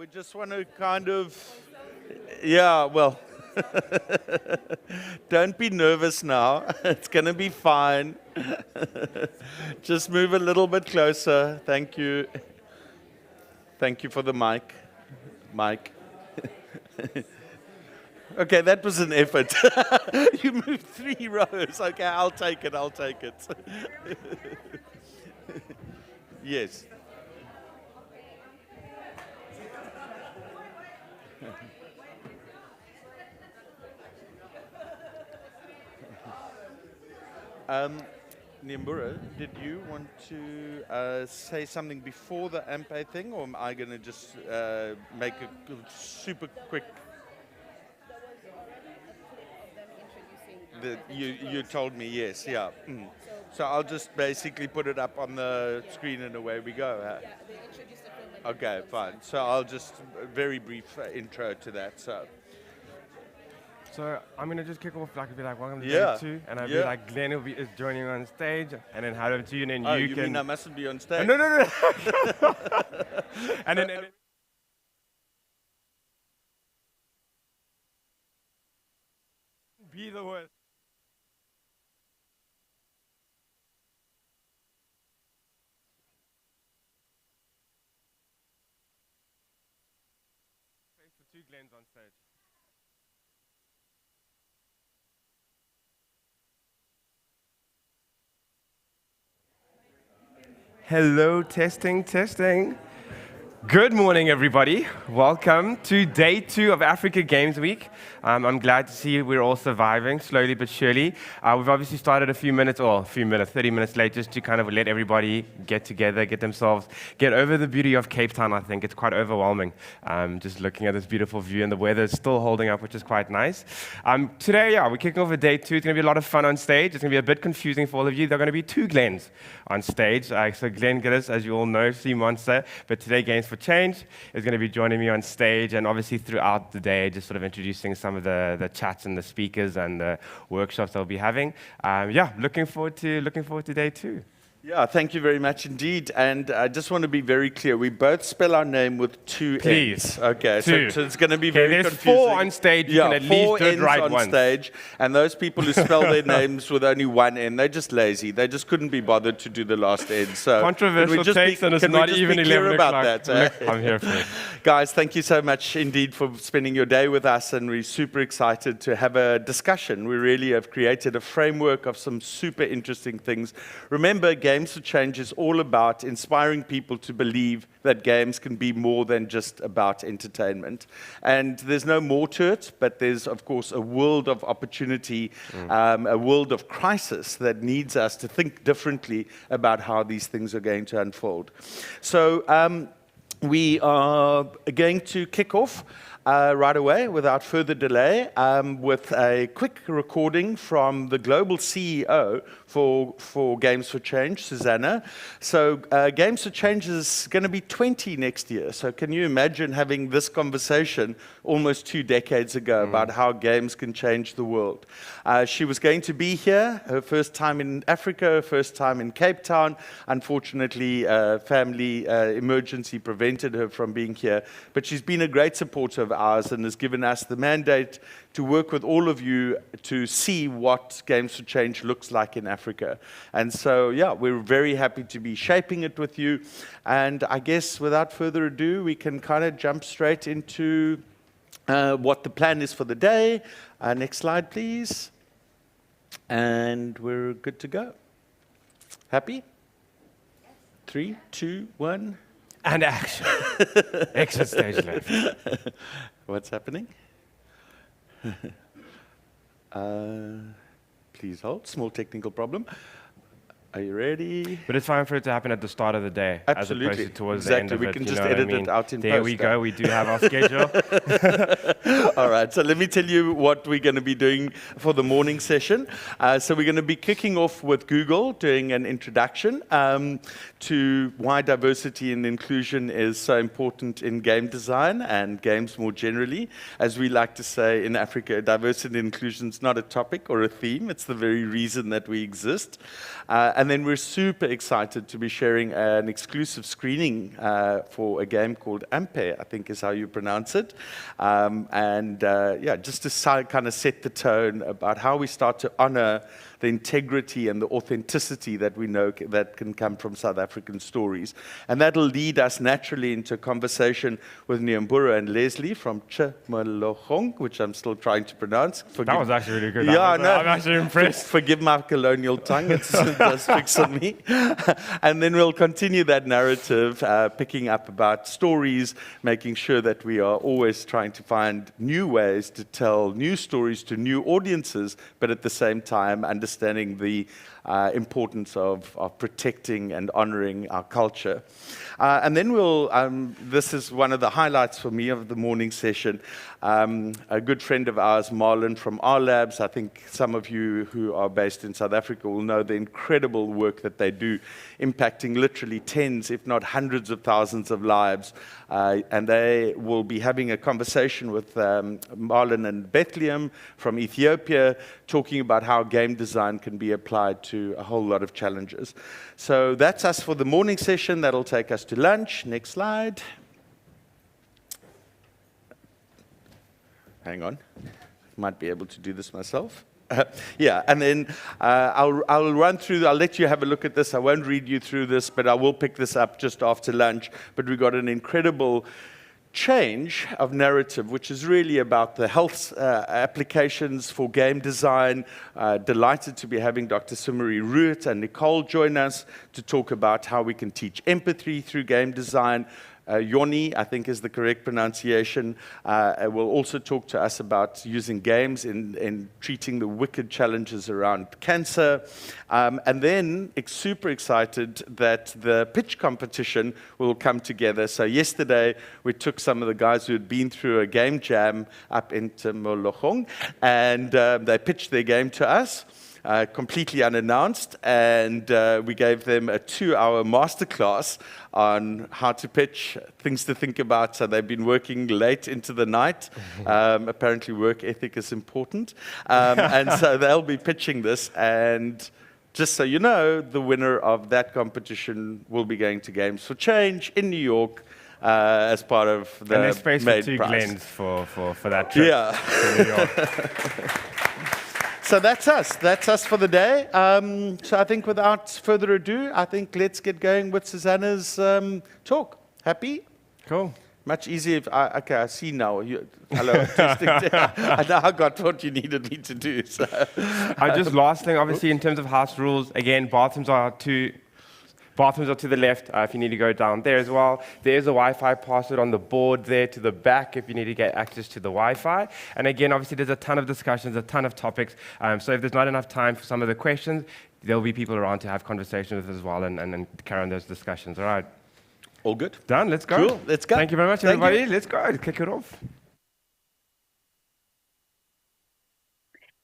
we just want to kind of, yeah, well, don't be nervous now. It's going to be fine. Just move a little bit closer. Thank you. Thank you for the mic. Mike. Okay, that was an effort. You moved 3 rows. Okay, I'll take it. Yes. Niambura, did you want to say something before the AMPE thing, or am I going to just make a super quick? You told me, yes, yeah. So I'll just basically put it up on the screen and away we go. Yeah, they introduced the film. Okay, fine. So I'll just very brief intro to that. So I'm gonna just kick off, like, be like, welcome to Yeah. day 2, and I'll be Yeah. like, Glenn is joining on stage, and then hand over to you, and then Oh, you you can. mean I mustn't be on stage? No. and then be the worst. For 2 Glens on stage. Hello, testing. Good morning, everybody. Welcome to day 2 of Africa Games Week. I'm glad to see we're all surviving, slowly but surely. We've obviously started 30 minutes late, just to kind of let everybody get together, get over the beauty of Cape Town. I think it's quite overwhelming, just looking at this beautiful view, and the weather is still holding up, which is quite nice. Today, we're kicking off a day 2. It's going to be a lot of fun on stage. It's going to be a bit confusing for all of you. There are going to be 2 Glens on stage. So Glenn Gillis, as you all know, Sea Monster, but today Games for Change is going to be joining me on stage, and obviously throughout the day, just sort of introducing some of the chats and the speakers and the workshops they'll be having. Looking forward to day 2. Yeah, thank you very much indeed. And I just want to be very clear. We both spell our name with 2 Please. N's. Okay, so it's going to be Okay, very there's confusing. 4 on stage. You can at least 4 do it N's right on once. stage. And those people who spell their names with only 1 N, they're just lazy. They just couldn't be bothered to do the last N. So Controversial takes, and it's can we not just even be clear 11 about o'clock. that? I'm here for it. Guys, thank you so much indeed for spending your day with us, and we're super excited to have a discussion. We really have created a framework of some super interesting things. Remember, Games for Change is all about inspiring people to believe that games can be more than just about entertainment. And there's no more to it, but there's, of course, a world of opportunity, a world of crisis that needs us to think differently about how these things are going to unfold. So, we are going to kick off right away, without further delay, with a quick recording from the global CEO for Games for Change, Susanna. So Games for Change is going to be 20 next year. So can you imagine having this conversation almost 2 decades ago about how games can change the world? She was going to be here, her first time in Africa, her first time in Cape Town. Unfortunately, family emergency prevented her from being here. But she's been a great supporter of ours and has given us the mandate to work with all of you to see what Games for Change looks like in Africa. And so, we're very happy to be shaping it with you. And I guess without further ado, we can kind of jump straight into what the plan is for the day. Next slide, please. And we're good to go. Happy? 3, 2, 1. And action. Exit stage left. What's happening? Please hold. Small technical problem. Are you ready? But it's fine for it to happen at the start of the day, Absolutely. as opposed to towards the end of We it. can you just know what I edit mean? it out in There post. we go. We do have our schedule. All right, so let me tell you what we're going to be doing for the morning session. So we're going to be kicking off with Google, doing an introduction to why diversity and inclusion is so important in game design and games more generally. As we like to say in Africa, diversity and inclusion is not a topic or a theme. It's the very reason that we exist. And then we're super excited to be sharing an exclusive screening for a game called Ampe, I think is how you pronounce it. Just to kind of set the tone about how we start to honor the integrity and the authenticity that we know that can come from South African stories. And that'll lead us naturally into a conversation with Nyambura and Leslie from Chimologong, which I'm still trying to pronounce. That was actually really good. Yeah, I'm actually impressed. Forgive my colonial tongue, it does tricks on me. And then we'll continue that narrative, picking up about stories, making sure that we are always trying to find new ways to tell new stories to new audiences, but at the same time understanding the importance of protecting and honoring our culture. And then this is one of the highlights for me of the morning session. A good friend of ours, Marlon from R Labs, I think some of you who are based in South Africa will know the incredible work that they do, impacting literally tens, if not hundreds of thousands of lives. And they will be having a conversation with Marlon and Bethlehem from Ethiopia, talking about how game design can be applied to a whole lot of challenges. So that's us for the morning session. That'll take us to lunch. Next slide. Hang on. Might be able to do this myself. And then I'll run through, I'll let you have a look at this. I won't read you through this, but I will pick this up just after lunch. But we've got an incredible change of narrative, which is really about the health applications for game design. Delighted to be having Dr. Sumari Root and Nicole join us to talk about how we can teach empathy through game design. Yoni, I think is the correct pronunciation, will also talk to us about using games in treating the wicked challenges around cancer. And then, super excited that the pitch competition will come together. So yesterday, we took some of the guys who had been through a game jam up in Chimologong, and they pitched their game to us. Completely unannounced, and we gave them a 2-hour masterclass on how to pitch, things to think about. So they've been working late into the night. Apparently work ethic is important. And so they'll be pitching this, and just so you know, the winner of that competition will be going to Games for Change in New York as part of the and there's space for 2 prize. Glens for that trip to New York. So that's us. That's us for the day. So I think without further ado, I think let's get going with Susanna's talk. Happy? Cool. Much easier if I see now. Hello. Testing. I now got what you needed me to do. So. Just last thing, obviously, in terms of house rules, again, bathrooms are to the left if you need to go down there as well. There's a Wi-Fi password on the board there to the back if you need to get access to the Wi-Fi. And again, obviously, there's a ton of discussions, a ton of topics. So if there's not enough time for some of the questions, there'll be people around to have conversations with as well and carry on those discussions. All right. All good. Done. Let's go. Cool. Let's go. Thank you very much, everybody. Let's go. Kick it off.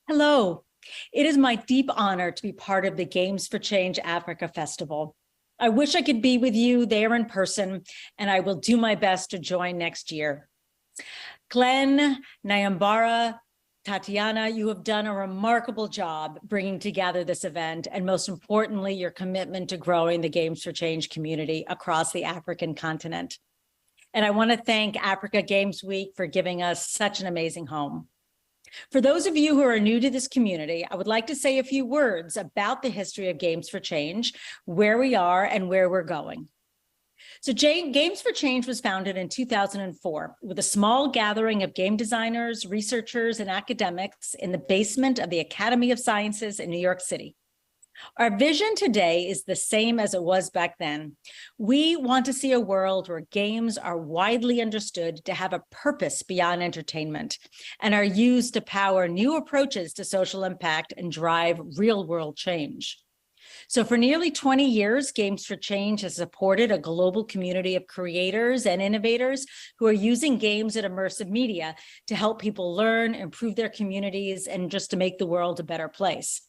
Hello. It is my deep honor to be part of the Games for Change Africa Festival. I wish I could be with you there in person, and I will do my best to join next year. Glenn, Nyambara, Tatiana, you have done a remarkable job bringing together this event, and most importantly, your commitment to growing the Games for Change community across the African continent. And I want to thank Africa Games Week for giving us such an amazing home. For those of you who are new to this community, I would like to say a few words about the history of Games for Change, where we are and where we're going. So Games for Change was founded in 2004 with a small gathering of game designers, researchers, and academics in the basement of the Academy of Sciences in New York City. Our vision today is the same as it was back then. We want to see a world where games are widely understood to have a purpose beyond entertainment and are used to power new approaches to social impact and drive real-world change. So for nearly 20 years, Games for Change has supported a global community of creators and innovators who are using games and immersive media to help people learn, improve their communities, and just to make the world a better place.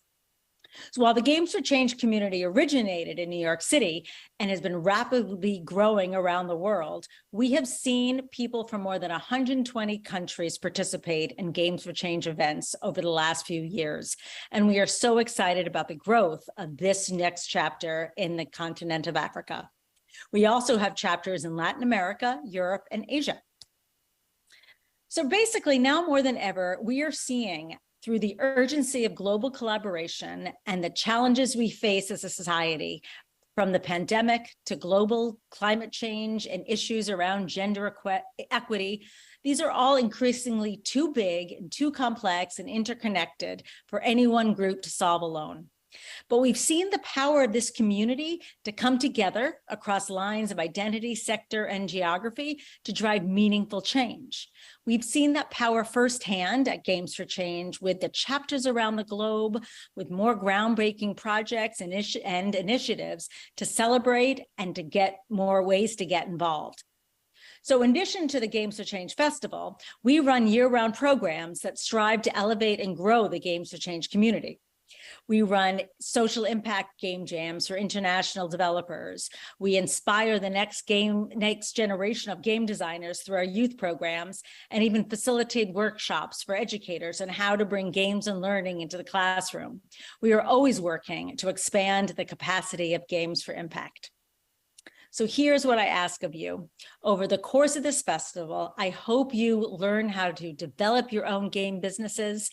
So while the Games for Change community originated in New York City and has been rapidly growing around the world, we have seen people from more than 120 countries participate in Games for Change events over the last few years. And we are so excited about the growth of this next chapter in the continent of Africa. We also have chapters in Latin America, Europe, and Asia. So basically, now more than ever, we are seeing through the urgency of global collaboration and the challenges we face as a society, from the pandemic to global climate change and issues around gender equity, these are all increasingly too big and too complex and interconnected for any one group to solve alone. But we've seen the power of this community to come together across lines of identity, sector, and geography to drive meaningful change. We've seen that power firsthand at Games for Change with the chapters around the globe, with more groundbreaking projects and initiatives to celebrate and to get more ways to get involved. So in addition to the Games for Change Festival, we run year-round programs that strive to elevate and grow the Games for Change community. We run social impact game jams for international developers. We inspire the next generation of game designers through our youth programs, and even facilitate workshops for educators on how to bring games and learning into the classroom. We are always working to expand the capacity of Games for Impact. So here's what I ask of you. Over the course of this festival, I hope you learn how to develop your own game businesses.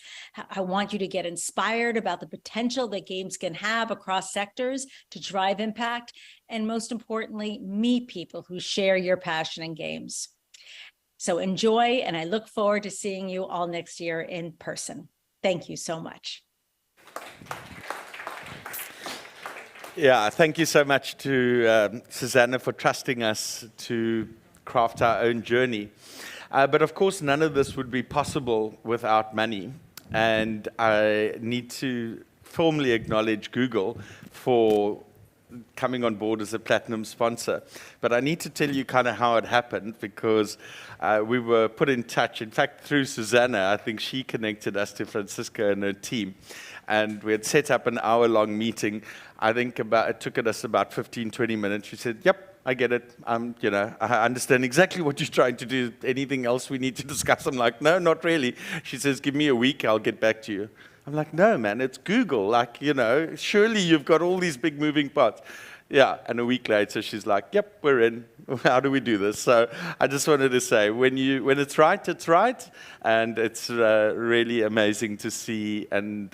I want you to get inspired about the potential that games can have across sectors to drive impact, and most importantly, meet people who share your passion in games. So enjoy, and I look forward to seeing you all next year in person. Thank you so much. Yeah, thank you so much to Susanna for trusting us to craft our own journey. But of course, none of this would be possible without money. And I need to formally acknowledge Google for coming on board as a platinum sponsor. But I need to tell you kind of how it happened, because we were put in touch, in fact, through Susanna. I think she connected us to Francisca and her team. And we had set up an hour-long meeting. I think it took us about 15, 20 minutes. She said, yep, I get it. I understand exactly what you're trying to do. Anything else we need to discuss? I'm like, no, not really. She says, give me a week, I'll get back to you. I'm like, no, man, it's Google. Like, surely you've got all these big moving parts. Yeah, and a week later, she's like, yep, we're in. How do we do this? So I just wanted to say, when it's right, it's right. And it's really amazing to see and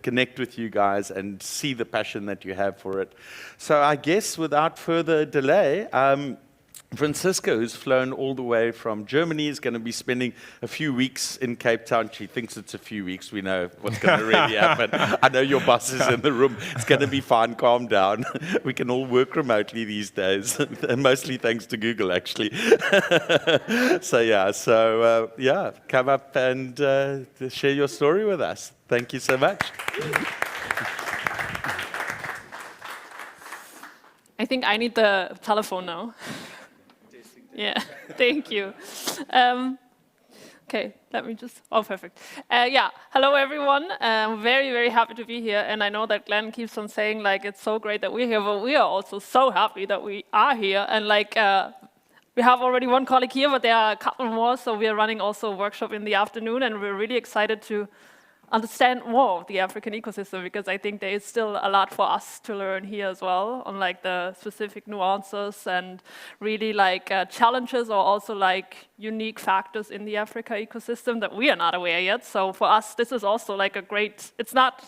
connect with you guys and see the passion that you have for it. So I guess without further delay, Francisca, who's flown all the way from Germany, is going to be spending a few weeks in Cape Town. She thinks it's a few weeks. We know what's going to really happen. I know your boss is in the room. It's going to be fine. Calm down. We can all work remotely these days, mostly thanks to Google, actually. So come up and share your story with us. Thank you so much. I think I need the telephone now. Yeah, thank you. Okay, let me just, perfect. Hello everyone. I'm very, very happy to be here. And I know that Glenn keeps on saying, it's so great that we're here, but we are also so happy that we are here. And we have already one colleague here, but there are a couple more. So we are running also a workshop in the afternoon, and we're really excited to understand more of the African ecosystem, because I think there is still a lot for us to learn here as well on the specific nuances and really challenges, or also unique factors in the Africa ecosystem that we are not aware yet. So for us, this is also a great, it's not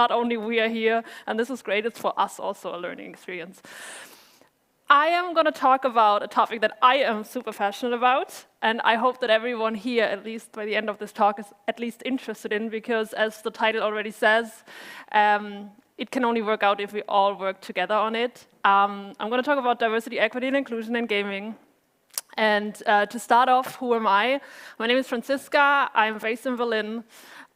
only we are here and this is great, it's for us also a learning experience. I am going to talk about a topic that I am super passionate about, and I hope that everyone here, at least by the end of this talk, is at least interested in, because as the title already says, it can only work out if we all work together on it. I'm going to talk about diversity, equity, and inclusion in gaming. And to start off, who am I? My name is Franziska. I'm based in Berlin.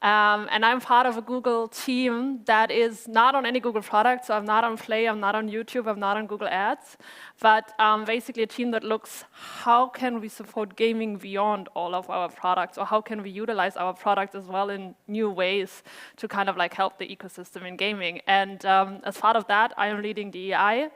And I'm part of a Google team that is not on any Google product. So I'm not on Play, I'm not on YouTube, I'm not on Google Ads. But basically a team that looks, how can we support gaming beyond all of our products? Or how can we utilize our products as well in new ways to kind of like help the ecosystem in gaming? And as part of that, I am leading DEI.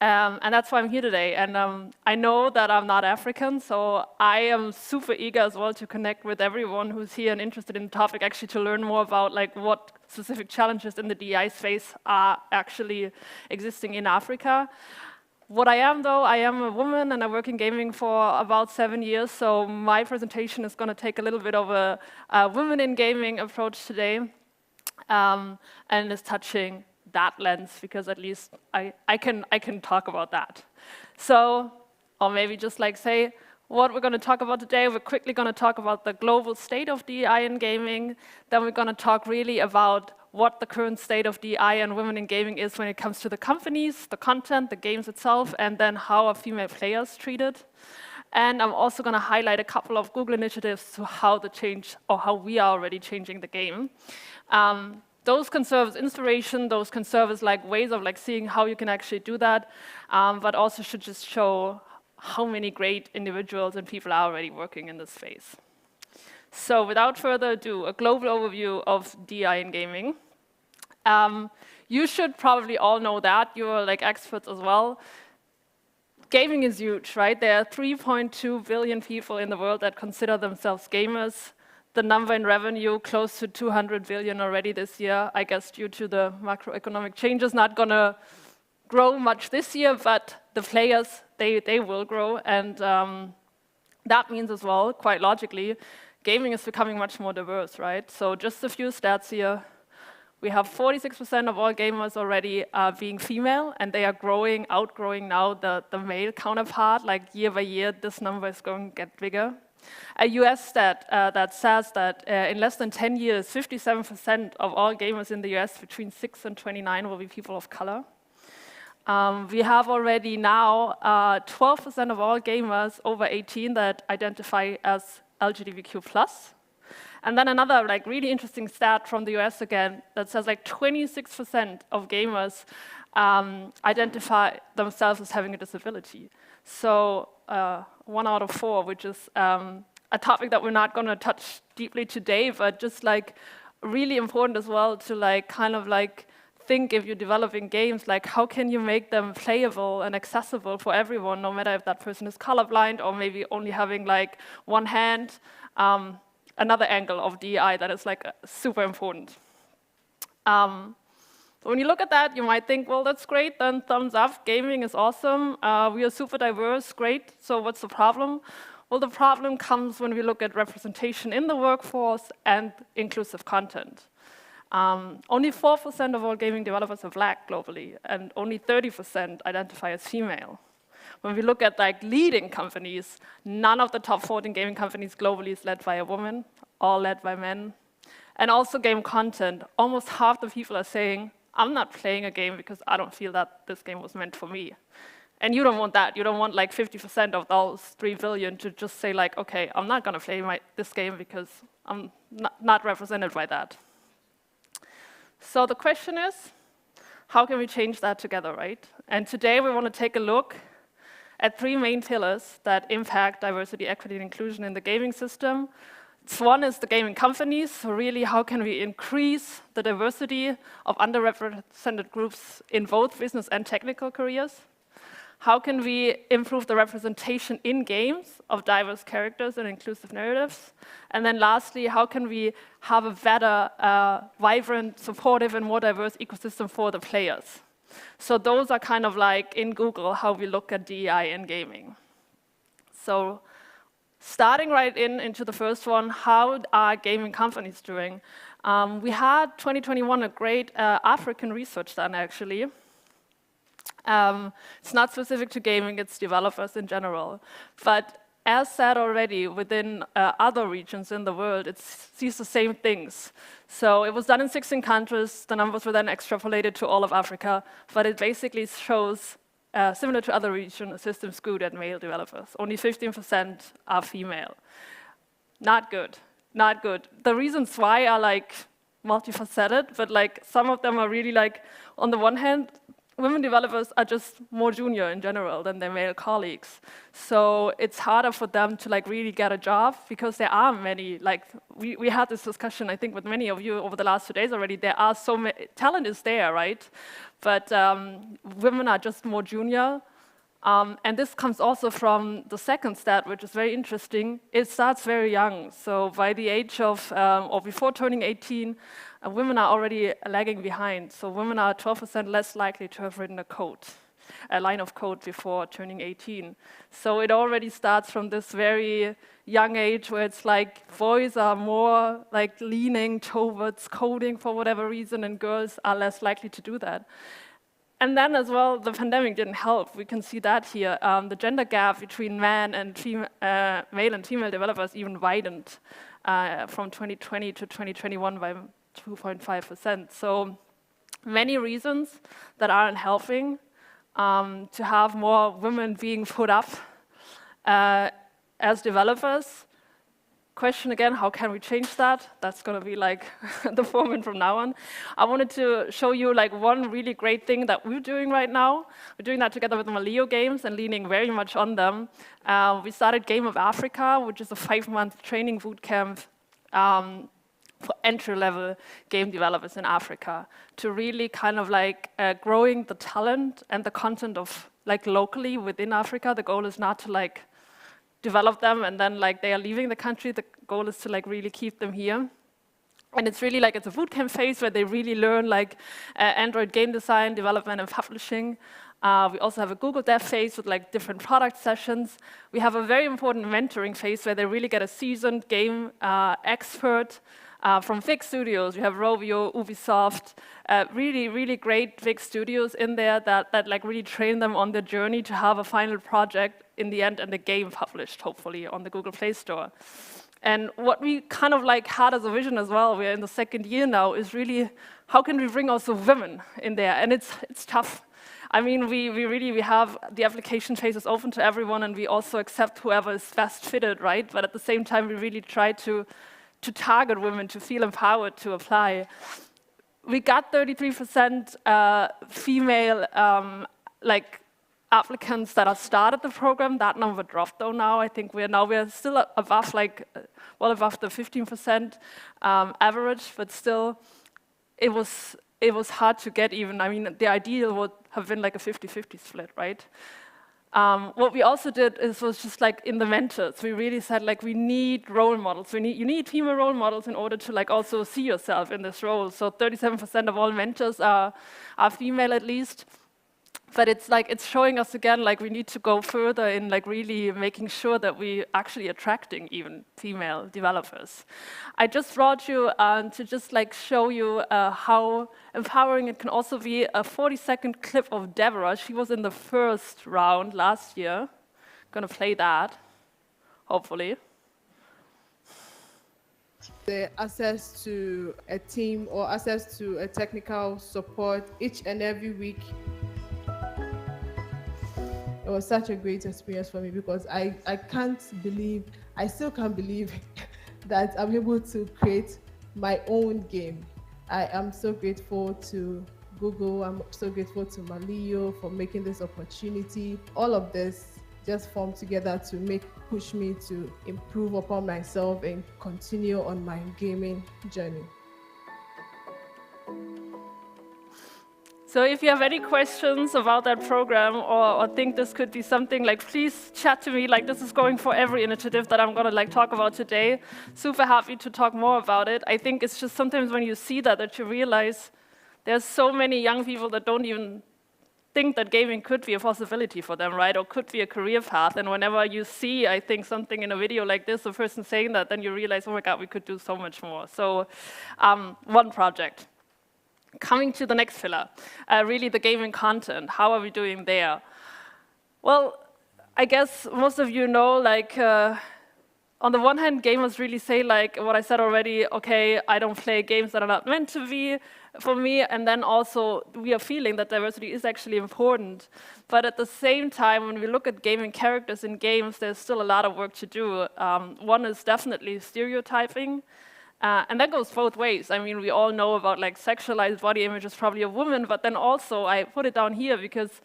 And that's why I'm here today. And I know that I'm not African, so I am super eager as well to connect with everyone who's here and interested in the topic, actually to learn more about like what specific challenges in the DEI space are actually existing in Africa. What I am, though, I am a woman and I work in gaming for about 7 years, so my presentation is going to take a little bit of a women in gaming approach today, and is touching that lens, because at least I can talk about that. So, or maybe just like say what we're going to talk about today. We're quickly going to talk about the global state of DEI in gaming. Then we're going to talk really about what the current state of DEI and women in gaming is when it comes to the companies, the content, the games itself, and then how are female players treated. And I'm also going to highlight a couple of Google initiatives to how the change, or how we are already changing the game. Those can serve as inspiration, those can serve as like ways of like seeing how you can actually do that, but also should just show how many great individuals and people are already working in this space. So without further ado, a global overview of DEI in gaming. You should probably all know that, you're like experts as well. Gaming is huge, right? There are 3.2 billion people in the world that consider themselves gamers. The number in revenue, close to 200 billion already this year. I guess due to the macroeconomic changes, not gonna grow much this year, but the players, they will grow. And that means as well, quite logically, gaming is becoming much more diverse, right? So just a few stats here. We have 46% of all gamers already being female, and they are outgrowing now the male counterpart. Like year by year, this number is going to get bigger. A US stat that says that in less than 10 years, 57% of all gamers in the US between 6 and 29 will be people of color. We have already now 12% of all gamers over 18 that identify as LGBTQ+. And then another like really interesting stat from the US again that says like 26% of gamers identify themselves as having a disability. So 1 out of 4, which is a topic that we're not going to touch deeply today, but just like really important as well to like kind of like think if you're developing games, like how can you make them playable and accessible for everyone, no matter if that person is colorblind or maybe only having like one hand. Another angle of DEI that is like super important. So when you look at that, you might think, well, that's great, then thumbs up, gaming is awesome, we are super diverse, great, so what's the problem? Well, the problem comes when we look at representation in the workforce and inclusive content. Only 4% of all gaming developers are Black globally, and only 30% identify as female. When we look at like leading companies, none of the top 14 gaming companies globally is led by a woman, all led by men. And also game content, almost half the people are saying, I'm not playing a game because I don't feel that this game was meant for me. And you don't want that. You don't want like 50% of those 3 billion to just say like, okay, I'm not gonna play this game because I'm not represented by that. So the question is, how can we change that together, right? And today we want to take a look at 3 main pillars that impact diversity, equity, and inclusion in the gaming system. One is the gaming companies, so really how can we increase the diversity of underrepresented groups in both business and technical careers? How can we improve the representation in games of diverse characters and inclusive narratives? And then lastly, how can we have a better, vibrant, supportive, and more diverse ecosystem for the players? So those are kind of like in Google how we look at DEI in gaming. So starting right into the first one, how are gaming companies doing? We had 2021 a great African research done actually. It's not specific to gaming, it's developers in general. But as said already, within other regions in the world, it sees the same things. So it was done in 16 countries, the numbers were then extrapolated to all of Africa, but it basically shows similar to other regional systems, good at male developers. Only 15% are female. Not good, not good. The reasons why are like multifaceted, but like some of them are really like, on the one hand, women developers are just more junior in general than their male colleagues. So it's harder for them to like really get a job because there are many, like we had this discussion, I think, with many of you over the last 2 days already. There are so many, talent is there, right? But women are just more junior. And this comes also from the second stat, which is very interesting. It starts very young. So by the age of, or before turning 18, women are already lagging behind. So women are 12% less likely to have written a line of code before turning 18. So it already starts from this very young age where it's like boys are more like leaning towards coding for whatever reason, and girls are less likely to do that. And then as well, the pandemic didn't help. We can see that here. The gender gap between male and female developers even widened from 2020 to 2021 by 2.5%. So many reasons that aren't helping to have more women being put up as developers. Question again, how can we change that? That's going to be like the format from now on. I wanted to show you like one really great thing that we're doing right now. We're doing that together with Malio Games and leaning very much on them. We started Game of Africa, which is a 5-month training bootcamp for entry-level game developers in Africa to really kind of like growing the talent and the content of like locally within Africa. The goal is not to like develop them and then like they are leaving the country. The goal is to like really keep them here. And it's really like, it's a bootcamp phase where they really learn like Android game design, development, and publishing. We also have a Google Dev phase with like different product sessions. We have a very important mentoring phase where they really get a seasoned game expert from big studios. We have Rovio, Ubisoft, really, really great big studios in there that like really train them on the journey to have a final project in the end and the game published, hopefully, on the Google Play Store. And what we kind of like had as a vision as well, we're in the 2nd year now, is really how can we bring also women in there? And it's tough. I mean, we have the application phase is open to everyone, and we also accept whoever is best fitted, right? But at the same time, we really try to target women, to feel empowered to apply. We got 33% female like applicants that have started the program. That number dropped though now. I think we're still above like, well above the 15% average, but still it was hard to get even. I mean, the ideal would have been like a 50-50 split, right? What we also did was just like in the mentors, we really said like we need role models. You need female role models in order to like also see yourself in this role. So 37% of all mentors are female at least. But it's like, it's showing us again, like we need to go further in like really making sure that we actually attracting even female developers. I just brought you to just like show you how empowering it can also be. A 40-second clip of Deborah. She was in the first round last year. Gonna play that, hopefully. The access to a team or access to a technical support each and every week. It was such a great experience for me because I still can't believe that I'm able to create my own game. I am so grateful to Google, I'm so grateful to Malio for making this opportunity. All of this just formed together to push me to improve upon myself and continue on my gaming journey. So if you have any questions about that program or think this could be something, like please chat to me. Like this is going for every initiative that I'm gonna like talk about today. Super happy to talk more about it. I think it's just sometimes when you see that you realize there's so many young people that don't even think that gaming could be a possibility for them, right? Or could be a career path. And whenever you see, I think, something in a video like this, a person saying that, then you realize, oh my God, we could do so much more. So one project. Coming to the next pillar, really the gaming content. How are we doing there? Well, I guess most of you know, like, on the one hand, gamers really say, like what I said already, okay, I don't play games that are not meant to be for me, and then also we are feeling that diversity is actually important. But at the same time, when we look at gaming characters in games, there's still a lot of work to do. One is definitely stereotyping, and that goes both ways. I mean, we all know about like sexualized body images, probably of women, but then also I put it down here because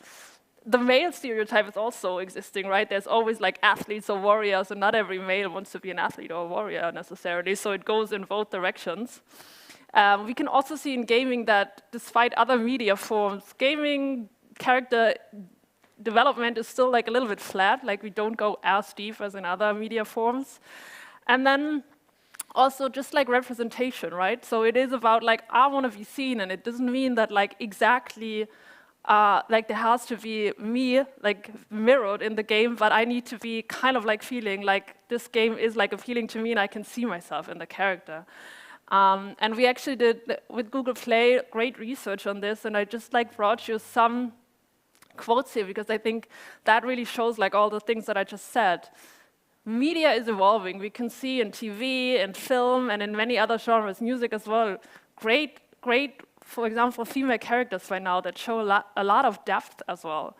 the male stereotype is also existing, right? There's always like athletes or warriors, and not every male wants to be an athlete or a warrior necessarily, so it goes in both directions. We can also see in gaming that despite other media forms, gaming character development is still like a little bit flat, like we don't go as deep as in other media forms. And then also just like representation, right? So it is about like, I want to be seen, and it doesn't mean that like exactly like there has to be me like mirrored in the game, but I need to be kind of like feeling like this game is like appealing to me and I can see myself in the character. And we actually did with Google Play great research on this, and I just like brought you some quotes here because I think that really shows like all the things that I just said. Media is evolving. We can see in TV and film and in many other genres, music as well, great, for example, female characters right now that show a lot of depth as well.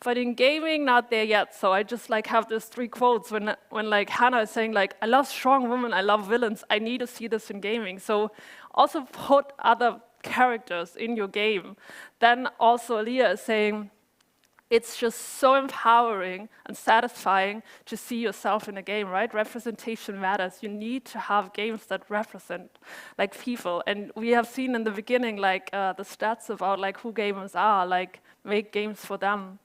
But in gaming, not there yet. So I just like have these 3 quotes when like Hannah is saying like, I love strong women, I love villains, I need to see this in gaming. So also put other characters in your game. Then also Leah is saying, it's just so empowering and satisfying to see yourself in a game, right? Representation matters. You need to have games that represent like people. And we have seen in the beginning like the stats about like who gamers are, like make games for them.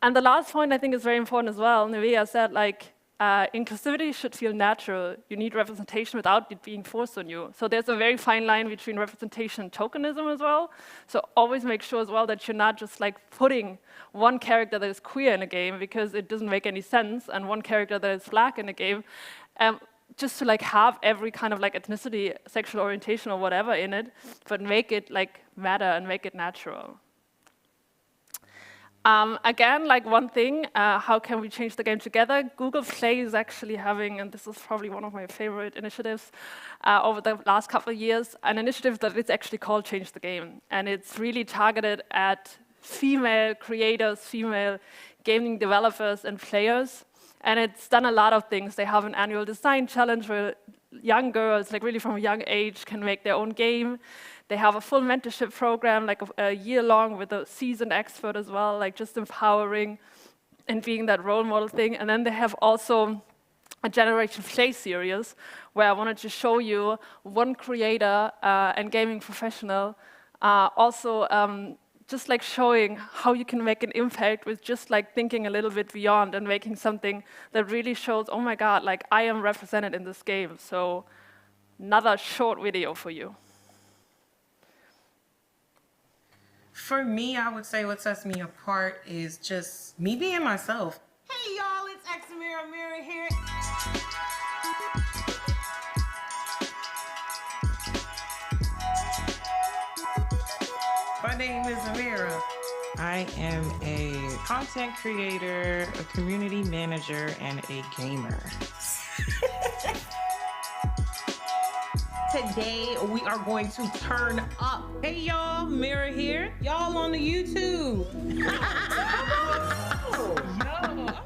And the last point I think is very important as well. Nevea said like inclusivity should feel natural. You need representation without it being forced on you. So there's a very fine line between representation and tokenism as well. So always make sure as well that you're not just like putting one character that is queer in a game because it doesn't make any sense, and one character that is black in a game, just to like have every kind of like ethnicity, sexual orientation or whatever in it, but make it like matter and make it natural. Again, like one thing, how can we change the game together? Google Play is actually having, and this is probably one of my favorite initiatives over the last couple of years, an initiative that is actually called Change the Game. And it's really targeted at female creators, female gaming developers and players. And it's done a lot of things. They have an annual design challenge where young girls, like really from a young age, can make their own game. They have a full mentorship program, like a year long with a seasoned expert as well, like just empowering and being that role model thing. And then they have also a Generation Play series where I wanted to show you one creator and gaming professional just like showing how you can make an impact with just like thinking a little bit beyond and making something that really shows, oh my God, like I am represented in this game. So another short video for you. For me, I would say what sets me apart is just me being myself. Hey y'all, it's Amira here. My name is Amira. I am a content creator, a community manager, and a gamer. Today we are going to turn up. Hey y'all, Mira here. Y'all on the YouTube.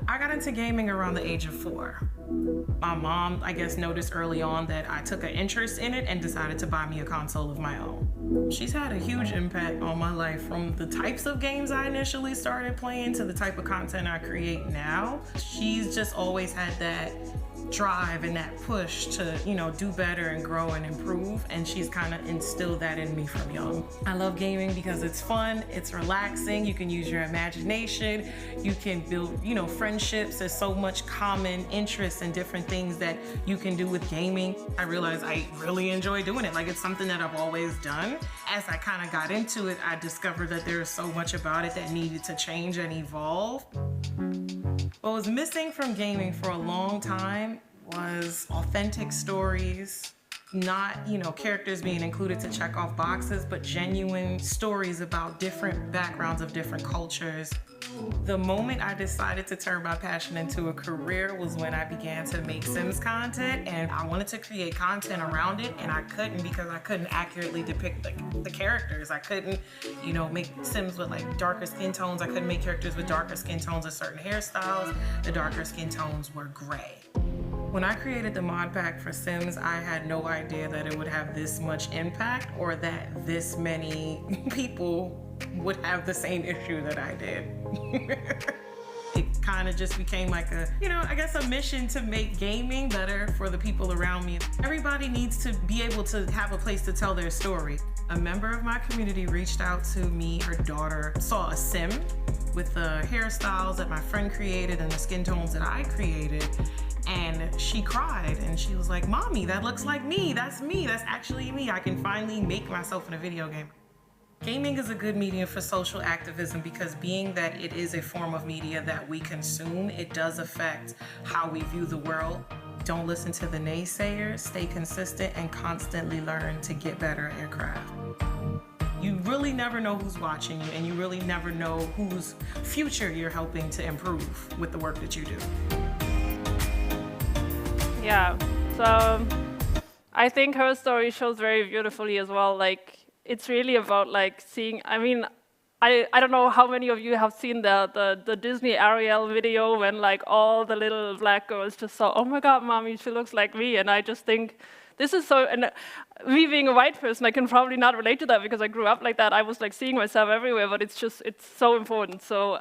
I got into gaming around the age of 4. My mom, I guess, noticed early on that I took an interest in it and decided to buy me a console of my own. She's had a huge impact on my life, from the types of games I initially started playing to the type of content I create now. She's just always had that drive and that push to, you know, do better and grow and improve, and she's kind of instilled that in me from young. I love gaming because it's fun, it's relaxing, you can use your imagination, you can build, you know, friendships. There's so much common interests and different things that you can do with gaming. I realized I really enjoy doing it. Like, it's something that I've always done. As I kind of got into it, I discovered that there is so much about it that needed to change and evolve. What was missing from gaming for a long time was authentic stories, not, characters being included to check off boxes, but genuine stories about different backgrounds of different cultures. The moment I decided to turn my passion into a career was when I began to make Sims content, and I wanted to create content around it, and I couldn't because I couldn't accurately depict the characters. I couldn't, make Sims with like darker skin tones. I couldn't make characters with darker skin tones and certain hairstyles. The darker skin tones were gray. When I created the mod pack for Sims, I had no idea that it would have this much impact or that this many people would have the same issue that I did. It kind of just became like a mission to make gaming better for the people around me. Everybody needs to be able to have a place to tell their story. A member of my community reached out to me. Her daughter saw a Sim with the hairstyles that my friend created and the skin tones that I created. And she cried and she was like, "Mommy, that looks like me. That's actually me. I can finally make myself in a video game." Gaming is a good medium for social activism because being that it is a form of media that we consume, it does affect how we view the world. Don't listen to the naysayers, stay consistent and constantly learn to get better at your craft. You really never know who's watching you, and you really never know whose future you're helping to improve with the work that you do. Yeah, so I think her story shows very beautifully as well. Like, it's really about like seeing, I don't know how many of you have seen the Disney Ariel video when like all the little black girls just saw, "Oh my God, Mommy, she looks like me." And I just think, this is so, and me being a white person, I can probably not relate to that because I grew up like that. I was like seeing myself everywhere, but it's so important. So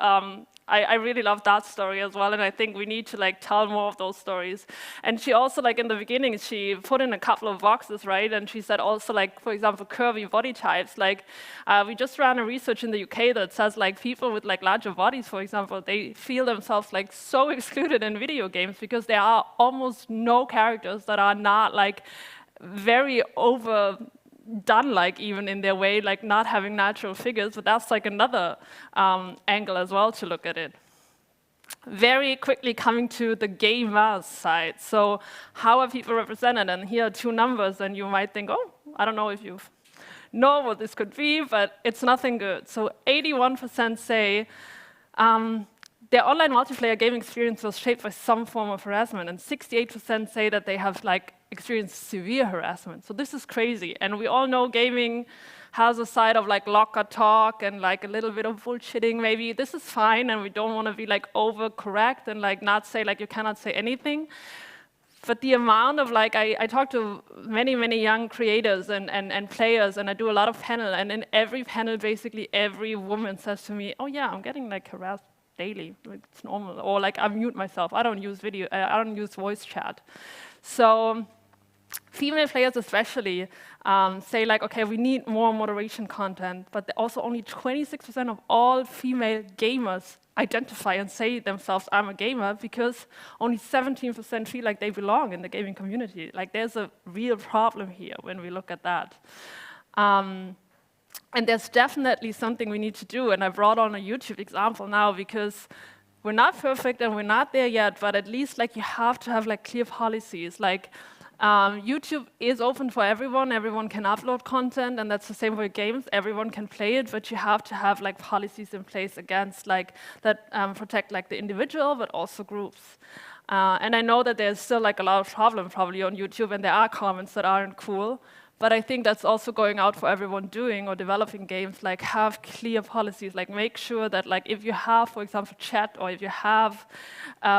I really love that story as well, and I think we need to like tell more of those stories. And she also, like in the beginning, she put in a couple of boxes, right? And she said also, like, for example, curvy body types. Like, we just ran a research in the UK that says like people with like larger bodies, for example, they feel themselves like so excluded in video games because there are almost no characters that are not like very overdone, like even in their way, like not having natural figures, but that's like another angle as well to look at it. Very quickly coming to the gamers side. So how are people represented? And here are two numbers, and you might think, oh, I don't know if you know what this could be, but it's nothing good. So 81% say their online multiplayer gaming experience was shaped by some form of harassment, and 68% say that they have like experienced severe harassment. So this is crazy, and we all know gaming has a side of like locker talk and like a little bit of bullshitting maybe. This is fine, and we don't want to be like overcorrect and like not say like you cannot say anything. But the amount of like, I talk to many, many young creators and players, and I do a lot of panel, and in every panel, basically every woman says to me, "Oh yeah, I'm getting like harassed daily, like, it's normal," or like I mute myself, I don't use voice chat. So female players especially say like, okay, we need more moderation content, but also only 26% of all female gamers identify and say themselves, "I'm a gamer," because only 17% feel like they belong in the gaming community. Like there's a real problem here when we look at that. And there's definitely something we need to do, and I brought on a YouTube example now because we're not perfect and we're not there yet, but at least like you have to have like clear policies. Like YouTube is open for everyone. Everyone can upload content, and that's the same for games. Everyone can play it, but you have to have like policies in place against like that protect like the individual, but also groups. And I know that there's still like a lot of problems probably on YouTube, and there are comments that aren't cool. But I think that's also going out for everyone doing or developing games, like have clear policies, like make sure that like if you have, for example, chat, or if you have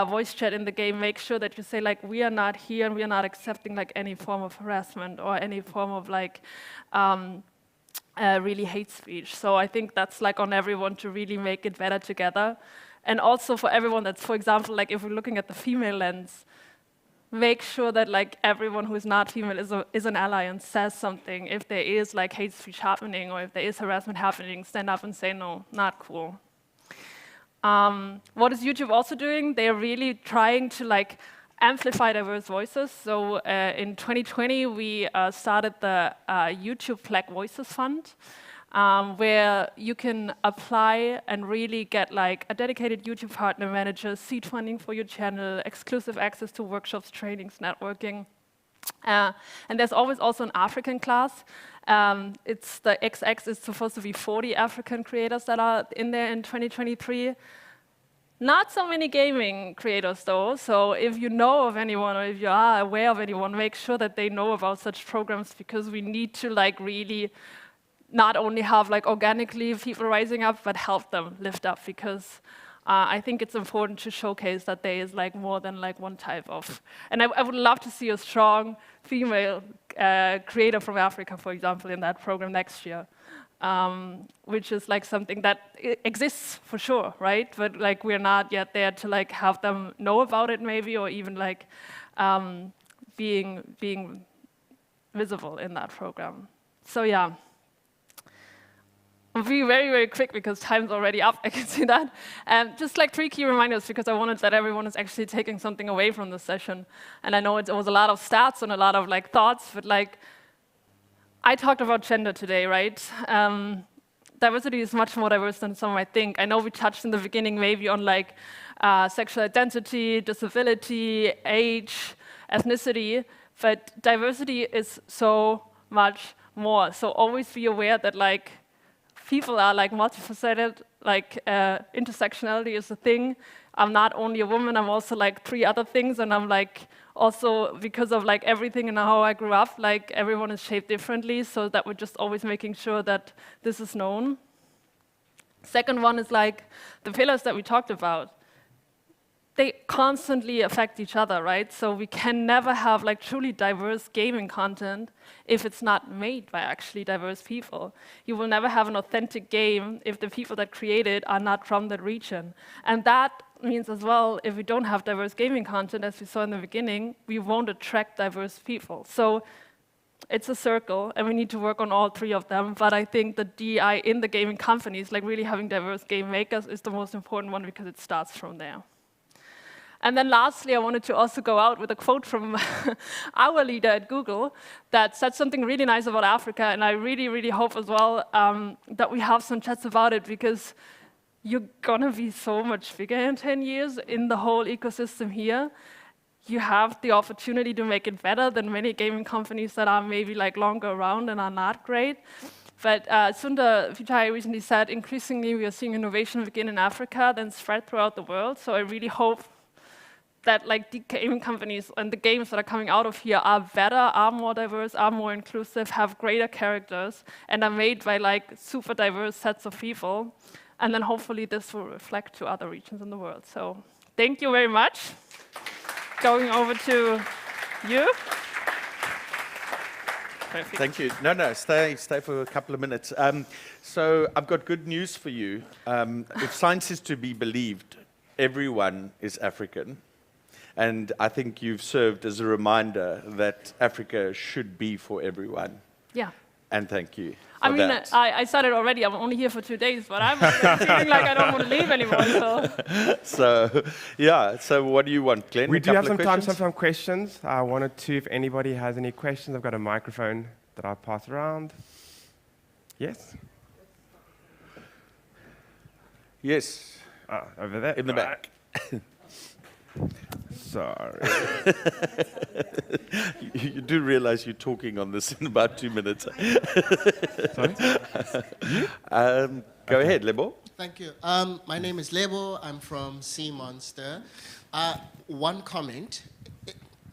voice chat in the game, make sure that you say like, we are not here and we are not accepting like any form of harassment or any form of like really hate speech. So I think that's like on everyone to really make it better together. And also for everyone that's, for example, like if we're looking at the female lens, make sure that like everyone who is not female is an ally and says something. If there is like hate speech happening or if there is harassment happening, stand up and say no, not cool. What is YouTube also doing? They're really trying to like amplify diverse voices. So in 2020, we started the YouTube Black Voices Fund, where you can apply and really get like a dedicated YouTube partner manager, seed funding for your channel, exclusive access to workshops, trainings, networking. And there's always also an African class. It's the XX is supposed to be 40 African creators that are in there in 2023. Not so many gaming creators though, so if you know of anyone or if you are aware of anyone, make sure that they know about such programs, because we need to like really not only have like organically people rising up, but help them lift up, because I think it's important to showcase that there is like more than like one type of. And I would love to see a strong female creator from Africa, for example, in that program next year, which is like something that exists for sure, right? But like we're not yet there to like have them know about it maybe, or even like being visible in that program. So yeah. I'll be very, very quick because time's already up, I can see that. Just like 3 key reminders, because I wanted that everyone is actually taking something away from this session. And I know it was a lot of stats and a lot of like thoughts, but like, I talked about gender today, right? Diversity is much more diverse than some might think. I know we touched in the beginning maybe on like sexual identity, disability, age, ethnicity, but diversity is so much more. So always be aware that like, people are like multifaceted, like intersectionality is a thing. I'm not only a woman, I'm also like 3 other things, and I'm like also, because of like everything and how I grew up, like everyone is shaped differently, so that we're just always making sure that this is known. Second one is like the pillars that we talked about. They constantly affect each other, right? So we can never have like truly diverse gaming content if it's not made by actually diverse people. You will never have an authentic game if the people that create it are not from that region. And that means as well, if we don't have diverse gaming content, as we saw in the beginning, we won't attract diverse people. So it's a circle, and we need to work on all 3 of them. But I think the DI in the gaming companies, like really having diverse game makers, is the most important one, because it starts from there. And then lastly, I wanted to also go out with a quote from our leader at Google that said something really nice about Africa, and I really, really hope as well that we have some chats about it, because you're gonna be so much bigger in 10 years in the whole ecosystem here. You have the opportunity to make it better than many gaming companies that are maybe like longer around and are not great. But Sundar Pichai recently said, increasingly we are seeing innovation begin in Africa, then spread throughout the world. So I really hope that like the gaming companies and the games that are coming out of here are better, are more diverse, are more inclusive, have greater characters, and are made by like super diverse sets of people. And then hopefully this will reflect to other regions in the world. So thank you very much. Going over to you. Perfect. Thank you. No, stay for a couple of minutes. So I've got good news for you. If science is to be believed, everyone is African. And I think you've served as a reminder that Africa should be for everyone. Yeah. And thank you. I mean, I said it already. I'm only here for 2 days, but I'm feeling like I don't want to leave anymore. So, yeah. So, what do you want, Glenn? We do have some time for some questions. I wanted to, if anybody has any questions, I've got a microphone that I'll pass around. Yes? Yes. Over there. In the back. Sorry. You do realize you're talking on this in about 2 minutes. Sorry? Go ahead, Lebo. Thank you. My name is Lebo. I'm from Sea Monster. One comment.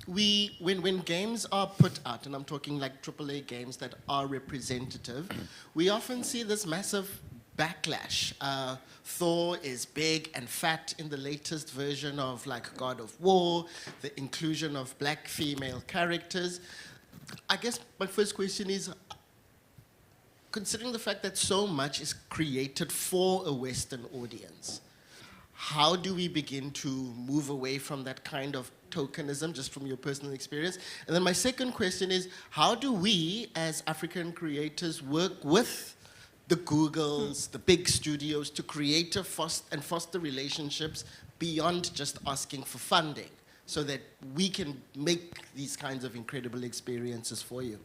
When games are put out, and I'm talking like AAA games that are representative, we often see this massive backlash. Thor is big and fat in the latest version of like God of War, the inclusion of black female characters. I guess my first question is, considering the fact that so much is created for a Western audience, how do we begin to move away from that kind of tokenism, just from your personal experience? And then my second question is, how do we as African creators work with the Googles, the big studios, to create and foster relationships beyond just asking for funding, so that we can make these kinds of incredible experiences for you?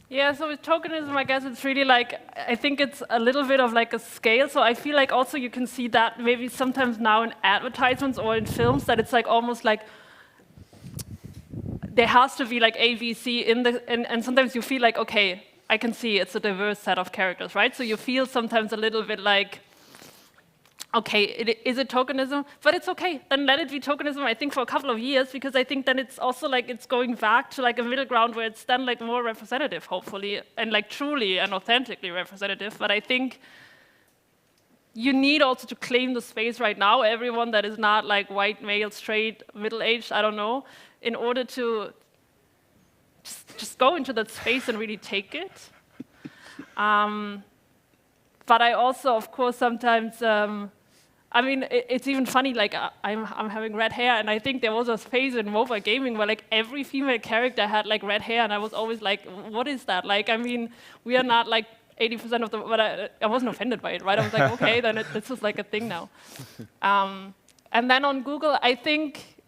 Yeah, so with tokenism, I guess it's really like, I think it's a little bit of like a scale. So I feel like also you can see that maybe sometimes now in advertisements or in films, that it's like almost like there has to be like A, B, C in the, and sometimes you feel like, okay, I can see it's a diverse set of characters, right? So you feel sometimes a little bit like, okay, is it tokenism? But it's okay, then let it be tokenism, I think, for a couple of years, because I think then it's also like it's going back to like a middle ground where it's then like more representative, hopefully, and like truly and authentically representative. But I think you need also to claim the space right now, everyone that is not like white, male, straight, middle-aged, I don't know, in order to just go into that space and really take it. But I also, of course, sometimes, I mean, it's even funny, like, I'm having red hair, and I think there was a phase in mobile gaming where, like, every female character had, like, red hair, and I was always like, what is that? Like, I mean, we are not, like, 80% of the, but I wasn't offended by it, right? I was like, okay, then this is, like, a thing now. And then on Google, I think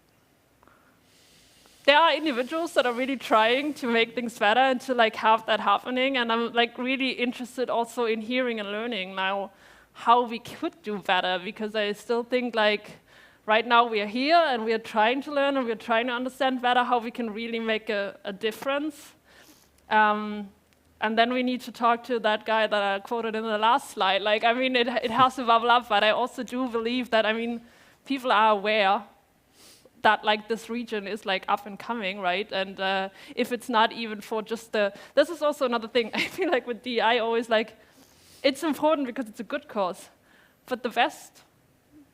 there are individuals that are really trying to make things better and to, like, have that happening, and I'm, like, really interested also in hearing and learning now how we could do better, because I still think like right now we are here and we are trying to learn and we are trying to understand better how we can really make a difference. And then we need to talk to that guy that I quoted in the last slide. Like, I mean, it has to bubble up, but I also do believe that, I mean, people are aware that like this region is like up and coming, right? And if it's not even for just this is also another thing. I feel like with DEI always like, it's important because it's a good cause, but the best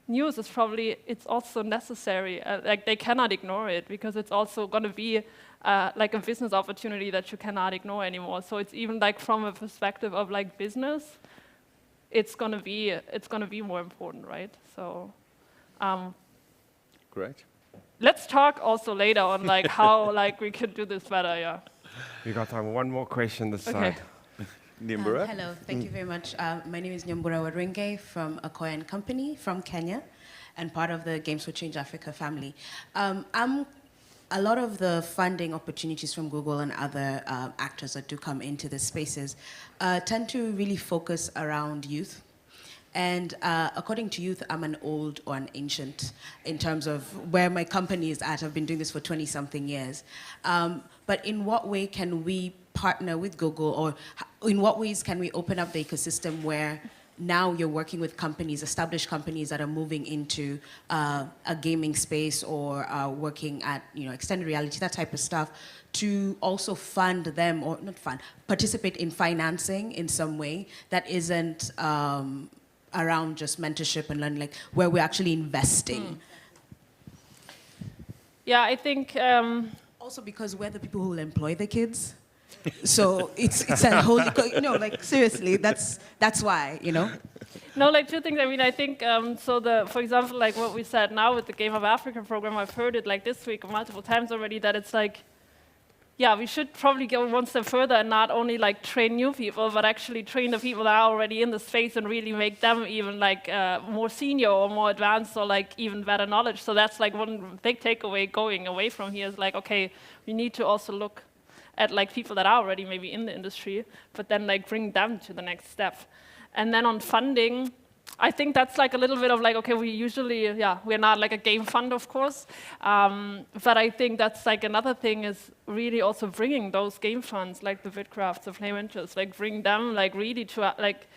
news is probably it's also necessary. Like they cannot ignore it because it's also going to be like a business opportunity that you cannot ignore anymore. So it's even like from a perspective of like business, it's going to be more important, right? So, Great. Let's talk also later on like how like we could do this better. Yeah. We got time. One more question this side. Nyambura? Hello, thank you very much. My name is Nyambura Wadwenge from a Korean company from Kenya and part of the Games for Change Africa family. A lot of the funding opportunities from Google and other actors that do come into the spaces tend to really focus around youth. And according to youth, I'm an old or an ancient in terms of where my company is at. I've been doing this for 20-something years. But in what way can we partner with Google, or in what ways can we open up the ecosystem where now you're working with companies, established companies that are moving into a gaming space or working at extended reality, that type of stuff, to also fund them, or not fund, participate in financing in some way that isn't around just mentorship and learning, like where we're actually investing. Yeah, I think also because we're the people who will employ the kids. So it's a whole, like seriously, that's why, No, like two things. I mean, I think, for example, like what we said now with the Game of Africa program, I've heard it like this week multiple times already, that it's like, yeah, we should probably go one step further and not only like train new people, but actually train the people that are already in the space and really make them even like more senior or more advanced or like even better knowledge. So that's like one big takeaway going away from here is like, okay, we need to also look at like people that are already maybe in the industry, but then like bring them to the next step. And then on funding, I think that's like a little bit of like, okay, we usually, we're not like a game fund, of course, but I think that's like another thing is really also bringing those game funds, like the Vidcrafts, the Flame Ventures, like bring them like really to like,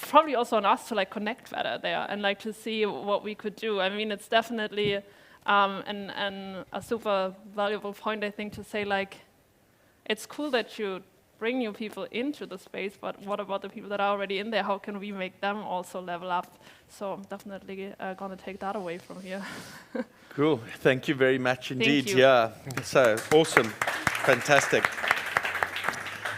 probably also on us to like connect better there and like to see what we could do. I mean, it's definitely and a super valuable point, I think, to say like, it's cool that you bring new people into the space, but what about the people that are already in there? How can we make them also level up? So I'm definitely going to take that away from here. Cool. Thank you very much indeed. Thank you. Yeah. So awesome. Fantastic.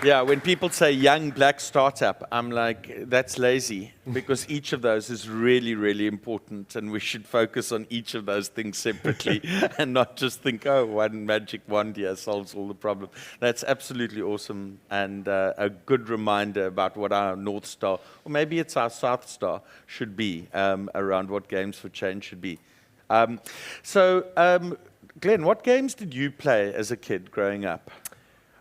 Yeah, when people say young black startup, I'm like, that's lazy, because each of those is really, really important, and we should focus on each of those things separately and not just think, oh, one magic wand here solves all the problems. That's absolutely awesome, and a good reminder about what our North Star, or maybe it's our South Star, should be around what Games for Change should be. Glenn, what games did you play as a kid growing up?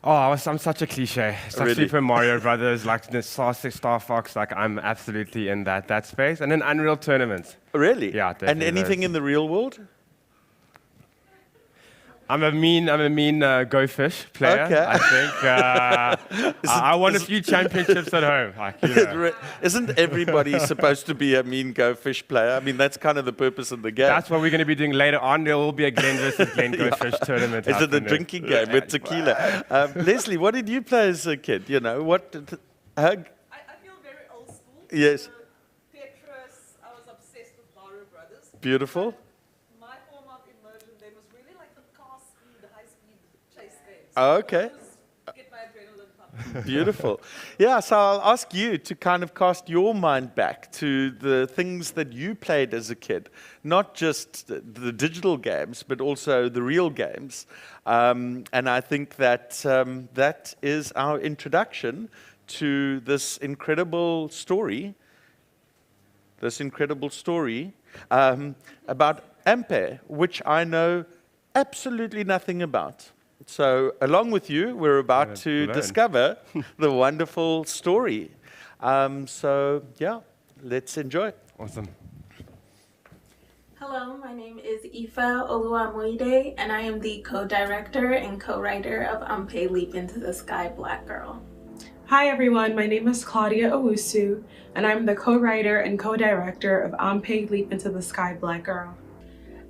Oh, I'm such a cliche. It's like Really? Super Mario Brothers, like the Star Fox, like I'm absolutely in that space. And then Unreal Tournaments. Really? Yeah, definitely And anything those. in the real world? I'm a mean Go Fish player. Okay. I think I won a few championships at home. Isn't everybody supposed to be a mean Go Fish player? I mean, that's kind of the purpose of the game. That's what we're going to be doing later on. There will be a Glen versus Glen Go Fish tournament. Is it the drinking game with tequila? Leslie, what did you play as a kid? You know, what? I feel very old school. Yes. Tetris, I was obsessed with Mario Brothers. Beautiful. My form of immersion then was really like the car speed, the high-speed chase games. Okay. Get my adrenaline pumping. Beautiful. Yeah, so I'll ask you to kind of cast your mind back to the things that you played as a kid, not just the digital games, but also the real games. And I think that that is our introduction to this incredible story about Ampere, which I know absolutely nothing about. So along with you, we're about to discover the wonderful story. So yeah, let's enjoy. Awesome. Hello, my name is Ifa Oluwamoide, and I am the co-director and co-writer of Ampe Leap Into the Sky Black Girl. Hi everyone, my name is Claudia Owusu, and I'm the co-writer and co-director of Ampe Leap Into the Sky Black Girl.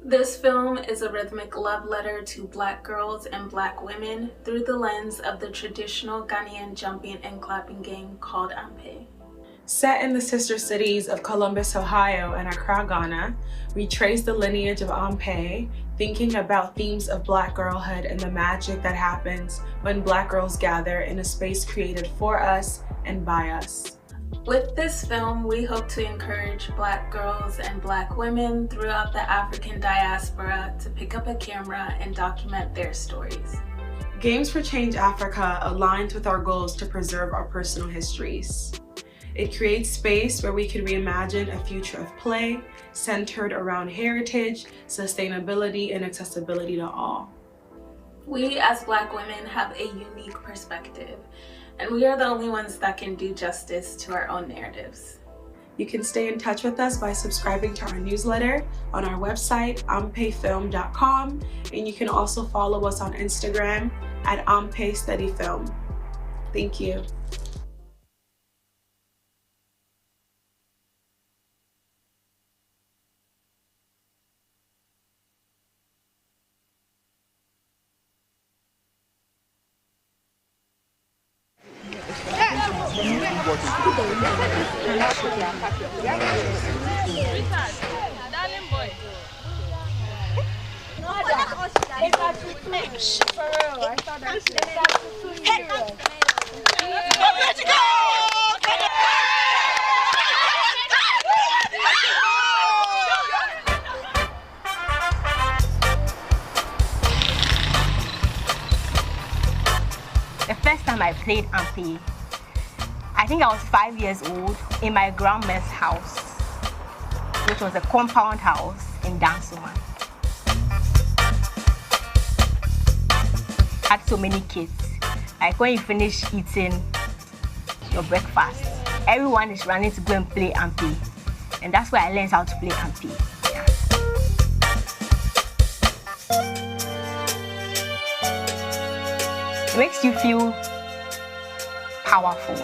This film is a rhythmic love letter to Black girls and Black women through the lens of the traditional Ghanaian jumping and clapping game called Ampe. Set in the sister cities of Columbus, Ohio and Accra, Ghana, we trace the lineage of Ampe, thinking about themes of Black girlhood and the magic that happens when Black girls gather in a space created for us and by us. With this film, we hope to encourage Black girls and Black women throughout the African diaspora to pick up a camera and document their stories. Games for Change Africa aligns with our goals to preserve our personal histories. It creates space where we can reimagine a future of play centered around heritage, sustainability, and accessibility to all. We as Black women have a unique perspective, and we are the only ones that can do justice to our own narratives. You can stay in touch with us by subscribing to our newsletter on our website, ampefilm.com, and you can also follow us on Instagram at ampestudyfilm. Thank you. The first time I played Ampe, I think I was 5 years old in my grandma's house, which was a compound house in Dansuma. Had so many kids. Like when you finish eating your breakfast, everyone is running to go and play Ampe. And that's where I learned how to play Ampe. Yeah. It makes you feel powerful.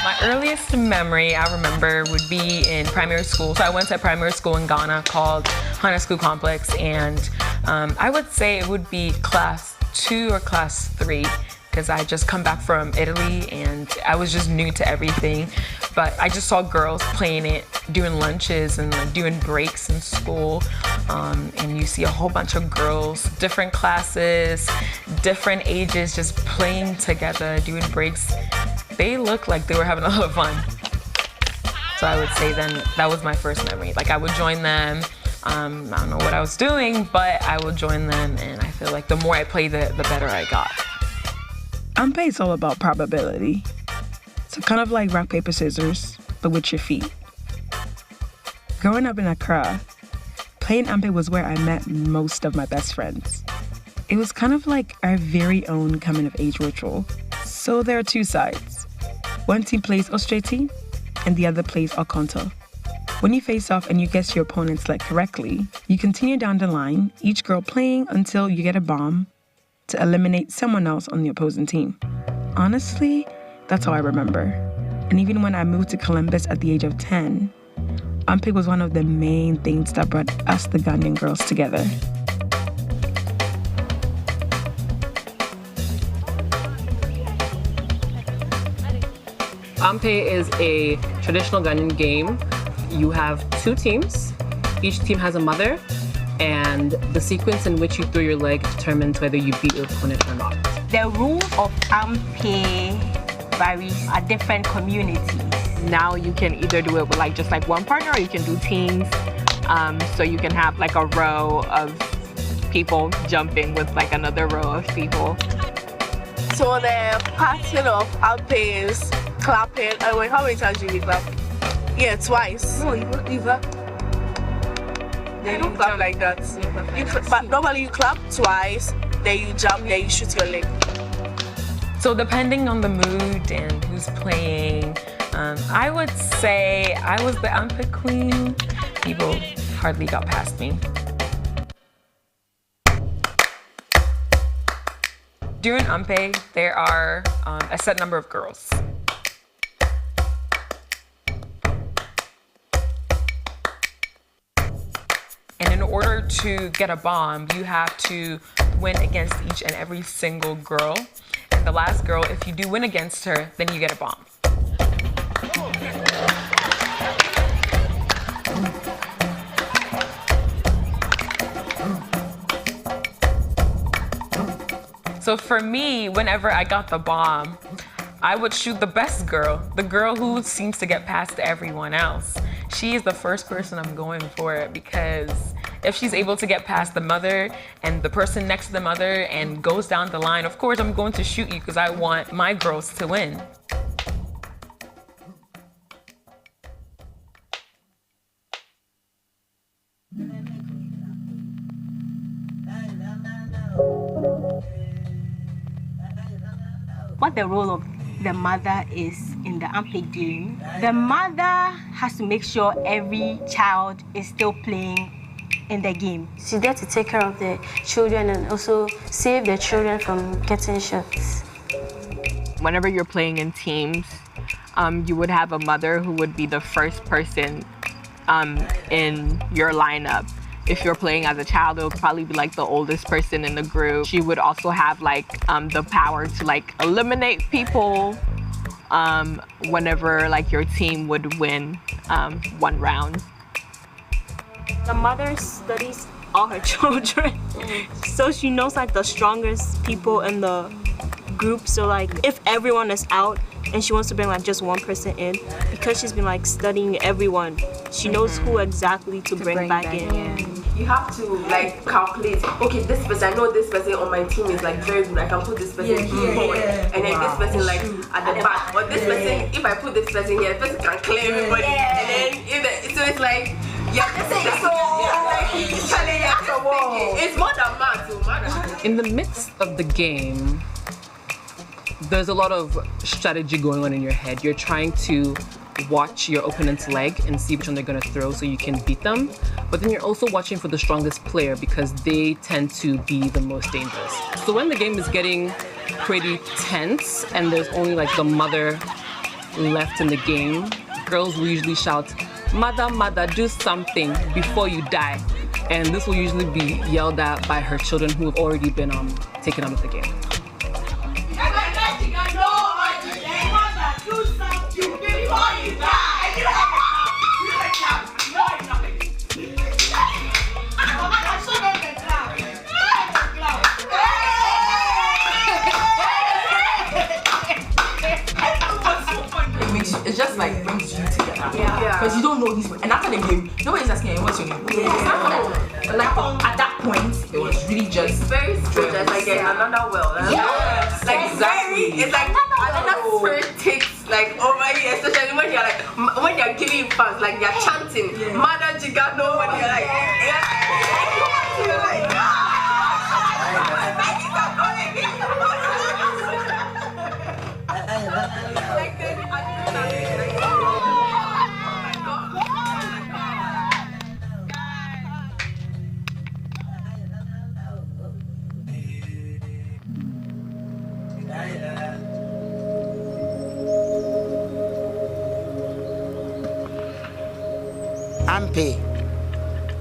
My earliest memory I remember would be in primary school. So I went to a primary school in Ghana called Hana School Complex, and I would say it would be class 2 or class 3, because I just come back from Italy and I was just new to everything. But I just saw girls playing it, doing lunches and like doing breaks in school. And you see a whole bunch of girls, different classes, different ages, just playing together, doing breaks. They looked like they were having a lot of fun. So I would say then that was my first memory. Like I would join them. I don't know what I was doing, but I would join them, and I feel like the more I played, the better I got. Ampe is all about probability. So kind of like rock, paper, scissors, but with your feet. Growing up in Accra, playing Ampe was where I met most of my best friends. It was kind of like our very own coming of age ritual. So there are two sides. One team plays Ostreti and the other plays Okonto. When you face off and you guess your opponent's leg correctly, you continue down the line, each girl playing until you get a bomb to eliminate someone else on the opposing team. Honestly, that's how I remember. And even when I moved to Columbus at the age of 10, Ampe was one of the main things that brought us, the Ghanaian girls, together. Ampe is a traditional Ghanaian game. You have two teams. Each team has a mother, and the sequence in which you throw your leg determines whether you beat your opponent or not. The rules of Ampe varies at different communities. Now you can either do it with just one partner, or you can do teams. So you can have a row of people jumping with another row of people. So the pattern of Ampe is clapping. Wait, how many times do you clap? Yeah, twice. No, you clap. They don't clap like that. But normally you clap twice, then you jump, then you shoot your leg. So depending on the mood and who's playing, I would say I was the Ampe queen. People hardly got past me. During Ampe, there are a set number of girls. And in order to get a bomb, you have to win against each and every single girl. And the last girl, if you do win against her, then you get a bomb. So for me, whenever I got the bomb, I would shoot the best girl, the girl who seems to get past everyone else. She is the first person I'm going for, because if she's able to get past the mother and the person next to the mother and goes down the line, of course I'm going to shoot you because I want my girls to win. What the role of the mother is in the Ampe game? The mother has to make sure every child is still playing in the game. She's there to take care of the children and also save the children from getting shots. Whenever you're playing in teams, you would have a mother who would be the first person in your lineup. If you're playing as a child, it would probably be the oldest person in the group. She would also have the power to eliminate people whenever your team would win one round. The mother studies all her children, so she knows the strongest people in the group. So if everyone is out and she wants to bring just one person in, because she's been studying everyone, she knows who exactly to bring back in. You have to calculate, okay, this person, I know this person on my team is very good, I can put this person forward, and then this person at the back, or this person, if I put this person here, the person can clear everybody, and then so it's it's more than math. In the midst of the game, there's a lot of strategy going on in your head. You're trying to watch your opponent's leg and see which one they're going to throw so you can beat them. But then you're also watching for the strongest player because they tend to be the most dangerous. So when the game is getting pretty tense and there's only the mother left in the game, girls will usually shout, "Mother, mother, do something before you die." And this will usually be yelled at by her children who have already been taken out of the game. It's just brings you together. Because you don't know these, and after the game, nobody's asking you what's your name. But at that point, it was really just very strange. It's another world. Yes. Exactly. It's another spirit takes over you, especially when you're giving fans, you're chanting, "Mother Jiga, nobody Ampe.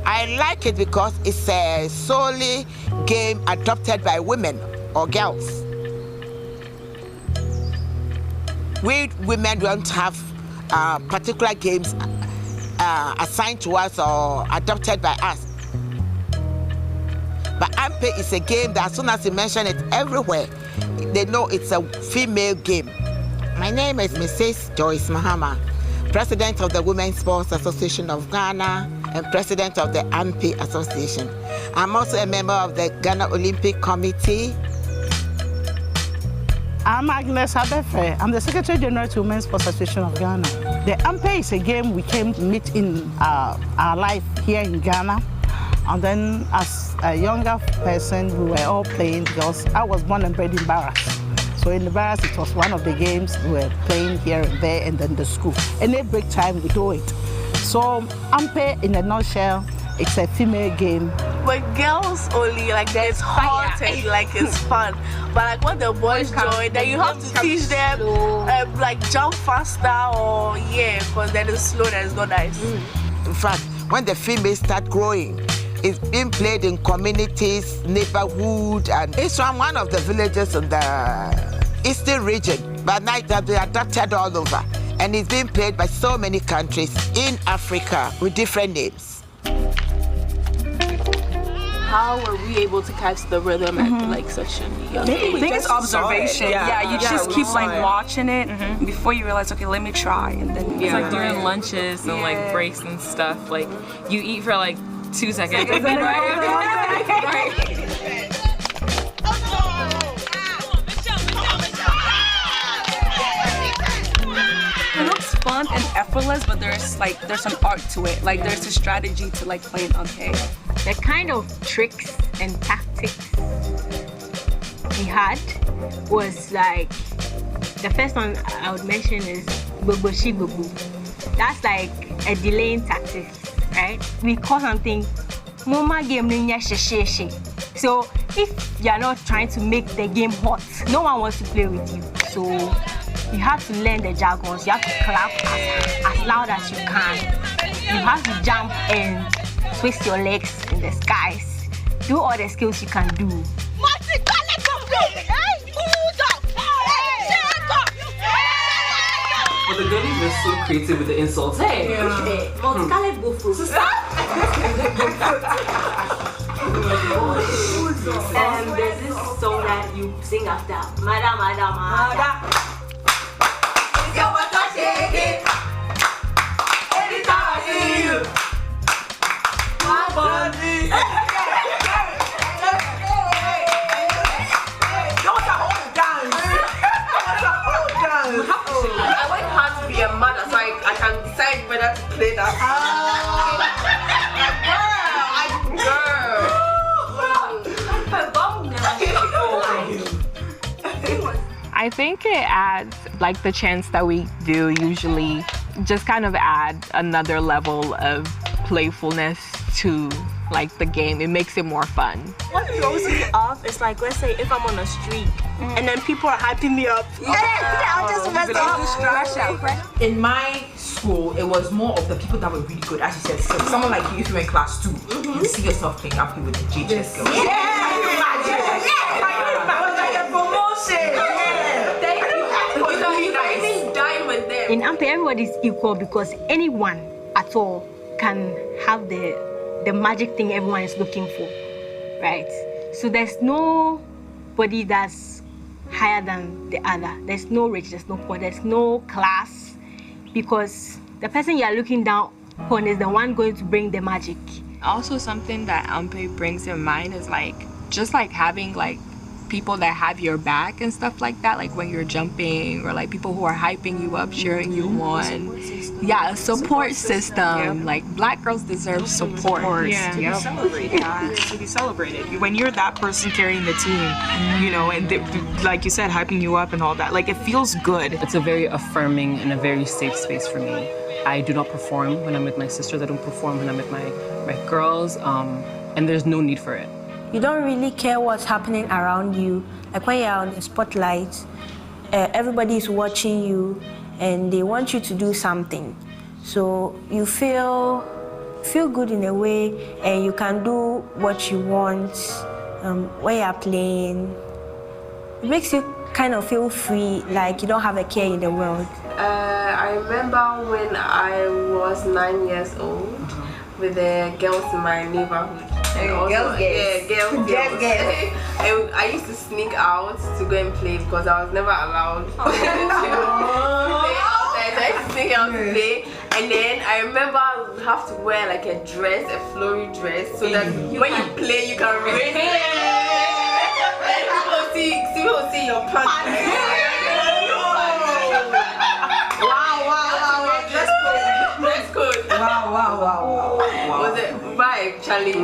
I like it because it's a solely game adopted by women or girls. We women don't have particular games assigned to us or adopted by us. But Ampe is a game that as soon as you mention it everywhere, they know it's a female game. My name is Mrs. Joyce Mahama, President of the Women's Sports Association of Ghana and President of the Ampe Association. I'm also a member of the Ghana Olympic Committee. I'm Agnes Abefe. I'm the Secretary General to Women's Sports Association of Ghana. The Ampe is a game we came to meet in our life here in Ghana. And then as a younger person, we were all playing because I was born and bred in Barras. So in the Barras, it was one of the games we were playing here and there and then the school. Any break time, we do it. So Ampe, in a nutshell, it's a female game. But girls only, like there's hot and like it's fun. But like when the boys join, then you have to teach them like jump faster or because then it's slow, then it's not nice. In fact, when the females start growing, it's being played in communities, neighborhood, and it's from one of the villages in the eastern region. But now it has been adopted all over. And it's being played by so many countries in Africa with different names. How were we able to catch the rhythm at like such a young age? I think it's observation. Yeah, you just keep like watching it before you realize, okay, let me try, and then it's like during lunches and like breaks and stuff. Like you eat for like 2 seconds. It looks fun and effortless, but there's an art to it. Like there's a strategy to like playing Ampe. The kind of tricks and tactics we had was like, the first one I would mention is Boboshi Bobu. That's like a delaying tactic, right? We call something Moma game she. So if you're not trying to make the game hot, no one wants to play with you. So you have to learn the jargons. You have to clap as loud as you can. You have to jump and twist your legs in the skies. Do all the skills you can do. But the girlies were so creative with the insults. Hey, Multicolored buffalo. There's this song that you sing after. Mada. Anytime I see you. My body. I went hard to be a mother so I can decide whether to play that. I think it adds, like the chants that we do usually, just kind of add another level of playfulness to like the game. It makes it more fun. What throws me off is like, let's say if I'm on the street and then people are hyping me up. I'll just mess up. In my school, it was more of the people that were really good. As you said, so someone like you, if you're in class 2, you see yourself playing up here with the JJS girls. In Ampe, everybody is equal because anyone at all can have the magic thing everyone is looking for, right? So there's nobody that's higher than the other. There's no rich, there's no poor, there's no class, because the person you are looking down on is the one going to bring the magic. Also, something that Ampe brings in mind is like just like having like people that have your back and stuff like that, like when you're jumping, or like people who are hyping you up, cheering you on. Yeah, a support system. Like Black girls deserve support. To be celebrated. To be celebrated. When you're that person carrying the team, you know, and like you said, hyping you up and all that, like it feels good. It's a very affirming and a very safe space for me. I do not perform when I'm with my sisters. I don't perform when I'm with my girls, and there's no need for it. You don't really care what's happening around you. Like when you're on the spotlight, everybody is watching you and they want you to do something. So you feel feel good in a way, and you can do what you want when you're playing. It makes you kind of feel free, like you don't have a care in the world. I remember when I was 9 years old with the girls in my neighborhood. And Girls. And I used to sneak out to go and play because I was never allowed to play outside. So I used to sneak out to play. And then I remember I would have to wear like a dress, a flowy dress, so that when you play, you can raise it. And people see your pants. Wow. Dress code. Wow. Was it vibe, Charlie?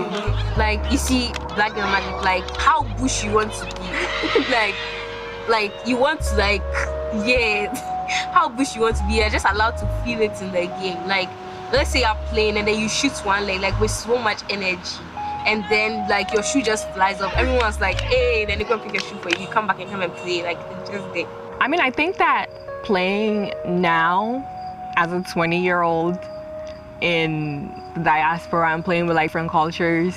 Like you see Black Girl Magic, like how bush you want to be. like you want to how bush you want to be. You're just allowed to feel it in the game. Like let's say you're playing and then you shoot one leg like with so much energy, and then like your shoe just flies off. Everyone's like, hey, then they go pick a shoe for you. You come back and come and play. Like it's just there. I mean, I think that playing now as a 20-year-old in diaspora and playing with like different cultures.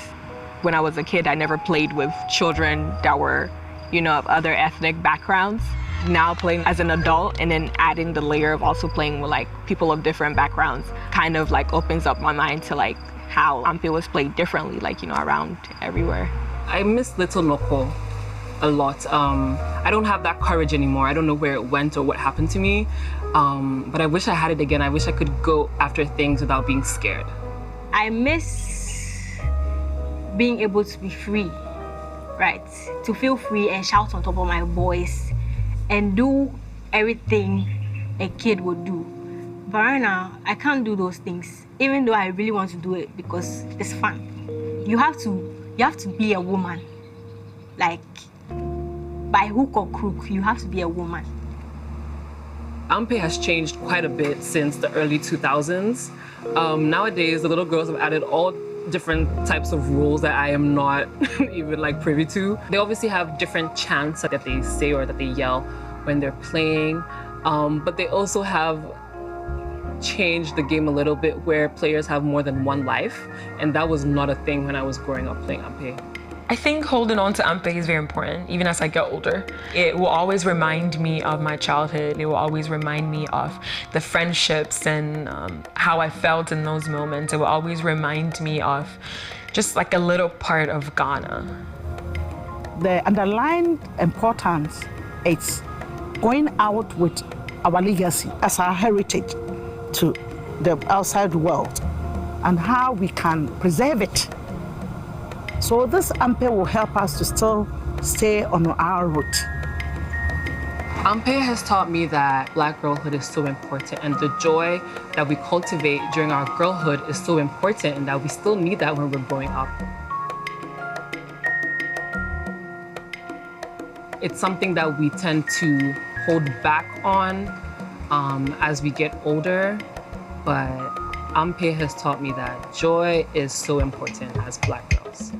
When I was a kid, I never played with children that were, of other ethnic backgrounds. Now playing as an adult and then adding the layer of also playing with like people of different backgrounds kind of like opens up my mind to like how Ampe was played differently, like, around everywhere. I miss Little Noko a lot. I don't have that courage anymore. I don't know where it went or what happened to me. But I wish I had it again. I wish I could go after things without being scared. I miss being able to be free, right? To feel free and shout on top of my voice and do everything a kid would do. But right now, I can't do those things, even though I really want to do it because it's fun. You have to be a woman. Like, by hook or crook, you have to be a woman. Ampe has changed quite a bit since the early 2000s. Nowadays, the little girls have added all different types of rules that I am not even like privy to. They obviously have different chants that they say or that they yell when they're playing, but they also have changed the game a little bit where players have more than one life, and that was not a thing when I was growing up playing Ampe. I think holding on to Ampe is very important, even as I get older. It will always remind me of my childhood. It will always remind me of the friendships and how I felt in those moments. It will always remind me of just like a little part of Ghana. The underlying importance is going out with our legacy as our heritage to the outside world and how we can preserve it. So this Ampe will help us to still stay on our route. Ampe has taught me that Black girlhood is so important, and the joy that we cultivate during our girlhood is so important, and that we still need that when we're growing up. It's something that we tend to hold back on as we get older, but Ampe has taught me that joy is so important as Black girls.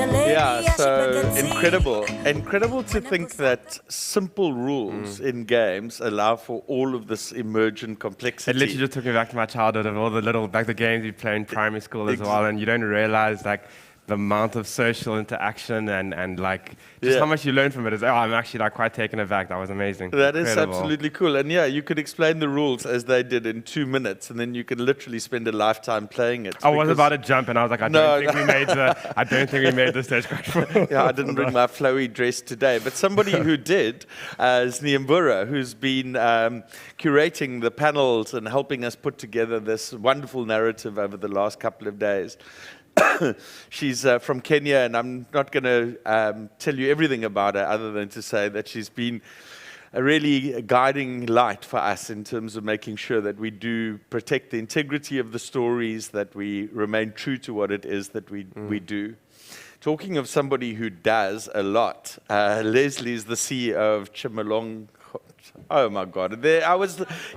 Yeah, so incredible to think that simple rules in games allow for all of this emergent complexity. It literally just took me back to my childhood of all the the games we played in primary school as well, and you don't realize like the amount of social interaction and like just how much you learn from it. I'm actually like quite taken aback. That was amazing. That is absolutely cool. And yeah, you could explain the rules as they did in 2 minutes, and then you could literally spend a lifetime playing it. I was about to jump, and I was like, I don't think we made the stage quite. Yeah, I didn't bring my flowy dress today, but somebody who did is Niambura, who's been curating the panels and helping us put together this wonderful narrative over the last couple of days. She's from Kenya, and I'm not going to tell you everything about her other than to say that she's been really guiding light for us in terms of making sure that we do protect the integrity of the stories, that we remain true to what it is that we do. Talking of somebody who does a lot, Leslie is the CEO of Chimalong. Oh my God!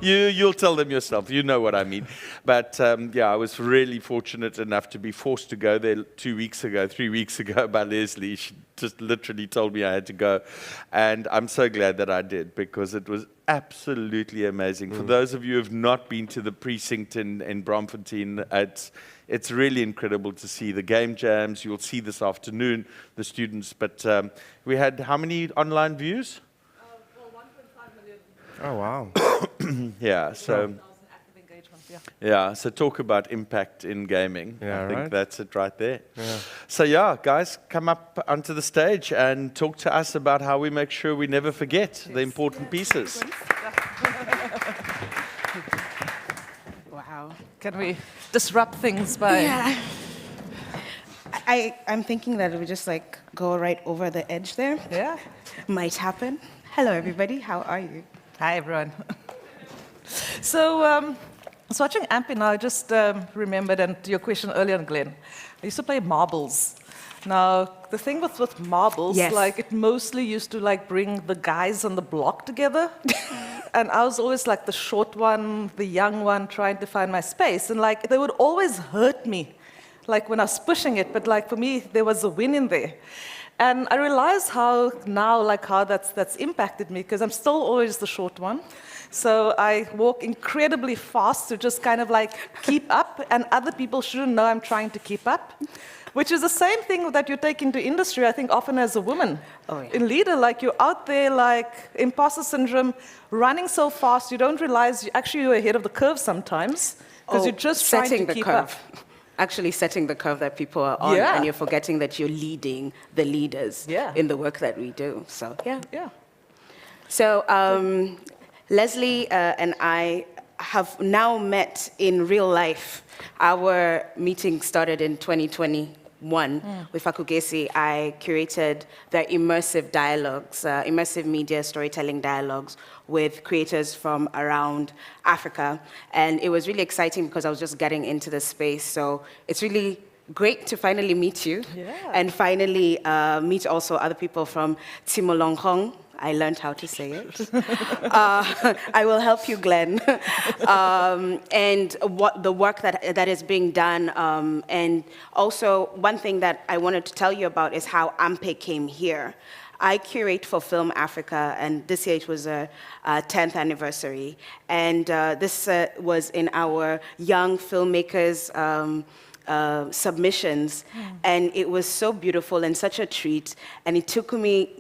You'll tell them yourself. You know what I mean. But yeah, I was really fortunate enough to be forced to go there 3 weeks ago by Leslie. She just literally told me I had to go, and I'm so glad that I did, because it was absolutely amazing. For those of you who have not been to the precinct in Braamfontein, it's really incredible to see the game jams. You'll see this afternoon the students. But we had how many online views? Oh, wow. Yeah, so yeah, so talk about impact in gaming. Yeah, I think right? that's it right there. Yeah. So yeah, guys, come up onto the stage and talk to us about how we make sure we never forget the important pieces. Wow. Can we disrupt things by... Yeah. I'm thinking that we just like go right over the edge there. Yeah. Might happen. Hello, everybody. How are you? Hi, everyone. So, I was watching Ampy now. I just remembered, and to your question earlier, Glenn, I used to play marbles. Now, the thing with marbles, Yes. like it mostly used to like bring the guys on the block together. And I was always like the short one, the young one, trying to find my space. And like they would always hurt me, like when I was pushing it. But like for me, there was a win in there. And I realize how that's impacted me, because I'm still always the short one. So I walk incredibly fast to just kind of like keep up, and other people shouldn't know I'm trying to keep up, which is the same thing that you take into industry, I think, often as a woman. Oh, yeah. In leader, like you're out there like imposter syndrome, running so fast, you don't realize you're ahead of the curve sometimes, because you're just trying to keep up. Actually setting the curve that people are on, Yeah. and you're forgetting that you're leading the leaders in the work that we do. So, yeah. Yeah. So, Leslie and I have now met in real life. Our meeting started in 2021 with Fakugesi. I curated the immersive dialogues, immersive media storytelling dialogues with creators from around Africa. And it was really exciting because I was just getting into the space. So it's really great to finally meet you and finally meet also other people from Timolongkong. I learned how to say it. I will help you, Glenn. And what the work that is being done. And also, one thing that I wanted to tell you about is how Ampe came here. I curate for Film Africa, and this year it was a 10th anniversary. And this was in our young filmmakers submissions, and it was so beautiful and such a treat. And it took me,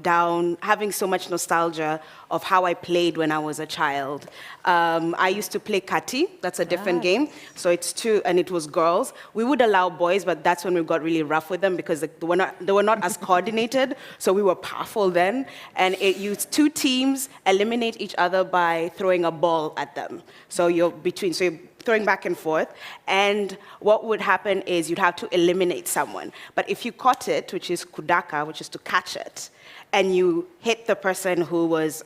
down, having so much nostalgia of how I played when I was a child. I used to play Kati. That's a different game. So it's two, and it was girls. We would allow boys, but that's when we got really rough with them because they were not as coordinated. So we were powerful then. And it used two teams eliminate each other by throwing a ball at them. So you're throwing back and forth, and what would happen is you'd have to eliminate someone. But if you caught it, which is kudaka, which is to catch it, and you hit the person who was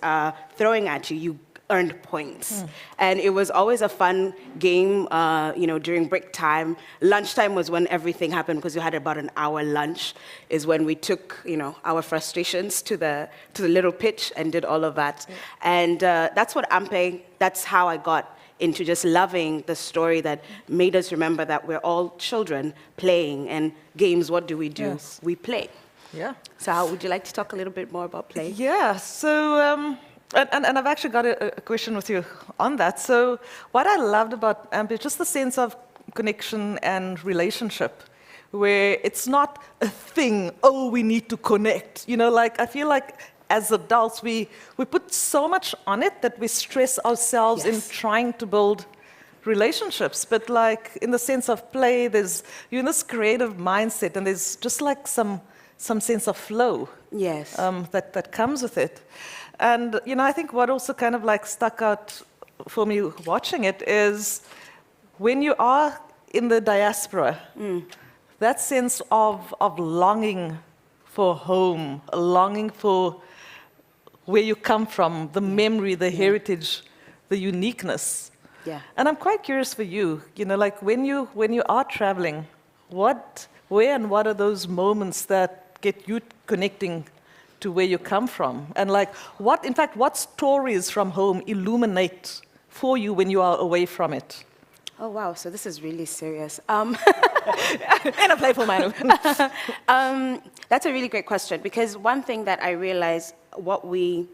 throwing at you, you earned points. And it was always a fun game, during break time. Lunchtime was when everything happened because you had about an hour lunch, is when we took, our frustrations to the little pitch and did all of that. And that's what Ampe, that's how I got into just loving the story that made us remember that we're all children playing, and games, what do? Yes. We play. Yeah. So how would you like to talk a little bit more about play? Yeah, so, and I've actually got a question with you on that. So what I loved about AMP is just the sense of connection and relationship, where it's not a thing, we need to connect. I feel like as adults, we put so much on it that we stress ourselves in trying to build relationships. But in the sense of play, you're in this creative mindset, and there's just some sense of flow that comes with it. And I think what also kind of stuck out for me watching it is when you are in the diaspora, that sense of longing for home, a longing for where you come from, the memory, the heritage, the uniqueness. Yeah. And I'm quite curious for you, like when you are traveling, where and what are those moments that get you connecting to where you come from? And like, what stories from home illuminate for you when you are away from it? Oh, wow, so this is really serious. In a playful manner. That's a really great question, because one thing that I realize, I'm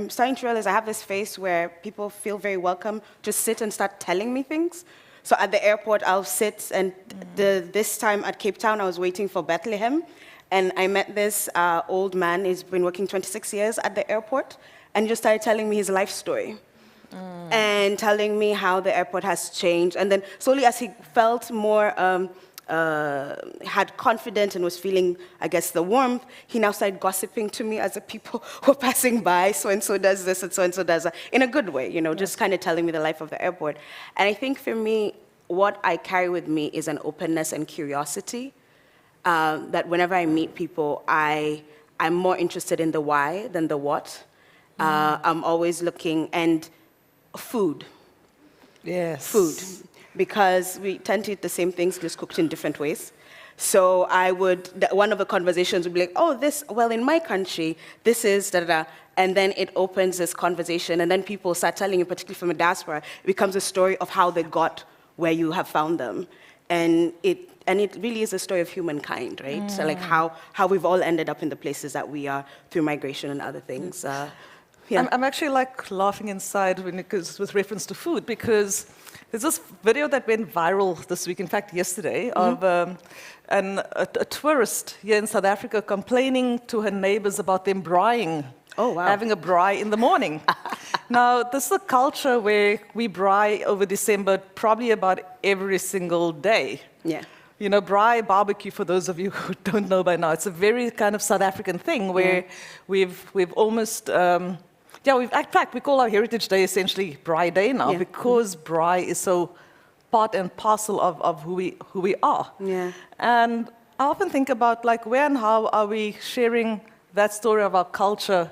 starting to realize I have this face where people feel very welcome to sit and start telling me things. So at the airport, I'll sit, and this time at Cape Town, I was waiting for Bethlehem, and I met this old man. He's been working 26 years at the airport, and he just started telling me his life story. And telling me how the airport has changed. And then slowly, as he felt more, had confidence and was feeling, I guess, the warmth, he now started gossiping to me as the people were passing by. So-and-so does this and so-and-so does that. In a good way, just kind of telling me the life of the airport. And I think for me, what I carry with me is an openness and curiosity. That whenever I meet people, I'm more interested in the why than the what. I'm always looking, and food. Yes. Food. Because we tend to eat the same things, just cooked in different ways. So one of the conversations would be like, in my country, this is da-da-da. And then it opens this conversation, and then people start telling you, particularly from the diaspora, it becomes a story of how they got where you have found them. And it really is a story of humankind, right? So like how we've all ended up in the places that we are through migration and other things. Yeah. I'm actually like laughing inside with reference to food, because there's this video that went viral this week, in fact yesterday, of a tourist here in South Africa complaining to her neighbors about them braaiing. Oh, wow. Having a braai in the morning. Now, this is a culture where we braai over December probably about every single day. Yeah. Braai barbecue, for those of you who don't know by now, it's a very kind of South African thing where we've almost... in fact, we call our Heritage Day essentially Braai Day now, because braai is so part and parcel of who we are. Yeah. And I often think about like where and how are we sharing that story of our culture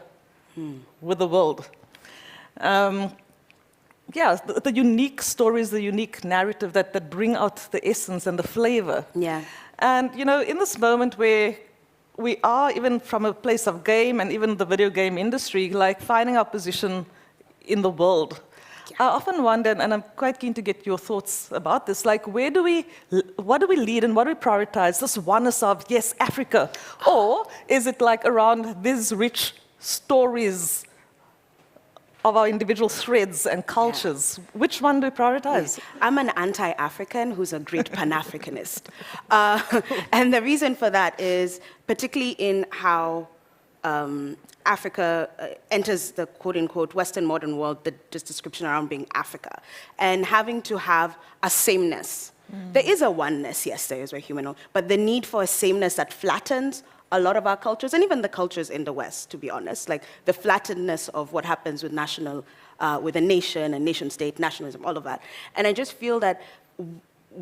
with the world. The unique stories, the unique narrative that bring out the essence and the flavor. Yeah. And in this moment where we are, even from a place of game and even the video game industry, like finding our position in the world. Yeah. I often wonder, and I'm quite keen to get your thoughts about this, like what do we lead and what do we prioritize? This oneness of, yes, Africa, or is it like around these rich stories of our individual threads and cultures? Yeah. Which one do we prioritize? Yeah. I'm an anti-African who's a great Pan-Africanist. And the reason for that is particularly in how Africa enters the quote-unquote Western modern world, this description around being Africa, and having to have a sameness. There is a oneness, yes, there is, we're human, but the need for a sameness that flattens a lot of our cultures, and even the cultures in the West, to be honest, like the flattenness of what happens with with a nation, a nation state, nationalism, all of that. And I just feel that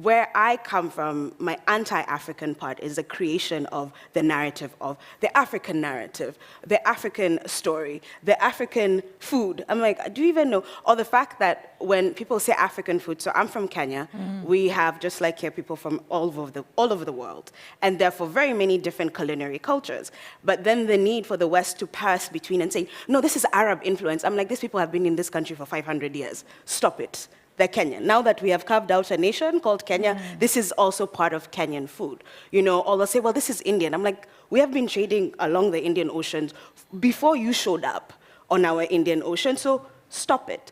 where I come from, my anti-African part is the creation of the narrative of the African narrative, the African story, the African food. I'm like, do you even know? Or the fact that when people say African food, so I'm from Kenya, we have, just like here, people from all over the world, and therefore very many different culinary cultures. But then the need for the West to pass between and say, no, this is Arab influence. I'm like, these people have been in this country for 500 years. Stop it. They're Kenyan. Now that we have carved out a nation called Kenya, this is also part of Kenyan food. Or they'll say, well, this is Indian. I'm like, we have been trading along the Indian Ocean before you showed up on our Indian Ocean, so stop it.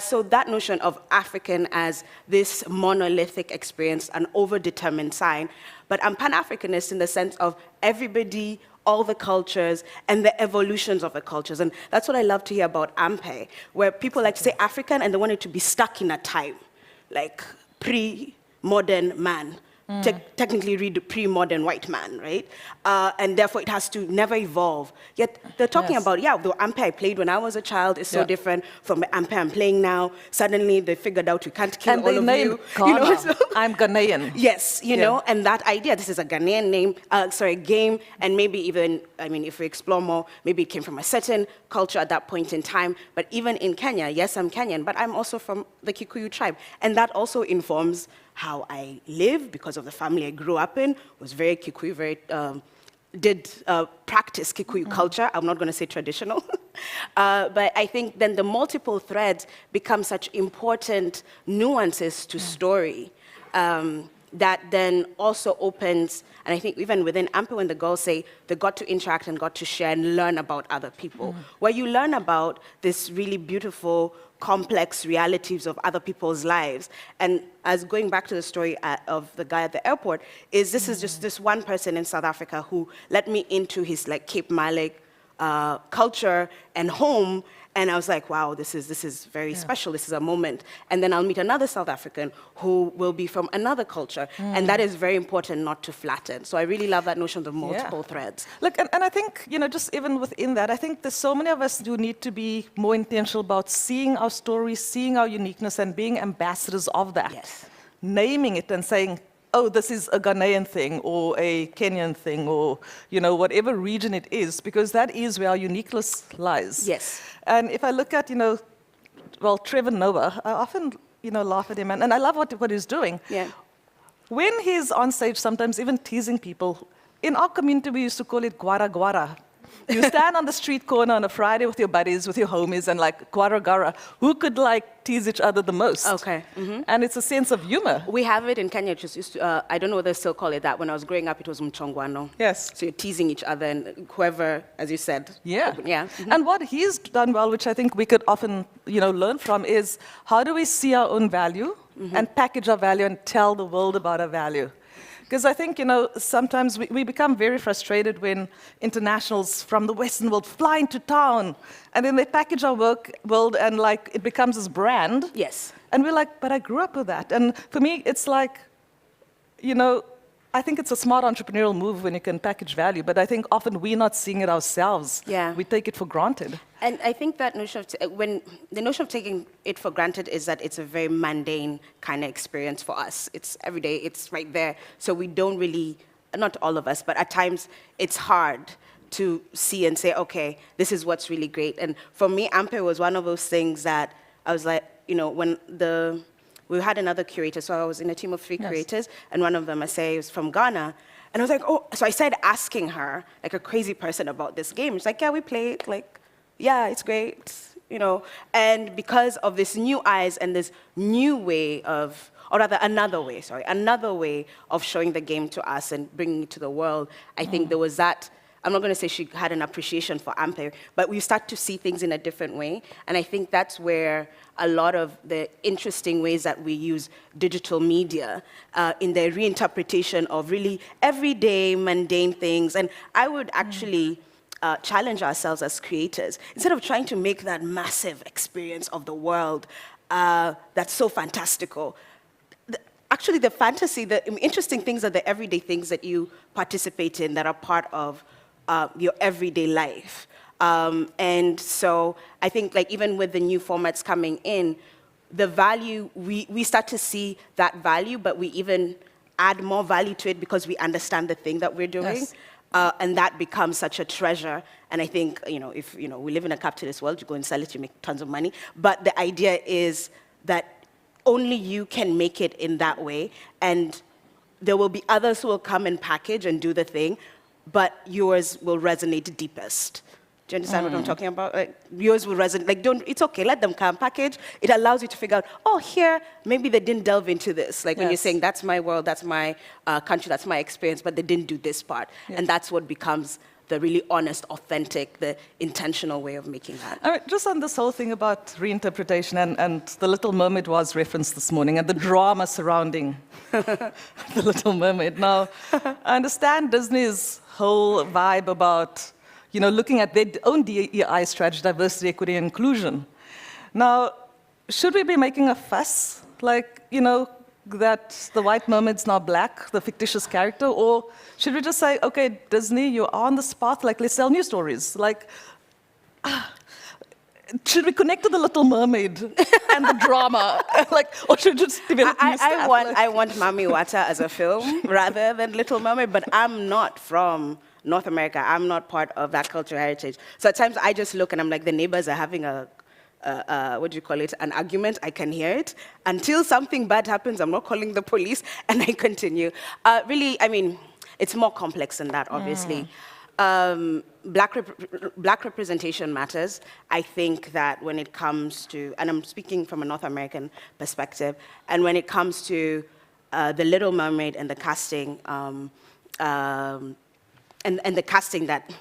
So that notion of African as this monolithic experience, an overdetermined sign, but I'm Pan-Africanist in the sense of everybody, all the cultures, and the evolutions of the cultures. And that's what I love to hear about Ampe, where people like to say African and they want it to be stuck in a time, like pre-modern man. technically read the pre-modern white man, right? And therefore it has to never evolve. Yet they're talking about, the Ampe I played when I was a child is so different from the Ampe I'm playing now. Suddenly they figured out we can't kill all of you. Ghana. So I'm Ghanaian. Yes, you know, and that idea, this is a Ghanaian game, and maybe even, I mean, if we explore more, maybe it came from a certain culture at that point in time. But even in Kenya, yes, I'm Kenyan, but I'm also from the Kikuyu tribe. And that also informs how I live because of the family I grew up in, was very Kikuyu, did practice Kikuyu culture. I'm not going to say traditional. But I think then the multiple threads become such important nuances to story that then also opens, and I think even within Ampe, when the girls say they got to interact and got to share and learn about other people, where you learn about this really beautiful, complex realities of other people's lives. And as going back to the story of the guy at the airport, is this is just this one person in South Africa who let me into his like Cape Malik culture and home, and I was like, wow, this is very special. This is a moment. And then I'll meet another South African who will be from another culture, and that is very important not to flatten. So I really love that notion of the multiple threads. Look, and I think, you know, just even within that, I think there's so many of us who need to be more intentional about seeing our stories, seeing our uniqueness, and being ambassadors of that. Yes. Naming it and saying, oh, this is a Ghanaian thing or a Kenyan thing or, you know, whatever region it is, because that is where our uniqueness lies. Yes. And if I look at, you know, well, Trevor Noah, I often, you know, laugh at him, and I love what he's doing. Yeah. When he's on stage, sometimes even teasing people, in our community we used to call it guara guara. You stand on the street corner on a Friday with your buddies, with your homies, and like guara guara. Who could like tease each other the most? Okay. And it's a sense of humor. We have it in Kenya. Just used to, I don't know whether they still call it that. When I was growing up, it was mchongwano. Yes. So you're teasing each other, and whoever, as you said. Yeah. Yeah. And what he's done well, which I think we could often, you know, learn from, is how do we see our own value and package our value and tell the world about our value? Because I think, you know, sometimes we become very frustrated when internationals from the Western world fly into town, and then they package our world and, like, it becomes this brand. Yes. And we're like, but I grew up with that. And for me, it's like, you know, I think it's a smart entrepreneurial move when you can package value, but I think often we're not seeing it ourselves. Yeah. We take it for granted. And I think that notion of, when the notion of taking it for granted is that it's a very mundane kind of experience for us. It's every day, it's right there. So we don't really, not all of us, but at times it's hard to see and say, okay, this is what's really great. And for me, Ampe was one of those things that I was like, you know, when we had another curator, so I was in a team of 3 curators, and one of them, I say, was from Ghana. And I was like, oh, so I started asking her, like a crazy person, about this game. She's like, yeah, we play it, like, yeah, it's great, you know. And because of this new eyes and this new way of, or rather another way of showing the game to us and bringing it to the world, I think there was that. I'm not going to say she had an appreciation for Ampe, but we start to see things in a different way. And I think that's where a lot of the interesting ways that we use digital media in the reinterpretation of really everyday, mundane things. And I would actually challenge ourselves as creators, instead of trying to make that massive experience of the world that's so fantastical. Actually, the fantasy, the interesting things are the everyday things that you participate in that are part of your everyday life. And so I think, like, even with the new formats coming in, the value, we start to see that value, but we even add more value to it because we understand the thing that we're doing. Yes. And that becomes such a treasure. And I think, you know, if, you know, we live in a capitalist world, you go and sell it, you make tons of money. But the idea is that only you can make it in that way. And there will be others who will come and package and do the thing, but yours will resonate deepest. Do you understand what I'm talking about? Like, yours will resonate. Like, it's okay, let them come package. It allows you to figure out, oh, here, maybe they didn't delve into this. Like when you're saying, that's my world, that's my country, that's my experience, but they didn't do this part. Yes. And that's what becomes the really honest, authentic, the intentional way of making that. I mean, just on this whole thing about reinterpretation, and The Little Mermaid was referenced this morning, and the drama surrounding The Little Mermaid. Now, I understand Disney's whole vibe about, you know, looking at their own DEI strategy, diversity, equity, and inclusion. Now, should we be making a fuss? Like, you know, that the white mermaid's now black, the fictitious character? Or should we just say, okay, Disney, you're on this path, like, let's tell new stories? Like, should we connect to the Little Mermaid and the drama? Like, or should we just develop new stuff? I want Mami Wata as a film rather than Little Mermaid, but I'm not from North America. I'm not part of that cultural heritage. So at times I just look and I'm like, the neighbors are having what do you call it, an argument. I can hear it. Until something bad happens, I'm not calling the police, and I continue. Really, I mean, it's more complex than that, obviously. Black representation matters. I think that when it comes to, and I'm speaking from a North American perspective, and when it comes to The Little Mermaid and the casting, and the casting that,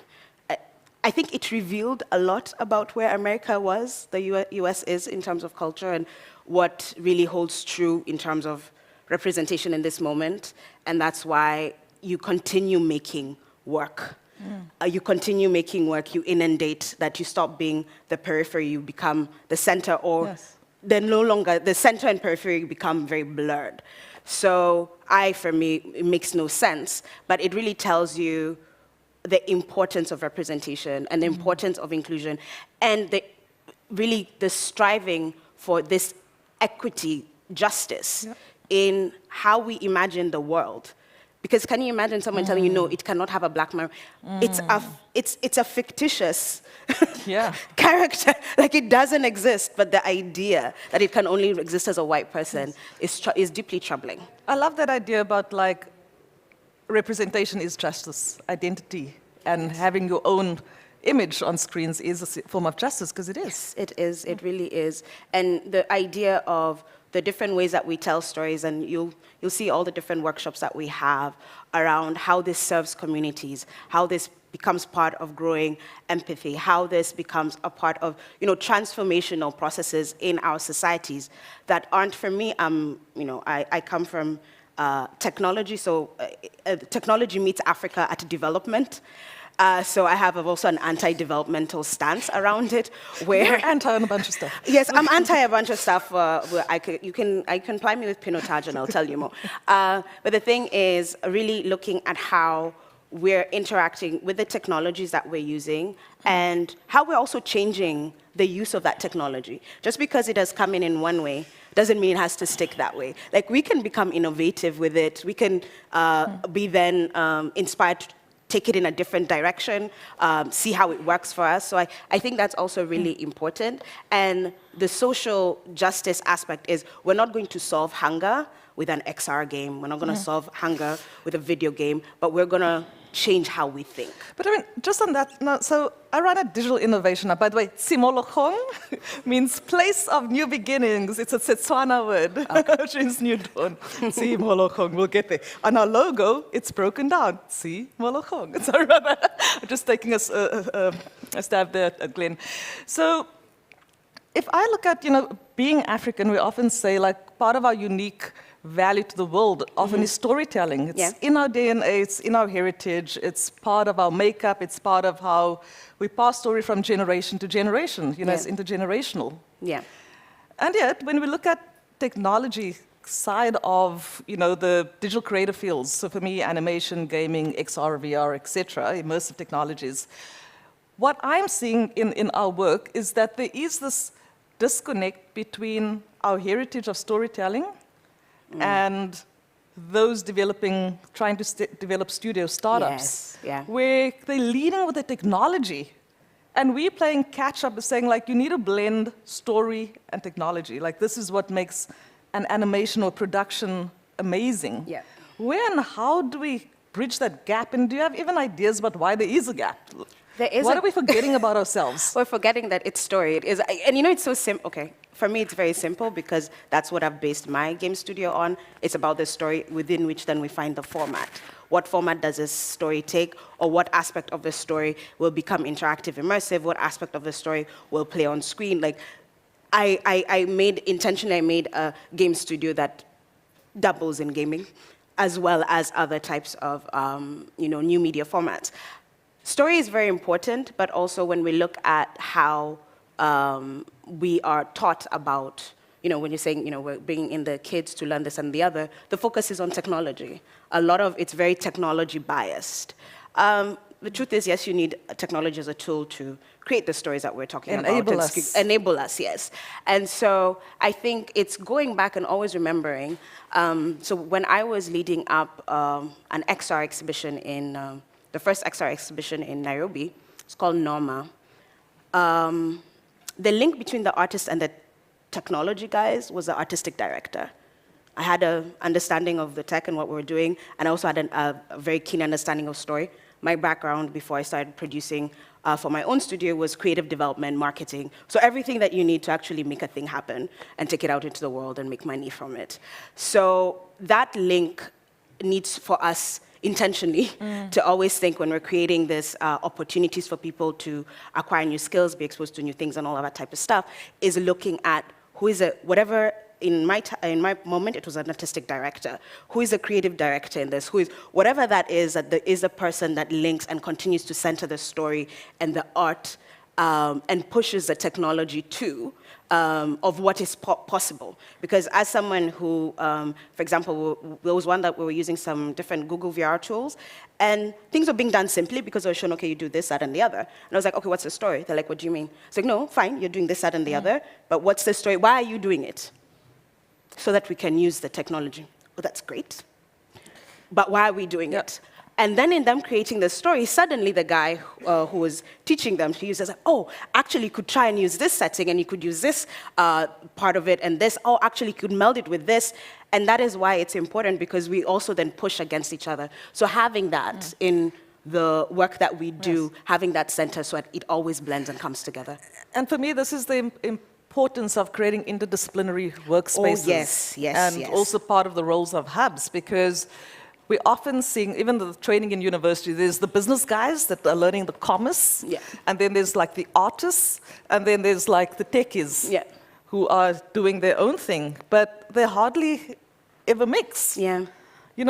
I think it revealed a lot about where America was, the US is in terms of culture, and what really holds true in terms of representation in this moment. And that's why you continue making work. You continue making work, you inundate, that you stop being the periphery, you become the center, or then no longer, the center and periphery become very blurred. So for me, it makes no sense, but it really tells you the importance of representation and the importance of inclusion, and really the striving for this equity, justice in how we imagine the world. Because can you imagine someone telling you, no, it cannot have a black man? It's a fictitious character. Like, it doesn't exist, but the idea that it can only exist as a white person is deeply troubling. I love that idea about, like, representation is justice, identity, and having your own image on screens is a form of justice, because it is. Yes, it is. It really is. And the idea of the different ways that we tell stories, and you'll see all the different workshops that we have around how this serves communities, how this becomes part of growing empathy, how this becomes a part of, transformational processes in our societies that aren't, for me, I come from technology, so technology meets Africa at development. So I have also an anti-developmental stance around it, where you're anti on a bunch of stuff. Yes, I'm anti a bunch of stuff. Where you can ply me with pinotage and I'll tell you more. But the thing is, really looking at how we're interacting with the technologies that we're using, and how we're also changing the use of that technology. Just because it has come in one way doesn't mean it has to stick that way. Like, we can become innovative with it. We can be then inspired, take it in a different direction, see how it works for us. So I think that's also really important. And the social justice aspect is, we're not going to solve hunger with an XR game. We're not going to solve hunger with a video game, but we're going to change how we think. But I mean, just on that note, so I run a digital innovation hub. By the way, Tshimologong means place of new beginnings. It's a Setswana word, which means new dawn. Tshimologong, we'll get there. On our logo, it's broken down. Tshimologong. So I'm just taking a stab there at Glenn. So if I look at, being African, we often say, like, part of our unique value to the world often is storytelling. It's in our DNA, it's in our heritage, it's part of our makeup, it's part of how we pass story from generation to generation, it's intergenerational. Yeah. And yet, when we look at technology side of, the digital creative fields, so for me, animation, gaming, XR, VR, etc., immersive technologies, what I'm seeing in our work is that there is this disconnect between our heritage of storytelling and those trying to develop studio startups, where they're leading with the technology. And we're playing catch up, saying, like, you need to blend story and technology. Like, this is what makes an animation or production amazing. Yeah. Where and how do we bridge that gap? And do you have even ideas about why there is a gap? What are we forgetting about ourselves? We're forgetting that it's story. It is, and it's so simple. Okay, for me, it's very simple because that's what I've based my game studio on. It's about the story within which then we find the format. What format does this story take, or what aspect of the story will become interactive, immersive? What aspect of the story will play on screen? Like, I intentionally made a game studio that doubles in gaming, as well as other types of new media formats. Story is very important, but also when we look at how we are taught about when you're saying, we're bringing in the kids to learn this and the other, the focus is on technology. A lot of it's very technology biased. The truth is, yes, you need technology as a tool to create the stories that we're talking about. Enable us, yes. And so I think it's going back and always remembering. So when I was leading up an XR exhibition the first XR exhibition in Nairobi, it's called Norma. The link between the artist and the technology guys was the artistic director. I had an understanding of the tech and what we were doing, and I also had a very keen understanding of story. My background before I started producing for my own studio was creative development, marketing. So everything that you need to actually make a thing happen and take it out into the world and make money from it. So that link needs for us intentionally to always think when we're creating this opportunities for people to acquire new skills, be exposed to new things and all of that type of stuff, is looking at who is whatever. In my moment, it was an artistic director. Who is a creative director in this? Whatever that is the person that links and continues to center the story and the art and pushes the technology too of what is possible. Because as someone who, for example, there was one that we were using some different Google VR tools, and things were being done simply because they were shown, okay, you do this, that, and the other. And I was like, okay, what's the story? They're like, what do you mean? It's like, no, fine, you're doing this, that, and the other, but what's the story? Why are you doing it? So that we can use the technology. Well, that's great. But why are we doing it? And then in them creating the story, suddenly the guy who was teaching them to use it, like, oh, actually you could try and use this setting and you could use this part of it and this, oh, actually you could meld it with this. And that is why it's important, because we also then push against each other. So having that in the work that we do, having that center so that it always blends and comes together. And for me, this is the importance of creating interdisciplinary workspaces. Oh, yes. And also part of the roles of hubs, because we're often seeing, even the training in university, there's the business guys that are learning the commerce, and then there's like the artists, and then there's like the techies who are doing their own thing, but they hardly ever mix.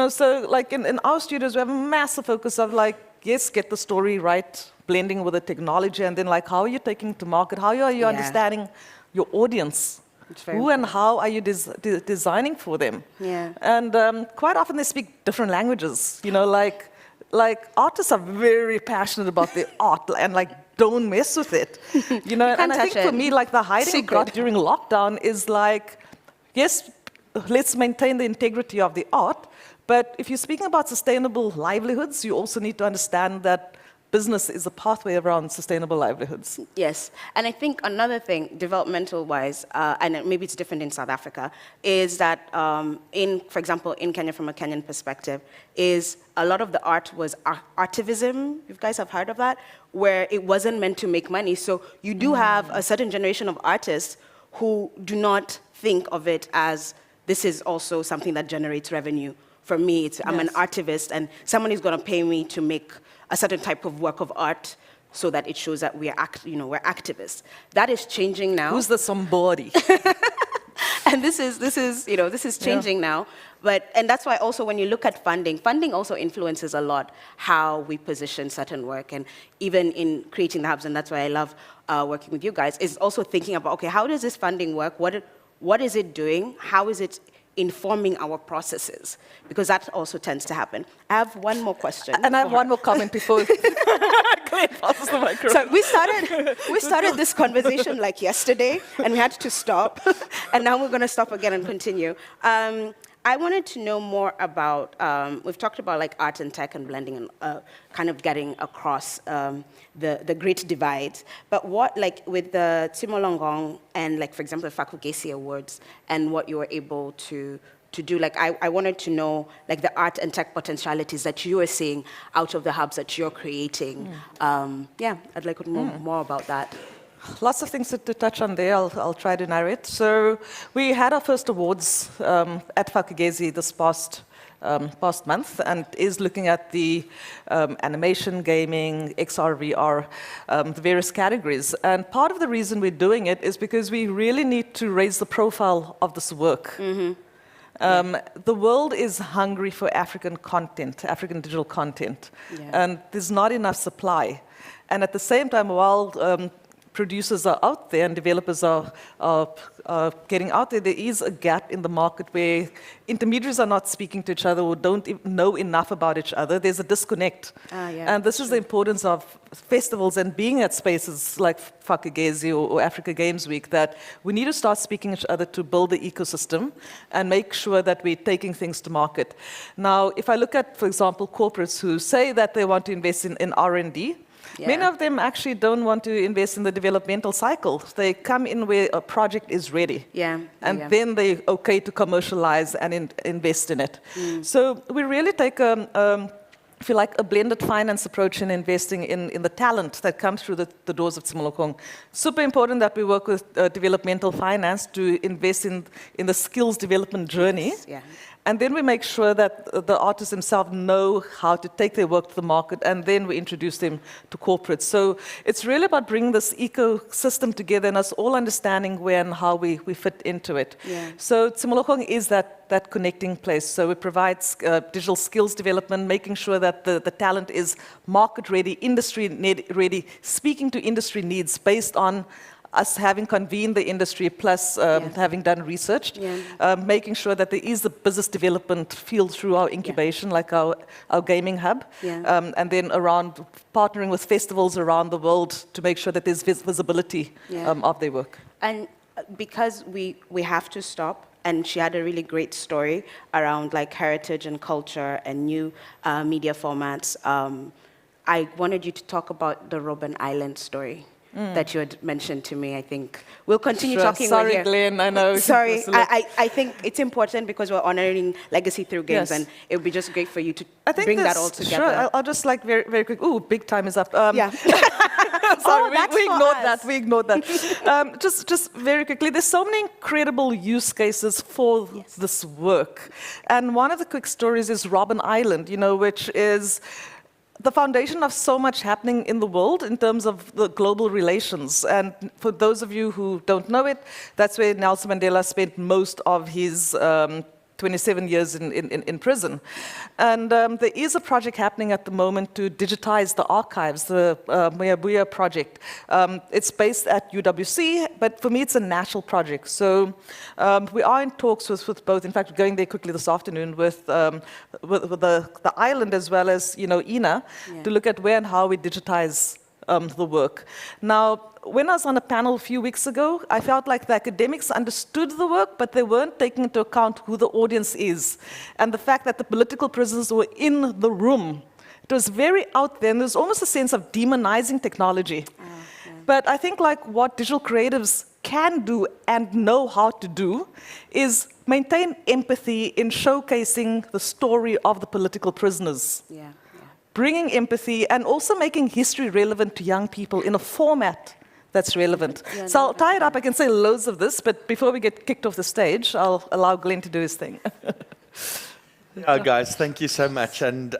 So like in our studios, we have a massive focus of like, yes, get the story right, blending with the technology, and then like, how are you taking to market? How are you understanding your audience? Who and how are you designing for them? And quite often they speak different languages. Like artists are very passionate about their art and like don't mess with it. And I think for me, like the hiding got during lockdown is like, yes, let's maintain the integrity of the art, but if you're speaking about sustainable livelihoods, you also need to understand that business is a pathway around sustainable livelihoods. Yes, and I think another thing, developmental-wise, and maybe it's different in South Africa, is that, for example, in Kenya, from a Kenyan perspective, is a lot of the art was artivism. You guys have heard of that? Where it wasn't meant to make money. So you do have a certain generation of artists who do not think of it as this is also something that generates revenue. For me, I'm an artivist, and someone is going to pay me to make a certain type of work of art so that it shows that we're activists. That is changing now. Who's the somebody? And this is changing now. And that's why also when you look at funding also influences a lot how we position certain work, and even in creating the hubs, and that's why I love working with you guys, is also thinking about, okay, how does this funding work? What is it doing? How is it informing our processes? Because that also tends to happen. I have one more question. And I have one more comment before Glenn passes the microphone. So we started this conversation like yesterday, and we had to stop. And now we're going to stop again and continue. I wanted to know more about, we've talked about like art and tech and blending and kind of getting across the great divide. But what, like with the Timolongong and like, for example, the Fakugesi Awards and what you were able to do, like I wanted to know like the art and tech potentialities that you are seeing out of the hubs that you're creating. I'd like to know more about that. Lots of things to touch on there. I'll try to narrate. So we had our first awards at Fakugesi this past month, and is looking at the animation, gaming, XR, VR, the various categories. And part of the reason we're doing it is because we really need to raise the profile of this work. The world is hungry for African content, African digital content, and there's not enough supply. And at the same time, while producers are out there and developers are getting out there, there is a gap in the market where intermediaries are not speaking to each other or don't know enough about each other. There's a disconnect. And this is the importance of festivals and being at spaces like Fakagezi or Africa Games Week, that we need to start speaking to each other to build the ecosystem and make sure that we're taking things to market. Now, if I look at, for example, corporates who say that they want to invest in R&D, many of them actually don't want to invest in the developmental cycle. They come in where a project is ready. And then they're okay to commercialize and invest in it. So we really take if you like, a blended finance approach in investing in the talent that comes through the doors of Tsimolokong. Super important that we work with developmental finance to invest in the skills development journey. And then we make sure that the artists themselves know how to take their work to the market, and then we introduce them to corporates. So it's really about bringing this ecosystem together and us all understanding where and how we fit into it. So Tsimolokong is that connecting place. So it provides digital skills development, making sure that the talent is market ready, industry ready, speaking to industry needs based on us having convened the industry plus having done research, making sure that there is the business development field through our incubation, like our gaming hub, and then around partnering with festivals around the world to make sure that there's visibility of their work. And because we have to stop, and she had a really great story around like heritage and culture and new media formats, I wanted you to talk about the Robben Island story. That you had mentioned to me, I think. We'll continue talking. Sorry, Glenn, I know. Sorry, I think it's important because we're honoring legacy through games, and it would be just great for you to bring that all together. Sure, I'll just like very, very quick. Ooh, big time is up. Sorry, we ignored that. Just very quickly, there's so many incredible use cases for this work. And one of the quick stories is Robben Island, which is the foundation of so much happening in the world in terms of the global relations. And for those of you who don't know it, that's where Nelson Mandela spent most of his 27 years in prison. And there is a project happening at the moment to digitize the archives, the Muyabuya project. It's based at UWC, but for me it's a national project. So we are in talks with both. In fact, we're going there quickly this afternoon with the island as well as INA to look at where and how we digitize the work. Now, when I was on a panel a few weeks ago, I felt like the academics understood the work, but they weren't taking into account who the audience is. And the fact that the political prisoners were in the room. It was very out there, and there's almost a sense of demonizing technology. But I think like what digital creatives can do and know how to do is maintain empathy in showcasing the story of the political prisoners. Bringing empathy and also making history relevant to young people in a format that's relevant. So I'll tie it up. I can say loads of this, but before we get kicked off the stage, I'll allow Glenn to do his thing. Guys, thank you so much. And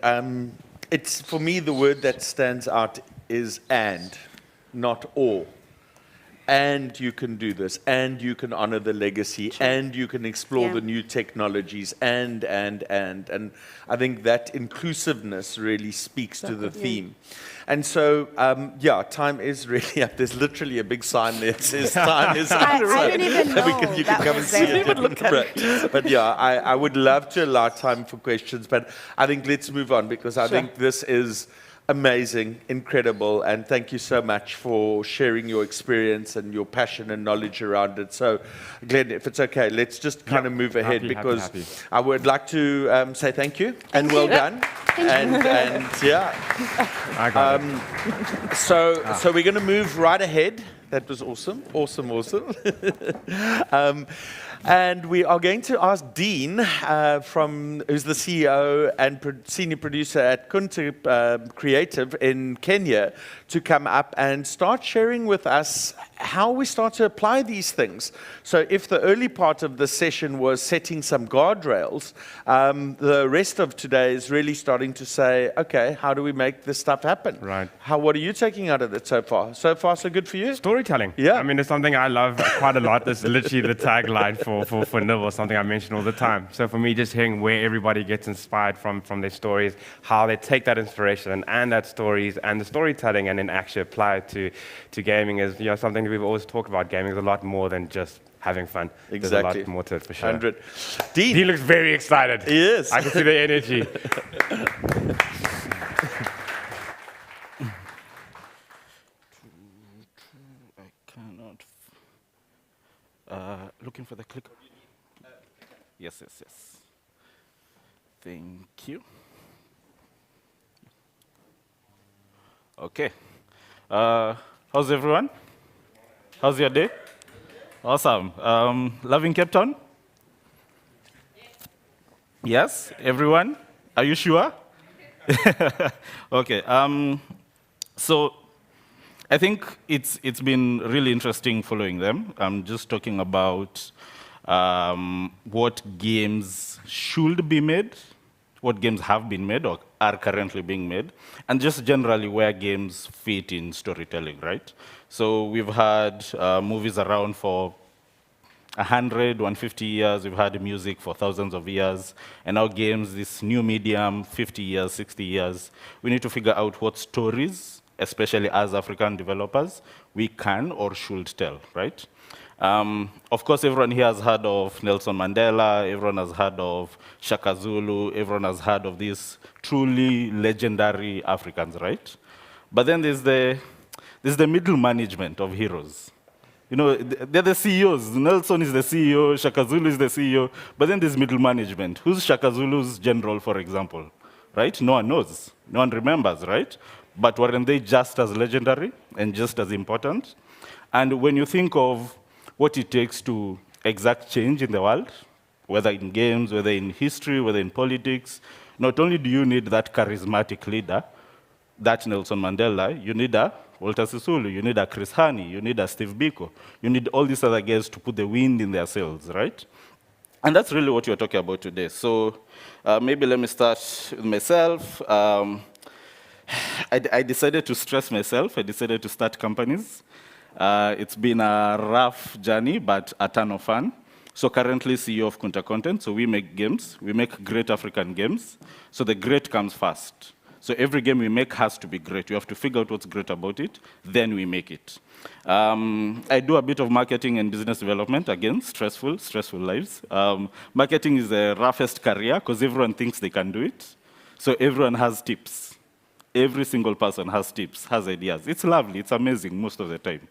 it's, for me, the word that stands out is and, not or. And you can do this, and you can honor the legacy, and you can explore the new technologies, and I think that inclusiveness really speaks to the theme. And so, time is really up. There's literally a big sign there that says time is up. I didn't even know you can come and see it. But I would love to allow time for questions, but I think let's move on because I think this is amazing, incredible, and thank you so much for sharing your experience and your passion and knowledge around it. So, Glenn, if it's okay, let's just kind of move ahead because I would like to say thank you and well done. And so we're going to move right ahead. That was awesome. And we are going to ask Dean, who's the CEO and senior producer at Kunta Creative in Kenya, to come up and start sharing with us how we start to apply these things. So if the early part of the session was setting some guardrails, the rest of today is really starting to say, okay, how do we make this stuff happen? Right. What are you taking out of it so far? So far, so good for you? Storytelling. Yeah. I mean, it's something I love quite a lot. That's literally the tagline for for Nib or something I mention all the time. So for me, just hearing where everybody gets inspired from their stories, how they take that inspiration and that stories and the storytelling and then actually apply it to gaming is something that we've always talked about. Gaming is a lot more than just having fun. Exactly. There's a lot more to it for sure. 100. Dean looks very excited. He is. I can see the energy. Looking for the clicker. Yes. Thank you. Okay. How's everyone? How's your day? Awesome. Loving Cape Town? Yes, everyone? Are you sure? Okay. So I think it's been really interesting following them. I'm just talking about what games should be made, what games have been made or are currently being made, and just generally where games fit in storytelling, right? So we've had movies around for 100, 150 years. We've had music for thousands of years. And now games, this new medium, 50 years, 60 years. We need to figure out what stories, especially as African developers, we can or should tell, right? Of course, everyone here has heard of Nelson Mandela, everyone has heard of Shaka Zulu, everyone has heard of these truly legendary Africans, right? But then there's the middle management of heroes. They're the CEOs. Nelson is the CEO, Shaka Zulu is the CEO, but then there's middle management. Who's Shaka Zulu's general, for example? Right? No one knows. No one remembers, right? But weren't they just as legendary and just as important? And when you think of what it takes to exact change in the world, whether in games, whether in history, whether in politics, not only do you need that charismatic leader, that Nelson Mandela, you need a Walter Sisulu, you need a Chris Hani, you need a Steve Biko, you need all these other guys to put the wind in their sails, right? And that's really what we're talking about today. So maybe let me start with myself. I decided to stress myself. I decided to start companies. It's been a rough journey, but a ton of fun. So currently CEO of Kunta Content. So we make games. We make great African games. So the great comes first. So every game we make has to be great. We have to figure out what's great about it, then we make it. I do a bit of marketing and business development. Again, stressful lives. Marketing is the roughest career because everyone thinks they can do it. So everyone has tips. Every single person has tips, has ideas. It's lovely, it's amazing most of the time.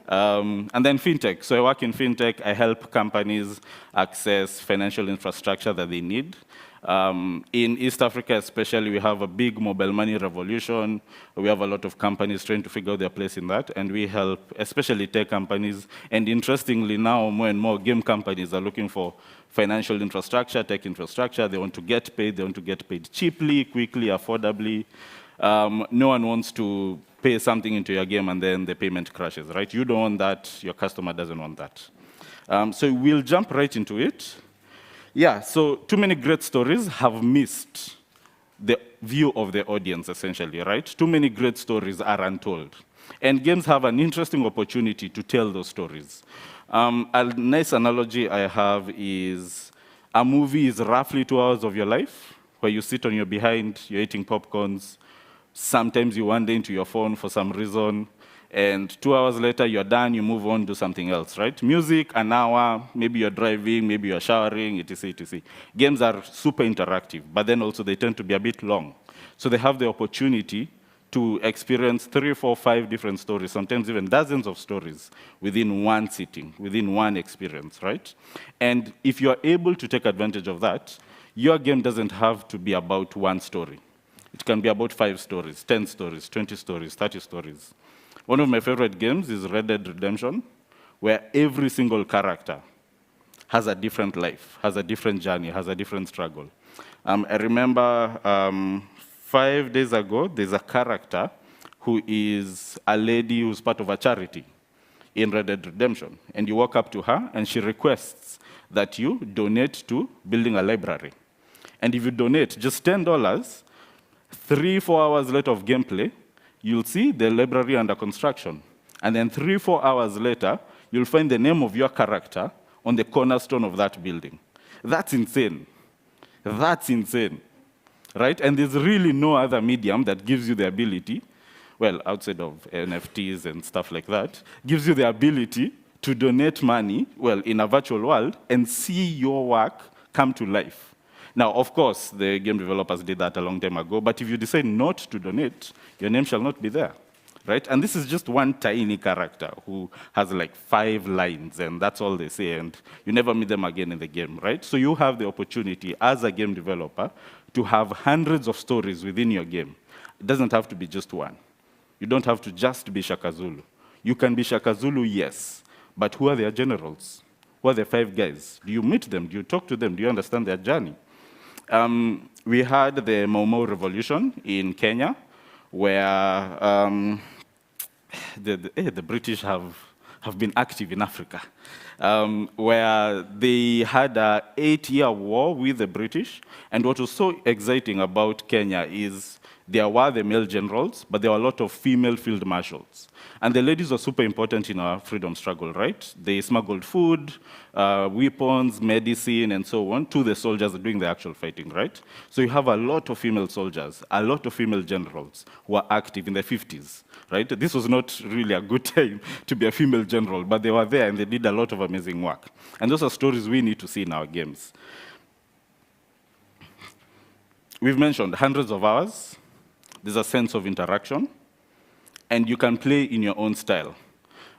And then fintech. So I work in fintech. I help companies access financial infrastructure that they need. In East Africa especially, we have a big mobile money revolution. We have a lot of companies trying to figure out their place in that, and we help especially tech companies. And interestingly now, more and more game companies are looking for financial infrastructure, tech infrastructure. They want to get paid. They want to get paid cheaply, quickly, affordably. No one wants to pay something into your game and then the payment crashes, right? You don't want that. Your customer doesn't want that. So we'll jump right into it. Yeah, so too many great stories have missed the view of the audience, essentially, right? Too many great stories are untold. And games have an interesting opportunity to tell those stories. A nice analogy I have is a movie is roughly 2 hours of your life, where you sit on your behind, you're eating popcorns, sometimes you wander into your phone for some reason, and 2 hours later, you're done, you move on, do something else, right? Music, an hour, maybe you're driving, maybe you're showering, etc., etc. Games are super interactive, but then also they tend to be a bit long. So they have the opportunity to experience 3, 4, 5 different stories, sometimes even dozens of stories within one sitting, within one experience, right? And if you're able to take advantage of that, your game doesn't have to be about one story. It can be about 5 stories, 10 stories, 20 stories, 30 stories. One of my favorite games is Red Dead Redemption, where every single character has a different life, has a different journey, has a different struggle. I remember 5 days ago, there's a character who is a lady who's part of a charity in Red Dead Redemption. And you walk up to her, and she requests that you donate to building a library. And if you donate just $10, 3-4 hours later of gameplay, you'll see the library under construction. And then 3-4 hours later, you'll find the name of your character on the cornerstone of that building. That's insane. That's insane, right? And there's really no other medium that gives you the ability, well, outside of NFTs and stuff like that, gives you the ability to donate money, well, in a virtual world, and see your work come to life. Now, of course, the game developers did that a long time ago, but if you decide not to donate, your name shall not be there, right? And this is just one tiny character who has like 5 lines, and that's all they say, and you never meet them again in the game, right? So you have the opportunity as a game developer to have hundreds of stories within your game. It doesn't have to be just one. You don't have to just be Shaka Zulu. You can be Shaka Zulu, yes, but who are their generals? Who are the 5 guys? Do you meet them? Do you talk to them? Do you understand their journey? We had the Mau Mau Revolution in Kenya, where the British have been active in Africa, where they had an 8-year war with the British. And what was so exciting about Kenya is there were the male generals, but there were a lot of female field marshals. And the ladies were super important in our freedom struggle, right? They smuggled food, weapons, medicine, and so on to the soldiers doing the actual fighting, right? So you have a lot of female soldiers, a lot of female generals who were active in the 50s, right? This was not really a good time to be a female general, but they were there and they did a lot of amazing work. And those are stories we need to see in our games. We've mentioned hundreds of hours. There's a sense of interaction, and you can play in your own style.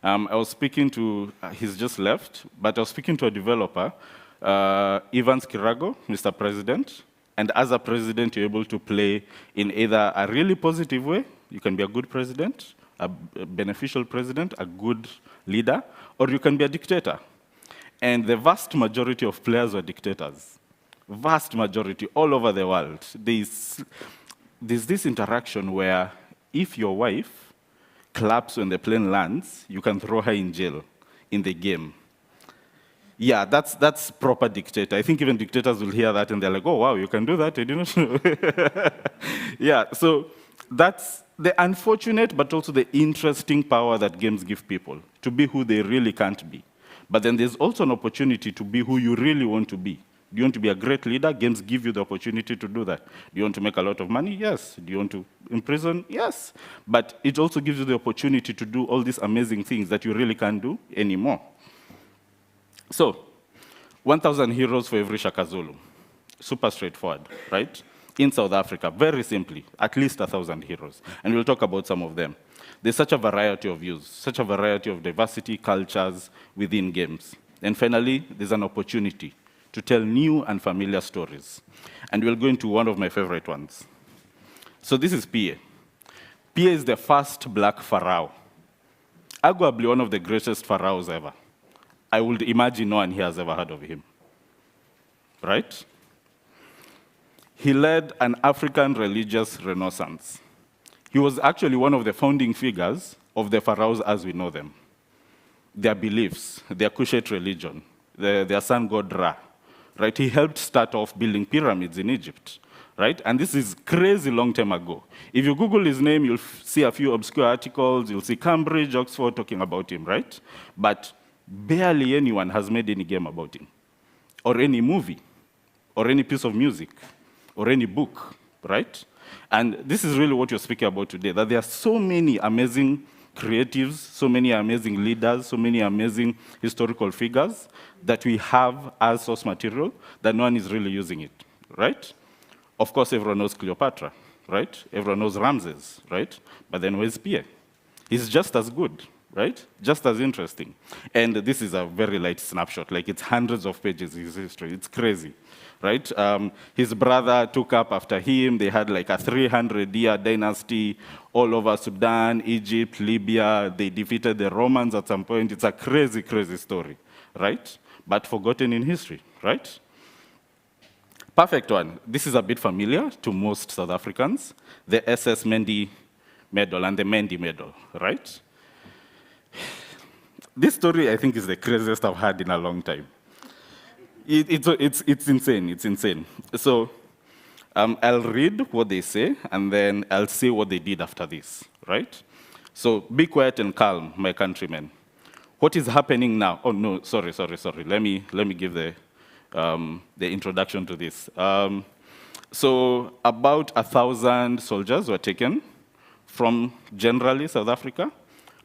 I was speaking to, he's just left, but I was speaking to a developer, Evans Kirago, Mr. President, and as a president, you're able to play in either a really positive way, you can be a good president, a beneficial president, a good leader, or you can be a dictator. And the vast majority of players were dictators. Vast majority, all over the world. There's this interaction where if your wife claps when the plane lands, you can throw her in jail in the game. Yeah, that's proper dictator. I think even dictators will hear that and they're like, oh, wow, you can do that, I didn't know. Yeah, so that's the unfortunate but also the interesting power that games give people, to be who they really can't be. But then there's also an opportunity to be who you really want to be. Do you want to be a great leader? Games give you the opportunity to do that. Do you want to make a lot of money? Yes. Do you want to imprison? Yes. But it also gives you the opportunity to do all these amazing things that you really can't do anymore. So, 1,000 heroes for every Shaka Zulu. Super straightforward, right? In South Africa, very simply, at least 1,000 heroes. And we'll talk about some of them. There's such a variety of views, such a variety of diversity, cultures within games. And finally, there's an opportunity to tell new and familiar stories. And we'll go into one of my favorite ones. So this is Pie. Pie is the first black pharaoh, arguably one of the greatest pharaohs ever. I would imagine no one here has ever heard of him, right? He led an African religious renaissance. He was actually one of the founding figures of the pharaohs as we know them. Their beliefs, their Kushite religion, their sun god Ra, right? He helped start off building pyramids in Egypt, right? And this is crazy long time ago. If you Google his name, you'll see a few obscure articles, you'll see Cambridge, Oxford talking about him, right? But barely anyone has made any game about him, or any movie, or any piece of music, or any book, right? And this is really what you're speaking about today, that there are so many amazing creatives, so many amazing leaders, so many amazing historical figures that we have as source material that no one is really using it, right? Of course, everyone knows Cleopatra, right? Everyone knows Ramses, right? But then where's Pierre? He's just as good, right? Just as interesting. And this is a very light snapshot, like it's hundreds of pages in his history. It's crazy, right? His brother took up after him. They had like a 300-year dynasty all over Sudan, Egypt, Libya. They defeated the Romans at some point. It's a crazy, crazy story, right? But forgotten in history, right? Perfect one. This is a bit familiar to most South Africans. The SS Mendi Medal and the Mendi Medal, right? This story, I think, is the craziest I've had in a long time. It's insane, it's insane. So I'll read what they say, and then I'll say what they did after this, right? So be quiet and calm, my countrymen. What is happening now? Oh, no, sorry. Let me give the introduction to this. So about 1,000 soldiers were taken from generally South Africa,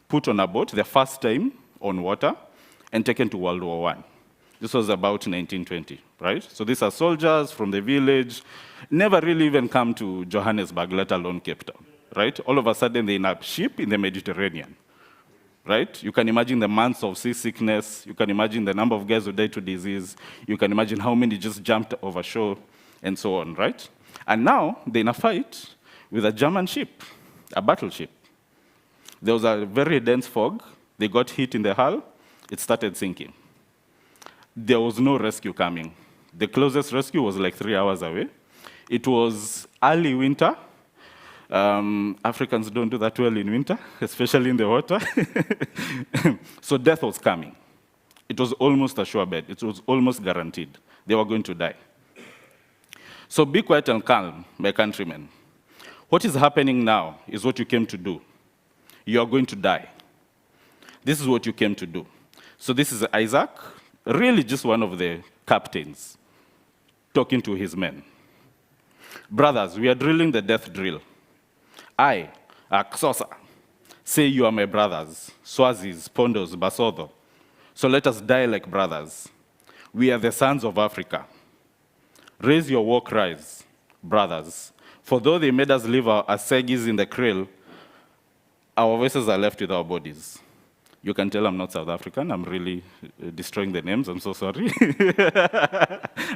put on a boat, the first time on water, and taken to World War I. This was about 1920, right? So these are soldiers from the village, never really even come to Johannesburg, let alone Cape Town, right? All of a sudden, they're in a ship in the Mediterranean, right? You can imagine the months of seasickness. You can imagine the number of guys who died to disease. You can imagine how many just jumped over shore, and so on, right? And now, they're in a fight with a German ship, a battleship. There was a very dense fog. They got hit in the hull. It started sinking. There was no rescue coming. The closest rescue was like 3 hours away. It was early winter. Africans don't do that well in winter, especially in the water. So death was coming. It was almost a sure bet. It was almost guaranteed. They were going to die. So be quiet and calm, my countrymen. What is happening now is what you came to do. You are going to die. This is what you came to do. So this is Isaac, really just one of the captains, talking to his men. Brothers, we are drilling the death drill. I, Xhosa, say you are my brothers, Swazis, Pondos, Basotho. So let us die like brothers. We are the sons of Africa. Raise your war cries, brothers. For though they made us leave our asegis in the krill, our voices are left with our bodies. You can tell I'm not South African. I'm really destroying the names. I'm so sorry.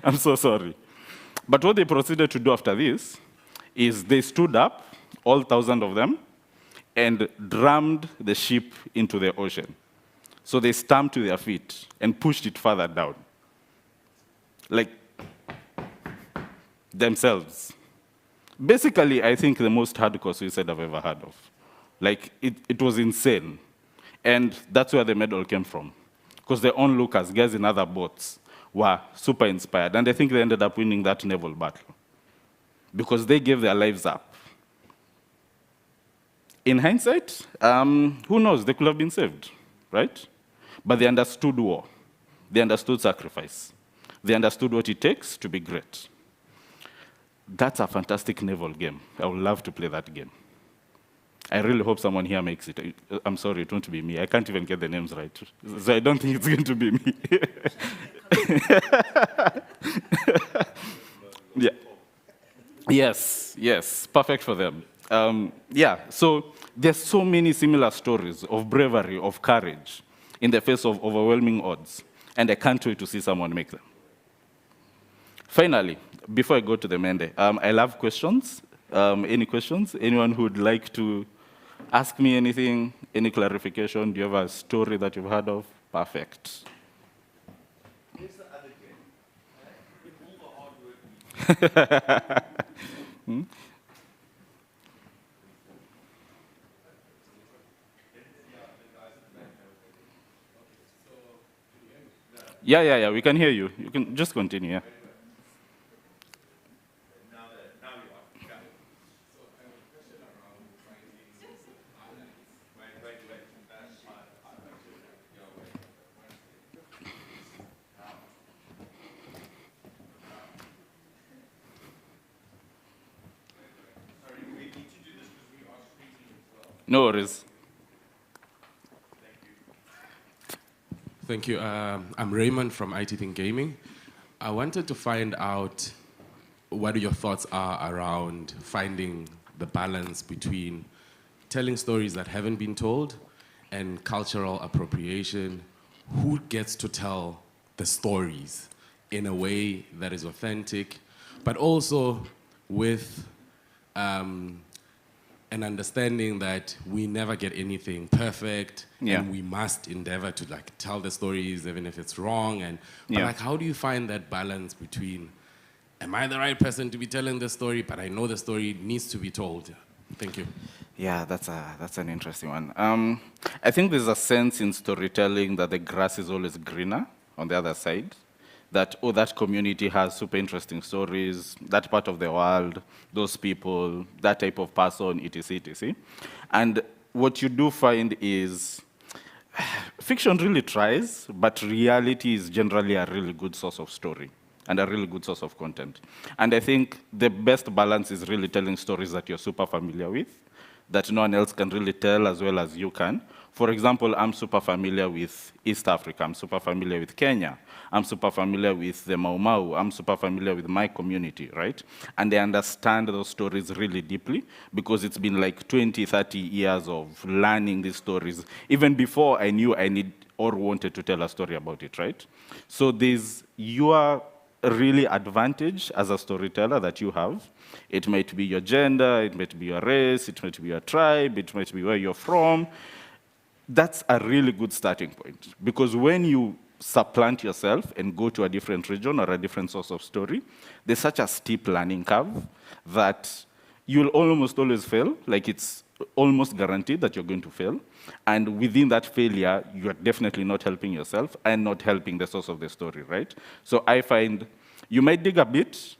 I'm so sorry. But what they proceeded to do after this is they stood up, all 1,000 of them, and drummed the ship into the ocean. So they stamped to their feet and pushed it further down. Like themselves. Basically, I think the most hardcore suicide I've ever heard of. Like, it was insane. And that's where the medal came from. Because their onlookers, guys in other boats, were super inspired. And I think they ended up winning that naval battle. Because they gave their lives up. In hindsight, who knows? They could have been saved, right? But they understood war. They understood sacrifice. They understood what it takes to be great. That's a fantastic naval game. I would love to play that game. I really hope someone here makes it. I'm sorry, it won't be me. I can't even get the names right. So I don't think it's going to be me. Yeah. Yes, perfect for them. Yeah, so there's so many similar stories of bravery, of courage, in the face of overwhelming odds, and I can't wait to see someone make them. Finally, before I go to the Mende, I love questions. Any questions? Anyone who would like to ask me anything, any clarification? Do you have a story that you've heard of? Perfect. Yeah, we can hear you. You can just continue, yeah. No worries. Thank you. I'm Raymond from IT Think Gaming. I wanted to find out what your thoughts are around finding the balance between telling stories that haven't been told and cultural appropriation. Who gets to tell the stories in a way that is authentic, but also with an understanding that we never get anything perfect, and we must endeavor to tell the stories even if it's wrong. But how do you find that balance between, am I the right person to be telling the story, but I know the story needs to be told? Thank you. Yeah, that's an interesting one. I think there's a sense in storytelling that the grass is always greener on the other side. That, that community has super interesting stories, that part of the world, those people, that type of person, etc., etc. And what you do find is, fiction really tries, but reality is generally a really good source of story and a really good source of content. And I think the best balance is really telling stories that you're super familiar with, that no one else can really tell as well as you can. For example, I'm super familiar with East Africa, I'm super familiar with Kenya, I'm super familiar with the Mau Mau, I'm super familiar with my community, right? And I understand those stories really deeply because it's been like 20, 30 years of learning these stories, even before I knew I need or wanted to tell a story about it, right? So there's your really advantage as a storyteller that you have. It might be your gender, it might be your race, it might be your tribe, it might be where you're from. That's a really good starting point, because when you supplant yourself and go to a different region or a different source of story, there's such a steep learning curve that you'll almost always fail. Like, it's almost guaranteed that you're going to fail. And within that failure, you're definitely not helping yourself and not helping the source of the story, right? So I find you might dig a bit,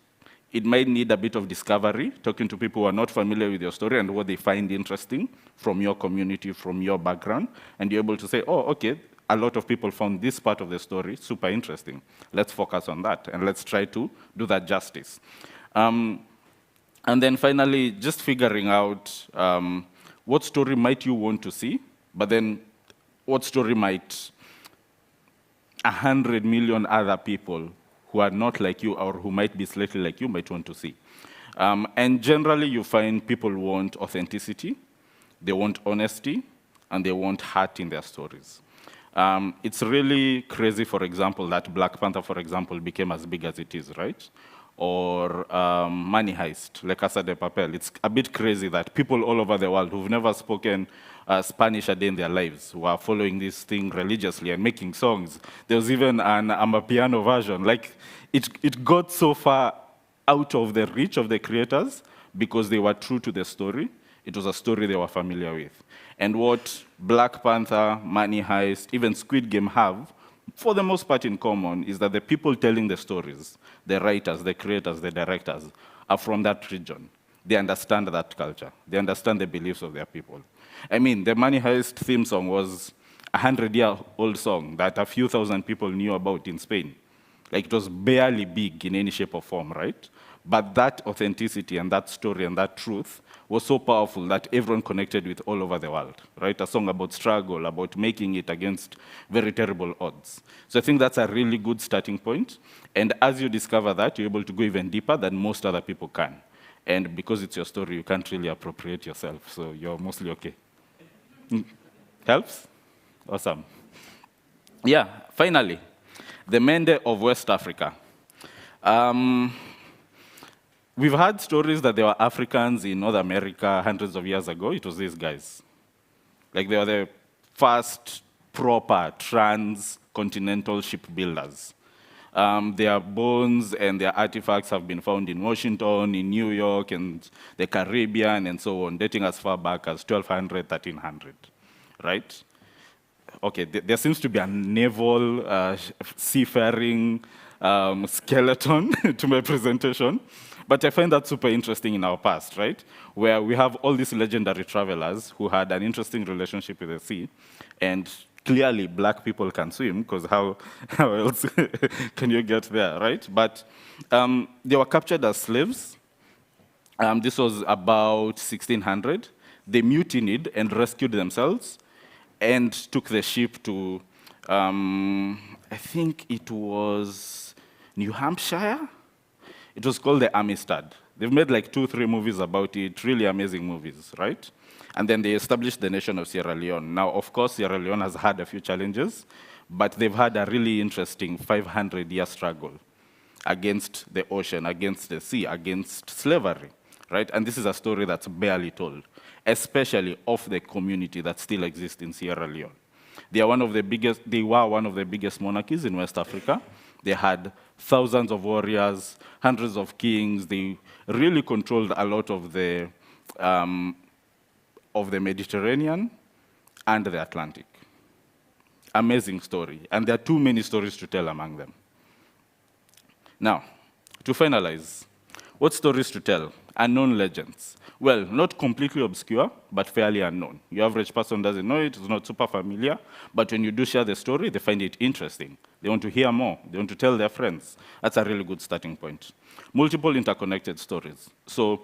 it might need a bit of discovery, talking to people who are not familiar with your story and what they find interesting from your community, from your background, and you're able to say, oh, okay, a lot of people found this part of the story super interesting. Let's focus on that, and let's try to do that justice. And then finally, just figuring out what story might you want to see, but then what story might 100 million other people who are not like you or who might be slightly like you might want to see. And generally, you find people want authenticity, they want honesty, and they want heart in their stories. It's really crazy, for example, that Black Panther, for example, became as big as it is, right? Or Money Heist, La Casa de Papel. It's a bit crazy that people all over the world who've never spoken Spanish a day in their lives who are following this thing religiously and making songs. There was even an Amapiano version. Like, it got so far out of the reach of the creators because they were true to the story. It was a story they were familiar with. And what Black Panther, Money Heist, even Squid Game have, for the most part in common, is that the people telling the stories, the writers, the creators, the directors, are from that region. They understand that culture. They understand the beliefs of their people. I mean, the Money Heist theme song was a 100-year-old song that a few thousand people knew about in Spain. Like, it was barely big in any shape or form, right? But that authenticity and that story and that truth was so powerful that everyone connected with all over the world, right? A song about struggle, about making it against very terrible odds. So I think that's a really good starting point. And as you discover that, you're able to go even deeper than most other people can. And because it's your story, you can't really appropriate yourself, so you're mostly okay. Helps? Awesome. Yeah, finally, the Mende of West Africa. We've heard stories that there were Africans in North America hundreds of years ago. It was these guys. Like, they were the first proper transcontinental shipbuilders. Their bones and their artifacts have been found in Washington, in New York, and the Caribbean, and so on, dating as far back as 1200, 1300, right? Okay, there seems to be a naval seafaring skeleton to my presentation. But I find that super interesting in our past, right? Where we have all these legendary travelers who had an interesting relationship with the sea. And clearly, Black people can swim, because how else can you get there, right? But they were captured as slaves. This was about 1600. They mutinied and rescued themselves and took the ship to, I think it was New Hampshire? It was called the Amistad. They've made like 2-3 movies about it, really amazing movies, right? And then they established the nation of Sierra Leone. Now, of course, Sierra Leone has had a few challenges, but they've had a really interesting 500-year struggle against the ocean, against the sea, against slavery, right? And this is a story that's barely told, especially of the community that still exists in Sierra Leone. They were one of the biggest monarchies in West Africa. They had thousands of warriors, hundreds of kings. They really controlled a lot of the Mediterranean and the Atlantic. Amazing story. And there are too many stories to tell among them. Now, to finalize, What stories to tell? Unknown legends. Well, not completely obscure, but fairly unknown. Your average person doesn't know it, it's not super familiar, but when you do share the story, they find it interesting. They want to hear more, they want to tell their friends. That's a really good starting point. Multiple interconnected stories. So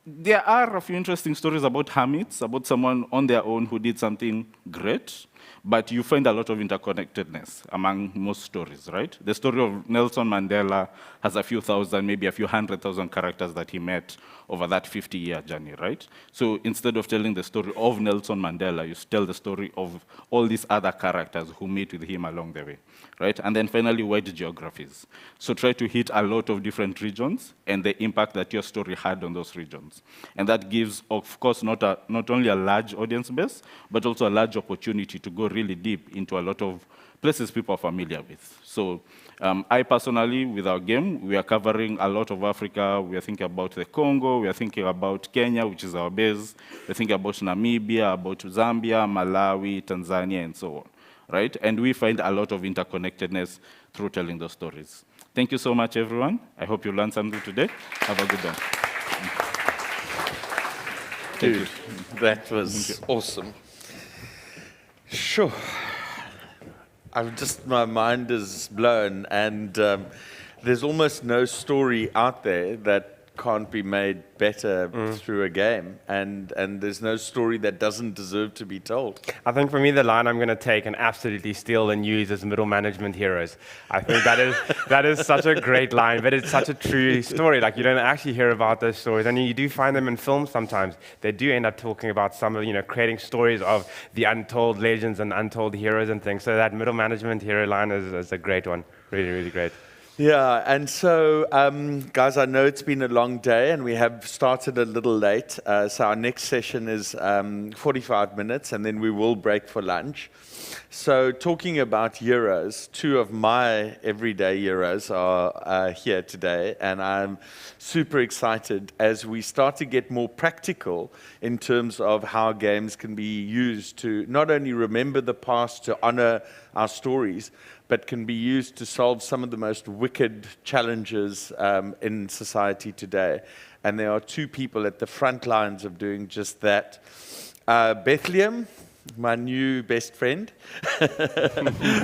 there are a few interesting stories about hermits, about someone on their own who did something great, but you find a lot of interconnectedness among most stories, right? The story of Nelson Mandela has a few thousand, maybe a few 100,000 characters that he met over that 50-year journey, right? So instead of telling the story of Nelson Mandela, you tell the story of all these other characters who meet with him along the way, right? And then finally, wide geographies. So try to hit a lot of different regions and the impact that your story had on those regions. And that gives, of course, not only a large audience base, but also a large opportunity to go really deep into a lot of places people are familiar with. So I personally, with our game, we are covering a lot of Africa. We are thinking about the Congo. We are thinking about Kenya, which is our base. We're thinking about Namibia, about Zambia, Malawi, Tanzania, and so on, right? And we find a lot of interconnectedness through telling those stories. Thank you so much, everyone. I hope you learned something today. Have a good one. Dude, that was awesome. Sure. My mind is blown, and there's almost no story out there that can't be made better through a game, and there's no story that doesn't deserve to be told. I think for me, the line I'm going to take and absolutely steal and use is middle management heroes. I think that is such a great line, but it's such a true story. Like, you don't actually hear about those stories, and you do find them in films sometimes. They do end up talking about some of, creating stories of the untold legends and untold heroes and things. So that middle management hero line is a great one. Really, really great. Yeah, and so, guys, I know it's been a long day, and we have started a little late. So our next session is 45 minutes, and then we will break for lunch. So talking about heroes, two of my everyday heroes are here today, and I'm super excited as we start to get more practical in terms of how games can be used to not only remember the past, to honor our stories, but can be used to solve some of the most wicked challenges in society today. And there are two people at the front lines of doing just that. Bethlehem, my new best friend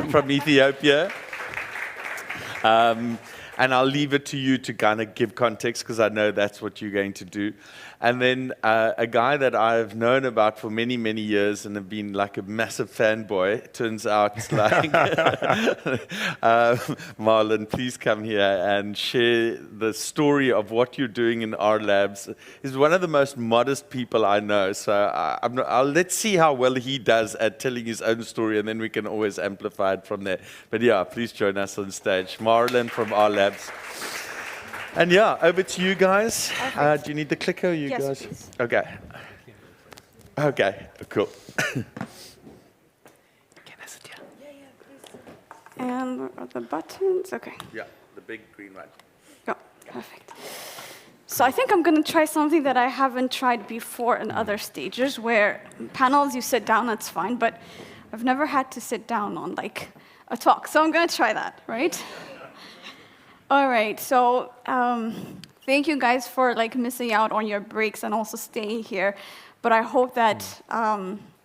from Ethiopia. And I'll leave it to you to kind of give context, because I know that's what you're going to do. And then a guy that I've known about for many, many years and have been like a massive fanboy. Turns out, like, Marlon, please come here and share the story of what you're doing in our labs. He's one of the most modest people I know. So let's see how well he does at telling his own story, and then we can always amplify it from there. But yeah, please join us on stage. Marlon from our labs. And yeah, over to you guys. Do you need the clicker, you yes, guys? Please. Okay. Okay, cool. And where are the buttons? Okay. Yeah, the big green one. Oh, perfect. So I think I'm going to try something that I haven't tried before in other stages, where panels you sit down, that's fine, but I've never had to sit down on like a talk. So I'm going to try that, right? All right, so thank you guys for like missing out on your breaks and also staying here. But I hope that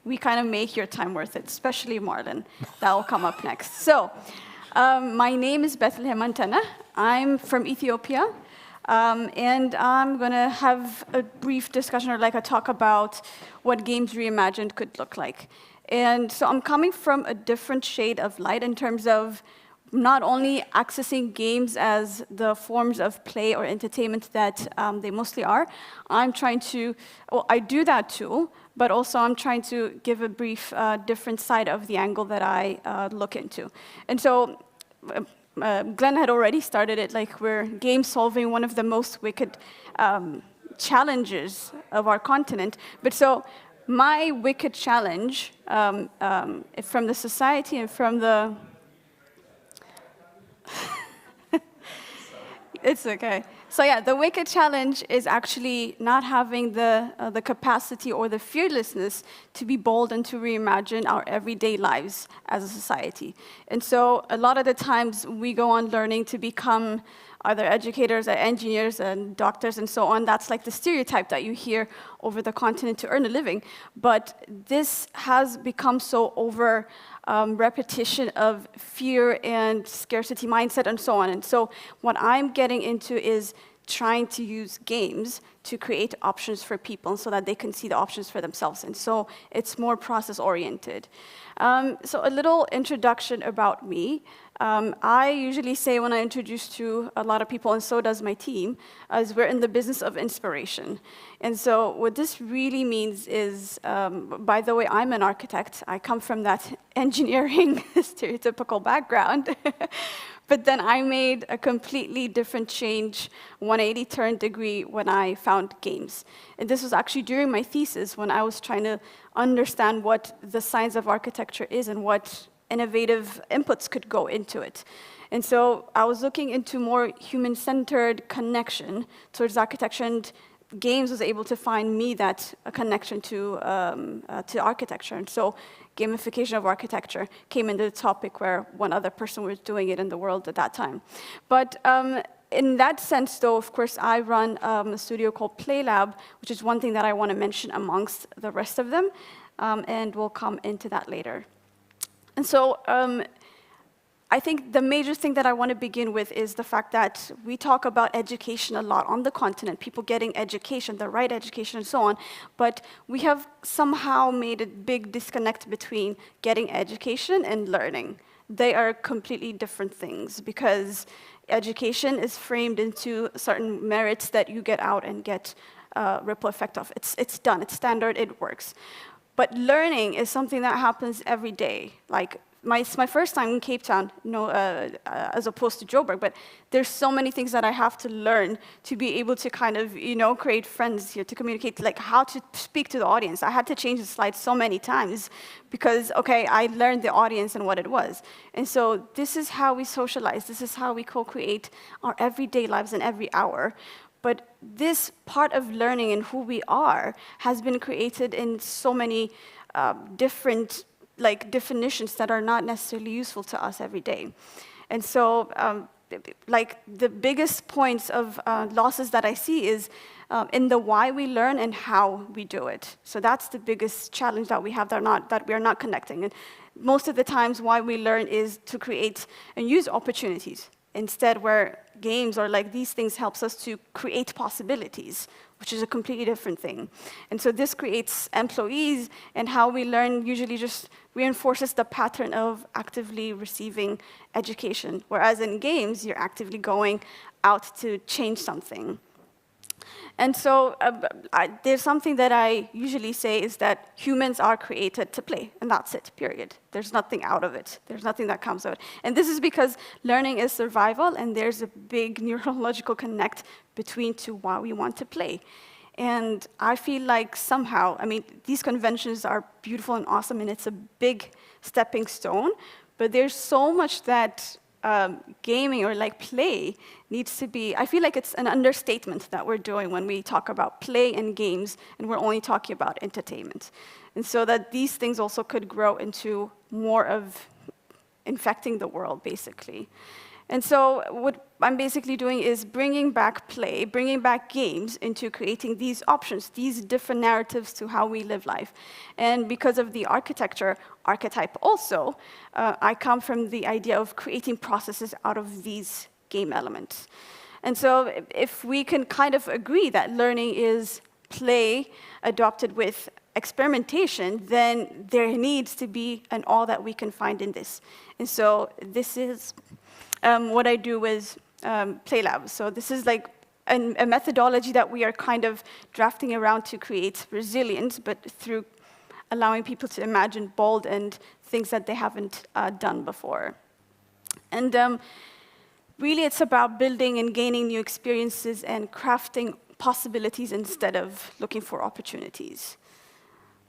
we kind of make your time worth it, especially Marlon. That will come up next. So my name is Bethlehem Antena. I'm from Ethiopia. And I'm going to have a brief discussion or like a talk about what Games Reimagined could look like. And so I'm coming from a different shade of light in terms of not only accessing games as the forms of play or entertainment that they mostly are. I'm trying to, well, I do that too, but also I'm trying to give a brief different side of the angle that I look into. And so Glenn had already started it, like we're game solving, one of the most wicked challenges of our continent. But so my wicked challenge from the society and from the It's okay. So yeah, the wicked challenge is actually not having the capacity or the fearlessness to be bold and to reimagine our everyday lives as a society. And so a lot of the times we go on learning to become are there educators, are engineers, and doctors, and so on. That's like the stereotype that you hear over the continent to earn a living. But this has become so over repetition of fear and scarcity mindset and so on. And so what I'm getting into is trying to use games to create options for people so that they can see the options for themselves. And so it's more process-oriented. So a little introduction about me. I usually say when I introduce to a lot of people, and so does my team, is we're in the business of inspiration. And so what this really means is, by the way, I'm an architect. I come from that engineering stereotypical background. But then I made a completely different change, 180 turn degree, when I found games. And this was actually during my thesis when I was trying to understand what the science of architecture is and what innovative inputs could go into it. And so I was looking into more human-centered connection towards architecture, and games was able to find me that a connection to architecture. And so gamification of architecture came into the topic where one other person was doing it in the world at that time. But in that sense, though, of course, I run a studio called PlayLab, which is one thing that I want to mention amongst the rest of them, and we'll come into that later. And so I think the major thing that I want to begin with is the fact that we talk about education a lot on the continent, people getting education, the right education, and so on, but we have somehow made a big disconnect between getting education and learning. They are completely different things because education is framed into certain merits that you get out and get a ripple effect of. It's done, it's standard, it works. But learning is something that happens every day. Like, it's my first time in Cape Town, as opposed to Joburg, but there's so many things that I have to learn to be able to kind of, create friends here, to communicate, like how to speak to the audience. I had to change the slides so many times because, okay, I learned the audience and what it was. And so this is how we socialize. This is how we co-create our everyday lives in every hour. But this part of learning and who we are has been created in so many different definitions that are not necessarily useful to us every day. And so the biggest points of losses that I see is in the why we learn and how we do it. So that's the biggest challenge that we have that we are not connecting. And most of the times why we learn is to create and use opportunities. Instead, where games or these things helps us to create possibilities, which is a completely different thing. And so this creates employees, and how we learn usually just reinforces the pattern of actively receiving education, whereas in games, you're actively going out to change something. And so there's something that I usually say is that humans are created to play, and that's it, period. There's nothing out of it. There's nothing that comes out. And this is because learning is survival, and there's a big neurological connect between to why we want to play. And I feel like somehow, these conventions are beautiful and awesome, and it's a big stepping stone, but there's so much that gaming or play needs to be. I feel like it's an understatement that we're doing when we talk about play and games, and we're only talking about entertainment. And so that these things also could grow into more of infecting the world, basically. And so what I'm basically doing is bringing back play, bringing back games into creating these options, these different narratives to how we live life. And because of the archetype also, I come from the idea of creating processes out of these game elements. And so if we can kind of agree that learning is play adopted with experimentation, then there needs to be an all that we can find in this. And so this is what I do with PlayLab. So this is a methodology that we are kind of drafting around to create resilience, but through allowing people to imagine bold and things that they haven't done before. And really it's about building and gaining new experiences and crafting possibilities instead of looking for opportunities.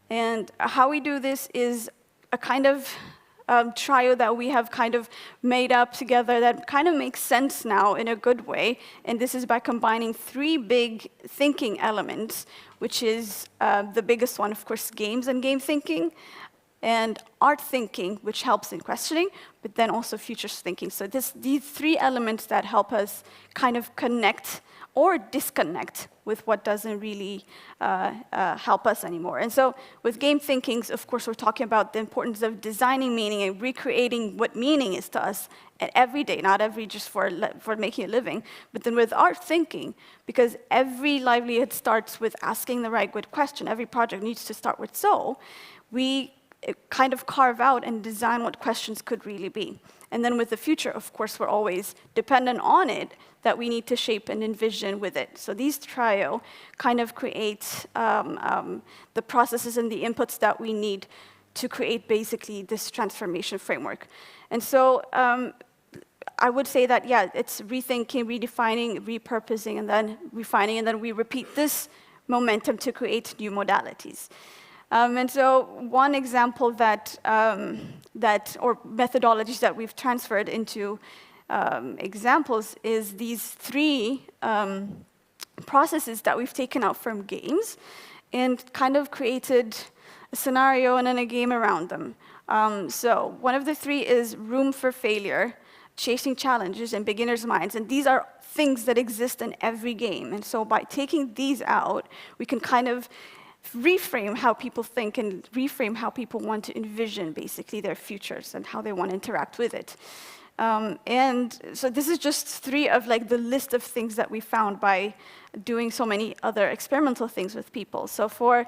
And how we do this is a kind of trio that we have kind of made up together that kind of makes sense now in a good way. And this is by combining three big thinking elements, which is the biggest one, of course, games and game thinking, and art thinking, which helps in questioning, but then also futures thinking. So these three elements that help us kind of connect or disconnect with what doesn't really help us anymore. And so with game thinking, of course, we're talking about the importance of designing meaning and recreating what meaning is to us every day, not every just for making a living. But then with art thinking, because every livelihood starts with asking the right good question, every project needs to start with so, we kind of carve out and design what questions could really be. And then with the future, of course, we're always dependent on it, that we need to shape and envision with it. So these trio kind of create the processes and the inputs that we need to create basically this transformation framework. And so I would say that, yeah, it's rethinking, redefining, repurposing, and then refining, and then we repeat this momentum to create new modalities. And so one example that, or methodologies that we've transferred into examples is these three processes that we've taken out from games and kind of created a scenario and then a game around them. So one of the three is room for failure, chasing challenges, and beginner's minds. And these are things that exist in every game. And so by taking these out, we can kind of reframe how people think and reframe how people want to envision basically their futures and how they want to interact with it. And so this is just three of like the list of things that we found by doing so many other experimental things with people. So for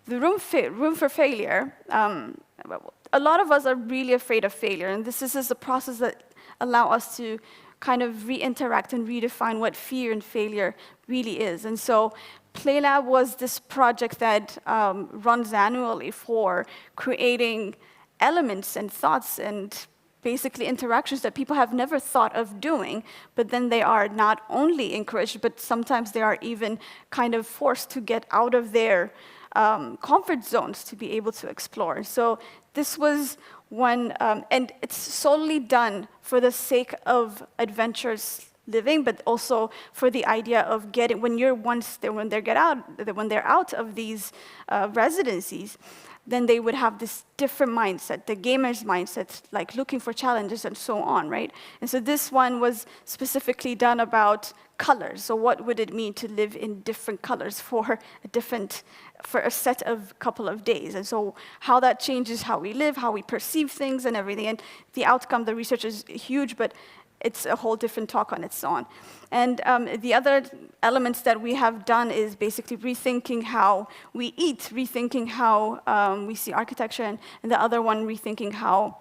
the room for failure, a lot of us are really afraid of failure, and this is a process that allow us to kind of re-interact and redefine what fear and failure really is. And so PlayLab was this project that runs annually for creating elements and thoughts and basically interactions that people have never thought of doing, but then they are not only encouraged, but sometimes they are even kind of forced to get out of their comfort zones to be able to explore. So this was one, and it's solely done for the sake of adventurous living, but also for the idea of getting, when they're out of these residencies, then they would have this different mindset, the gamer's mindset, like looking for challenges and so on, right? And so this one was specifically done about colors. So what would it mean to live in different colors for a set of couple of days? And so how that changes how we live, how we perceive things and everything. And the outcome, the research is huge, but it's a whole different talk on its own. And the other elements that we have done is basically rethinking how we eat, rethinking how we see architecture, and the other one, rethinking how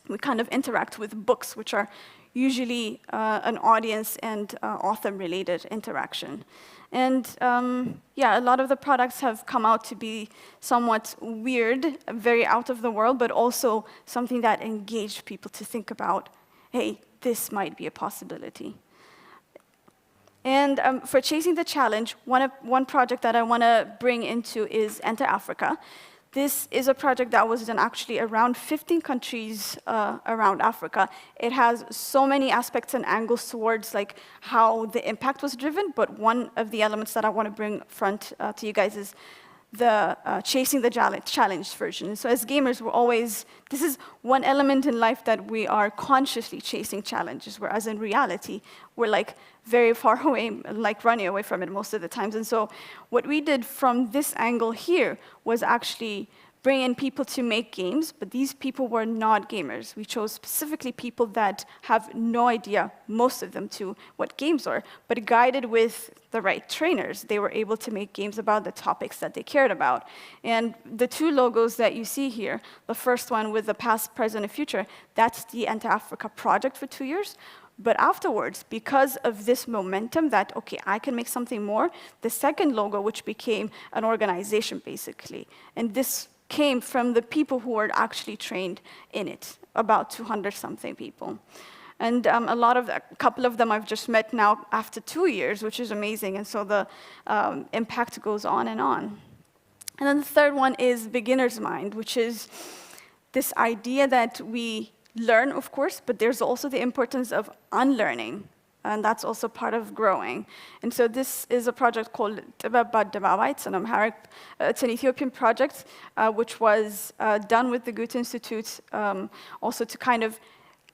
we kind of interact with books, which are usually an audience and author-related interaction. And yeah, a lot of the products have come out to be somewhat weird, very out of the world, but also something that engaged people to think about, hey, this might be a possibility. And for Chasing the Challenge, one project that I want to bring into is Enter Africa. This is a project that was done actually around 15 countries around Africa. It has so many aspects and angles towards like how the impact was driven, but one of the elements that I want to bring front to you guys is the Chasing the Challenge version. So as gamers, this is one element in life that we are consciously chasing challenges, whereas in reality, we're like very far away, like running away from it most of the times. And so what we did from this angle here was actually bring in people to make games, but these people were not gamers. We chose specifically people that have no idea, most of them, to what games are, but guided with the right trainers, they were able to make games about the topics that they cared about. And the two logos that you see here, the first one with the past, present, and future, that's the Enter Africa project for 2 years. But afterwards, because of this momentum that, okay, I can make something more, the second logo, which became an organization, basically. And this came from the people who were actually trained in it, about 200-something people. And a couple of them I've just met now after 2 years, which is amazing. And so the impact goes on. And then the third one is Beginner's Mind, which is this idea that we learn, of course, but there's also the importance of unlearning and that's also part of growing. And so this is a project called Debaba Debawa. It's an Amharic, it's an Ethiopian project, which was done with the Goethe Institute, also to kind of,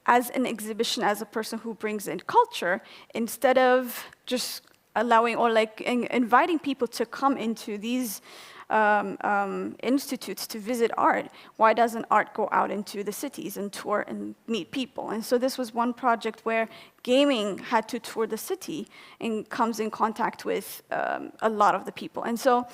as an exhibition, as a person who brings in culture, instead of just allowing or like inviting people to come into these institutes to visit art, why doesn't art go out into the cities and tour and meet people? And so this was one project where gaming had to tour the city and comes in contact with a lot of the people. And so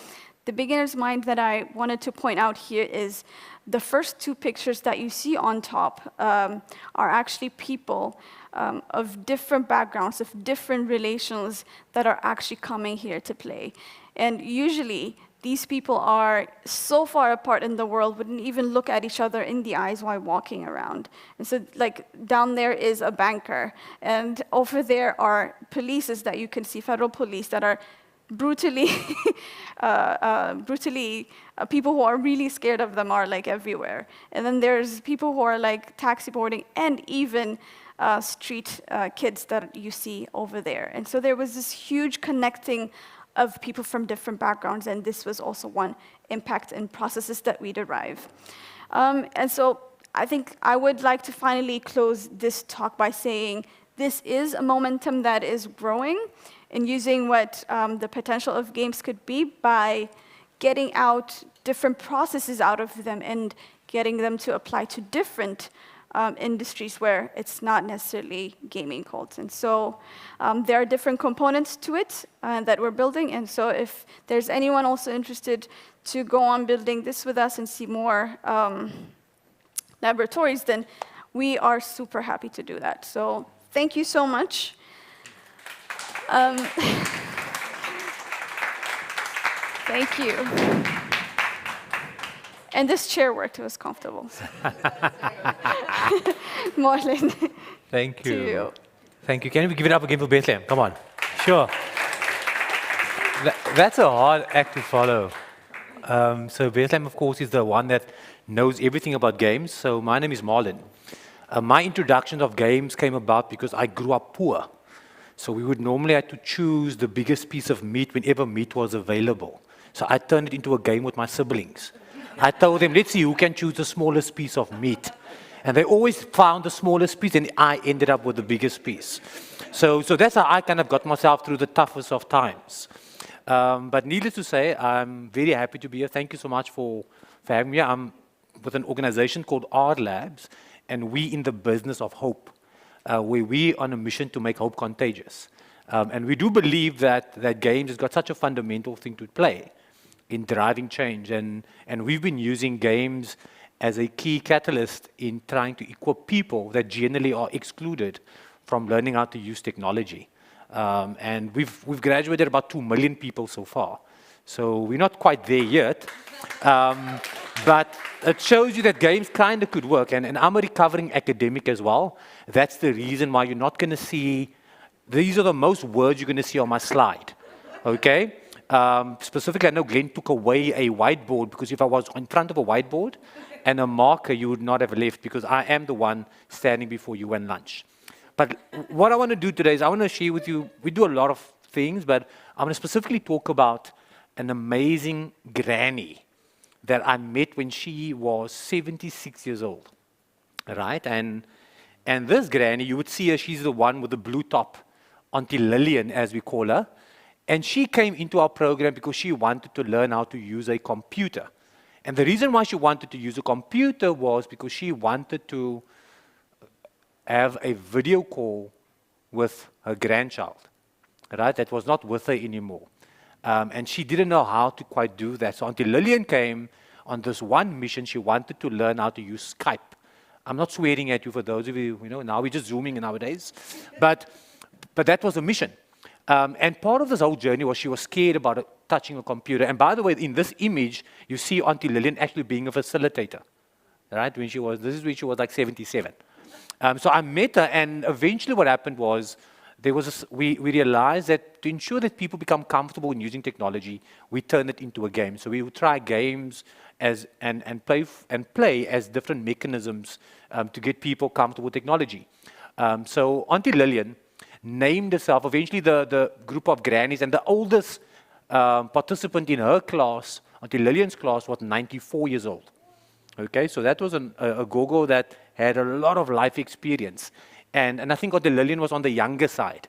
the beginner's mind that I wanted to point out here is the first two pictures that you see on top are actually people of different backgrounds, of different relations that are actually coming here to play. And usually, these people are so far apart in the world, wouldn't even look at each other in the eyes while walking around. And so, like, down there is a banker, and over there are polices that you can see, federal police, that are brutally, people who are really scared of them are, like, everywhere. And then there's people who are, like, taxi boarding, and even street kids that you see over there. And so there was this huge connecting of people from different backgrounds, and this was also one impact and processes that we derive. And so I think I would like to finally close this talk by saying this is a momentum that is growing and using what the potential of games could be by getting out different processes out of them and getting them to apply to different industries where it's not necessarily gaming cults. And so there are different components to it that we're building. And so if there's anyone also interested to go on building this with us and see more laboratories, then we are super happy to do that. So thank you so much. Thank you. And this chair worked, it was comfortable. Marlon. Thank you. To you. Thank you. Can we give it up again for Bethlehem? Come on. Sure. That's a hard act to follow. So Bethlehem, of course, is the one that knows everything about games. So my name is Marlon. My introduction of games came about because I grew up poor. So we would normally have to choose the biggest piece of meat whenever meat was available. So I turned it into a game with my siblings. I told them, let's see who can choose the smallest piece of meat. And they always found the smallest piece, and I ended up with the biggest piece. So that's how I kind of got myself through the toughest of times. But needless to say, I'm very happy to be here. Thank you so much for having me. I'm with an organization called Art Labs, and we in the business of hope, where we on a mission to make hope contagious. And we do believe that games has got such a fundamental thing to play in driving change, and we've been using games as a key catalyst in trying to equip people that generally are excluded from learning how to use technology. And we've graduated about 2 million people so far. So we're not quite there yet, but it shows you that games kind of could work. And I'm a recovering academic as well. That's the reason why you're not going to see, these are the most words you're going to see on my slide, okay? Specifically, I know Glenn took away a whiteboard because if I was in front of a whiteboard and a marker, you would not have left because I am the one standing before you when lunch. But what I want to do today is I want to share with you, we do a lot of things, but I want to specifically talk about an amazing granny that I met when she was 76 years old, right? And this granny, you would see her, she's the one with the blue top, Auntie Lillian, as we call her. And she came into our program because she wanted to learn how to use a computer. And the reason why she wanted to use a computer was because she wanted to have a video call with her grandchild, right? That was not with her anymore. And she didn't know how to quite do that. So Auntie Lillian came on this one mission. She wanted to learn how to use Skype. I'm not swearing at you for those of you, now we're just Zooming nowadays. But that was a mission. And part of this whole journey was she was scared about touching a computer. And by the way, in this image, you see Auntie Lillian actually being a facilitator, right? This is when she was like 77. So I met her, and eventually what happened was, we realized that to ensure that people become comfortable in using technology, we turn it into a game. So we would try games and play as different mechanisms to get people comfortable with technology. So Auntie Lillian named herself, eventually the group of grannies, and the oldest participant in her class, Auntie Lillian's class, was 94 years old. Okay, so that was a gogo that had a lot of life experience. And I think Auntie Lillian was on the younger side.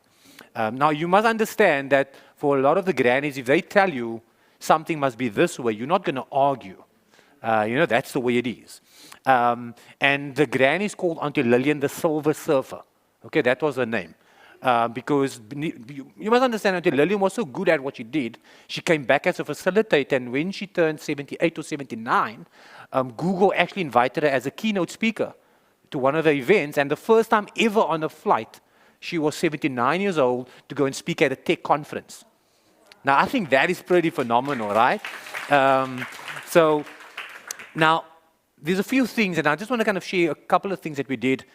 Now, you must understand that for a lot of the grannies, if they tell you something must be this way, you're not going to argue. That's the way it is. And the grannies called Auntie Lillian the Silver Surfer. Okay, that was her name. Because you must understand, Auntie Lillian was so good at what she did, she came back as a facilitator, and when she turned 78 or 79, Google actually invited her as a keynote speaker to one of the events, and the first time ever on a flight, she was 79 years old to go and speak at a tech conference. Now, I think that is pretty phenomenal, right? So now, there's a few things, and I just want to kind of share a couple of things that we did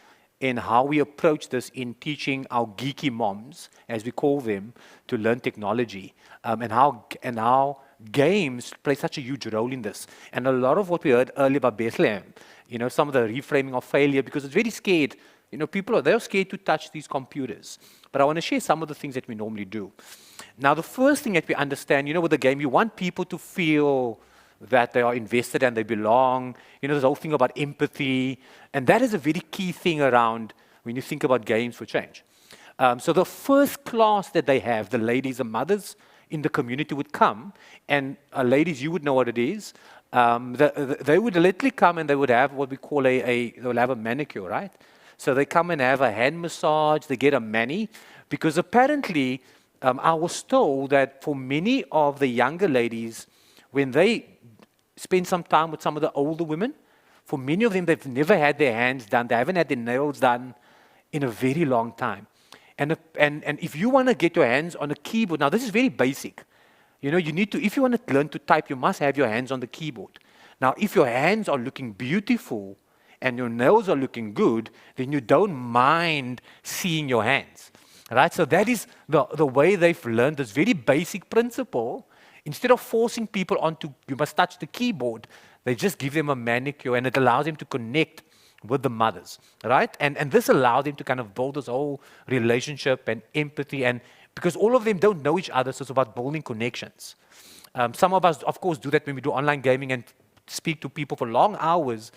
in how we approach this in teaching our geeky moms, as we call them, to learn technology, and how games play such a huge role in this. And a lot of what we heard earlier about Bethlehem, some of the reframing of failure, because it's very scared. People they're scared to touch these computers. But I want to share some of the things that we normally do. Now, the first thing that we understand, with the game, you want people to feel that they are invested and they belong. This whole thing about empathy. And that is a very key thing around when you think about games for change. So the first class that they have, the ladies and mothers in the community would come. And ladies, you would know what it is. They would literally come and they would have what we call they will have a manicure, right? So they come and have a hand massage, they get a mani, because apparently I was told that for many of the younger ladies, when they spend some time with some of the older women, for many of them, they've never had their hands done, they haven't had their nails done in a very long time. And if you want to get your hands on a keyboard, now this is very basic. You need to, if you want to learn to type, you must have your hands on the keyboard. Now, if your hands are looking beautiful, and your nails are looking good, then you don't mind seeing your hands, right? So that is the way they've learned this very basic principle. Instead of forcing people onto, you must touch the keyboard, they just give them a manicure, and it allows them to connect with the mothers, right? And this allows them to kind of build this whole relationship and empathy, and because all of them don't know each other, so it's about building connections. Some of us, of course, do that when we do online gaming and speak to people for long hours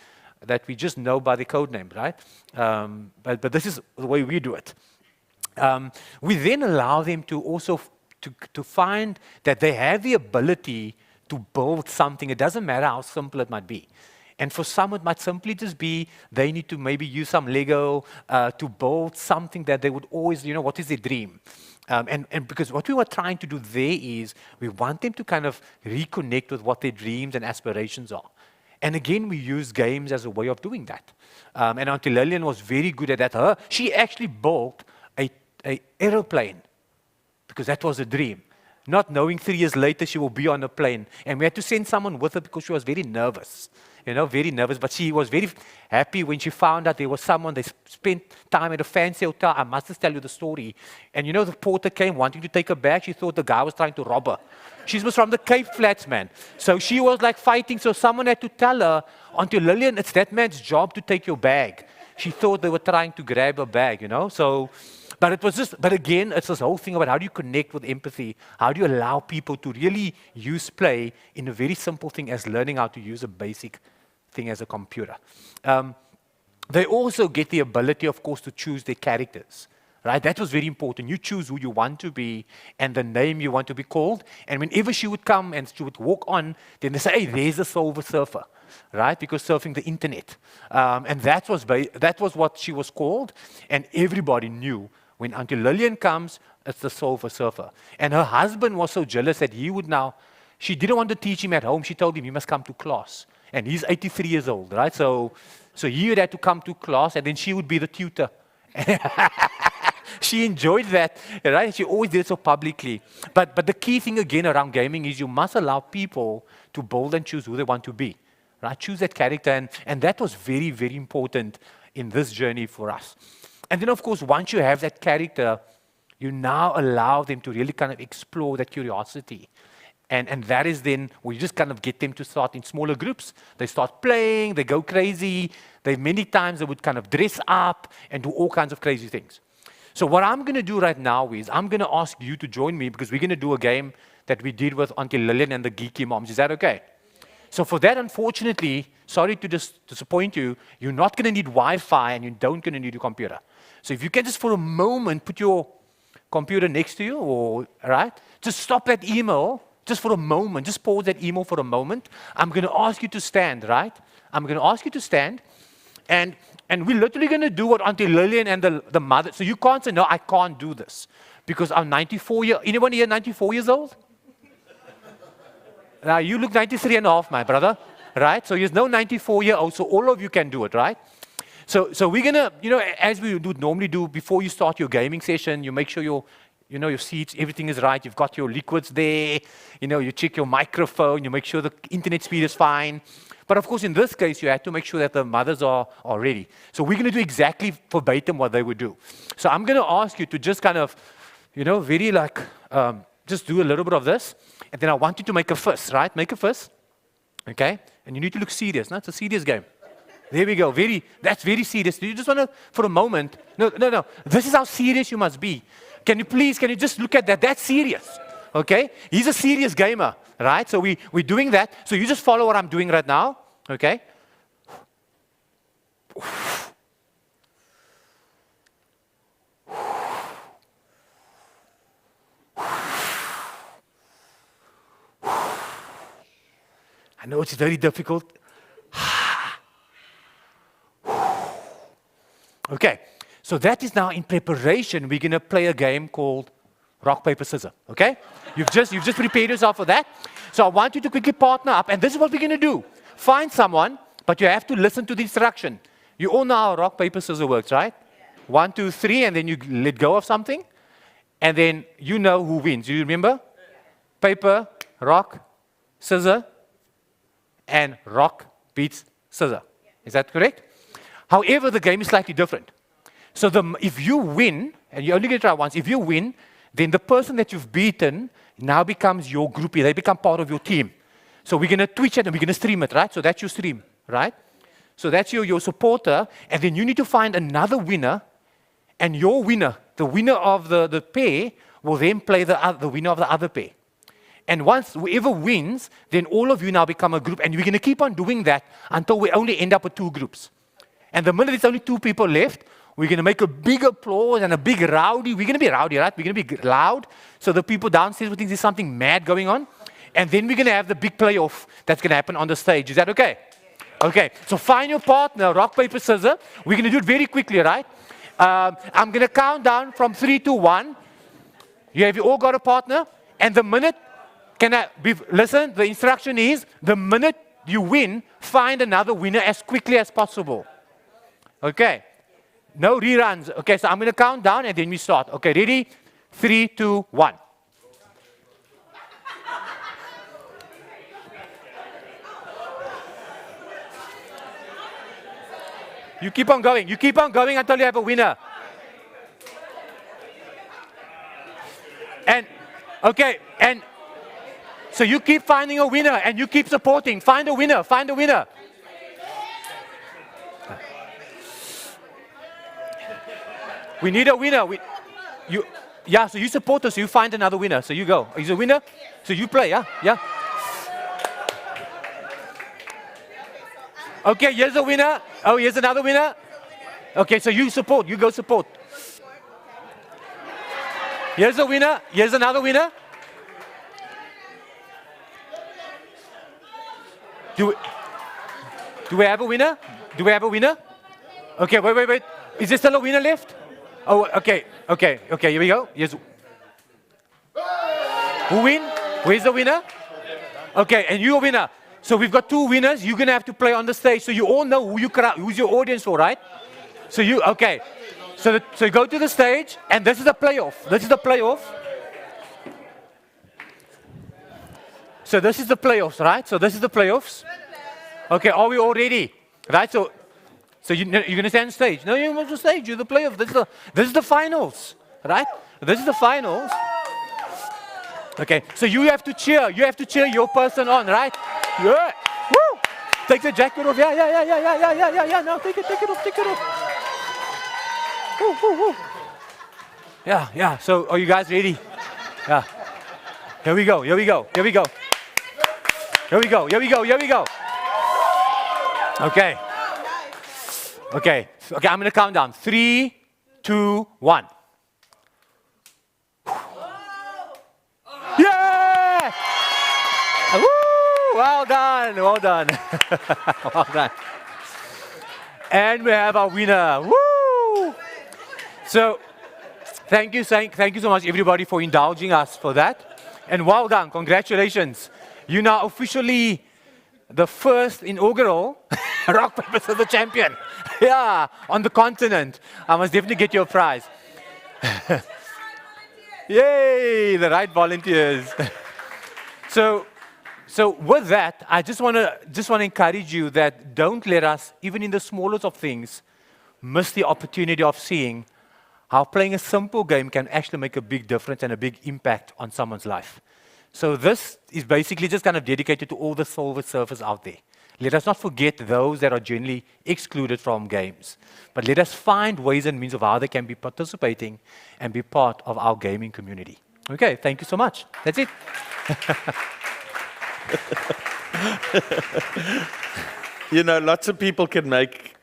that we just know by the code name, right? But this is the way we do it. We then allow them to also to find that they have the ability to build something. It doesn't matter how simple it might be. And for some, it might simply just be they need to maybe use some Lego to build something that they would always, what is their dream? And because what we were trying to do there is we want them to kind of reconnect with what their dreams and aspirations are. And again, we use games as a way of doing that. And Auntie Lillian was very good at that. She actually built an aeroplane because that was a dream. Not knowing 3 years later she will be on a plane. And we had to send someone with her because she was very nervous. Very nervous. But she was very happy when she found out there was someone, they spent time at a fancy hotel. I must just tell you the story. And the porter came wanting to take her bag. She thought the guy was trying to rob her. She was from the Cape Flats, man. So she was like fighting. So someone had to tell her, Auntie Lillian, it's that man's job to take your bag. She thought they were trying to grab her bag, So, but again, it's this whole thing about how do you connect with empathy? How do you allow people to really use play in a very simple thing as learning how to use a basic thing as a computer. They also get the ability, of course, to choose their characters. Right? That was very important. You choose who you want to be and the name you want to be called. And whenever she would come and she would walk on, then they say, hey, there's a Silver Surfer, right? Because surfing the internet. And that was what she was called. And everybody knew when Auntie Lillian comes, it's the Silver Surfer. And her husband was so jealous that she didn't want to teach him at home. She told him, you must come to class. And he's 83 years old, right? So he would have to come to class and then she would be the tutor. She enjoyed that, right? She always did it so publicly. But the key thing again around gaming is you must allow people to build and choose who they want to be, right? Choose that character, and that was very, very important in this journey for us. And then, of course, once you have that character, you now allow them to really kind of explore that curiosity. And that is then where you just kind of get them to start in smaller groups. They start playing, they go crazy. Many times they would kind of dress up and do all kinds of crazy things. So what I'm going to do right now is I'm going to ask you to join me because we're going to do a game that we did with Auntie Lillian and the Geeky Moms. Is that okay? So for that, unfortunately, sorry to disappoint you, you're not going to need Wi-Fi and you don't going to need your computer. So if you can just for a moment put your computer next to you, or right, just stop that email just for a moment. Just pause that email for a moment. I'm going to ask you to stand, right? I'm going to ask you to stand, and we're literally going to do what Auntie Lillian and the mother. So you can't say, no, I can't do this because I'm 94 years. Anyone here 94 years old? Now you look 93 and a half, my brother, right? So there's no 94-year-old, so all of you can do it, right? So we're gonna, as we would normally do before you start your gaming session, you make sure your seats, everything is right. You've got your liquids there. You check your microphone. You make sure the internet speed is fine. But of course, in this case, you have to make sure that the mothers are ready. So we're gonna do exactly verbatim what they would do. So I'm gonna ask you to just kind of, very like, just do a little bit of this. And then I want you to make a fist, right? Make a fist, okay? And you need to look serious. No, it's a serious game. There we go. That's very serious. You just want to, for a moment, no. This is how serious you must be. Can you just look at that? That's serious, okay? He's a serious gamer, right? So we're doing that. So you just follow what I'm doing right now, okay? I know it's very difficult. Okay, so that is now in preparation. We're going to play a game called rock, paper, scissors, okay? You've just prepared yourself for that. So I want you to quickly partner up, and this is what we're going to do. Find someone, but you have to listen to the instruction. You all know how rock, paper, scissors works, right? 1, 2, 3, and then you let go of something, and then you know who wins. Do you remember? Paper, rock, scissors, and rock beats scissors. Is that correct? However, the game is slightly different. So if you win, and you only get to try once, if you win, then the person that you've beaten now becomes your groupie. They become part of your team. So we're going to Twitch it and we're going to stream it, right? So that's your stream, right? So that's your supporter, and then you need to find another winner, and your winner, the winner of the pair, will then play the winner of the other pair. And once whoever wins, then all of you now become a group, and we're going to keep on doing that until we only end up with 2 groups. And the minute there's only 2 people left, we're going to make a big applause and a big rowdy. We're going to be rowdy, right? We're going to be loud, so the people downstairs will think there's something mad going on. And then we're going to have the big playoff that's going to happen on the stage. Is that okay? Okay, so find your partner, rock, paper, scissors. We're going to do it very quickly, right? I'm going to count down from 3 to 1. Have you all got a partner? And the minute, listen, the instruction is, the minute you win, find another winner as quickly as possible. Okay, no reruns. Okay, so I'm going to count down and then we start. Okay, ready? 3, 2, 1. You keep on going. You keep on going until you have a winner. And, okay, and so you keep finding a winner and you keep supporting. Find a winner, find a winner. We need a winner. So you support us, so you find another winner. So you go. He's a winner, so you play, yeah? Okay, here's a winner. Oh, here's another winner. Okay, so you support. You go support. Here's a winner. Here's another winner. Do we have a winner? Do we have a winner? Okay, wait. Is there still a winner left? Oh, okay, here we go. Yes. Who win? Where's the winner? Okay, and you're a winner. So we've got 2 winners. You're going to have to play on the stage. So you all know who's your audience for, right? So okay. So go to the stage, and this is the playoff. This is the playoff. So this is the playoffs, right? So this is the playoffs. Okay, are we all ready? Right, so you're going to stand on stage. No, you're not on stage. You're the playoff. This is the finals, right? This is the finals. Okay, so you have to cheer. You have to cheer your person on, right? Yeah. Woo! Take the jacket off. Yeah. No, take it off. Woo. Yeah. So are you guys ready? Yeah. Here we go. Okay. I'm gonna count down. 3, 2, 1. Yeah! Woo! Well done. Well done. And we have our winner. Woo! So, thank you so much, everybody, for indulging us for that. And well done. Congratulations. You're now officially the first inaugural rock, paper, scissors champion. Yeah, on the continent. I must definitely get you a prize. Yay, the right volunteers. So with that, I just want to encourage you that don't let us, even in the smallest of things, miss the opportunity of seeing how playing a simple game can actually make a big difference and a big impact on someone's life. So this is basically just kind of dedicated to all the silver surfers out there. Let us not forget those that are generally excluded from games. But let us find ways and means of how they can be participating and be part of our gaming community. Okay, thank you so much. That's it. You know, lots of people can make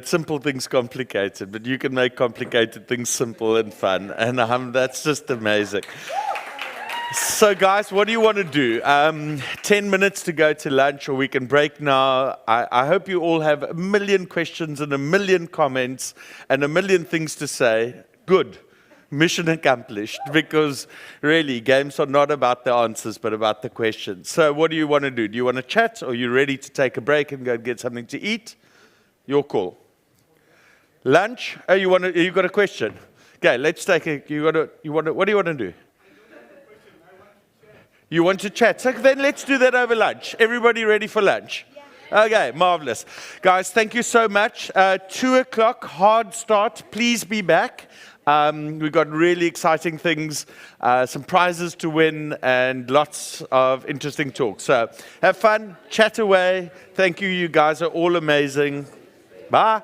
simple things complicated, but you can make complicated things simple and fun, and that's just amazing. So guys, what do you want to do? 10 minutes to go to lunch, or we can break now. I hope you all have a million questions and a million comments and a million things to say. Good. Mission accomplished, because really, games are not about the answers, but about the questions. So what do you want to do? Do you want to chat, or are you ready to take a break and go get something to eat? Your call. Lunch? Oh, you got a question? Okay, let's take what do you want to do? You want to chat? So then let's do that over lunch. Everybody ready for lunch? Yeah. Okay, marvelous. Guys, thank you so much. 2 o'clock, hard start. Please be back. We've got really exciting things, some prizes to win, and lots of interesting talks. So have fun, chat away. Thank you. You guys are all amazing. Bye.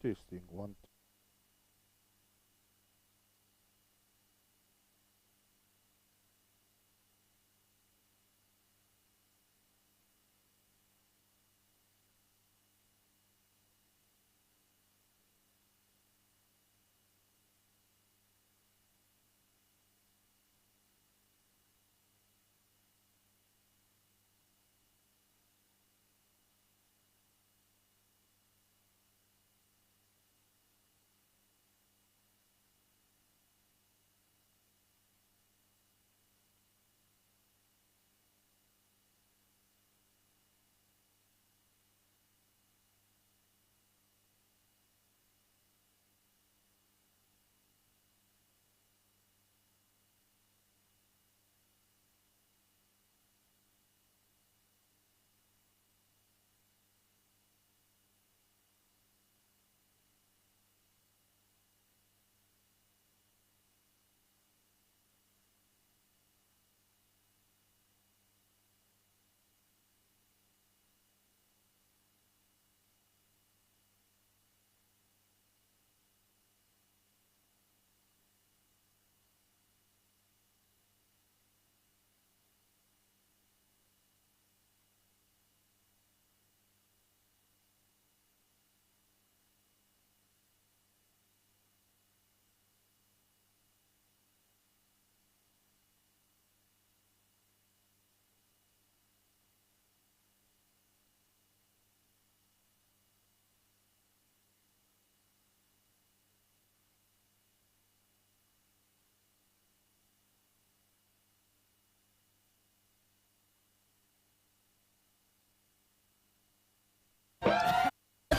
Testing one.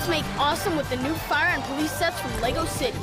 Let's make awesome with the new fire and police sets from Lego City.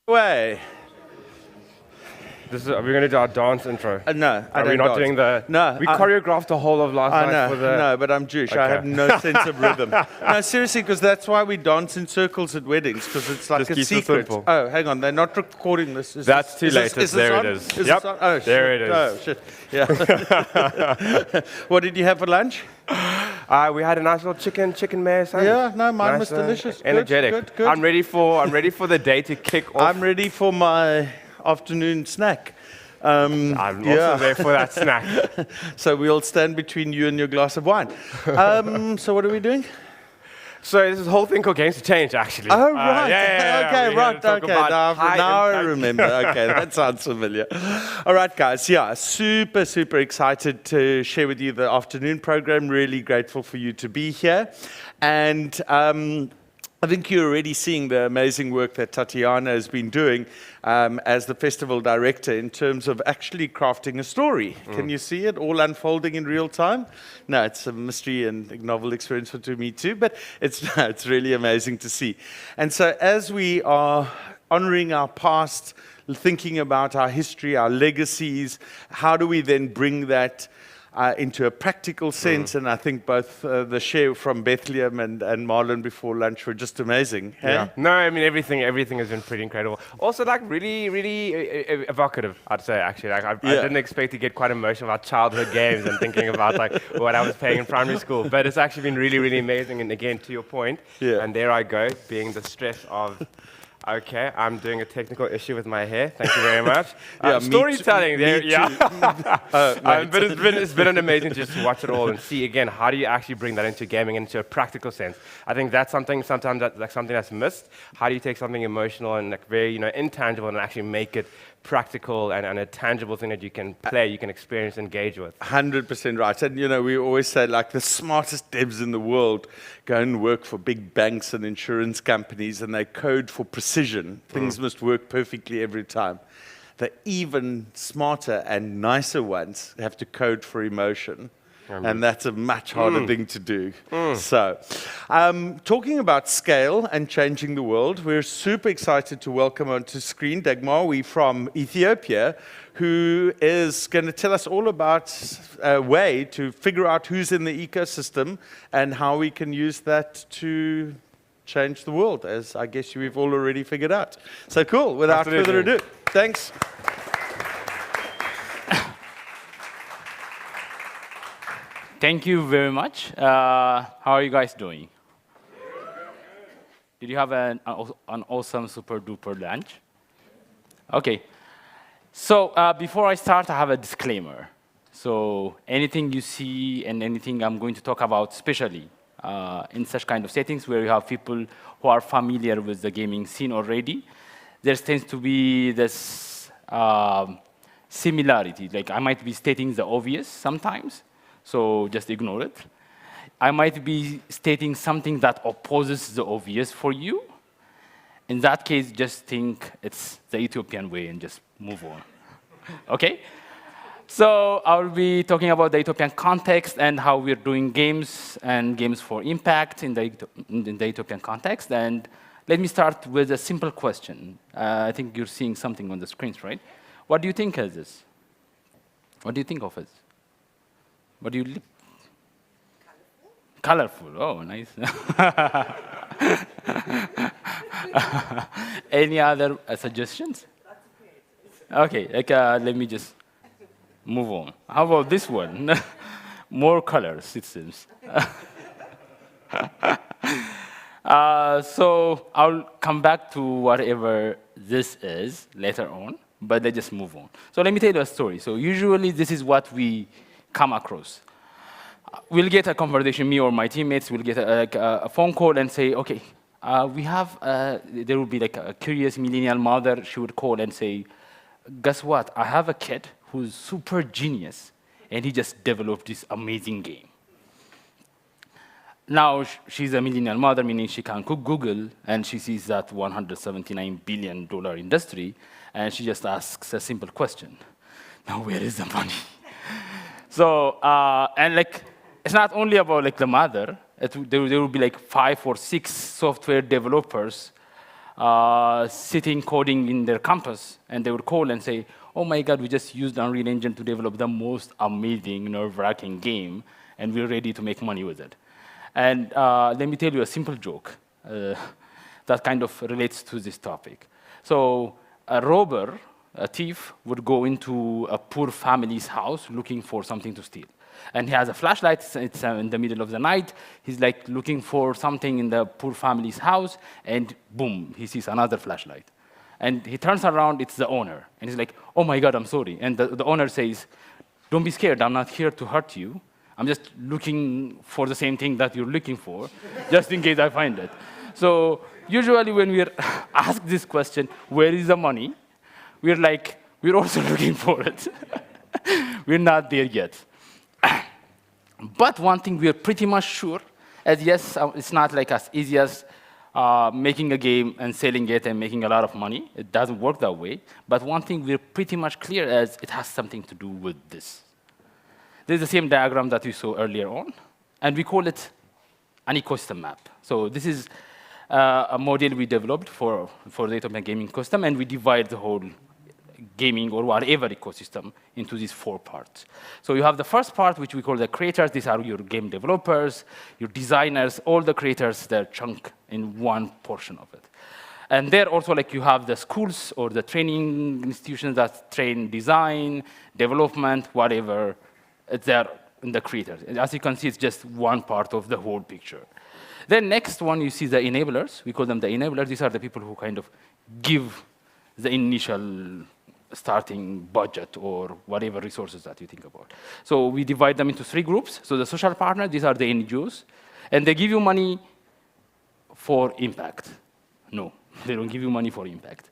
Way. Are we going to do our dance intro? No, I don't Are we not dance. doing the... No. We choreographed the whole of last I night know, for the... no, but I'm Jewish. I Okay. have no sense of rhythm. No, seriously, because that's why we dance in circles at weddings, because it's like Just a keep it secret. simple. Oh, hang on, they're not recording this. Is That's this, too is late. This, is There this it on? is. Is Yep. this on? Oh, There shit. it is. Oh, shit. Yeah. What did you have for lunch? We had a nice little chicken mayo sandwich. Yeah, no, mine Nice, was delicious. Good, energetic. good. I'm ready for the day to kick off. I'm ready for my afternoon snack. I'm also there for that snack. So we'll stand between you and your glass of wine. So what are we doing? So there's this whole thing called Games to Change, actually. Oh, right. Yeah. Okay, right. Okay, now I remember. Okay, that sounds familiar. All right, guys. Yeah, super excited to share with you the afternoon program. Really grateful for you to be here. And I think you're already seeing the amazing work that Tatiana has been doing as the festival director in terms of actually crafting a story. Can you see it all unfolding in real time? No, it's a mystery and a novel experience for me too, but it's really amazing to see. And so as we are honoring our past, thinking about our history, our legacies, how do we then bring that into a practical sense? And I think both the share from Bethlehem and Marlon before lunch were just amazing. Hey? Yeah. No, I mean, everything has been pretty incredible. Also, like, really evocative, I'd say, actually. Like, I didn't expect to get quite emotional about childhood games and thinking about, like, what I was playing in primary school. But it's actually been really amazing. And again, to your point, and there I go, being the stress of... Okay, I'm doing a technical issue with my hair. Thank you very much. Storytelling there, but it's been an amazing just to watch it all and see again how do you actually bring that into gaming into a practical sense. I think that's something sometimes something that's missed. How do you take something emotional and like very intangible and actually make it practical and a tangible thing that you can play, you can experience, engage with. 100% right. And, we always say, like, the smartest devs in the world go and work for big banks and insurance companies, and they code for precision. Things must work perfectly every time. The even smarter and nicer ones have to code for emotion. And that's a much harder thing to do. So, talking about scale and changing the world, we're super excited to welcome onto screen Dagmawi from Ethiopia, who is going to tell us all about a way to figure out who's in the ecosystem and how we can use that to change the world, as I guess we've all already figured out. So cool. Without further ado, thanks. Thank you very much. How are you guys doing? Did you have an awesome, super duper lunch? Okay. So before I start, I have a disclaimer. So anything you see and anything I'm going to talk about, especially in such kind of settings where you have people who are familiar with the gaming scene already, there tends to be this similarity. Like I might be stating the obvious sometimes, so just ignore it. I might be stating something that opposes the obvious for you. In that case, just think it's the Ethiopian way and just move on. Okay? So I'll be talking about the Ethiopian context and how we're doing games and games for impact in the Ethiopian context. And let me start with a simple question. I think you're seeing something on the screens, right? What do you think of this? What do you think of it? What do you... Colorful. Oh, nice. Any other suggestions? Okay, let me just move on. How about this one? More colors, it seems. So I'll come back to whatever this is later on, but let's just move on. So let me tell you a story. So usually this is what we come across. We'll get a conversation, me or my teammates will get a phone call and say, okay, there will be like a curious millennial mother. She would call and say, guess what? I have a kid who's super genius, and he just developed this amazing game. Now, she's a millennial mother, meaning she can Google, and she sees that $179 billion industry, and she just asks a simple question. Now, where is the money? So, and like, it's not only about like the mother. There will be like 5 or 6 software developers sitting coding in their campus, and they would call and say, oh my God, we just used Unreal Engine to develop the most amazing, nerve-wracking game, and we're ready to make money with it. And let me tell you a simple joke that kind of relates to this topic. So a robber, a thief, would go into a poor family's house looking for something to steal. And he has a flashlight, it's in the middle of the night. He's like looking for something in the poor family's house, and boom, he sees another flashlight. And he turns around, it's the owner. And he's like, oh my God, I'm sorry. And the owner says, don't be scared, I'm not here to hurt you. I'm just looking for the same thing that you're looking for, just in case I find it. So usually when we're asked this question, where is the money? We're like, we're also looking for it. We're not there yet. But one thing we're pretty much sure, as yes, it's not like as easy as making a game and selling it and making a lot of money. It doesn't work that way. But one thing we're pretty much clear as it has something to do with this. This is the same diagram that we saw earlier on, and we call it an ecosystem map. So this is a model we developed for the Ethiopian gaming ecosystem, and we divide the whole gaming or whatever ecosystem into these 4 parts. So you have the first part, which we call the creators. These are your game developers, your designers, all the creators, they're chunk in one portion of it. And there also, like, you have the schools or the training institutions that train design, development, whatever. It's there in the creators. And as you can see, it's just one part of the whole picture. Then next one, you see the enablers. We call them the enablers. These are the people who kind of give the initial starting budget or whatever resources that you think about. So we divide them into 3 groups. So the social partners, these are the NGOs. And they give you money for impact. No, they don't give you money for impact.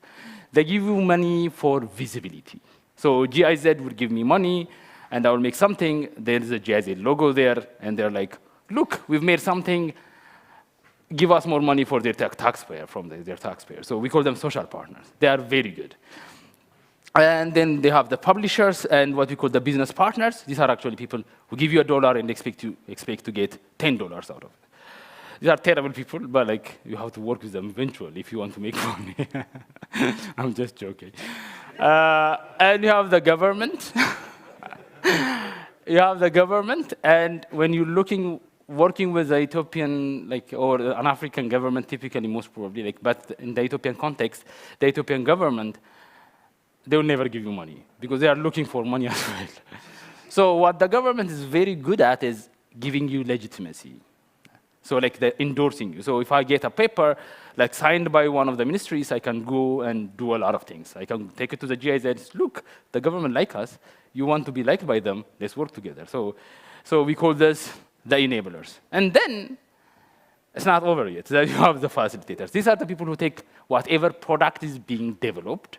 They give you money for visibility. So GIZ would give me money, and I will make something. There's a GIZ logo there, and they're like, look, we've made something. Give us more money for their taxpayer, from their taxpayer. So we call them social partners. They are very good. And then they have the publishers and what we call the business partners. These are actually people who give you $1 and expect to get $10 out of it. These are terrible people, but like you have to work with them eventually if you want to make money. I'm just joking. And you have the government. You have the government, and when you're working with the Ethiopian, or an African government, typically, most probably, but in the Ethiopian context, the Ethiopian government, they will never give you money because they are looking for money as well. So what the government is very good at is giving you legitimacy. So the endorsing you. So if I get a paper signed by one of the ministries, I can go and do a lot of things. I can take it to the GIZ. Look, the government like us. You want to be liked by them. Let's work together. So we call this the enablers. And then it's not over yet. Then you have the facilitators. These are the people who take whatever product is being developed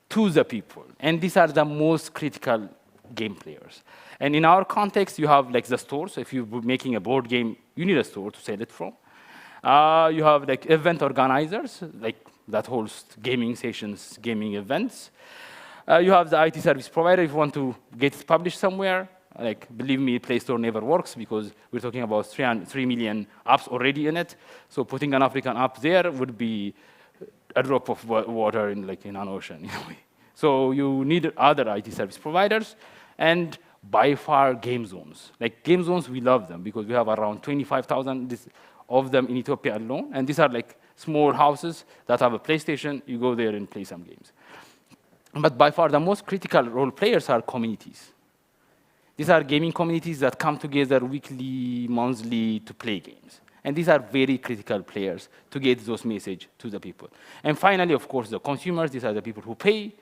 to the people. And these are the most critical game players. And in our context, you have the stores. So if you're making a board game, you need a store to sell it from. You have event organizers, that host gaming sessions, gaming events. You have the IT service provider if you want to get it published somewhere. Believe me, Play Store never works because we're talking about 3 million apps already in it. So putting an African app there would be a drop of water in an ocean. So you need other IT service providers, and by far game zones. Game zones, we love them because we have around 25,000 of them in Ethiopia alone, and these are small houses that have a PlayStation. You go there and play some games. But by far, the most critical role players are communities. These are gaming communities that come together weekly, monthly to play games. And these are very critical players to get those messages to the people. And finally, of course, the consumers. These are the people who pay.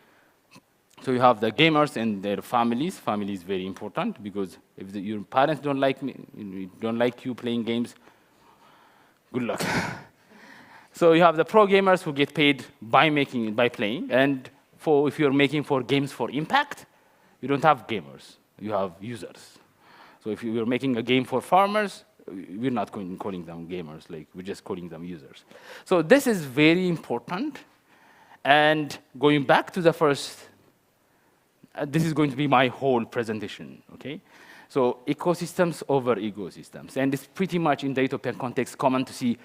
So you have the gamers and their families. Family is very important because if your parents don't like you playing games, good luck. So you have the pro gamers who get paid by playing. And if you're making games for impact, you don't have gamers. You have users. So if you're making a game for farmers, we're not calling them gamers. We're just calling them users. So this is very important. And going back to the first, this is going to be my whole presentation, okay? So ecosystems over ecosystems. And it's pretty much in the Ethiopian context common to see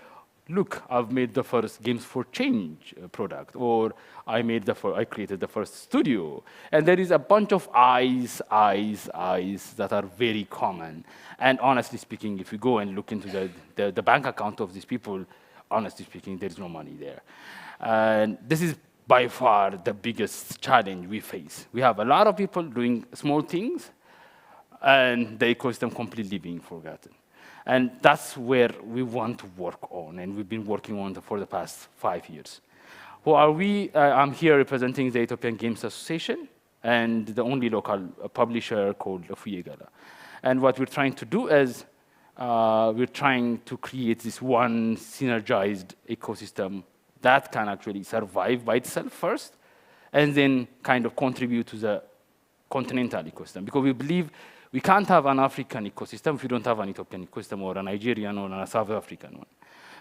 look, I've made the first games for change product, or I created the first studio. And there is a bunch of eyes that are very common. And honestly speaking, if you go and look into the bank account of these people, honestly speaking, there's no money there. And this is by far the biggest challenge we face. We have a lot of people doing small things, and the ecosystem completely being forgotten. And that's where we want to work on, and we've been working on it for the past 5 years. Who are we? I'm here representing the Ethiopian Games Association and the only local publisher called Fuyegala. And what we're trying to do is we're trying to create this one synergized ecosystem that can actually survive by itself first, and then kind of contribute to the continental ecosystem. Because we believe we can't have an African ecosystem if we don't have an Ethiopian ecosystem or a Nigerian or a South African one.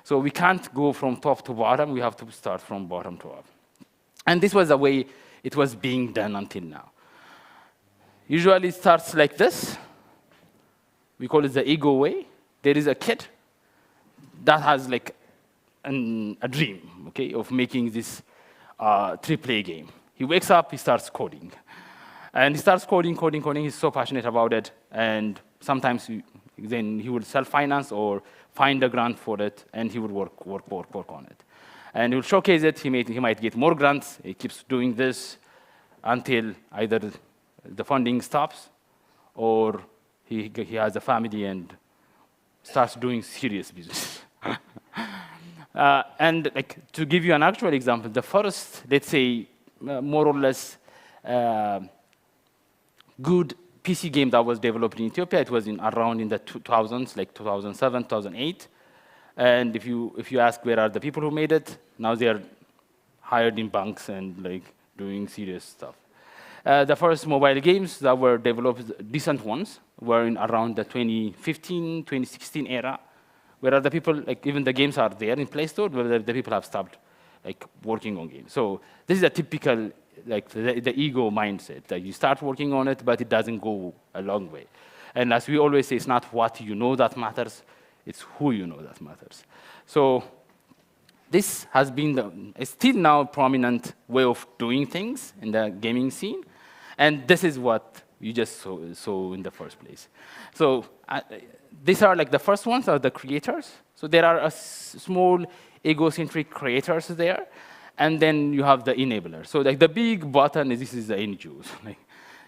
So we can't go from top to bottom. We have to start from bottom to up. And this was the way it was being done until now. Usually it starts like this. We call it the ego way. There is a kid that has like a dream, okay, of making this AAA game. He wakes up, he starts coding. And he starts coding. He's so passionate about it. And sometimes then he will self-finance or find a grant for it, and he would work on it. And he will showcase it. He might get more grants. He keeps doing this until either the funding stops or he has a family and starts doing serious business. And like, to give you an actual example, the first, let's say, more or less good PC game that was developed in Ethiopia, it was around in the 2000s, like 2007, 2008. And if you ask where are the people who made it, now they are hired in banks and like doing serious stuff. The first mobile games that were developed, decent ones, were in around the 2015, 2016 era, where the people, like even the games are there in Play Store, where the people have stopped like working on games. So this is a typical, like the ego mindset, that you start working on it, but it doesn't go a long way. And as we always say, it's not what you know that matters, it's who you know that matters. So this has been it's still now a prominent way of doing things in the gaming scene. And this is what you just saw in the first place. So these are like the first ones are the creators. So there are a small egocentric creators there. And then you have the enabler. So like the big button this is the NGOs. Like,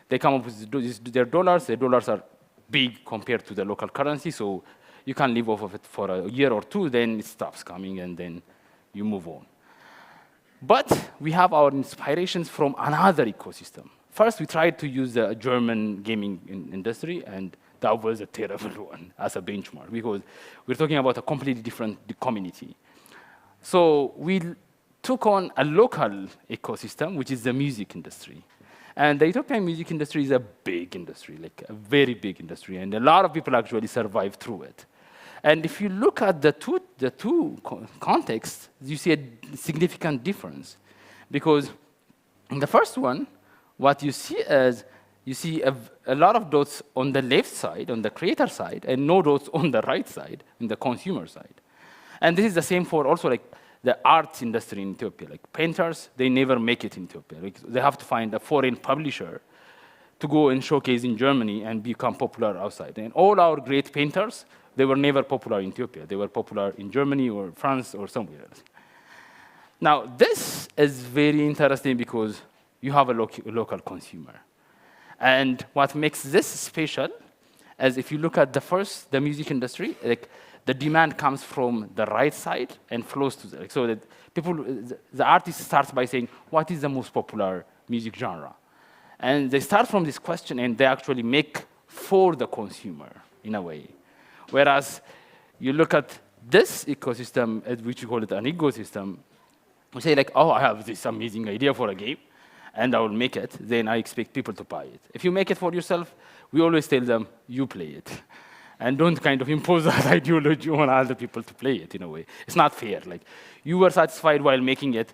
they come up with their dollars. Their dollars are big compared to the local currency. So you can live off of it for a year or two, then it stops coming, and then you move on. But we have our inspirations from another ecosystem. First, we tried to use the German gaming industry, and that was a terrible one as a benchmark, because we're talking about a completely different community. So we took on a local ecosystem, which is the music industry. And the Ethiopian music industry is a big industry, like a very big industry, and a lot of people actually survive through it. And if you look at the two contexts, you see a significant difference. Because in the first one, what you see is you see a lot of dots on the left side, on the creator side, and no dots on the right side, on the consumer side. And this is the same for also like the arts industry in Ethiopia. Like painters, they never make it in Ethiopia. Like they have to find a foreign publisher to go and showcase in Germany and become popular outside. And all our great painters, they were never popular in Ethiopia. They were popular in Germany or France or somewhere else. Now, this is very interesting because you have a local consumer. And what makes this special is if you look at the music industry, like the demand comes from the right side and flows to the, so that the artist starts by saying, what is the most popular music genre? And they start from this question and they actually make for the consumer in a way. Whereas you look at this ecosystem, which you call it an ecosystem, you say like, oh, I have this amazing idea for a game, and I will make it, then I expect people to buy it. If you make it for yourself, we always tell them, you play it. And don't kind of impose that ideology on other people to play it in a way. It's not fair. Like, you were satisfied while making it,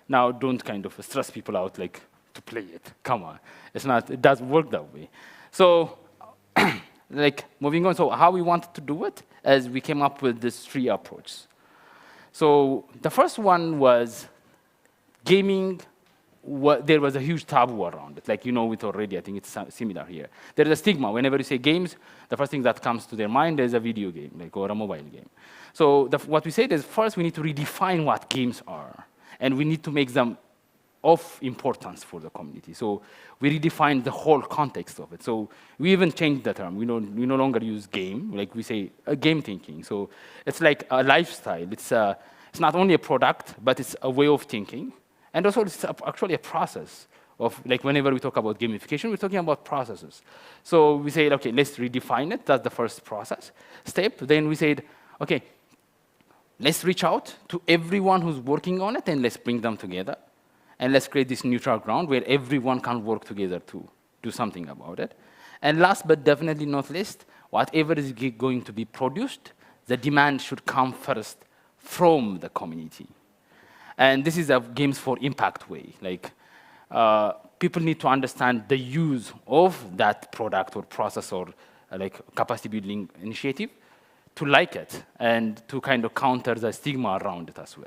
now don't kind of stress people out like to play it. Come on. It doesn't work that way. So, like, moving on, so how we wanted to do it is we came up with these three approaches. So the first one was gaming. There was a huge taboo around it. Like, you know it already. I think it's similar here. There is a stigma. Whenever you say games, the first thing that comes to their mind is a video game, like, or a mobile game. So what we said is, first, we need to redefine what games are. And we need to make them of importance for the community. So we redefined the whole context of it. So we even changed the term. We no longer use game. Like, we say game thinking. So it's like a lifestyle. It's not only a product, but it's a way of thinking. And also, it's actually a process of, like, whenever we talk about gamification, we're talking about processes. So we said, OK, let's redefine it. That's the first process step. Then we said, OK, let's reach out to everyone who's working on it, and let's bring them together. And let's create this neutral ground where everyone can work together to do something about it. And last but definitely not least, whatever is going to be produced, the demand should come first from the community. And this is a games for impact way. Like, people need to understand the use of that product or process or like capacity building initiative to like it and to kind of counter the stigma around it as well.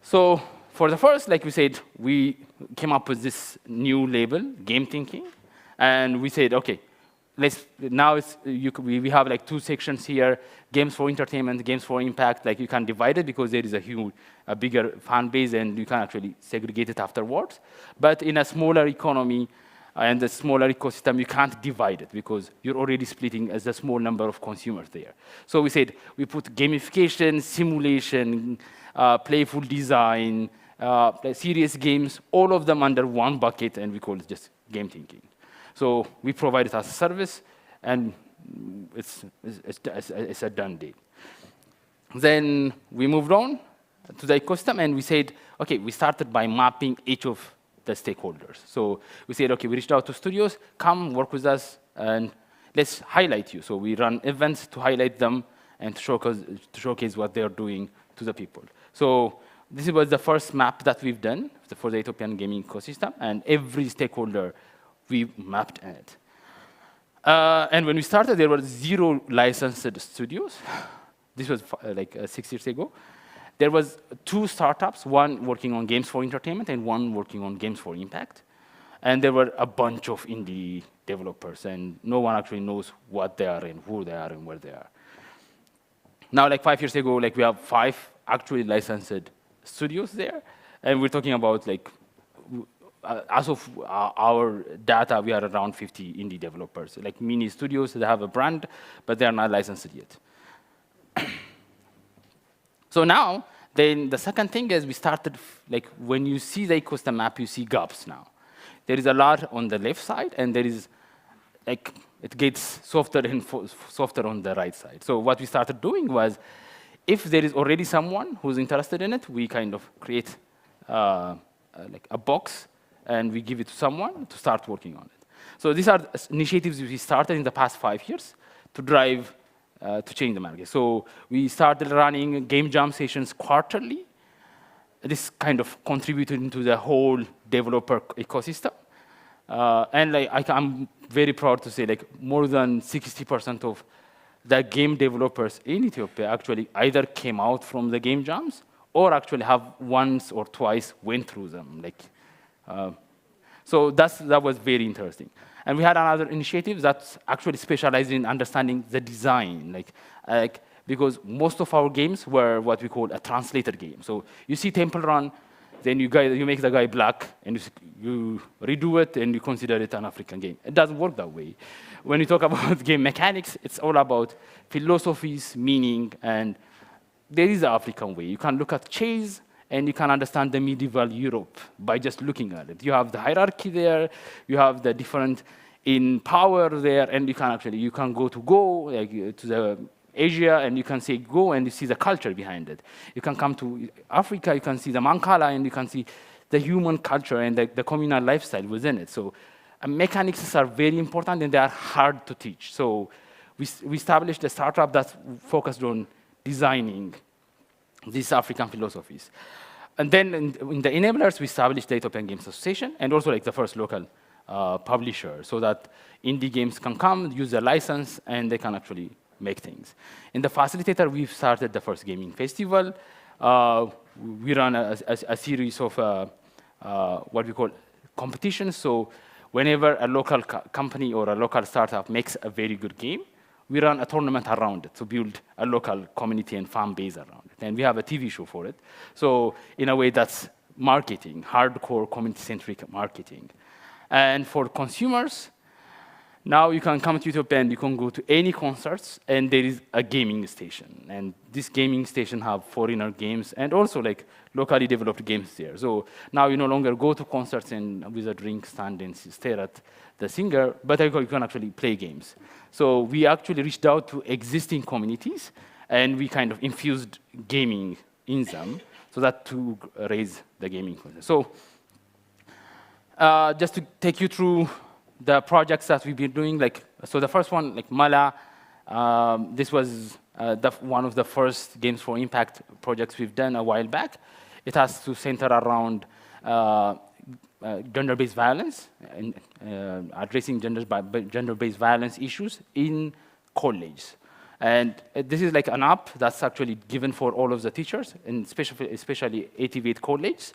So for the first, like we said, we came up with this new label, game thinking, and we said, OK, now we have like two sections here, games for entertainment, games for impact. Like, you can divide it because there is a bigger fan base, and you can actually segregate it afterwards. But in a smaller economy and a smaller ecosystem, you can't divide it because you're already splitting as a small number of consumers there. So we said we put gamification, simulation, playful design, serious games, all of them under one bucket, and we call it just game thinking. So we provide it as a service, and it's a done deal. Then we moved on to the ecosystem, and we said, OK, we started by mapping each of the stakeholders. So we said, OK, we reached out to studios, come work with us, and let's highlight you. So we run events to highlight them and to showcase what they're doing to the people. So this was the first map that we've done for the Ethiopian gaming ecosystem, and every stakeholder we mapped it. And when we started, there were 0 licensed studios. This was like 6 years ago. There was 2 startups, one working on games for entertainment and one working on games for impact. And there were a bunch of indie developers, and no one actually knows what they are and who they are and where they are. Now, like 5 years ago, like we have 5 actually licensed studios there, and we're talking about like, as of our data, we are around 50 indie developers, like mini studios that have a brand, but they are not licensed yet. So now, then the second thing is we started, like when you see the ecosystem map, you see gaps now. There is a lot on the left side, and there is, like, it gets softer and softer on the right side. So what we started doing was, if there is already someone who's interested in it, we kind of create like a box, and we give it to someone to start working on it. So these are initiatives we started in the past 5 years to drive, to change the market. So we started running game jam sessions quarterly. This kind of contributed into the whole developer ecosystem. And like, I'm very proud to say, like, more than 60% of the game developers in Ethiopia actually either came out from the game jams or actually have once or twice went through them. Like, so that was very interesting. And we had another initiative that's actually specialized in understanding the design, like because most of our games were what we call a translated game. So you see Temple Run, then you make the guy black, and you redo it, and you consider it an African game. It doesn't work that way. When you talk about game mechanics, it's all about philosophies, meaning, and there is an African way. You can look at chess, and you can understand the medieval Europe by just looking at it. You have the hierarchy there, you have the different in power there, and you can go to like, to the Asia, and you can say go, and you see the culture behind it. You can come to Africa, you can see the Mancala, and you can see the human culture and the communal lifestyle within it. So mechanics are very important, and they are hard to teach. So we established a startup that focused on designing these African philosophies. And then in the enablers, we established the Ethiopian Games Association, and also like the first local publisher, so that indie games can come, use their license, and they can actually make things. In the facilitator, we've started the first gaming festival. We run a series of what we call competitions. So whenever a local company or a local startup makes a very good game, we run a tournament around it to build a local community and fan base around it. And we have a TV show for it. So in a way, that's marketing, hardcore community-centric marketing. And for consumers, now you can come to YouTube and you can go to any concerts, and there is a gaming station. And this gaming station have foreigner games and also like locally developed games there. So now you no longer go to concerts and with a drink stand and stare at the singer, but you can actually play games. So we actually reached out to existing communities, and we kind of infused gaming in them so that to raise the gaming content. So just to take you through the projects that we've been doing, so the first one, like Mala, this was one of the first Games for Impact projects we've done a while back. It has to center around gender-based violence and addressing gender-based violence issues in college. And this is like an app that's actually given for all of the teachers, and especially 88 colleges.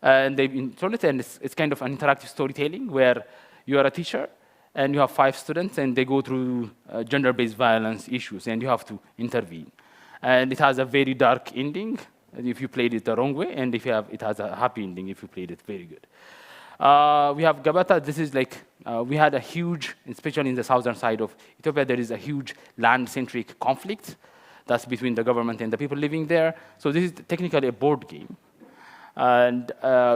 And they've installed it, and it's kind of an interactive storytelling where you are a teacher, and you have 5 students, and they go through gender-based violence issues, and you have to intervene. And it has a very dark ending if you played it the wrong way, and it has a happy ending if you played it very good. We have Gabata. This is like, we had a huge, especially in the southern side of Ethiopia, there is a huge land-centric conflict that's between the government and the people living there. So this is technically a board game, and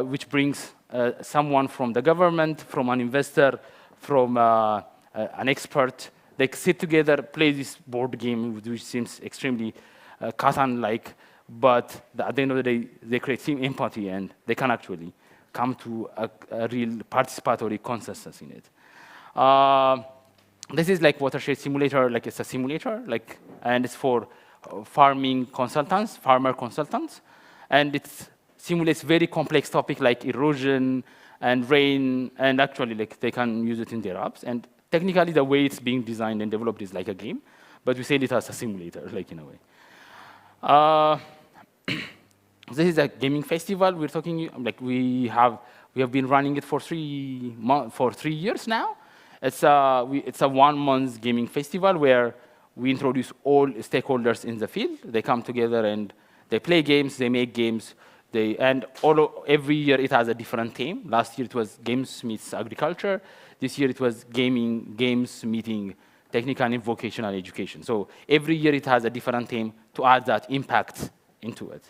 which brings someone from the government, from an investor, from an expert. They sit together, play this board game, which seems extremely Catan-like, but at the end of the day, they create team empathy, and they can actually come to a real participatory consensus in it. This is like watershed simulator, like it's a simulator, and it's for farmer consultants, and it simulates very complex topics like erosion and rain, and actually they can use it in their apps. And technically, the way it's being designed and developed is like a game, but we say it as a simulator, in a way. This is a gaming festival. We're talking we have been running it for 3 years now. It's a 1-month gaming festival where we introduce all stakeholders in the field. They come together and they play games, they make games, every year it has a different theme. Last year it was games meets agriculture. This year it was games meeting technical and vocational education. So every year it has a different theme to add that impact into it.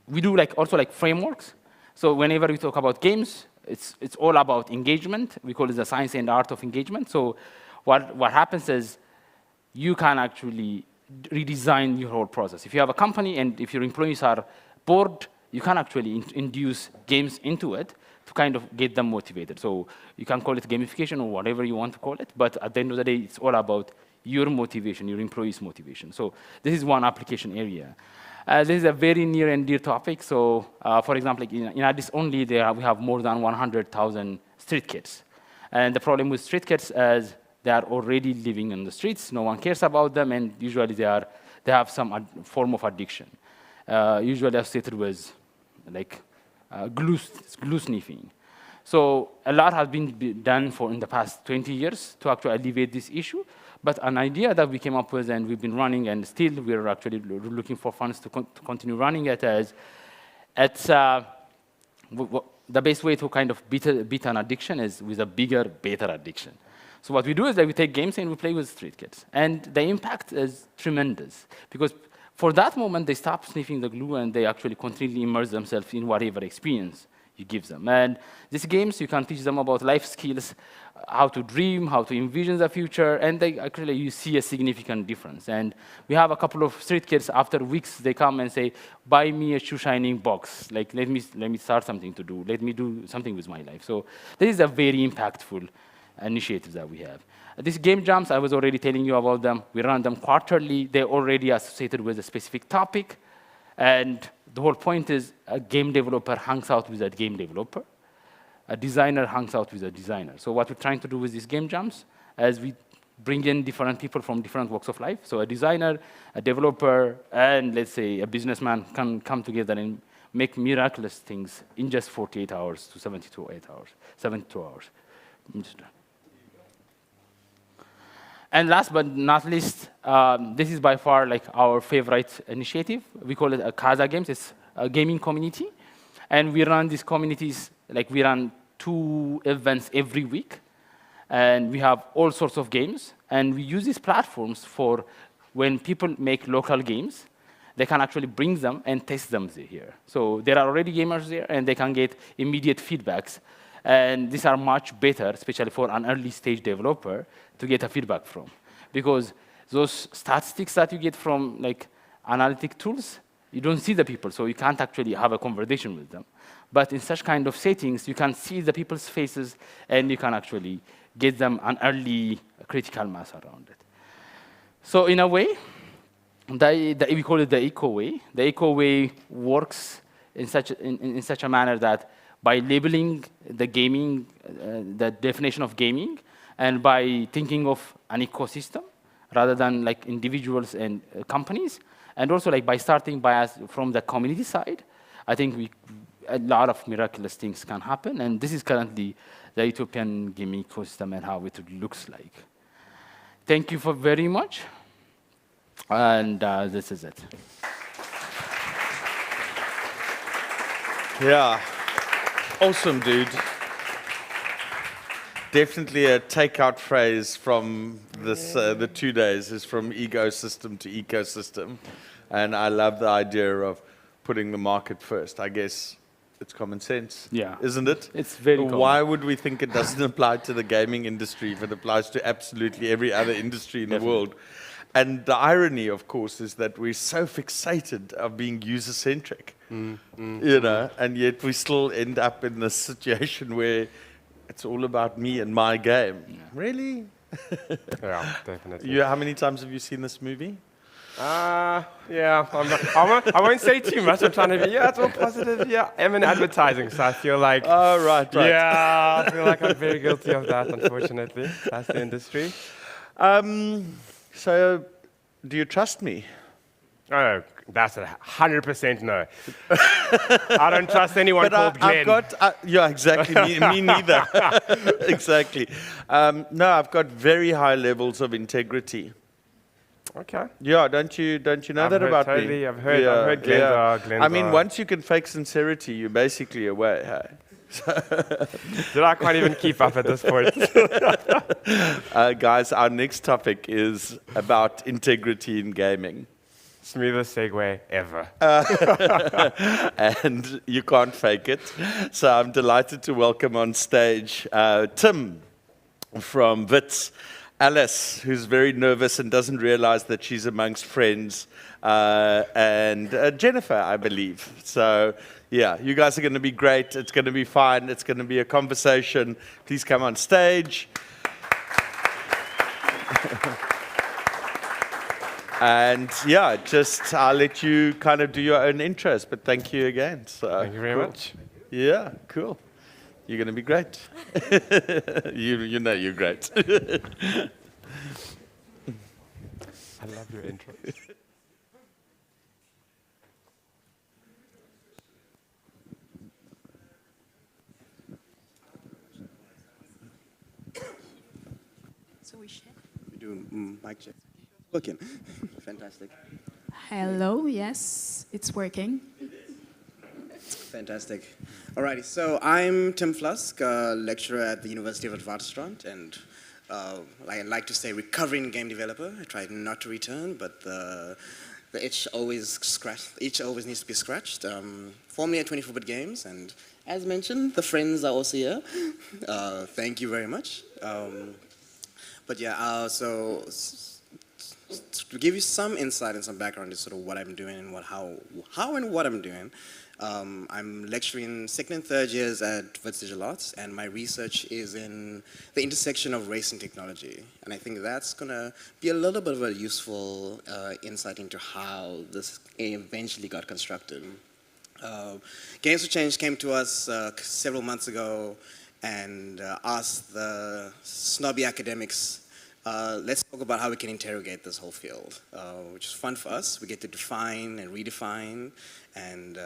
We do also frameworks. So whenever we talk about games, it's all about engagement. We call it the science and art of engagement. So what happens is you can actually redesign your whole process. If you have a company and if your employees are bored, you can actually induce games into it to kind of get them motivated. So you can call it gamification or whatever you want to call it, but at the end of the day, it's all about your motivation, your employees' motivation. So this is one application area. This is a very near and dear topic. So for example, in Addis only, we have more than 100,000 street kids. And the problem with street kids is they are already living in the streets. No one cares about them, and usually they have some form of addiction. Usually associated with glue sniffing. So a lot has been done in the past 20 years to actually alleviate this issue. But an idea that we came up with and we've been running, and still we're actually looking for funds to continue running it, is the best way to kind of beat an addiction is with a bigger, better addiction. So what we do is that we take games and we play with street kids. And the impact is tremendous, because for that moment, they stop sniffing the glue and they actually continually immerse themselves in whatever experience you give them. And these games, you can teach them about life skills, how to dream, how to envision the future, and you see a significant difference. And we have a couple of street kids, after weeks, they come and say, buy me a shoe shining box. Let me start something to do. Let me do something with my life. So this is a very impactful initiative that we have. These game jams, I was already telling you about them. We run them quarterly. They're already associated with a specific topic. And the whole point is a game developer hangs out with a game developer. A designer hangs out with a designer. So what we're trying to do with these game jams is we bring in different people from different walks of life. So a designer, a developer, and let's say a businessman can come together and make miraculous things in just 48 hours to 72 hours. And last but not least, this is by far like our favorite initiative. We call it a Casa Games. It's a gaming community. And we run these communities, like we run 2 events every week. And we have all sorts of games. And we use these platforms for when people make local games, they can actually bring them and test them here. So there are already gamers there, and they can get immediate feedbacks. And these are much better, especially for an early stage developer, to get a feedback from. Because those statistics that you get from like analytic tools, you don't see the people, so you can't actually have a conversation with them. But in such kind of settings, you can see the people's faces, and you can actually get them an early critical mass around it. So in a way, we call it the eco way. The eco way works in such a manner that by labeling the gaming, the definition of gaming, and by thinking of an ecosystem rather than like individuals and companies, and also like by starting from the community side, I think a lot of miraculous things can happen. And this is currently the utopian gaming ecosystem and how it looks like. Thank you for very much. And this is it. Yeah. Awesome, dude. Definitely a takeout phrase from this, the 2 days is from ecosystem to ecosystem. And I love the idea of putting the market first. I guess it's common sense, isn't it? It's very common. Why would we think it doesn't apply to the gaming industry if it applies to absolutely every other industry in the world? And the irony, of course, is that we're so fixated of being user-centric, you know, and yet we still end up in this situation where it's all about me and my game. Yeah. Really? Yeah, definitely. How many times have you seen this movie? Yeah, I won't say too much. I'm trying to be, it's all positive. Yeah, I'm in advertising, so I feel like... Oh, right. Yeah, I feel like I'm very guilty of that, unfortunately. That's the industry. So, do you trust me? Oh, that's 100% no. I don't trust anyone called Glenn. Yeah, exactly. Me neither. Exactly. No, I've got very high levels of integrity. Okay. Yeah, don't you know that about me? I've heard Glenn's. I mean, once you can fake sincerity, you're basically away. Hey? I can't even keep up at this point. Guys, our next topic is about integrity in gaming. Smoothest segue ever. And you can't fake it. So I'm delighted to welcome on stage Tim from Wits, Alice, who's very nervous and doesn't realize that she's amongst friends, and Jennifer, I believe. So, yeah, you guys are going to be great. It's going to be fun. It's going to be a conversation. Please come on stage. And, yeah, I'll let you kind of do your own intros, but thank you again. So, thank you very much. Yeah, cool. You're going to be great. you know you're great. I love your intro. So we share? We do mic check. Working. Fantastic. Hello, yes, it's working. Fantastic. Alrighty, so I'm Tim Flusk, a lecturer at the University of Witwatersrand, and I like to say recovering game developer. I try not to return, but the itch always needs to be scratched. Formerly at 24-Bit Games, and as mentioned, the friends are also here. Thank you very much. But yeah, so to give you some insight and some background into sort of what I'm doing and how and what I'm doing. I'm lecturing second and third years at Wits Digital Arts, and my research is in the intersection of race and technology. And I think that's going to be a little bit of a useful insight into how this eventually got constructed. Games for Change came to us several months ago and asked the snobby academics let's talk about how we can interrogate this whole field, which is fun for us. We get to define and redefine and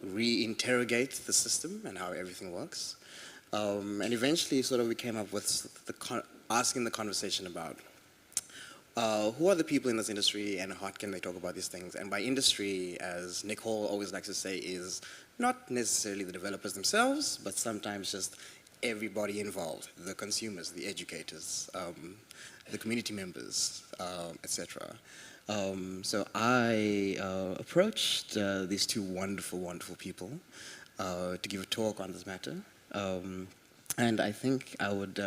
re-interrogate the system and how everything works. And eventually, sort of, we came up with asking the conversation about who are the people in this industry and how can they talk about these things? And by industry, as Nick Hall always likes to say, is not necessarily the developers themselves, but sometimes just everybody involved, the consumers, the educators, the community members, etc. So I approached these two wonderful, wonderful people to give a talk on this matter. And I think I would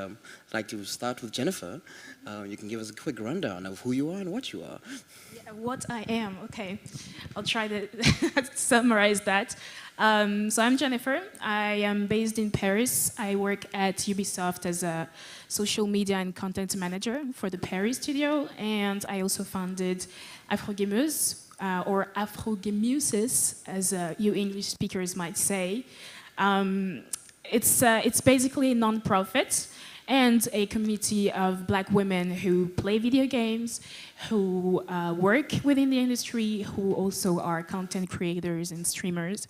like to start with Jennifer. You can give us a quick rundown of who you are and what you are. Yeah, what I am, okay. I'll try to summarize that. So I'm Jennifer. I am based in Paris. I work at Ubisoft as a social media and content manager for the Paris studio. And I also founded Afrogameuse, or Afrogamuses, as you English speakers might say. It's basically a non-profit and a community of Black women who play video games, who work within the industry, who also are content creators and streamers.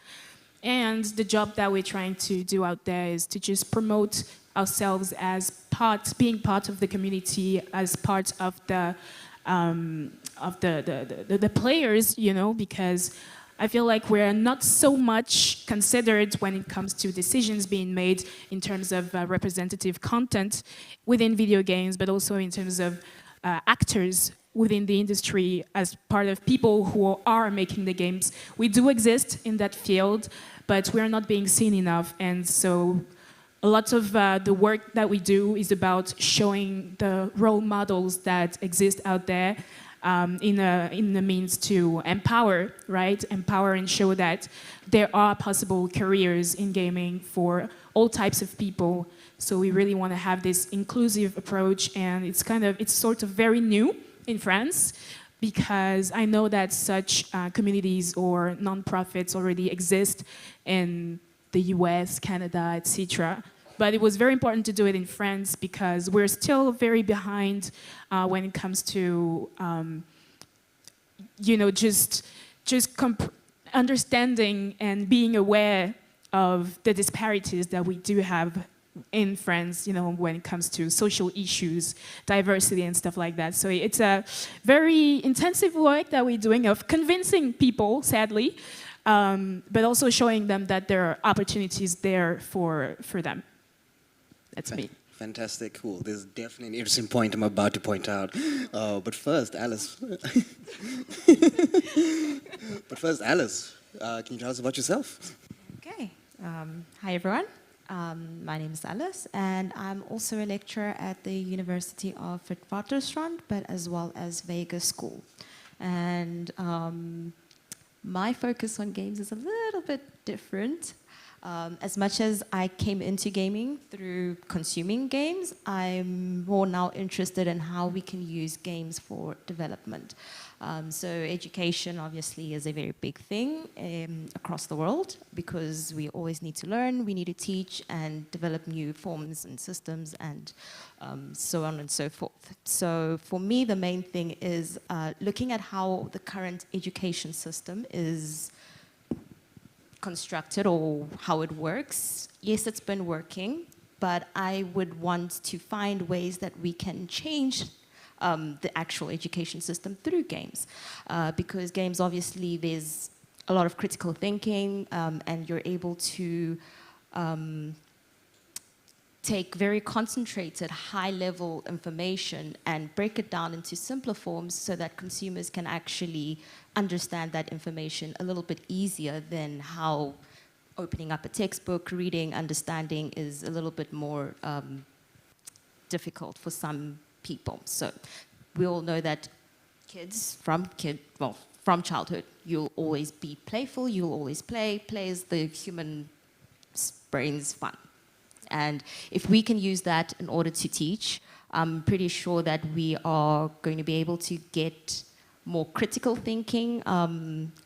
And the job that we're trying to do out there is to just promote ourselves as being part of the community, as part of the players, you know, because I feel like we're not so much considered when it comes to decisions being made in terms of representative content within video games, but also in terms of actors within the industry as part of people who are making the games. We do exist in that field, but we're not being seen enough. And so a lot of the work that we do is about showing the role models that exist out there in the means to empower, right? Empower and show that there are possible careers in gaming for all types of people. So we really want to have this inclusive approach, and it's sort of very new in France, because I know that such communities or non-profits already exist in the US, Canada, etc. But it was very important to do it in France because we're still very behind when it comes to, you know, just understanding and being aware of the disparities that we do have in France, you know, when it comes to social issues, diversity and stuff like that. So it's a very intensive work that we're doing of convincing people, sadly, but also showing them that there are opportunities there for them. That's me. Fantastic, cool. There's definitely an interesting point I'm about to point out. But first, Alice. Can you tell us about yourself? Okay. Hi, everyone. My name is Alice, and I'm also a lecturer at the University of Witwatersrand, but as well as Vegas School. And my focus on games is a little bit different. As much as I came into gaming through consuming games, I'm more now interested in how we can use games for development. So education obviously is a very big thing across the world, because we always need to learn, we need to teach and develop new forms and systems and so on and so forth. So for me, the main thing is looking at how the current education system is constructed or how it works. Yes, it's been working, but I would want to find ways that we can change the actual education system through games. Because games, obviously, there's a lot of critical thinking, and you're able to take very concentrated, high-level information and break it down into simpler forms so that consumers can actually understand that information a little bit easier than how opening up a textbook, reading, understanding is a little bit more difficult for some people. So we all know that from childhood, you'll always be playful, you'll always play. Play is the human brain's fun. And if we can use that in order to teach, I'm pretty sure that we are going to be able to get more critical thinking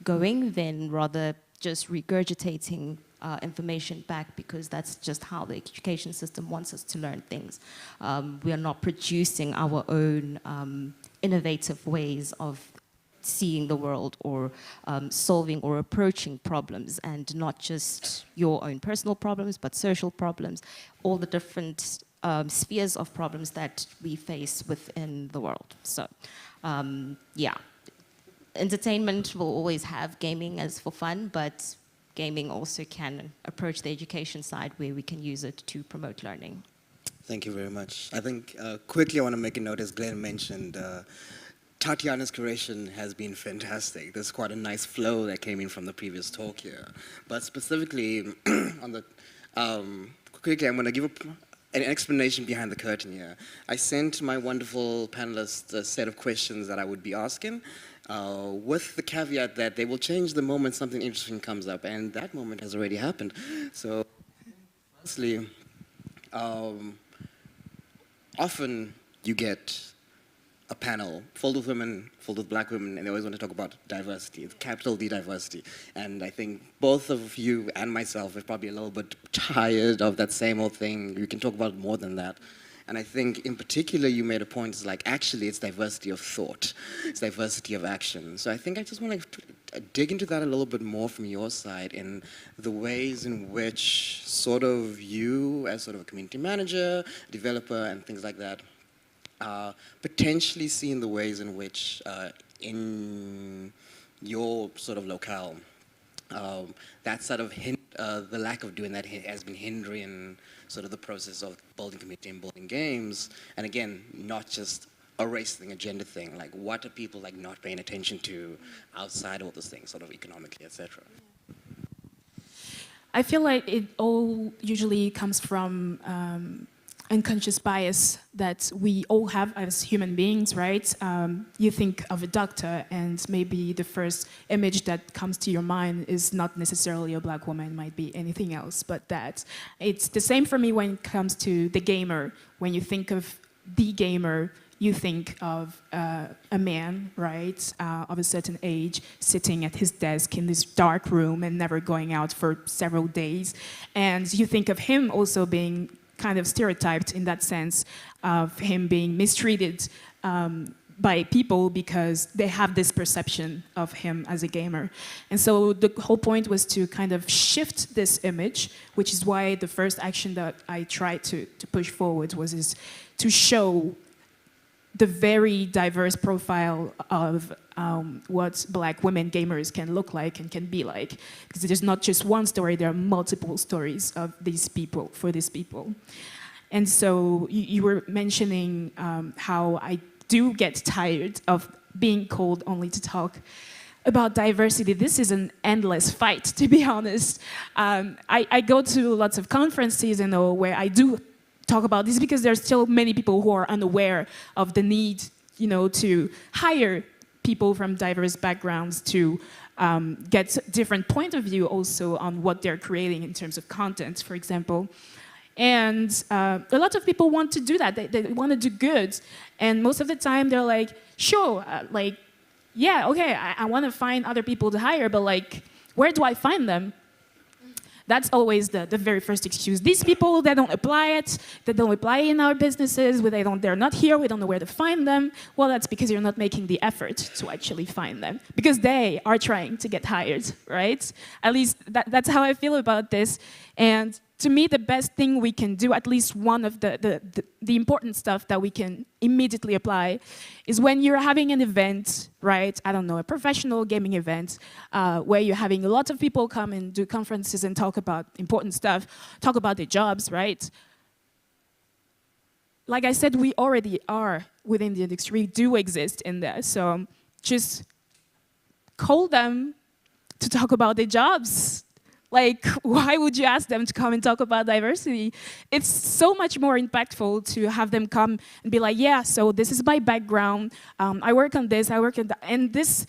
going than rather just regurgitating information back, because that's just how the education system wants us to learn things. We are not producing our own innovative ways of seeing the world, or solving or approaching problems, and not just your own personal problems, but social problems, all the different spheres of problems that we face within the world. So, yeah, entertainment will always have gaming as for fun, but gaming also can approach the education side where we can use it to promote learning. Thank you very much. I think quickly I want to make a note, as Glenn mentioned, Tatiana's creation has been fantastic. There's quite a nice flow that came in from the previous talk here. But specifically, on the quickly, I'm going to give an explanation behind the curtain here. I sent my wonderful panelists a set of questions that I would be asking, with the caveat that they will change the moment something interesting comes up, and that moment has already happened. So, firstly, often you get a panel filled with women, filled with black women, and they always want to talk about diversity, capital D diversity. And I think both of you and myself are probably a little bit tired of that same old thing. We can talk about more than that. And I think in particular you made a point, it's like actually it's diversity of thought, it's diversity of action. So I think I just want to dig into that a little bit more from your side, in the ways in which sort of you as sort of a community manager, developer, and things like that, potentially seeing the ways in which in your sort of locale, that sort of the lack of doing that has been hindering sort of the process of building community and building games. And again, not just a race thing, a gender thing. Like, what are people like not paying attention to outside all those things, sort of economically, etc.? I feel like it all usually comes from unconscious bias that we all have as human beings, right? You think of a doctor, and maybe the first image that comes to your mind is not necessarily a black woman, it might be anything else but that. It's the same for me when it comes to the gamer. When you think of the gamer, you think of a man, right, of a certain age, sitting at his desk in this dark room and never going out for several days. And you think of him also being kind of stereotyped in that sense, of him being mistreated by people because they have this perception of him as a gamer. And so the whole point was to kind of shift this image, which is why the first action that I tried to push forward is to show the very diverse profile of what black women gamers can look like and can be like. Because there's not just one story, there are multiple stories of these people, for these people. And so you were mentioning how I do get tired of being called only to talk about diversity. This is an endless fight, to be honest. I go to lots of conferences and all where I do talk about this, because there's still many people who are unaware of the need, to hire people from diverse backgrounds to get different point of view also on what they're creating in terms of content, for example. And a lot of people want to do that. They want to do good. And most of the time they're like, sure, yeah, okay, I want to find other people to hire, but where do I find them? That's always the very first excuse. These people, they don't apply in our businesses, they're not here, we don't know where to find them. Well, that's because you're not making the effort to actually find them, because they are trying to get hired, right? At least that's how I feel about this. And to me, the best thing we can do, at least one of the important stuff that we can immediately apply, is when you're having an event, right? I don't know, a professional gaming event, where you're having a lot of people come and do conferences and talk about important stuff, talk about their jobs, right? Like I said, we already are within the industry, we do exist in there. So just call them to talk about their jobs. Why would you ask them to come and talk about diversity? It's so much more impactful to have them come and be like, yeah, so this is my background, I work on this, I work on that. And this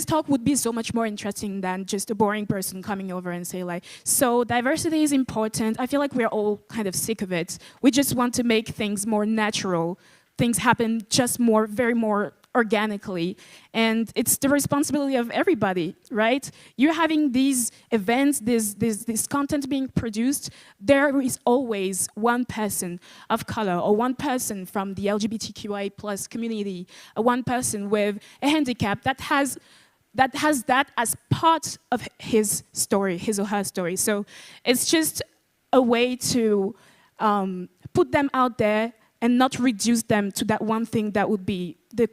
talk would be so much more interesting than just a boring person coming over and say so diversity is important. I feel like we're all kind of sick of it. We just want to make things more natural. Things happen just more organically. And it's the responsibility of everybody, right? You're having these events, this content being produced. There is always one person of color or one person from the LGBTQI plus community, one person with a handicap that has that as part of his story, his or her story. So it's just a way to put them out there and not reduce them to that one thing that would be the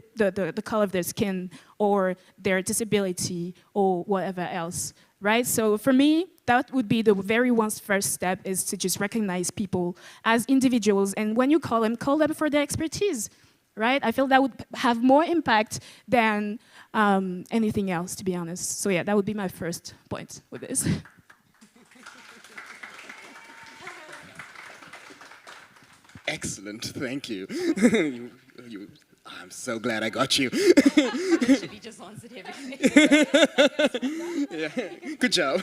color of their skin or their disability or whatever else, right? So for me, that would be the very first step, is to just recognize people as individuals, and when you call them for their expertise, right? I feel that would have more impact than anything else, to be honest. So yeah, that would be my first point with this. Excellent, thank you. I'm so glad I got you. Actually, just answered everything. Yeah, good job.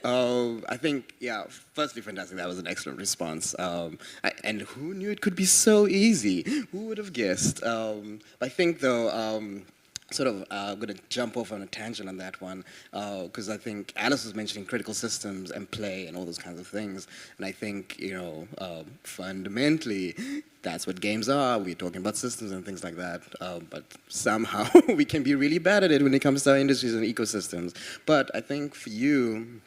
I think, yeah, firstly, fantastic. That was an excellent response. And who knew it could be so easy? Who would have guessed? I think, though, I'm going to jump off on a tangent on that one, because I think Alice was mentioning critical systems and play and all those kinds of things. And I think, fundamentally, that's what games are. We're talking about systems and things like that. But somehow we can be really bad at it when it comes to our industries and ecosystems. But I think for you,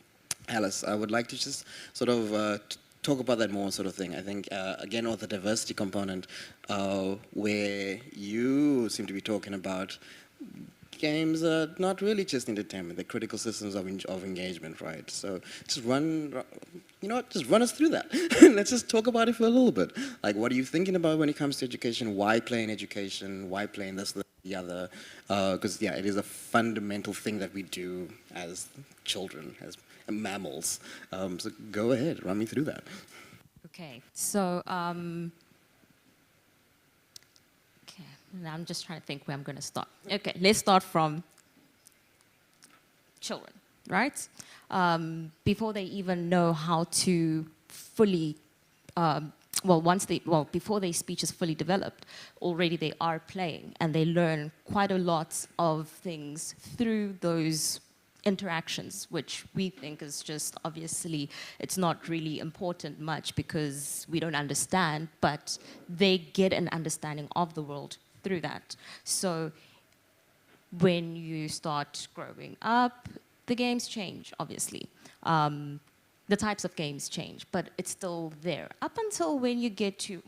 Alice, I would like to just sort of talk about that more sort of thing. I think, again, with the diversity component, where you seem to be talking about games are not really just entertainment, they're critical systems of engagement, right? So just just run us through that. Let's just talk about it for a little bit. Like, what are you thinking about when it comes to education? Why play in education? Why play in this, the other? Because, yeah, it is a fundamental thing that we do as children, as mammals. So go ahead, run me through that. Okay, so now I'm just trying to think where I'm going to start. Okay, let's start from children, right? Before they even know how to fully, before their speech is fully developed, already they are playing, and they learn quite a lot of things through those interactions, which we think is just, obviously, it's not really important much because we don't understand, but they get an understanding of the world through that. So when you start growing up, the games change, obviously. The types of games change, but it's still there. Up until when you get to,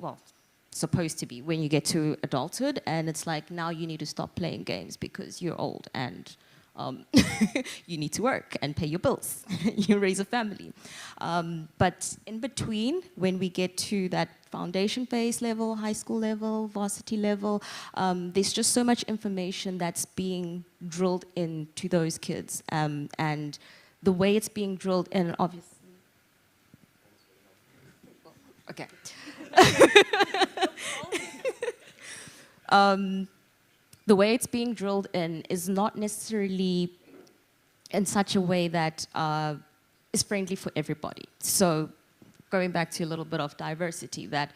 supposed to be, when you get to adulthood, and it's like, now you need to stop playing games because you're old and you need to work and pay your bills. You raise a family. But in between, when we get to that foundation-based level, high school level, varsity level, there's just so much information that's being drilled into those kids. And the way it's being drilled in, obviously... Okay. The way it's being drilled in is not necessarily in such a way that is friendly for everybody. So going back to a little bit of diversity, that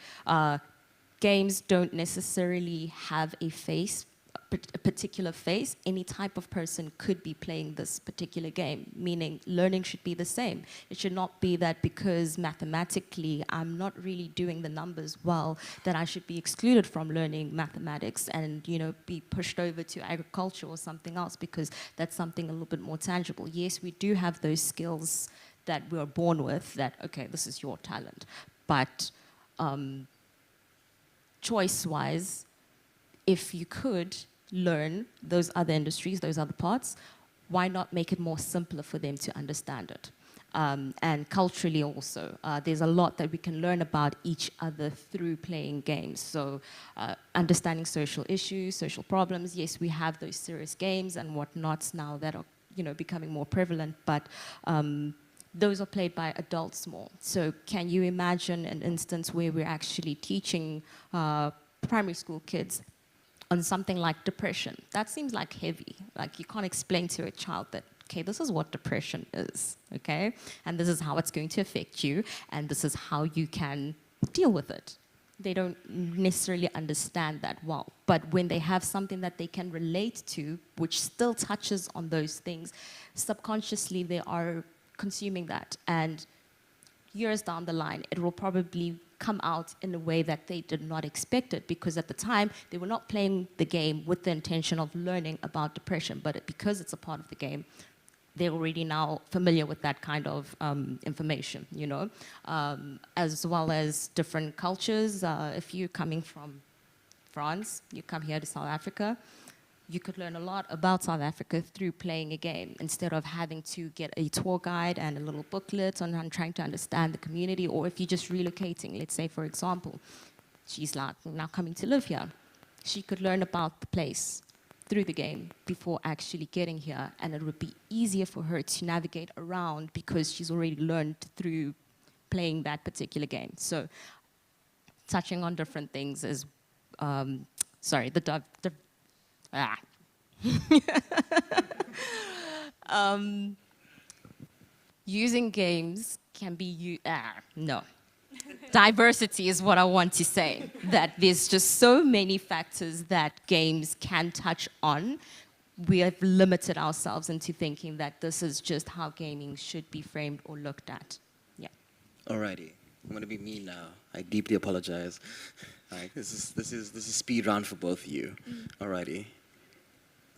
games don't necessarily have a face, a particular face. Any type of person could be playing this particular game, meaning learning should be the same. It should not be that because mathematically I'm not really doing the numbers well, that I should be excluded from learning mathematics and, be pushed over to agriculture or something else, because that's something a little bit more tangible. Yes, we do have those skills that we're born with, that, okay, this is your talent. But choice-wise, if you could learn those other industries, those other parts, why not make it more simpler for them to understand it? And culturally also, there's a lot that we can learn about each other through playing games. So understanding social issues, social problems. Yes, we have those serious games and whatnots now that are becoming more prevalent, but those are played by adults more. So can you imagine an instance where we're actually teaching primary school kids on something like depression? That seems like heavy. Like, you can't explain to a child that, okay, this is what depression is, okay? And this is how it's going to affect you, and this is how you can deal with it. they don't necessarily understand that well. But when they have something that they can relate to, which still touches on those things, subconsciously they are consuming that. And years down the line, it will probably come out in a way that they did not expect it, because at the time they were not playing the game with the intention of learning about depression, but because it's a part of the game, they're already now familiar with that kind of information, you know, as well as different cultures. If you're coming from France, you come here to South Africa, you could learn a lot about South Africa through playing a game instead of having to get a tour guide and a little booklet on trying to understand the community. Or if you're just relocating, let's say, for example, she's like now coming to live here. She could learn about the place through the game before actually getting here, and it would be easier for her to navigate around because she's already learned through playing that particular game. So touching on different things is, sorry, using games can be, no. Diversity is what I want to say, that there's just so many factors that games can touch on. We have limited ourselves into thinking that this is just how gaming should be framed or looked at. Yeah. Alrighty, I'm gonna be mean now. I deeply apologize. Like, this is speed round for both of you. Alrighty.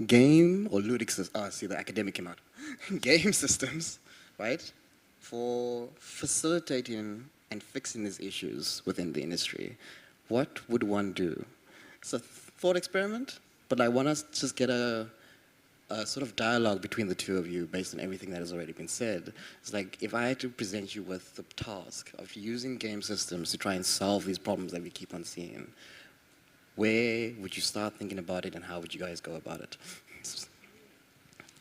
Game or ludic systems, see the academic came out. Game systems, right? For facilitating and fixing these issues within the industry, what would one do? It's a thought experiment, but I want us to just get a sort of dialogue between the two of you based on everything that has already been said. It's like, if I had to present you with the task of using game systems to try and solve these problems that we keep on seeing, where would you start thinking about it, and how would you guys go about it?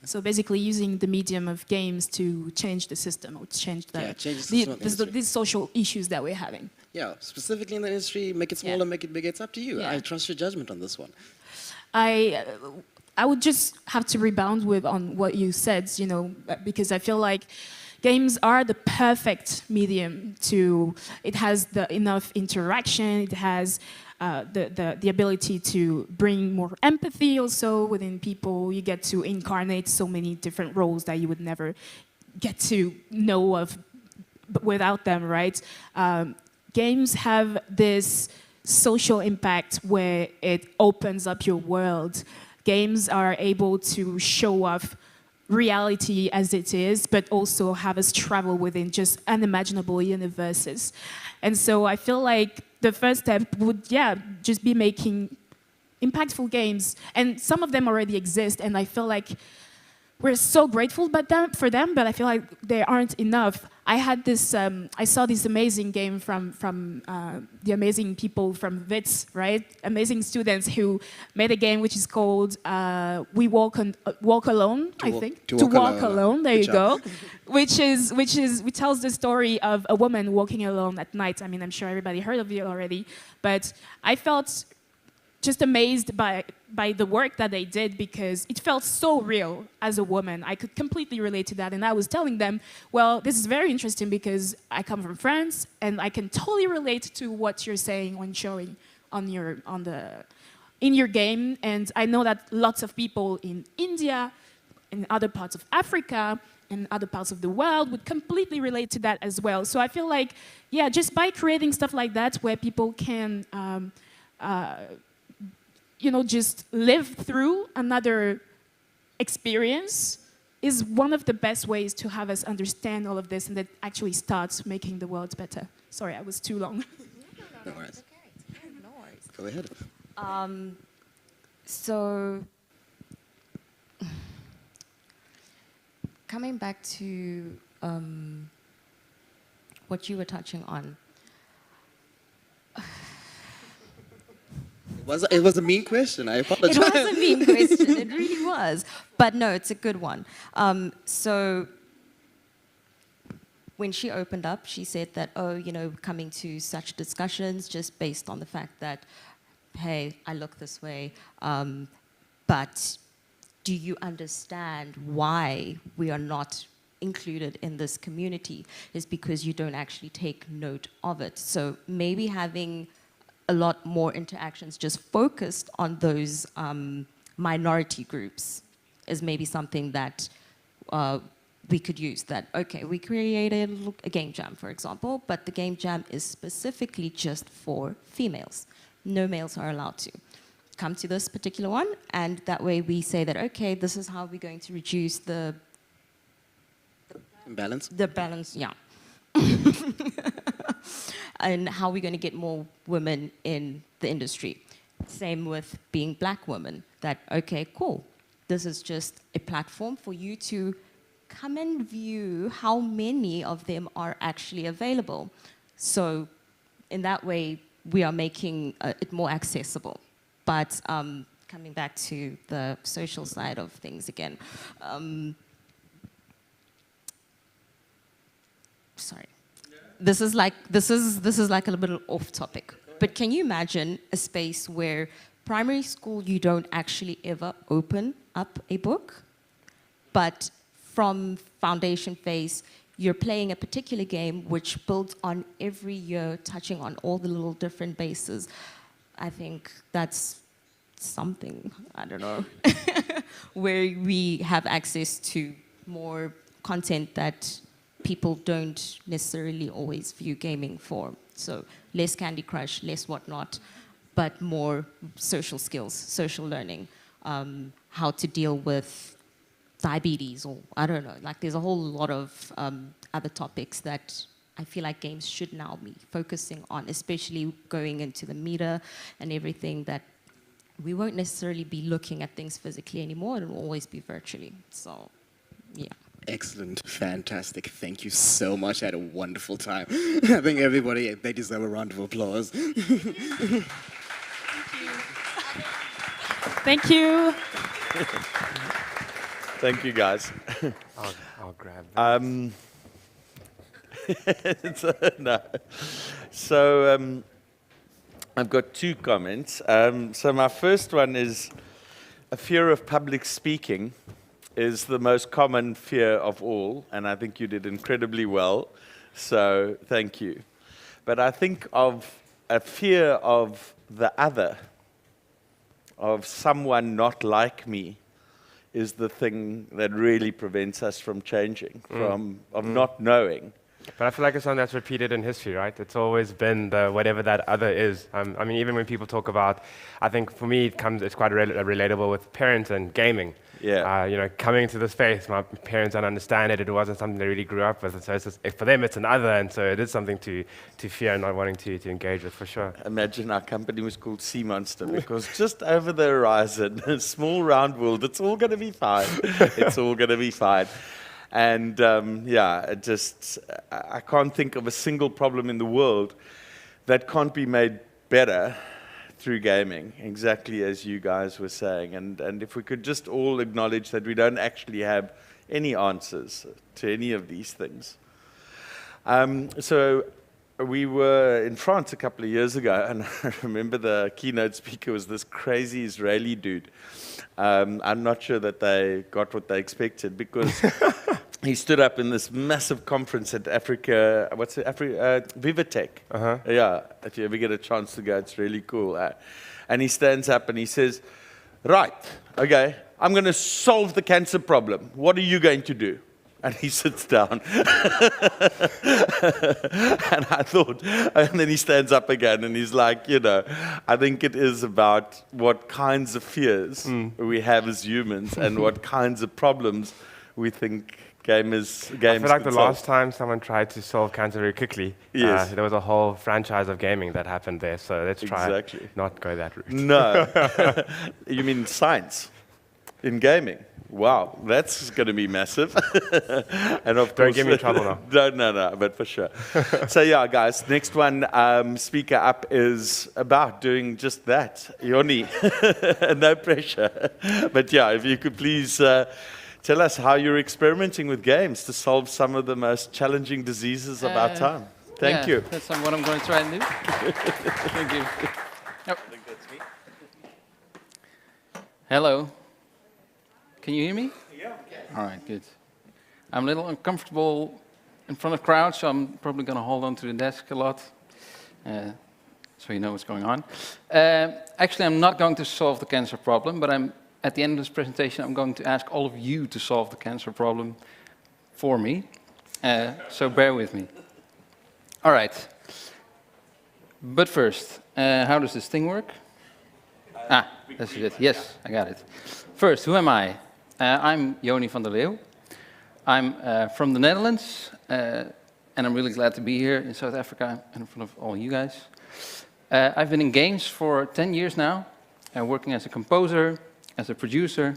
So basically using the medium of games to change the system, or change these social issues that we're having. Yeah, specifically in the industry, make it smaller, make it bigger, it's up to you. Yeah. I trust your judgment on this one. I would just have to rebound on what you said, you know, because I feel like games are the perfect medium it has enough interaction, it has the ability to bring more empathy also within people. You get to incarnate so many different roles that you would never get to know of without them, right? Games have this social impact where it opens up your world. Games are able to show off reality as it is, but also have us travel within just unimaginable universes. And so I feel like the first step would, just be making impactful games. And some of them already exist, and I feel like we're so grateful for them, but I feel like they aren't enough. I saw this amazing game from the amazing people from WITS, right? Amazing students who made a game which is called We Walk Alone, I think. To Walk Alone, there you go. which tells the story of a woman walking alone at night. I mean, I'm sure everybody heard of it already, but I felt just amazed by the work that they did, because it felt so real as a woman. I could completely relate to that, and I was telling them, well, this is very interesting because I come from France, and I can totally relate to what you're saying when showing in your game, and I know that lots of people in India, in other parts of Africa, and other parts of the world would completely relate to that as well. So I feel like, just by creating stuff like that where people can just live through another experience is one of the best ways to have us understand all of this, and that actually starts making the world better. Sorry, I was too long. No worries. No worries. Go ahead. So, coming back to what you were touching on, It was a mean question. I apologize. It was a mean question. It really was. But no, it's a good one. So when she opened up, she said that, coming to such discussions just based on the fact that, hey, I look this way, but do you understand why we are not included in this community? Is because you don't actually take note of it. So maybe having a lot more interactions just focused on those minority groups is maybe something that we could use. That, okay, we created a game jam, for example, but the game jam is specifically just for females. No males are allowed to come to this particular one, and that way we say that, okay, this is how we're going to reduce the balance. The balance, yeah. And how we're going to get more women in the industry. Same with being black women, that, okay, cool. This is just a platform for you to come and view how many of them are actually available. So in that way, we are making it more accessible. But coming back to the social side of things again, sorry. This is like a little bit off topic. But can you imagine a space where primary school you don't actually ever open up a book, but from foundation phase you're playing a particular game which builds on every year, touching on all the little different bases? I think that's something, I don't know, where we have access to more content that people don't necessarily always view gaming for. So less Candy Crush, less whatnot, but more social skills, social learning, how to deal with diabetes, or I don't know, like there's a whole lot of other topics that I feel like games should now be focusing on, especially going into the meta and everything, that we won't necessarily be looking at things physically anymore, it'll always be virtually, so yeah. Excellent, fantastic. Thank you so much. I had a wonderful time. I think everybody, they deserve a round of applause. Thank you. Thank you, guys. I'll grab that. No. So I've got two comments. So my first one is a fear of public speaking is the most common fear of all, and I think you did incredibly well, so thank you. But I think of a fear of the other, of someone not like me, is the thing that really prevents us from changing, of not knowing. But I feel like it's something that's repeated in history, right? It's always been the whatever that other is. I mean, even when people talk about, I think for me it's quite relatable with parents and gaming. Yeah. You know, coming into the space, my parents don't understand it. It wasn't something they really grew up with. And so it's just, for them, it's an other, and so it is something to fear and not wanting to engage with, for sure. Imagine our company was called Sea Monster, because just over the horizon, a small round world, it's all going to be fine. It's all going to be fine. And yeah, I can't think of a single problem in the world that can't be made better through gaming, exactly as you guys were saying. And if we could just all acknowledge that we don't actually have any answers to any of these things. So we were in France a couple of years ago, and I remember the keynote speaker was this crazy Israeli dude. I'm not sure that they got what they expected, because he stood up in this massive conference at Africa, Vivatech. Yeah, if you ever get a chance to go, it's really cool. And he stands up and he says, right, okay, I'm going to solve the cancer problem. What are you going to do? And he sits down. And I thought, and then he stands up again and he's like, you know, I think it is about what kinds of fears we have as humans and what kinds of problems we think games I feel like the solve. last time someone tried to solve cancer very quickly, yes. There was a whole franchise of gaming that happened there. So let's try not go that route. No. You mean science in gaming? Wow, that's going to be massive. And of Don't course, get me in trouble now. No, but for sure. So yeah, guys, next one, speaker up is about doing just that. Yoni, no pressure. But yeah, if you could please tell us how you're experimenting with games to solve some of the most challenging diseases of our time. Thank you. That's what I'm going to try and do. Thank you. Oh. I think that's me. Hello. Can you hear me? Yeah. All right, good. I'm a little uncomfortable in front of crowds, so I'm probably going to hold on to the desk a lot. so you know what's going on. Actually, I'm not going to solve the cancer problem, but at the end of this presentation, I'm going to ask all of you to solve the cancer problem for me. So bear with me. All right. But first, how does this thing work? That's it. Yes, I got it. First, who am I? I'm Joni van der Leeuw. I'm from the Netherlands, and I'm really glad to be here in South Africa in front of all you guys. I've been in games for 10 years now, working as a composer, as a producer,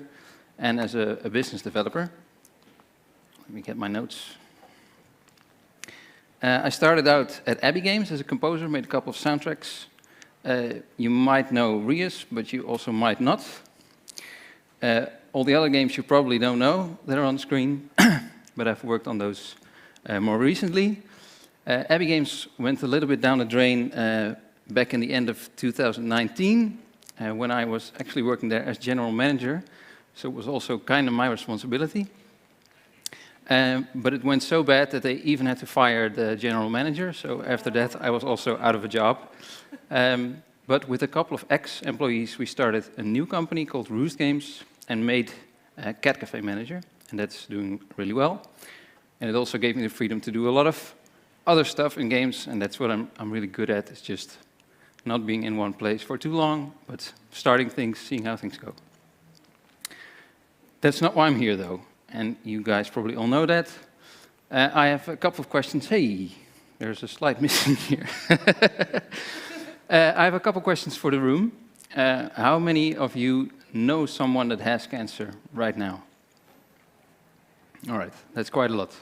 and as a business developer. Let me get my notes. I started out at Abbey Games as a composer, made a couple of soundtracks. You might know Rius, but you also might not. All the other games you probably don't know that are on the screen, but I've worked on those more recently. Abbey Games went a little bit down the drain back in the end of 2019, when I was actually working there as general manager, so it was also kind of my responsibility. But it went so bad that they even had to fire the general manager, so after that I was also out of a job. But with a couple of ex-employees, we started a new company called Roost Games and made Cat Cafe Manager, and that's doing really well. And it also gave me the freedom to do a lot of other stuff in games, and that's what I'm really good at, is just not being in one place for too long, but starting things, seeing how things go. That's not why I'm here, though, and you guys probably all know that. I have a couple of questions. Hey, there's a slide missing here. I have a couple of questions for the room. How many of you know someone that has cancer right now? All right, that's quite a lot.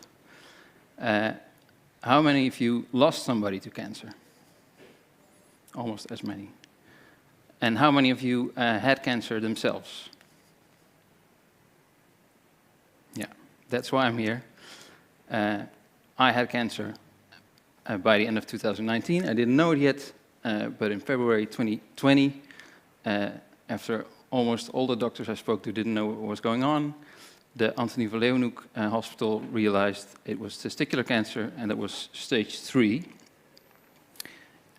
How many of you lost somebody to cancer? Almost as many. And how many of you had cancer themselves? Yeah, that's why I'm here. I had cancer by the end of 2019. I didn't know it yet, but in February 2020, after almost all the doctors I spoke to didn't know what was going on, the Antonie van Leeuwenhoek Hospital realized it was testicular cancer, and it was stage 3.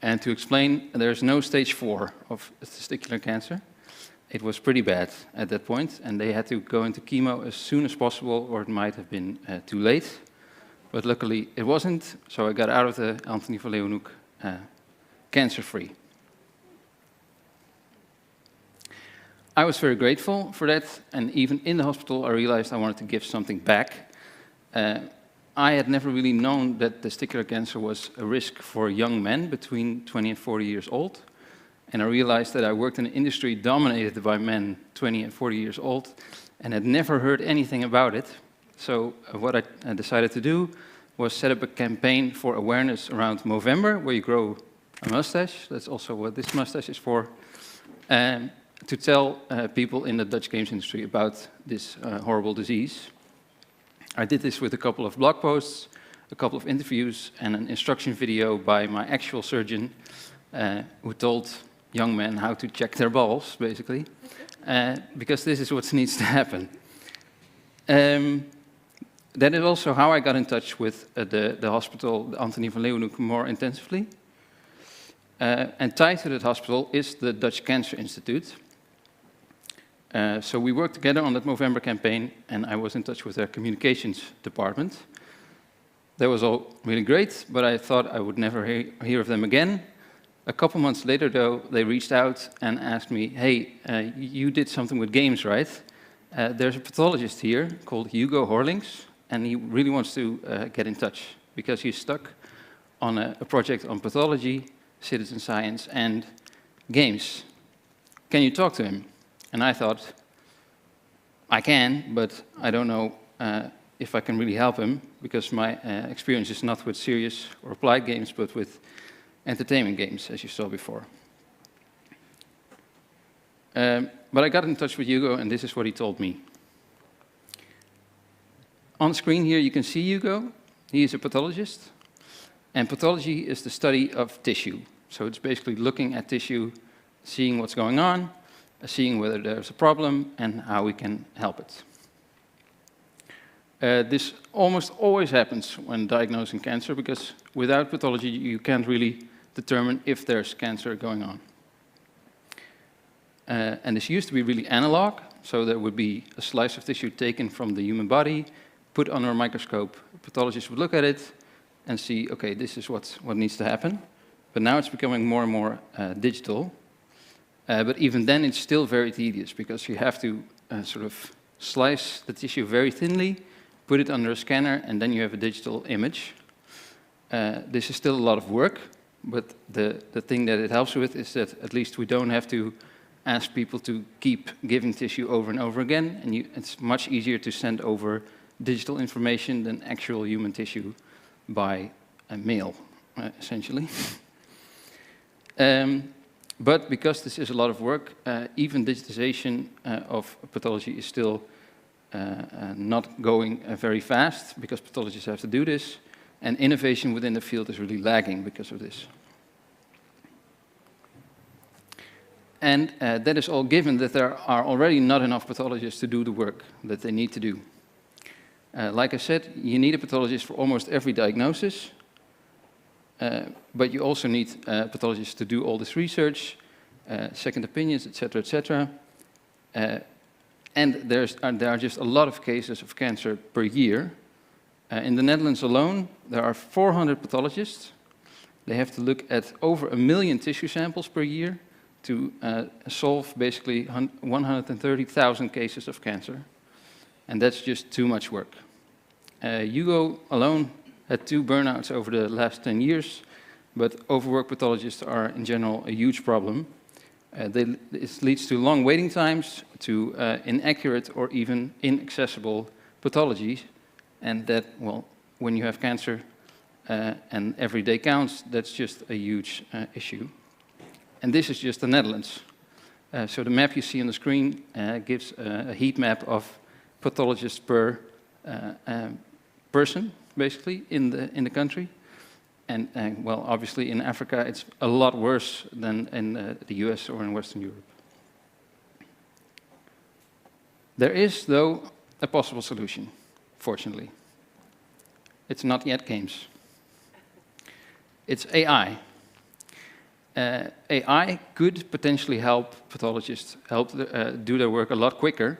And to explain, there's no stage 4 of testicular cancer. It was pretty bad at that point, and they had to go into chemo as soon as possible, or it might have been too late. But luckily, it wasn't, so I got out of the Antonie van Leeuwenhoek cancer-free. I was very grateful for that, and even in the hospital, I realized I wanted to give something back. I had never really known that testicular cancer was a risk for young men between 20 and 40 years old. And I realized that I worked in an industry dominated by men 20 and 40 years old and had never heard anything about it. So what I decided to do was set up a campaign for awareness around Movember, where you grow a mustache. That's also what this mustache is for. To tell people in the Dutch games industry about this horrible disease. I did this with a couple of blog posts, a couple of interviews, and an instruction video by my actual surgeon, who told young men how to check their balls, basically, because this is what needs to happen. That is also how I got in touch with the hospital, the Antonie van Leeuwenhoek, more intensively. And tied to that hospital is the Dutch Cancer Institute. So we worked together on that Movember campaign, and I was in touch with their communications department. That was all really great, but I thought I would never hear of them again. A couple months later, though, they reached out and asked me, hey, you did something with games, right? There's a pathologist here called Hugo Horlings, and he really wants to get in touch because he's stuck on a project on pathology, citizen science, and games. Can you talk to him? And I thought, I can, but I don't know if I can really help him, because my experience is not with serious or applied games, but with entertainment games, as you saw before. But I got in touch with Hugo, and this is what he told me. On screen here, you can see Hugo. He is a pathologist, and pathology is the study of tissue. So it's basically looking at tissue, seeing what's going on, seeing whether there's a problem and how we can help it. This almost always happens when diagnosing cancer, because without pathology you can't really determine if there's cancer going on. And this used to be really analog, so there would be a slice of tissue taken from the human body, put under a microscope, a pathologist would look at it and see, okay, this is what needs to happen. But now it's becoming more and more digital. But even then, it's still very tedious, because you have to sort of slice the tissue very thinly, put it under a scanner, and then you have a digital image. This is still a lot of work, but the thing that it helps with is that at least we don't have to ask people to keep giving tissue over and over again, and it's much easier to send over digital information than actual human tissue by mail, essentially. But because this is a lot of work, even digitization of pathology is still not going very fast, because pathologists have to do this, and innovation within the field is really lagging because of this. And that is all given that there are already not enough pathologists to do the work that they need to do. Like I said, you need a pathologist for almost every diagnosis, but you also need pathologists to do all this research, second opinions, etc., etc. And there are just a lot of cases of cancer per year. In the Netherlands alone, there are 400 pathologists. They have to look at over 1 million tissue samples per year to solve basically 130,000 cases of cancer. And that's just too much work. Hugo alone had 2 burnouts over the last 10 years, but overworked pathologists are in general a huge problem. This leads to long waiting times, to inaccurate or even inaccessible pathologies, and that, well, when you have cancer and every day counts, that's just a huge issue. And this is just the Netherlands. So the map you see on the screen gives a heat map of pathologists per person, basically, in the country. And well, obviously in Africa, it's a lot worse than in the US or in Western Europe. There is, though, a possible solution, fortunately. It's not yet games. It's AI. AI could potentially help pathologists do their work a lot quicker.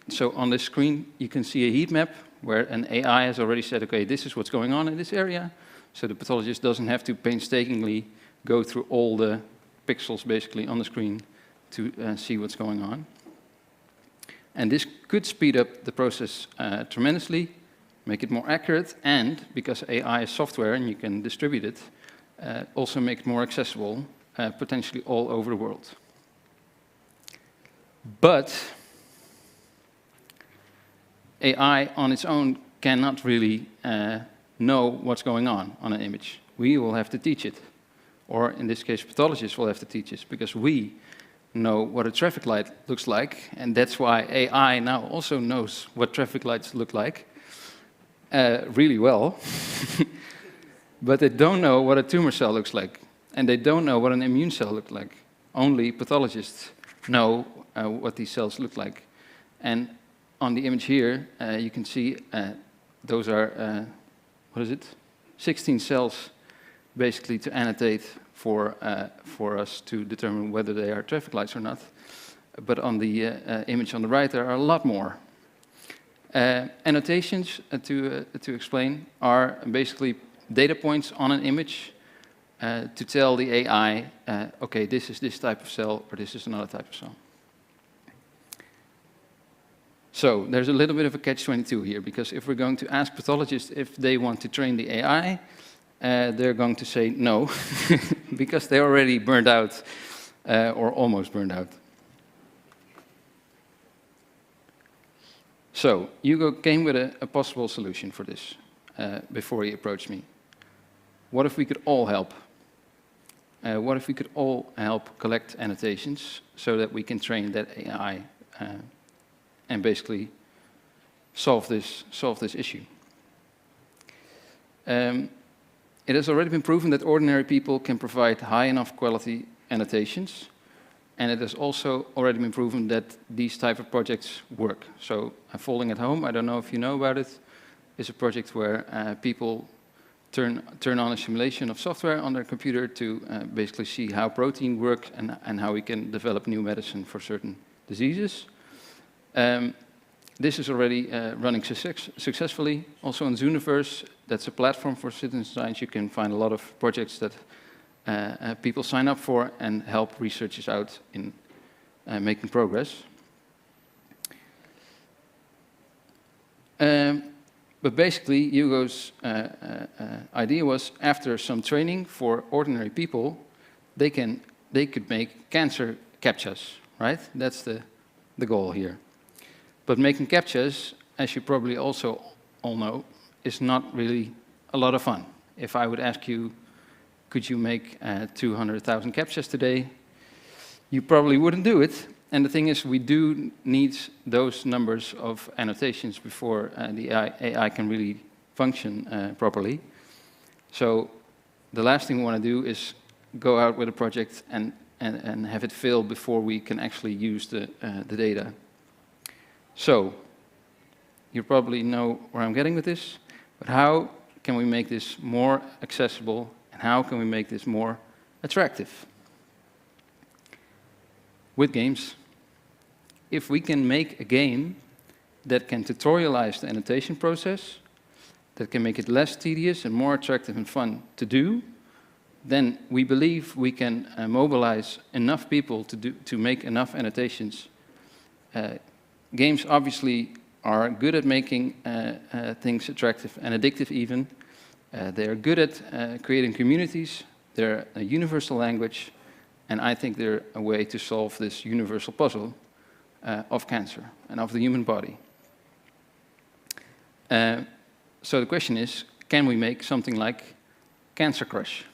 So on this screen, you can see a heat map where an AI has already said, okay, this is what's going on in this area. So the pathologist doesn't have to painstakingly go through all the pixels basically on the screen to see what's going on. And this could speed up the process tremendously, make it more accurate, and because AI is software and you can distribute it, also make it more accessible, potentially all over the world. But AI on its own cannot really know what's going on an image. We will have to teach it. Or in this case, pathologists will have to teach us, because we know what a traffic light looks like, and that's why AI now also knows what traffic lights look like really well. But they don't know what a tumor cell looks like, and they don't know what an immune cell looks like. Only pathologists know what these cells look like. And on the image here, you can see those are, 16 cells, basically to annotate for us to determine whether they are traffic lights or not. But on the image on the right, there are a lot more. Annotations, to explain, are basically data points on an image to tell the AI, okay, this is this type of cell, or this is another type of cell. So there's a little bit of a catch-22 here, because if we're going to ask pathologists if they want to train the AI, they're going to say no, because they're already burned out, or almost burned out. So Hugo came with a possible solution for this before he approached me. What if we could all help? What if we could all help collect annotations so that we can train that AI and basically solve this issue? It has already been proven that ordinary people can provide high enough quality annotations, and it has also already been proven that these type of projects work. So Folding at Home, I don't know if you know about it, is a project where people turn on a simulation of software on their computer to basically see how protein works and how we can develop new medicine for certain diseases. This is already running successfully. Also in Zooniverse, that's a platform for citizen science. You can find a lot of projects that people sign up for and help researchers out in making progress. But basically, Hugo's idea was, after some training for ordinary people, they could make cancer CAPTCHAs, right? That's the goal here. But making CAPTCHAs, as you probably also all know, is not really a lot of fun. If I would ask you, could you make 200,000 CAPTCHAs today, you probably wouldn't do it. And the thing is, we do need those numbers of annotations before the AI can really function properly. So the last thing we want to do is go out with a project and have it fail before we can actually use the data. So you probably know where I'm getting with this, but how can we make this more accessible, and how can we make this more attractive? With games. If we can make a game that can tutorialize the annotation process, that can make it less tedious and more attractive and fun to do, then we believe we can mobilize enough people to make enough annotations. Games obviously are good at making things attractive and addictive even. They're good at creating communities. They're a universal language. And I think they're a way to solve this universal puzzle of cancer and of the human body. So the question is, can we make something like Cancer Crush?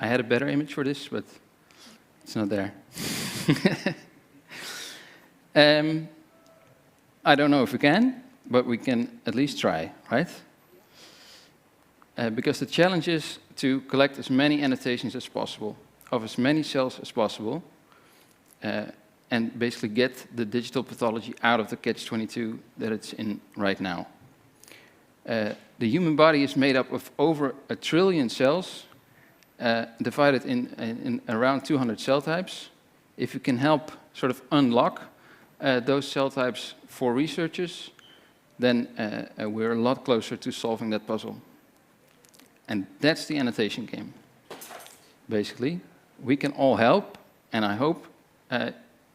I had a better image for this, but it's not there. I don't know if we can, but we can at least try, right? Because the challenge is to collect as many annotations as possible, of as many cells as possible, and basically get the digital pathology out of the catch-22 that it's in right now. The human body is made up of over 1 trillion cells, divided in around 200 cell types. If you can help sort of unlock those cell types for researchers, then we're a lot closer to solving that puzzle. And that's the annotation game, basically. We can all help, and I hope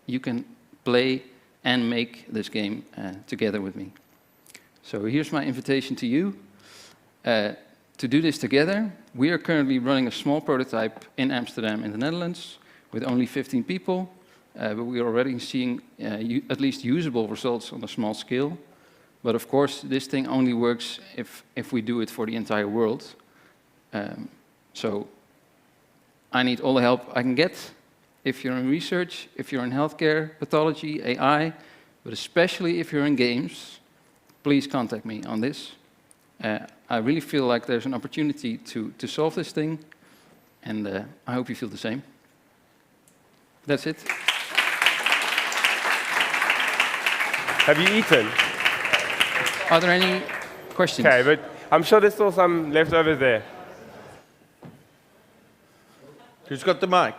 you can play and make this game together with me. So here's my invitation to you to do this together. We are currently running a small prototype in Amsterdam in the Netherlands with only 15 people, but we are already seeing at least usable results on a small scale. But of course, this thing only works if we do it for the entire world. So I need all the help I can get. If you're in research, if you're in healthcare, pathology, AI, but especially if you're in games, please contact me on this. I really feel like there's an opportunity to solve this thing, and I hope you feel the same. That's it. Have you eaten? Are there any questions? Okay, but I'm sure there's still some leftovers there. Who's got the mic?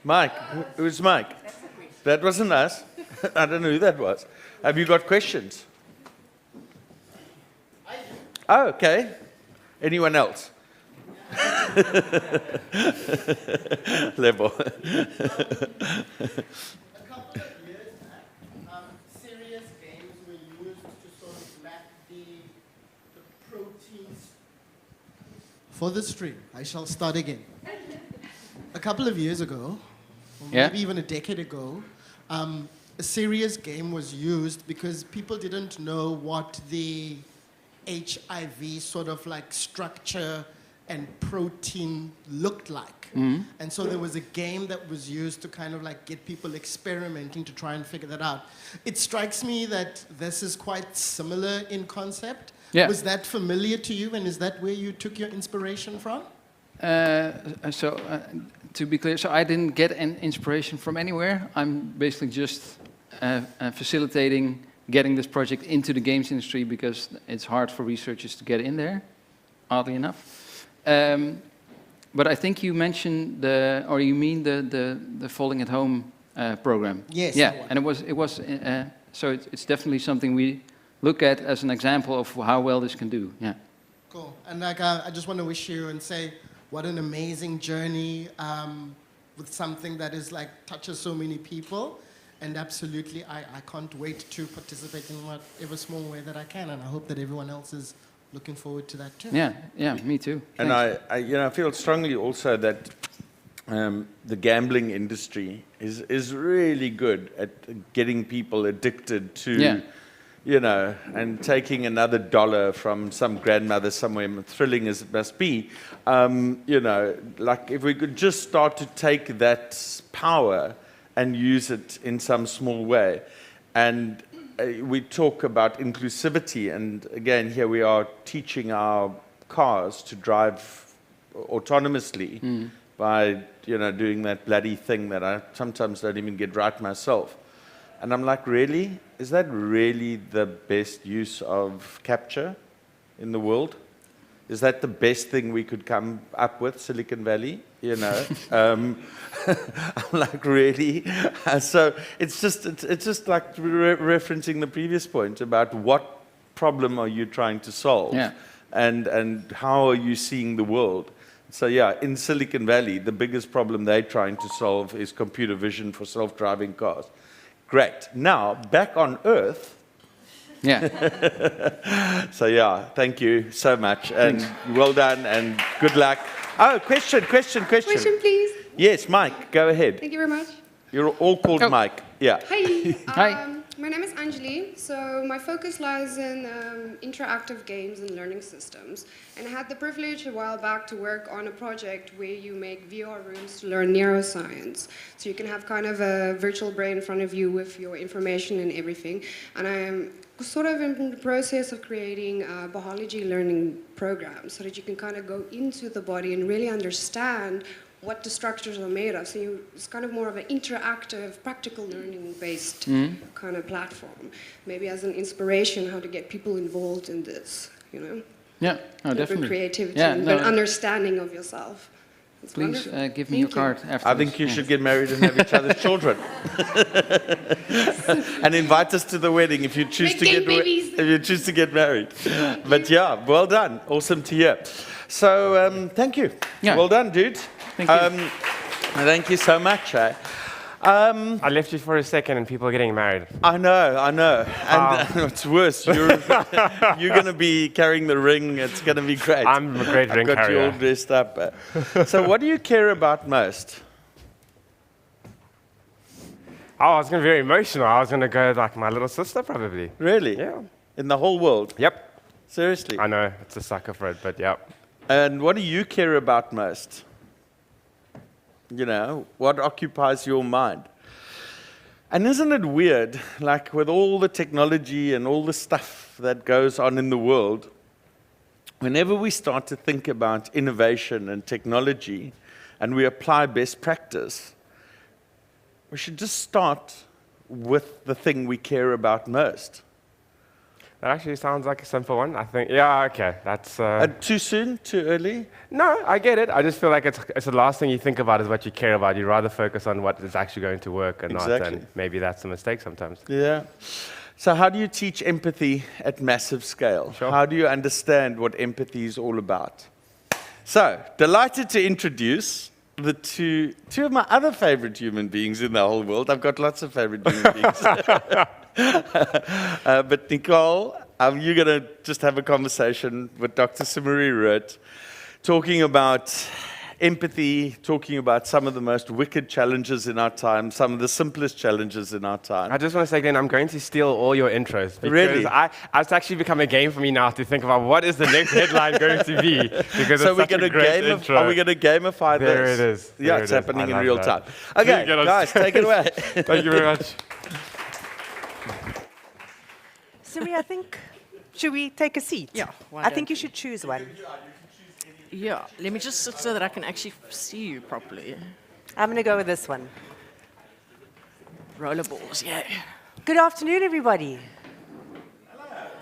Mike. Who's Mike? That wasn't us. I don't know who that was. Have you got questions? Oh, okay. Anyone else? Level. Serious games were used to sort of map the proteins. For the stream, I shall start again. A couple of years ago, or maybe even a decade ago, a serious game was used because people didn't know what the HIV sort of like structure and protein looked like. Mm-hmm. And so there was a game that was used to kind of like get people experimenting to try and figure that out. It strikes me that this is quite similar in concept. Yeah. Was that familiar to you, and is that where you took your inspiration from? To be clear, so I didn't get an inspiration from anywhere. I'm basically just facilitating getting this project into the games industry because it's hard for researchers to get in there, oddly enough. But I think you mentioned you mean the Folding at Home program. Yes. Yeah, and so it's definitely something we look at as an example of how well this can do. Yeah. Cool. And like, I just want to wish you and say what an amazing journey with something that is like touches so many people. And absolutely, I can't wait to participate in whatever small way that I can. And I hope that everyone else is looking forward to that too. Yeah, me too. And I feel strongly also that the gambling industry is really good at getting people addicted to, and taking another dollar from some grandmother somewhere, thrilling as it must be. Like if we could just start to take that power and use it in some small way. And we talk about inclusivity, and again, here we are teaching our cars to drive autonomously by, doing that bloody thing that I sometimes don't even get right myself. And I'm like, really? Is that really the best use of capture in the world? Is that the best thing we could come up with, Silicon Valley? I'm like, really? So it's just like referencing the previous point about what problem are you trying to solve, and how are you seeing the world? So yeah, in Silicon Valley, the biggest problem they're trying to solve is computer vision for self-driving cars. Great. Now back on Earth. Yeah. So yeah, thank you so much, and well done, and good luck. Oh, question. Question, please. Yes, Mike, go ahead. Thank you very much. You're all called Mike. Yeah. Hi. Hi. My name is Anjali. So my focus lies in interactive games and learning systems. And I had the privilege a while back to work on a project where you make VR rooms to learn neuroscience. So you can have kind of a virtual brain in front of you with your information and everything. And I am sort of in the process of creating a biology learning program so that you can kind of go into the body and really understand what the structures are made of. So it's kind of more of an interactive, practical learning-based kind of platform. Maybe as an inspiration how to get people involved in this, Yeah, no, definitely. Creativity, but understanding of yourself. It's Please wonderful. give me your card after. I think you should get married and have each other's children, and invite us to the wedding if you choose to get married. But yeah, well done, awesome to hear. So thank you. Yeah. Well done, dude. Thank you. Thank you so much. I left you for a second and people are getting married. I know. And what's worse, you're going to be carrying the ring. It's going to be great. I'm a great ring carrier. I've got you all dressed up. So what do you care about most? Oh, I was going to be very emotional. I was going to go like my little sister, probably. Really? Yeah. In the whole world? Yep. Seriously? I know, it's a sucker for it, but yep. And what do you care about most? What occupies your mind? And isn't it weird, like with all the technology and all the stuff that goes on in the world, whenever we start to think about innovation and technology and we apply best practice, we should just start with the thing we care about most. That actually sounds like a simple one. I think, yeah, okay, that's... too soon? Too early? No, I get it. I just feel like it's the last thing you think about is what you care about. You'd rather focus on what is actually going to work and not, and maybe that's a mistake sometimes. Yeah. So how do you teach empathy at massive scale? Sure. How do you understand what empathy is all about? So, delighted to introduce the two of my other favorite human beings in the whole world. I've got lots of favorite human beings. But Nicole, you're going to just have a conversation with Dr. Simari Root, talking about empathy, talking about some of the most wicked challenges in our time, some of the simplest challenges in our time. I just want to say, Glenn, I'm going to steal all your intros. Because Really? it's actually become a game for me now to think about what is the next headline going to be. Because So it's such a great intro. are we going to gamify this? There it is. Yeah, There it's it is. happening I in love real that. time. Okay, Please get on guys, stage. take it away. Thank you very much. Siri, I think, should we take a seat? Yeah. I think you should choose one. Yeah, let me just sit so that I can actually see you properly. I'm going to go with this one. Rollerballs, yeah. Good afternoon, everybody.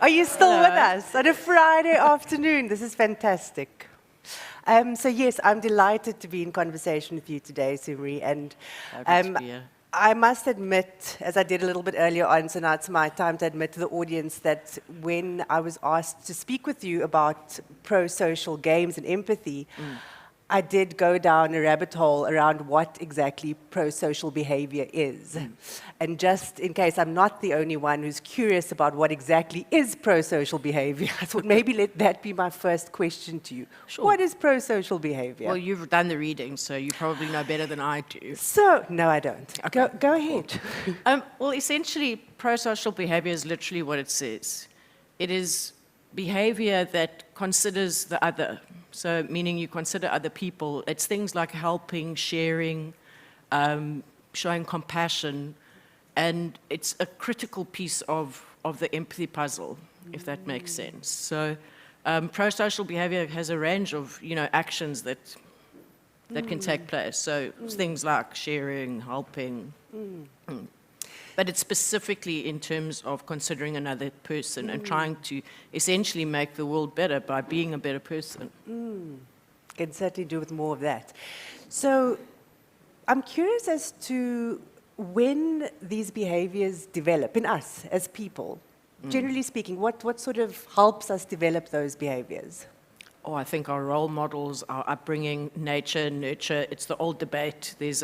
Are you still Hello. with us on a Friday afternoon? This is fantastic. So yes, I'm delighted to be in conversation with you today, Sumri. And Happy to be here. I must admit, as I did a little bit earlier on, so now it's my time to admit to the audience that when I was asked to speak with you about pro-social games and empathy, I did go down a rabbit hole around what exactly pro-social behavior is. And just in case I'm not the only one who's curious about what exactly is pro-social behavior, I thought maybe let that be my first question to you. Sure. What is pro-social behavior? Well, you've done the reading, so you probably know better than I do. So, no, I don't. Okay. Go ahead. Well, essentially, pro-social behavior is literally what it says. It is behavior that considers the other. So, meaning you consider other people. It's things like helping, sharing, showing compassion, and it's a critical piece of the empathy puzzle, if that makes sense. So, pro-social behavior has a range of, actions that can take place. So, things like sharing, helping. But it's specifically in terms of considering another person and trying to essentially make the world better by being a better person. Can certainly do with more of that. So I'm curious as to when these behaviors develop in us as people. Generally speaking, what sort of helps us develop those behaviors? Oh, I think our role models, our upbringing, nature, nurture, it's the old debate. There's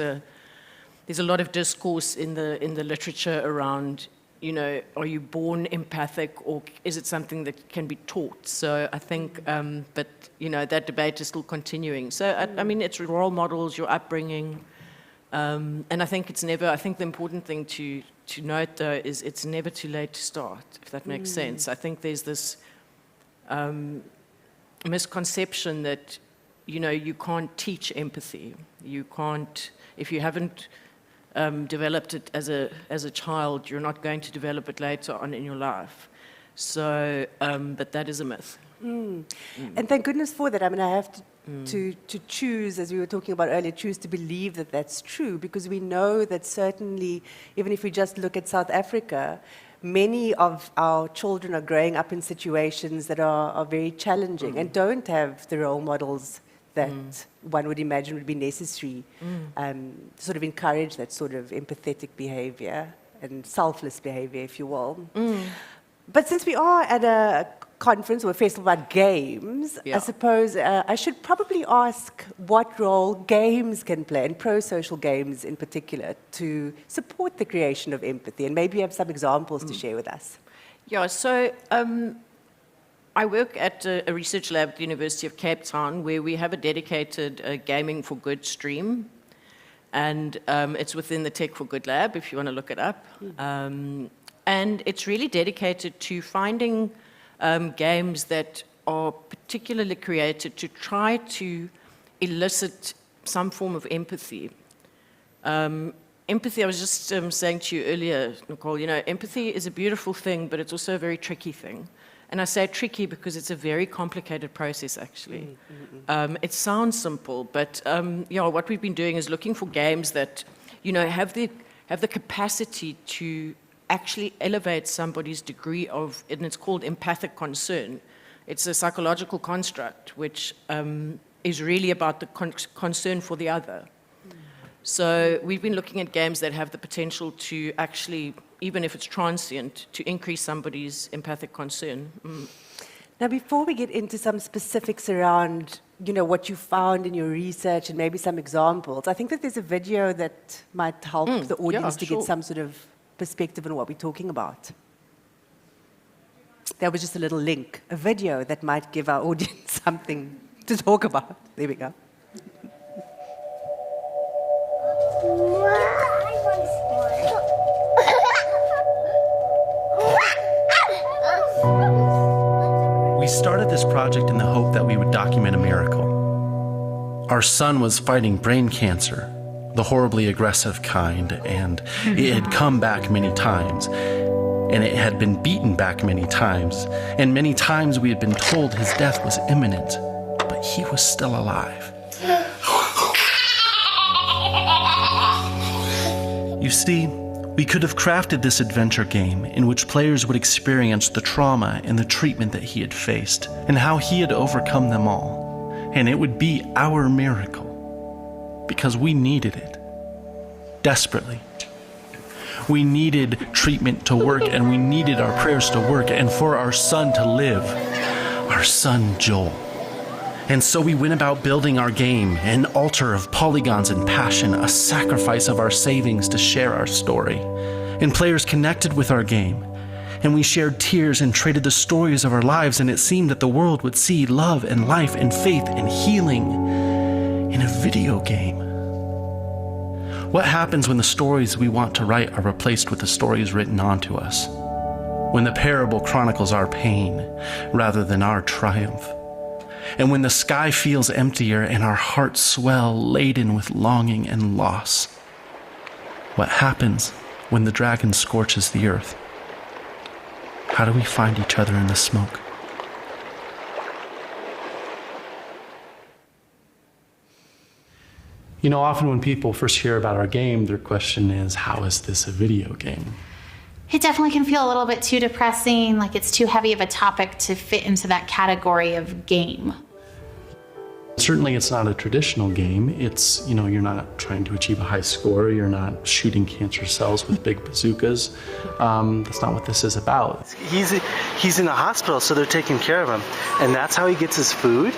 a lot of discourse in the literature around, are you born empathic or is it something that can be taught? So I think, but that debate is still continuing. So I mean, it's role models, your upbringing, and I think the important thing to note though is it's never too late to start, if that makes sense. I think there's this misconception that, you can't teach empathy. You can't, if you haven't developed it as a child, you're not going to develop it later on in your life. So, but that is a myth. And thank goodness for that. I mean, I have to choose, as we were talking about earlier, choose to believe that that's true, because we know that certainly, even if we just look at South Africa, many of our children are growing up in situations that are very challenging and don't have the role models that one would imagine would be necessary to sort of encourage that sort of empathetic behavior and selfless behavior, if you will. But since we are at a conference or a festival about games, I suppose I should probably ask what role games can play, and pro-social games in particular, to support the creation of empathy. And maybe you have some examples to share with us. Yeah, so I work at a research lab at the University of Cape Town where we have a dedicated Gaming for Good stream. And it's within the Tech for Good lab, if you want to look it up. And it's really dedicated to finding games that are particularly created to try to elicit some form of empathy. Empathy, I was just saying to you earlier, Nicole, empathy is a beautiful thing, but it's also a very tricky thing. And I say tricky because it's a very complicated process, actually. It sounds simple, but what we've been doing is looking for games that, have the capacity to actually elevate somebody's degree of, and it's called empathic concern. It's a psychological construct which is really about the concern for the other. So we've been looking at games that have the potential to actually, even if it's transient, to increase somebody's empathic concern. Now, before we get into some specifics around, what you found in your research and maybe some examples, I think that there's a video that might help the audience to get some sort of perspective on what we're talking about. There was just a little link, a video that might give our audience something to talk about. There we go. We started this project in the hope that we would document a miracle. Our son was fighting brain cancer, the horribly aggressive kind, and it had come back many times, and it had been beaten back many times, and many times we had been told his death was imminent, but he was still alive. You see, We could have crafted this adventure game in which players would experience the trauma and the treatment that he had faced, and how he had overcome them all. And it would be our miracle, because we needed it. Desperately. We needed treatment to work, and we needed our prayers to work, and for our son to live. Our son, Joel. And so we went about building our game, an altar of polygons and passion, a sacrifice of our savings to share our story. And players connected with our game. And we shared tears and traded the stories of our lives, and it seemed that the world would see love and life and faith and healing in a video game. What happens when the stories we want to write are replaced with the stories written onto us? When the parable chronicles our pain rather than our triumph? And when the sky feels emptier and our hearts swell laden with longing and loss? What happens when the dragon scorches the earth? How do we find each other in the smoke? You know, often when people first hear about our game, their question is, how is this a video game? It definitely can feel a little bit too depressing, like it's too heavy of a topic to fit into that category of game. Certainly it's not a traditional game. It's, you know, you're not trying to achieve a high score. You're not shooting cancer cells with big bazookas. That's not what this is about. He's in a hospital, so they're taking care of him. And that's how he gets his food?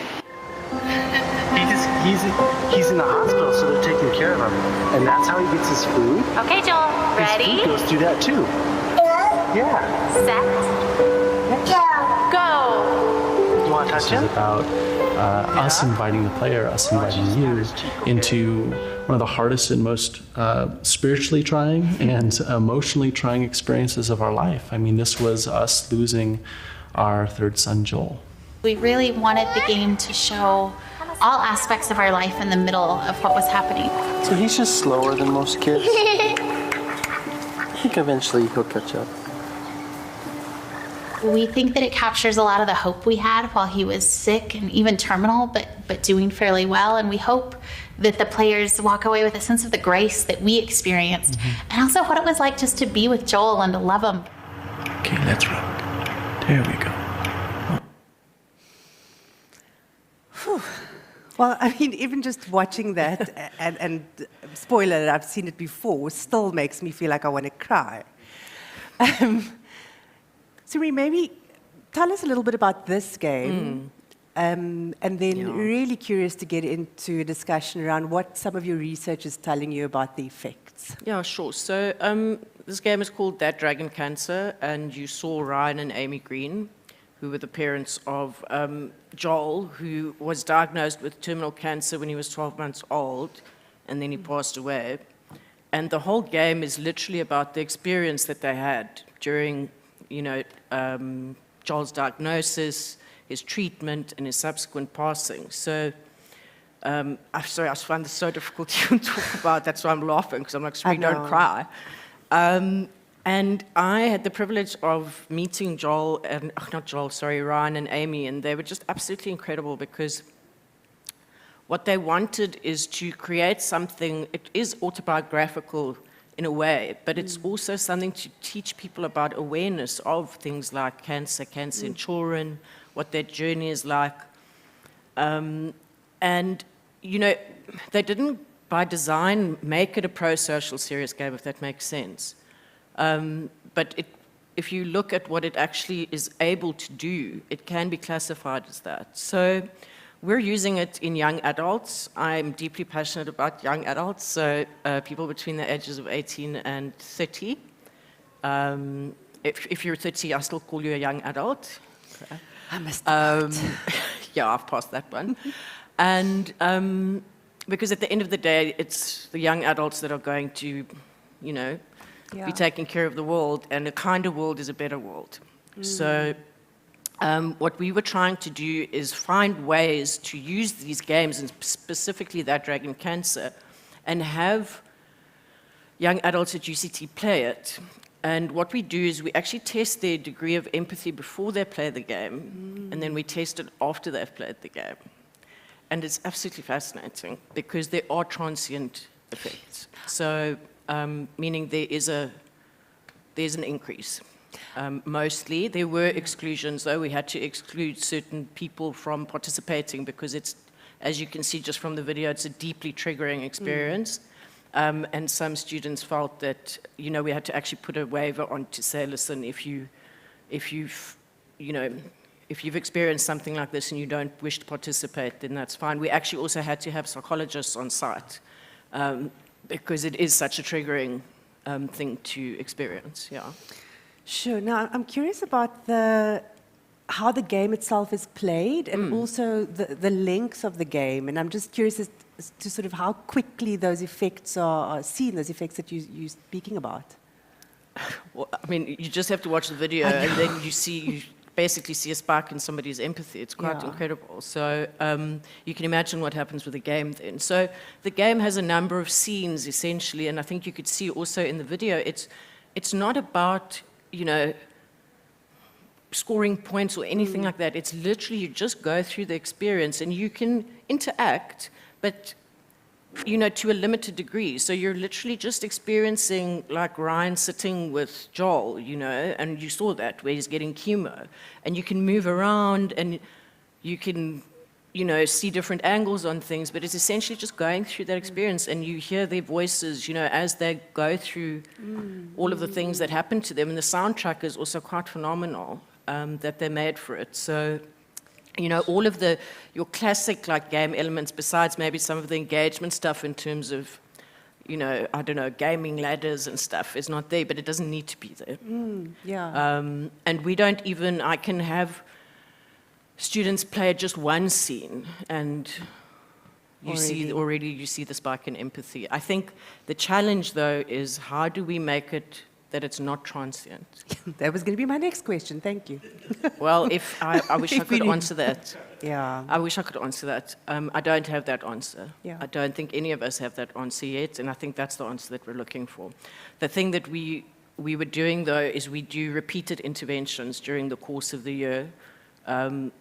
He's in the hospital, so they're taking care of him. And that's how he gets his food? Okay, Joel, ready? His food goes through that too. Yeah. Set. Go. You want to touch This him? is about us inviting the player, us inviting you into one of the hardest and most spiritually trying and emotionally trying experiences of our life. I mean, this was us losing our third son, Joel. We really wanted the game to show all aspects of our life in the middle of what was happening. So he's just slower than most kids. I think eventually he'll catch up. We think that it captures a lot of the hope we had while he was sick and even terminal, but doing fairly well. And we hope that the players walk away with a sense of the grace that we experienced, and also what it was like just to be with Joel and to love him. Okay, let's rock. There we go. Whew. Well, I mean, even just watching that, and spoiler, I've seen it before, still makes me feel like I want to cry. Suri, maybe tell us a little bit about this game, and then really curious to get into a discussion around what some of your research is telling you about the effects. Yeah, sure. So this game is called That Dragon Cancer, and you saw Ryan and Amy Green, who were the parents of Joel, who was diagnosed with terminal cancer when he was 12 months old, and then he passed away. And the whole game is literally about the experience that they had during, you know, Joel's diagnosis, his treatment, and his subsequent passing. So, I'm sorry, I find this so difficult to even talk about. That's why I'm laughing, because I'm like, Sri, don't cry. And I had the privilege of meeting Joel, and Ryan and Amy, and they were just absolutely incredible, because what they wanted is to create something. It is autobiographical in a way, but it's also something to teach people about awareness of things like cancer in children, what their journey is like. And, you know, they didn't, by design, make it a pro-social serious game, if that makes sense. But if you look at what it actually is able to do, it can be classified as that. So we're using it in young adults. I'm deeply passionate about young adults, so people between the ages of 18 and 30. If you're 30, I still call you a young adult. Okay. I must yeah, I've passed that one. And because at the end of the day, it's the young adults that are going to, you know, be taking care of the world, and a kinder world is a better world. So what we were trying to do is find ways to use these games, and specifically That Dragon Cancer, and have young adults at UCT play it. And what we do is we actually test their degree of empathy before they play the game, and then we test it after they've played the game. And it's absolutely fascinating, because there are transient effects. So, meaning there is a there's an increase. Mostly, there were exclusions, though. We had to exclude certain people from participating because it's, as you can see just from the video, it's a deeply triggering experience. And some students felt that, you know, we had to actually put a waiver on to say, listen, if you've experienced something like this and you don't wish to participate, then that's fine. We actually also had to have psychologists on site because it is such a triggering thing to experience, yeah. Sure. Now, I'm curious about how the game itself is played and also the length of the game. And I'm just curious as to sort of how quickly those effects are seen, those effects that you're speaking about. Well, I mean, you just have to watch the video and then you basically see a spark in somebody's empathy. It's quite incredible. So you can imagine what happens with the game then. So the game has a number of scenes, essentially, and I think you could see also in the video, it's not about, you know, scoring points or anything like that. It's literally you just go through the experience and you can interact, but, you know, to a limited degree. So you're literally just experiencing like Ryan sitting with Joel, you know, and you saw that where he's getting chemo. And you can move around and you can, you know, see different angles on things, but it's essentially just going through that experience and you hear their voices, you know, as they go through all of the things that happen to them. And the soundtrack is also quite phenomenal that they made for it. So, you know, all of your classic like game elements, besides maybe some of the engagement stuff in terms of, you know, I don't know, gaming ladders and stuff is not there, but it doesn't need to be there. And we don't even, I can have students play just one scene and you see the spark in empathy. I think the challenge though is how do we make it that it's not transient? That was going to be my next question. Thank you. Well, I wish I could answer that. Yeah. I wish I could answer that. I don't have that answer. Yeah. I don't think any of us have that answer yet, and I think that's the answer that we're looking for. The thing that we were doing, though, is we do repeated interventions during the course of the year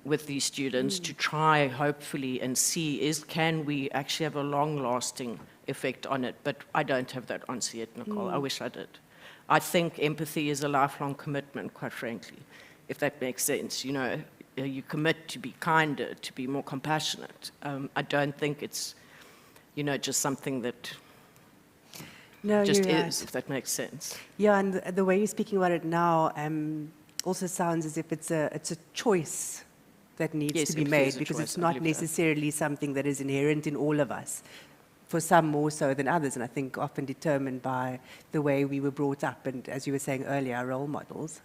with these students to try, hopefully, and see can we actually have a long-lasting effect on it. But I don't have that answer yet, Nicole. I wish I did. I think empathy is a lifelong commitment, quite frankly, if that makes sense. You know, you commit to be kinder, to be more compassionate. I don't think it's, you know, just something that just is, if that makes sense. Yeah, and the way you're speaking about it now also sounds as if it's a choice that needs to be made, because it's not necessarily something that is inherent in all of us. For some more so than others, and I think often determined by the way we were brought up and, as you were saying earlier, our role models.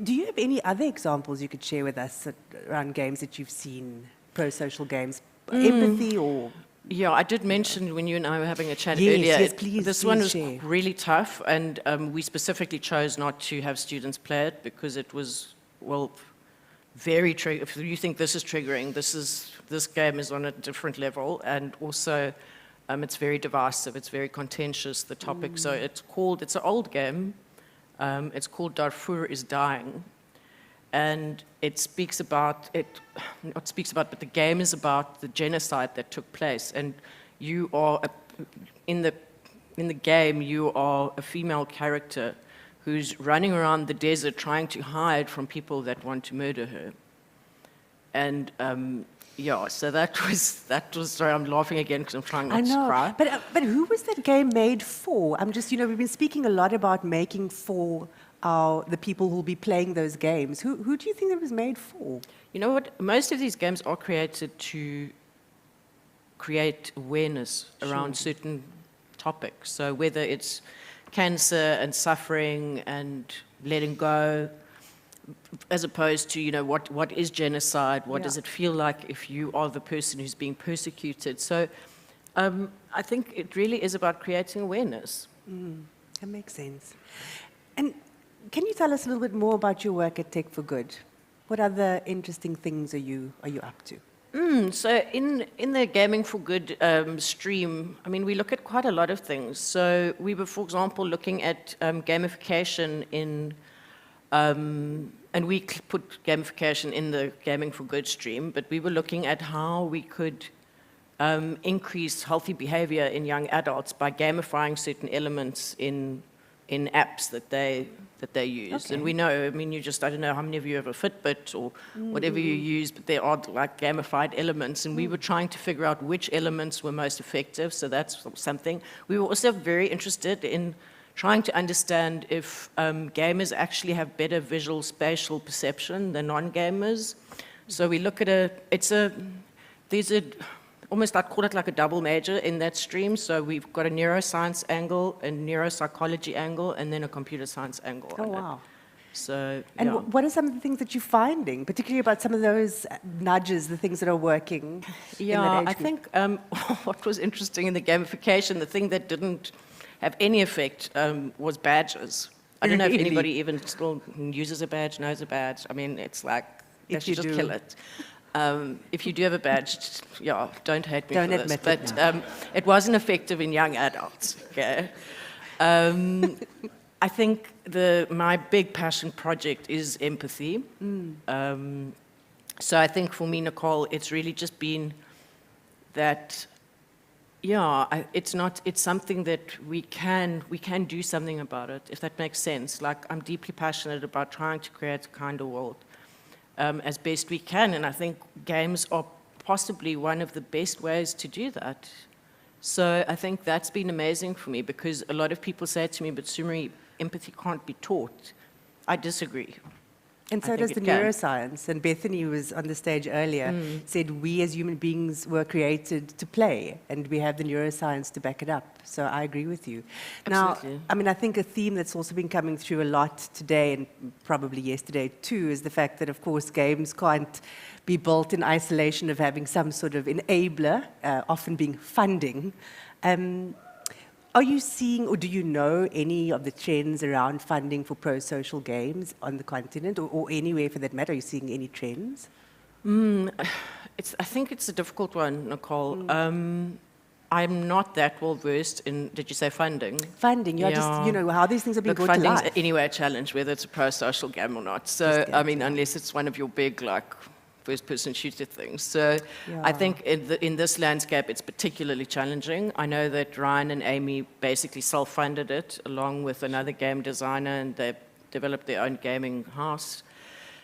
Do you have any other examples you could share with us around games that you've seen, pro-social games, empathy or... Yeah, I did mention when you and I were having a chat Yes, earlier, yes, please, this one was share. really tough, and we specifically chose not to have students play it because it was, well, very triggering. If you think this is triggering, this game is on a different level, and also it's very divisive, it's very contentious, the topic. So it's an old game, it's called Darfur is Dying. And it speaks about, but the game is about the genocide that took place. And you are, in the game, you are a female character who's running around the desert trying to hide from people that want to murder her. And yeah, so that was, sorry, I'm laughing again because I'm trying not to cry. But who was that game made for? I'm just, you know, we've been speaking a lot about making for the people who will be playing those games. Who do you think it was made for? You know what? Most of these games are created to create awareness around certain topics. So whether it's cancer and suffering and letting go, as opposed to, you know, what is genocide? What does it feel like if you are the person who's being persecuted? So I think it really is about creating awareness. That makes sense. And can you tell us a little bit more about your work at Tech for Good? What other interesting things are you up to? So in the Gaming for Good stream, I mean, we look at quite a lot of things. So we were, for example, looking at gamification in, and we put gamification in the Gaming for Good stream, but we were looking at how we could increase healthy behavior in young adults by gamifying certain elements in in apps that they use. Okay. And we know, I mean, I don't know how many of you have a Fitbit or whatever you use, but there are like gamified elements, and we were trying to figure out which elements were most effective, so that's something. We were also very interested in trying to understand if gamers actually have better visual spatial perception than non-gamers. So we look at almost I'd call it like a double major in that stream. So we've got a neuroscience angle, a neuropsychology angle, and then a computer science angle. Oh, on wow. It. So, And yeah. what are some of the things that you're finding, particularly about some of those nudges, the things that are working in that Yeah, age I group? think what was interesting in the gamification, the thing that didn't have any effect was badges. I don't know if Really? anybody even still uses a badge, knows a badge. I mean, it's like, they If you should just do. kill it. If you do have a badge, yeah, don't hate me Don't for this. admit it But it wasn't effective in young adults, okay? I think my big passion project is empathy. So I think for me, Nicole, it's really just been that, yeah, it's something that we can do something about it, if that makes sense. Like, I'm deeply passionate about trying to create a kinder world as best we can, and I think games are possibly one of the best ways to do that. So I think that's been amazing for me, because a lot of people say to me, but Sumeri, empathy can't be taught. I disagree. And so I does think the it can. neuroscience. And Bethany, who was on the stage earlier, said we as human beings were created to play, and we have the neuroscience to back it up. So I agree with you. Absolutely. Now, I mean, I think a theme that's also been coming through a lot today, and probably yesterday too, is the fact that, of course, games can't be built in isolation of having some sort of enabler, often being funding. Are you seeing, or do you know any of the trends around funding for pro-social games on the continent, or anywhere for that matter? Are you seeing any trends? I think it's a difficult one, Nicole. I'm not that well versed in, did you say funding? Funding, yeah, just, you know, how these things are being Look, brought to funding's life. anyway a challenge, whether it's a pro-social game or not. So, I mean, unless it's one of your big, like, first-person shooter things. So I think in this landscape, it's particularly challenging. I know that Ryan and Amy basically self-funded it along with another game designer, and they developed their own gaming house.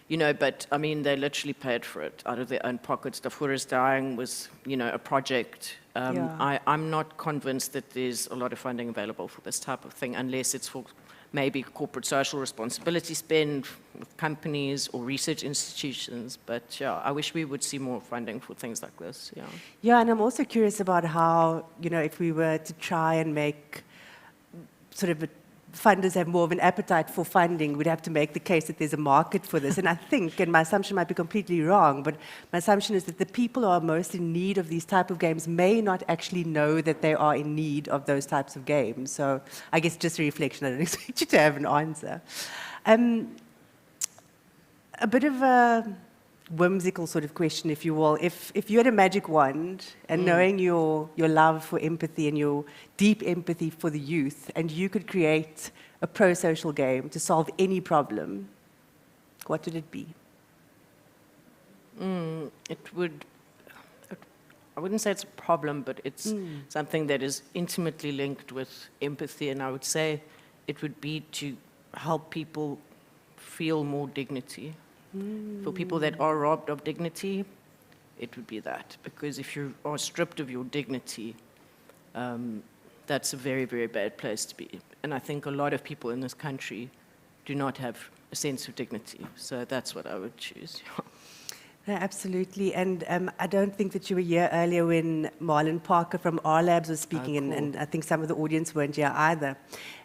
You know, but I mean, they literally paid for it out of their own pockets. Darfur's Dying was, you know, a project. I'm not convinced that there's a lot of funding available for this type of thing, unless it's for maybe corporate social responsibility spend with companies or research institutions. But yeah, I wish we would see more funding for things like this, yeah. Yeah, and I'm also curious about how, you know, if we were to try and make sort of funders have more of an appetite for funding, we'd have to make the case that there's a market for this. And I think, and my assumption might be completely wrong, but my assumption is that the people who are most in need of these type of games may not actually know that they are in need of those types of games. So I guess just a reflection. I don't expect you to have an answer. A bit of a whimsical sort of question, if you will. If you had a magic wand, and knowing your love for empathy and your deep empathy for the youth, and you could create a pro-social game to solve any problem, what would it be? It would, I wouldn't say it's a problem, but it's something that is intimately linked with empathy, and I would say it would be to help people feel more dignity. For people that are robbed of dignity, it would be that. Because if you are stripped of your dignity, that's a very, very bad place to be. And I think a lot of people in this country do not have a sense of dignity. So that's what I would choose. No, absolutely. And I don't think that you were here earlier when Marlon Parker from R Labs was speaking, and I think some of the audience weren't here either.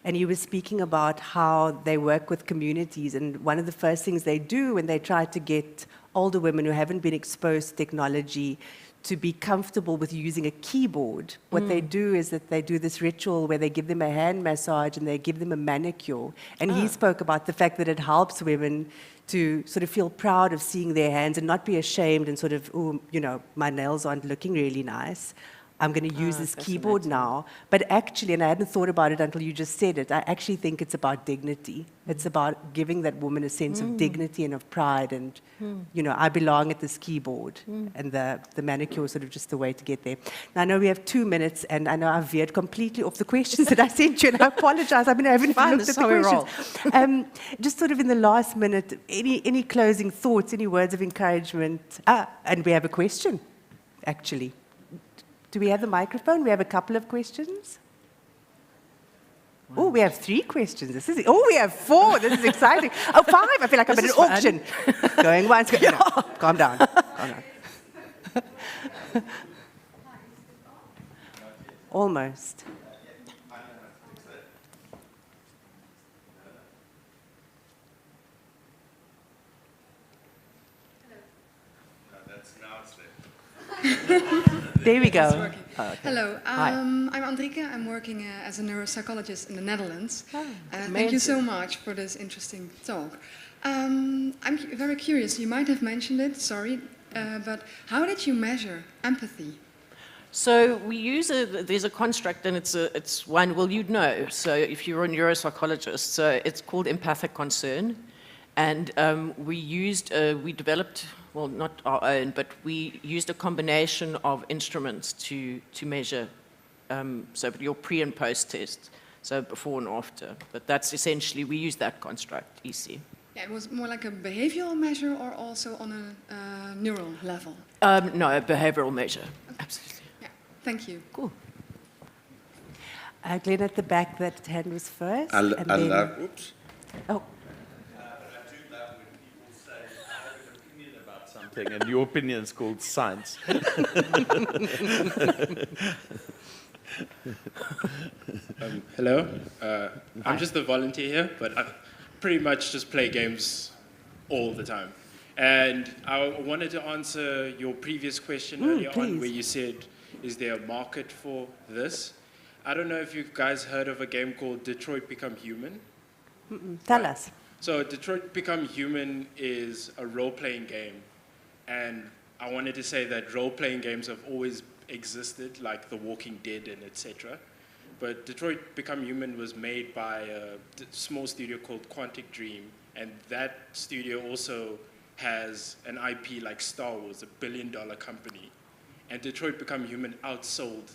And he was speaking about how they work with communities, and one of the first things they do when they try to get older women who haven't been exposed to technology to be comfortable with using a keyboard, what they do is that they do this ritual where they give them a hand massage and they give them a manicure. And he spoke about the fact that it helps women to sort of feel proud of seeing their hands and not be ashamed and sort of, oh, you know, my nails aren't looking really nice. I'm going to use this keyboard now. But actually, and I hadn't thought about it until you just said it, I actually think it's about dignity. It's about giving that woman a sense of dignity and of pride and, you know, I belong at this keyboard. And the manicure is sort of just the way to get there. Now, I know we have 2 minutes, and I know I've veered completely off the questions that I sent you, and I apologize. I mean, I haven't even looked at the questions. Just sort of in the last minute, any closing thoughts, any words of encouragement? And we have a question, actually. Do we have the microphone? We have a couple of questions. Oh, we have 3 questions. We have 4. This is exciting. Oh, 5. I feel like I'm at an auction. Going once. No, calm down. Calm down. Almost. There we go. Okay. Hello, I'm Andrike. I'm working as a neuropsychologist in the Netherlands. Thank you so much for this interesting talk. I'm very curious. You might have mentioned it, sorry, but how did you measure empathy? So we use there's a construct, and it's one, well, you'd know. So if you're a neuropsychologist, so it's called empathic concern. And we developed, well, not our own, but we used a combination of instruments to measure, so your pre and post test, so before and after. But that's essentially, we use that construct, EC. Yeah, it was more like a behavioral measure or also on a neural level? No, a behavioral measure, absolutely. Yeah, thank you. Cool. Glenn at the back, that hand was first. Oops. Oh. And your opinion is called science. Hello, I'm just a volunteer here, but I pretty much just play games all the time. And I wanted to answer your previous question earlier on where you said, is there a market for this? I don't know if you guys heard of a game called Detroit Become Human. Tell us. So Detroit Become Human is a role-playing game. And I wanted to say that role-playing games have always existed, like The Walking Dead and etc. But Detroit Become Human was made by a small studio called Quantic Dream, and that studio also has an IP like Star Wars, a billion-dollar company. And Detroit Become Human outsold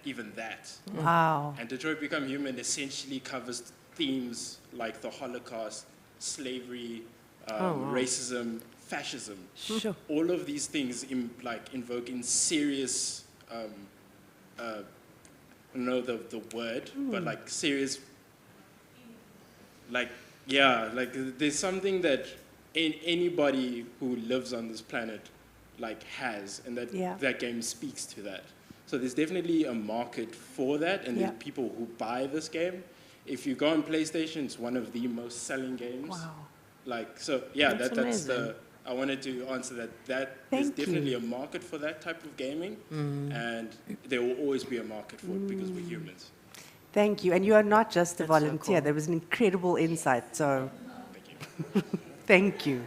even that. Wow. And Detroit Become Human essentially covers themes like the Holocaust, slavery, racism, fascism. Sure. All of these things invoke in serious, I don't know the word, but like serious, there's something that anybody who lives on this planet has, and that game speaks to that. So there's definitely a market for that, and there's people who buy this game. If you go on PlayStation, it's one of the most selling games. Wow. That's I wanted to answer that there's definitely a market for that type of gaming, and there will always be a market for it because we're humans. Thank you. And you are not just a volunteer. There was an incredible insight, so Thank you. thank you.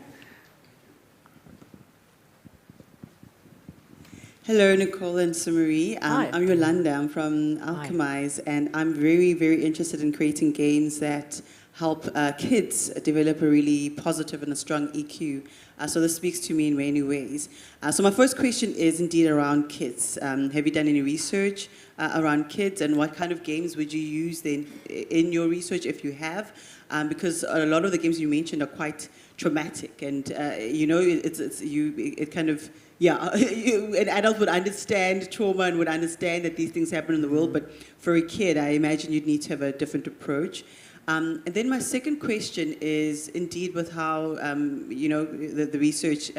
Hello, Nicole and Sumari. Hi. I'm Yolanda. I'm from Alchemize, and I'm very, very interested in creating games that help kids develop a really positive and a strong EQ. So this speaks to me in many ways. So my first question is indeed around kids. Have you done any research around kids, and what kind of games would you use then in your research if you have? Because a lot of the games you mentioned are quite traumatic, and an adult would understand trauma and would understand that these things happen in the world, but for a kid, I imagine you'd need to have a different approach. And then my second question is indeed with how the research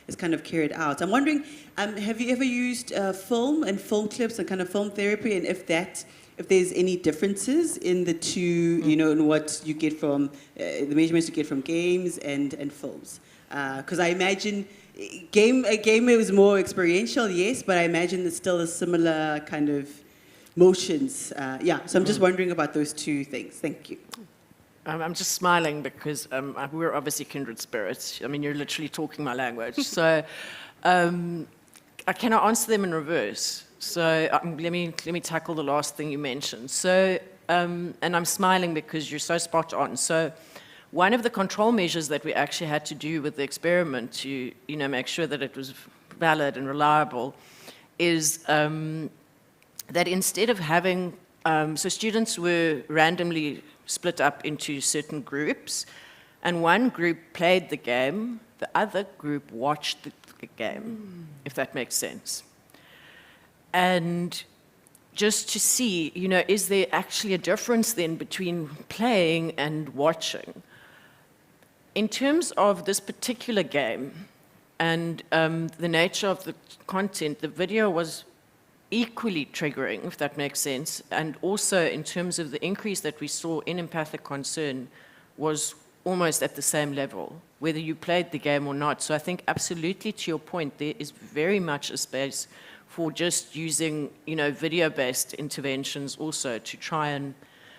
is kind of carried out. I'm wondering, have you ever used film and film clips and kind of film therapy, and if there's any differences in the two, in what you get from the measurements you get from games and films? Because I imagine a game is more experiential, yes, but I imagine there's still a similar kind of motions. So I'm just wondering about those two things. Thank you. I'm just smiling because we're obviously kindred spirits. I mean, you're literally talking my language. So I cannot answer them in reverse. So let me tackle the last thing you mentioned. So, and I'm smiling because you're so spot on. So, one of the control measures that we actually had to do with the experiment to, make sure that it was valid and reliable, is that instead of having, so students were randomly split up into certain groups, and one group played the game, the other group watched the game, if that makes sense. And just to see, is there actually a difference then between playing and watching? In terms of this particular game and the nature of the content, the video was equally triggering, if that makes sense, and also in terms of the increase that we saw in empathic concern was almost at the same level, whether you played the game or not. So I think absolutely to your point, there is very much a space for just using, video-based interventions also to try and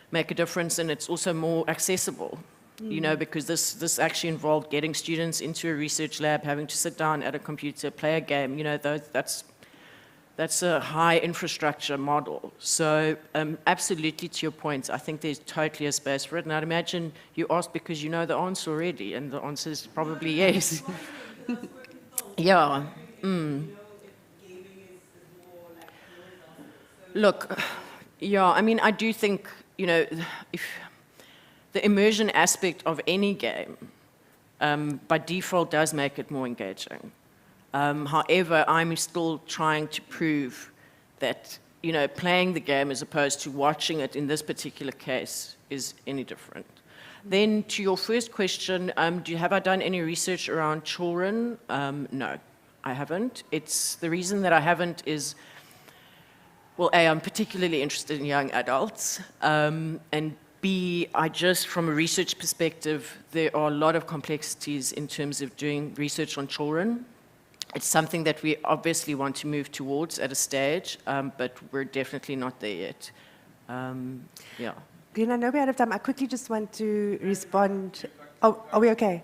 make a difference, and it's also more accessible, because this actually involved getting students into a research lab, having to sit down at a computer, play a game, that's a high infrastructure model. So absolutely to your point, I think there's totally a space for it. And I'd imagine you asked because you know the answer already, and the answer is probably yes. Yeah. Look, yeah, I do think, if the immersion aspect of any game, by default does make it more engaging. However, I'm still trying to prove that, playing the game as opposed to watching it in this particular case is any different. Then to your first question, have I done any research around children? No, I haven't. The reason that I haven't is, well, A, I'm particularly interested in young adults, and B, from a research perspective, there are a lot of complexities in terms of doing research on children. It's something that we obviously want to move towards at a stage, but we're definitely not there yet. Yeah. Glenn, I know we're out of time. I quickly just want to respond. Oh, are we okay?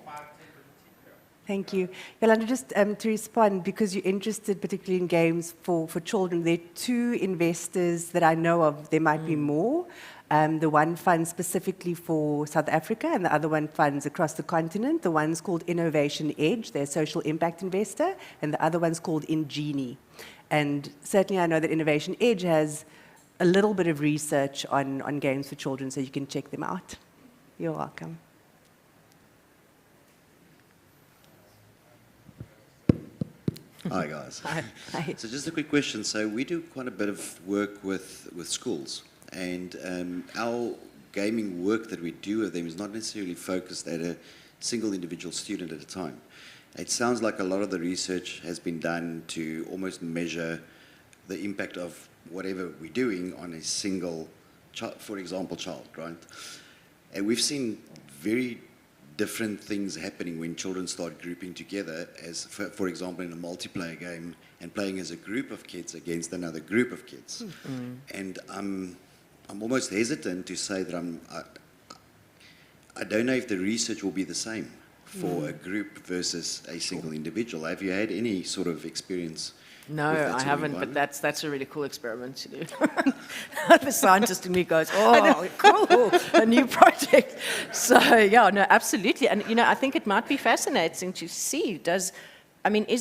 Thank you. Yolanda, just to respond, because you're interested particularly in games for children, there are two investors that I know of. There might be more. The one fund specifically for South Africa, and the other one funds across the continent. The one's called Innovation Edge, they're a social impact investor, and the other one's called Ingenie. And certainly I know that Innovation Edge has a little bit of research on games for children, so you can check them out. You're welcome. Hi, guys. Hi. So just a quick question. So we do quite a bit of work with schools, and our gaming work that we do with them is not necessarily focused at a single individual student at a time. It sounds like a lot of the research has been done to almost measure the impact of whatever we're doing on a single, for example, child, right? And we've seen very different things happening when children start grouping together, as for example in a multiplayer game, and playing as a group of kids against another group of kids. Mm-hmm. And I'm almost hesitant to say that I don't know if the research will be the same for a group versus a single individual. Have you had any sort of experience? No, I haven't, but that's a really cool experiment to do. The scientist in me goes, oh, cool, a new project. So, yeah, no, absolutely. And, I think it might be fascinating to see, is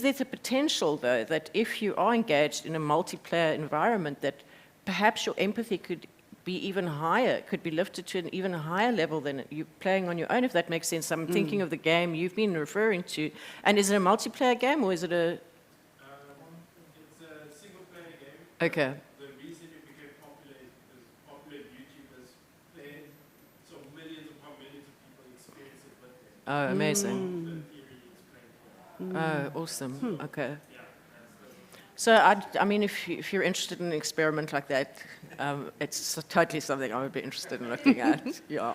there the potential, though, that if you are engaged in a multiplayer environment, that perhaps your empathy could be even higher, could be lifted to an even higher level than you playing on your own, if that makes sense. I'm thinking of the game you've been referring to. And is it a multiplayer game, or is it a... Okay. The reason it became popular is because popular YouTubers played, so millions upon millions of people experience it with them. Oh, amazing. Oh, awesome. Okay. So, if you're interested in an experiment like that, it's totally something I would be interested in looking at. Yeah.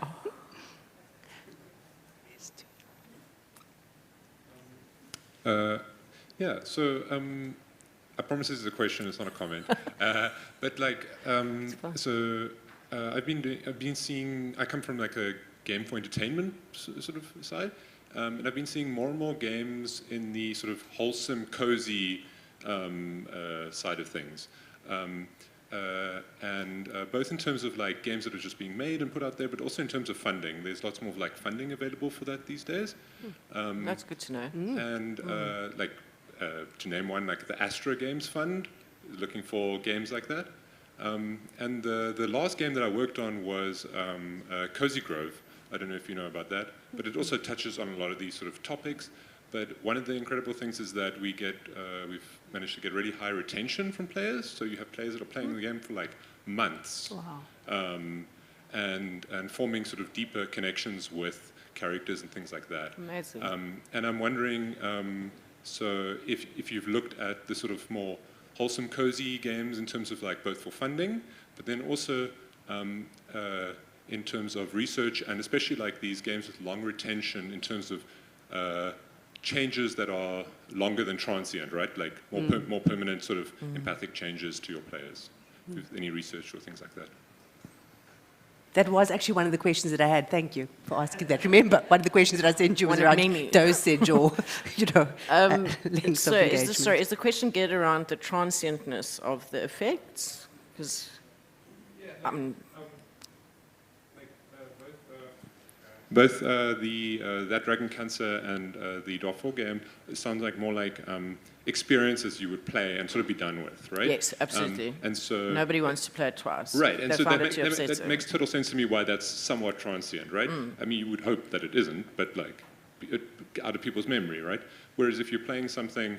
I promise this is a question, it's not a comment. I've been seeing, I come from like a game for entertainment sort of side, and I've been seeing more and more games in the sort of wholesome, cozy side of things. And both in terms of like games that are just being made and put out there, but also in terms of funding. There's lots more like funding available for that these days. That's good to know. And to name one, like the Astra Games Fund, is looking for games like that. And the last game that I worked on was Cozy Grove. I don't know if you know about that, but it also touches on a lot of these sort of topics. But one of the incredible things is that we've managed to get really high retention from players. So you have players that are playing the game for like months. Wow. And forming sort of deeper connections with characters and things like that. Amazing. And I'm wondering, so if you've looked at the sort of more wholesome, cozy games in terms of like both for funding, but then also in terms of research, and especially like these games with long retention in terms of changes that are longer than transient, right? Like more permanent sort of empathic changes to your players. With any research or things like that. That was actually one of the questions that I had. Thank you for asking that. Remember, one of the questions that I sent you was around dosage or, length of engagement. Is the question geared around the transientness of the effects? Because both that Dragon Cancer and the Dwarf game sounds like more like experiences you would play and sort of be done with, right? Yes, absolutely. And so nobody wants to play it twice. Right, and They so find that, it too that makes total sense to me why that's somewhat transient, right? I mean, you would hope that it isn't, but like out of people's memory, right? Whereas if you're playing something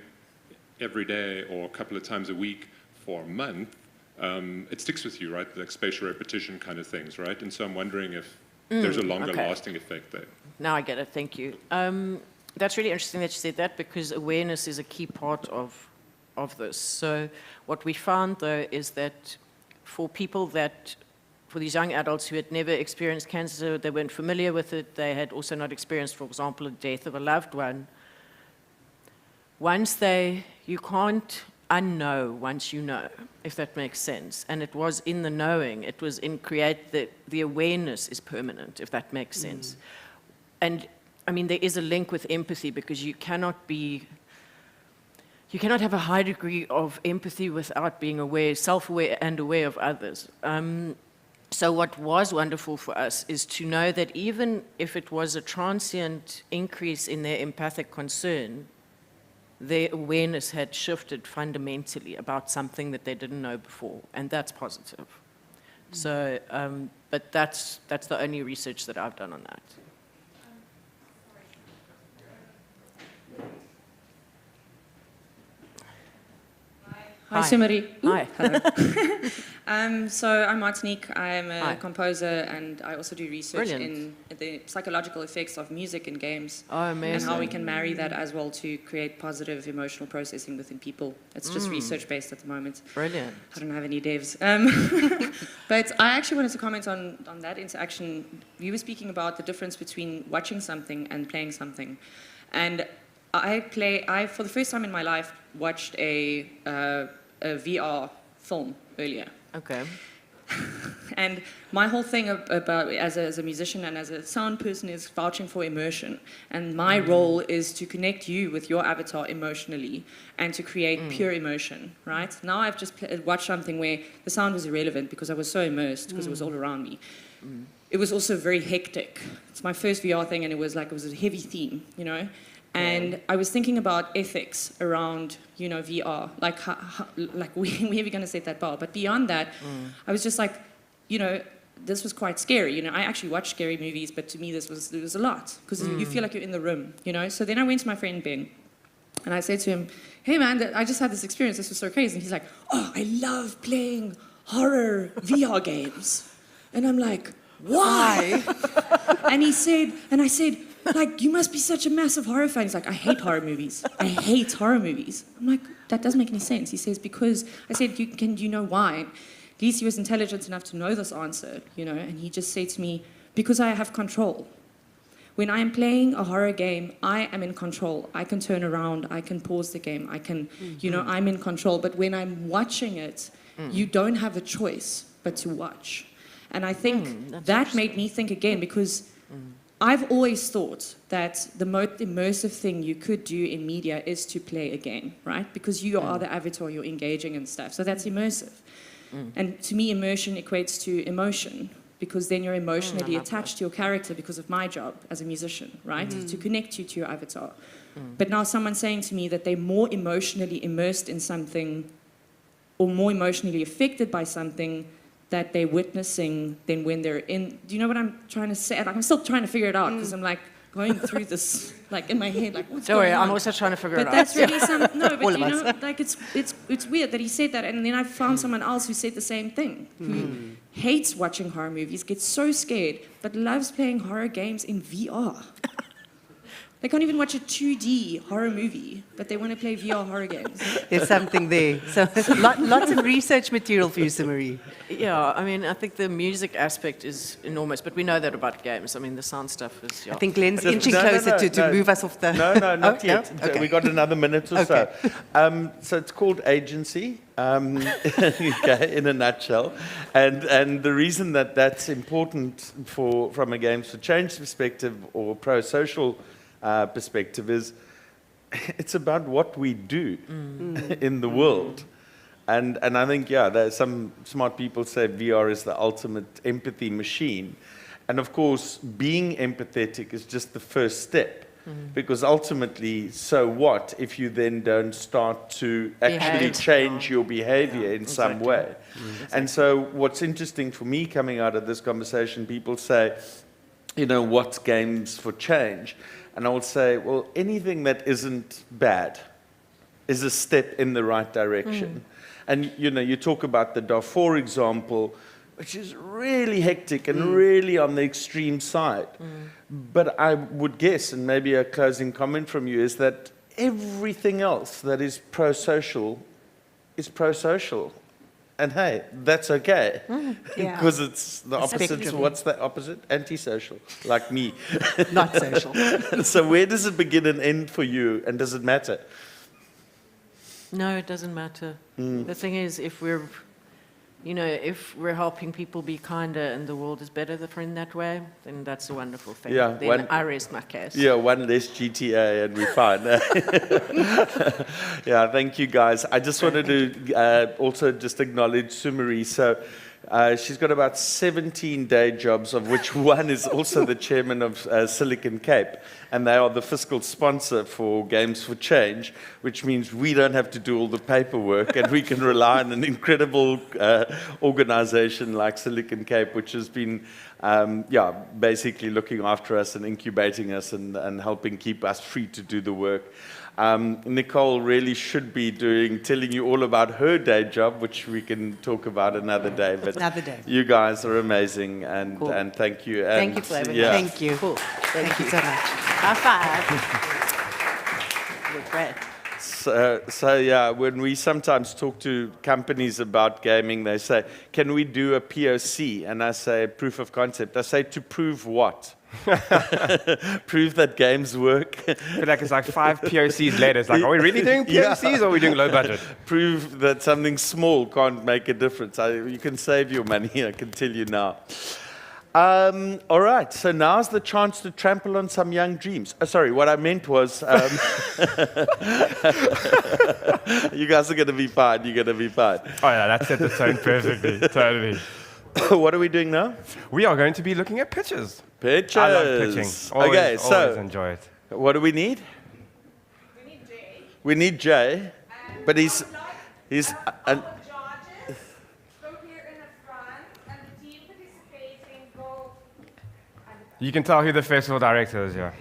every day or a couple of times a week for a month, it sticks with you, right? Like spatial repetition kind of things, right? And so I'm wondering if there's a longer lasting effect there. Now I get it, thank you. That's really interesting that you said that, because awareness is a key part of this. So what we found, though, is that for people for these young adults who had never experienced cancer, they weren't familiar with it, they had also not experienced, for example, the death of a loved one, you can't unknow once you know, if that makes sense. And it was in the knowing, it was in the awareness is permanent, if that makes sense. And I mean, there is a link with empathy, because you cannot have a high degree of empathy without being aware, self-aware and aware of others. So what was wonderful for us is to know that even if it was a transient increase in their empathic concern, their awareness had shifted fundamentally about something that they didn't know before, and that's positive. So, but that's the only research that I've done on that. Hi, Sumari. Hi. Hello. So I'm Martinique. I'm a composer, and I also do research in the psychological effects of music in games. Oh, amazing. And how we can marry that as well to create positive emotional processing within people. It's just research-based at the moment. Brilliant. I don't have any devs. But I actually wanted to comment on that interaction. You were speaking about the difference between watching something and playing something. And I for the first time in my life, watched a VR film earlier. Okay. And my whole thing about as a musician and as a sound person is vouching for immersion. And my role is to connect you with your avatar emotionally and to create pure emotion, right? Now I've just watched something where the sound was irrelevant because I was so immersed because it was all around me. It was also very hectic. It's my first VR thing, and it was a heavy theme, you know? And I was thinking about ethics around, VR, like where are we going to set that bar? But beyond that, I was just like, this was quite scary. I actually watch scary movies, but to me it was a lot, because you feel like you're in the room, So then I went to my friend Ben, and I said to him, hey man, I just had this experience, this was so crazy. And he's like, oh, I love playing horror VR games. And I'm like, why? And I said, like, you must be such a massive horror fan. He's like, I hate horror movies. I hate horror movies. I'm like, that doesn't make any sense. He says, because, I said, do you know why? At least he was intelligent enough to know this answer, And he just said to me, because I have control. When I am playing a horror game, I am in control. I can turn around, I can pause the game, I can, I'm in control. But when I'm watching it, you don't have a choice but to watch. And I think that made me think again, because I've always thought that the most immersive thing you could do in media is to play a game, right? Because you are the avatar, you're engaging and stuff. So that's immersive. And to me, immersion equates to emotion, because then you're emotionally attached to your character because of my job as a musician, right? To connect you to your avatar. But now someone's saying to me that they're more emotionally immersed in something or more emotionally affected by something that they're witnessing than when they're in. Do you know what I'm trying to say? Like, I'm still trying to figure it out because I'm like going through this, like in my head, like what's Don't going worry, on? I'm also trying to figure it out. But that's really no, but All you of know, us. like it's weird that he said that, and then I found someone else who said the same thing, who hates watching horror movies, gets so scared, but loves playing horror games in VR. They can't even watch a 2D horror movie, but they want to play VR horror games. There's something there. So lots of research material for you, Marie. Yeah, I mean, I think the music aspect is enormous, but we know that about games. I mean, the sound stuff is. Yeah. I think Glenn's Just- inching no, no, closer no, to no. move us off the... No, not Oh, yet. no? Okay. We got another minute or Okay. so. So it's called agency, okay, in a nutshell. And the reason that that's important from a Games for Change perspective or pro-social perspective is it's about what we do in the world. And I think, yeah, there's some smart people say VR is the ultimate empathy machine. And of course, being empathetic is just the first step. Because ultimately, so what if you then don't start to actually change your behavior in some way? And so what's interesting for me coming out of this conversation, people say, you know, what's Games for Change? And I would say, well, anything that isn't bad is a step in the right direction. And, you know, you talk about the Darfur example, which is really hectic and really on the extreme side. But I would guess, and maybe a closing comment from you, is that everything else that is pro-social is pro-social. And hey, that's okay. Because it's the opposite. Spectrum. What's the opposite? Antisocial, like me. Not social. So where does it begin and end for you, and does it matter? No, it doesn't matter. The thing is, if we're helping people be kinder and the world is better in that way, then that's a wonderful thing. Yeah, Then I rest my case. Yeah, one less GTA and we're fine. Yeah, thank you guys. I just wanted to also just acknowledge Sumari. So she's got about 17 day jobs, of which one is also the chairman of Silicon Cape. And they are the fiscal sponsor for Games for Change, which means we don't have to do all the paperwork and we can rely on an incredible organization like Silicon Cape, which has been basically looking after us and incubating us and helping keep us free to do the work. Nicole really should be telling you all about her day job, which we can talk about another day. But Another day. You guys are amazing, and Cool. and thank you. Thank you for having us. Thank you. Cool. Thank you so much. High five. Look great. So yeah, when we sometimes talk to companies about gaming, they say, "Can we do a POC?" And I say, "Proof of concept." I say, "To prove what?" Prove that games work. But like it's like 5 POCs later. It's like, are we really doing POCs or are we doing low budget? Prove that something small can't make a difference. You can save your money, I can tell you now. All right, so now's the chance to trample on some young dreams. Sorry, what I meant was, you guys are going to be fine. You're going to be fine. Oh yeah, that set the tone perfectly. Totally. What are we doing now? We are going to be looking at pitches. Pitches. I love pitching. Always so enjoy it. What do we need? We need Jay, but he's You can tell who the festival director is, yeah.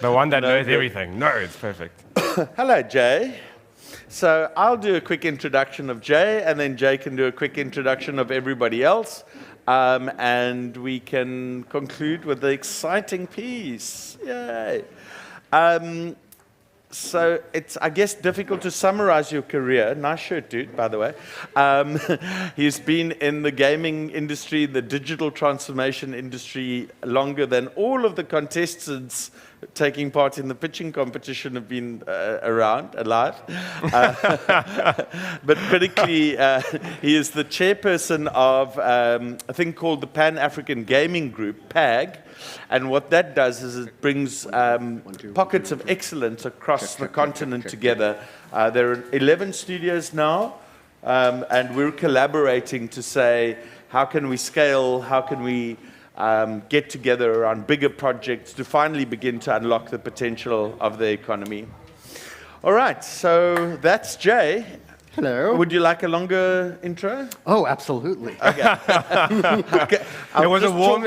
The one that knows everything. No, it's perfect. Hello, Jay. So I'll do a quick introduction of Jay, and then Jay can do a quick introduction of everybody else, and we can conclude with the exciting piece. Yay! So it's, I guess, difficult to summarize your career. Nice shirt, dude, by the way. He's been in the gaming industry, the digital transformation industry, longer than all of the contestants taking part in the pitching competition have been alive. But critically, he is the chairperson of a thing called the Pan-African Gaming Group, PAG. And what that does is it brings pockets of excellence across the continent together. There are 11 studios now, and we're collaborating to say, how can we scale, how can we get together around bigger projects to finally begin to unlock the potential of the economy. All right, so that's Jay. Hello. Would you like a longer intro? Oh, absolutely. Okay. Okay. It was a warm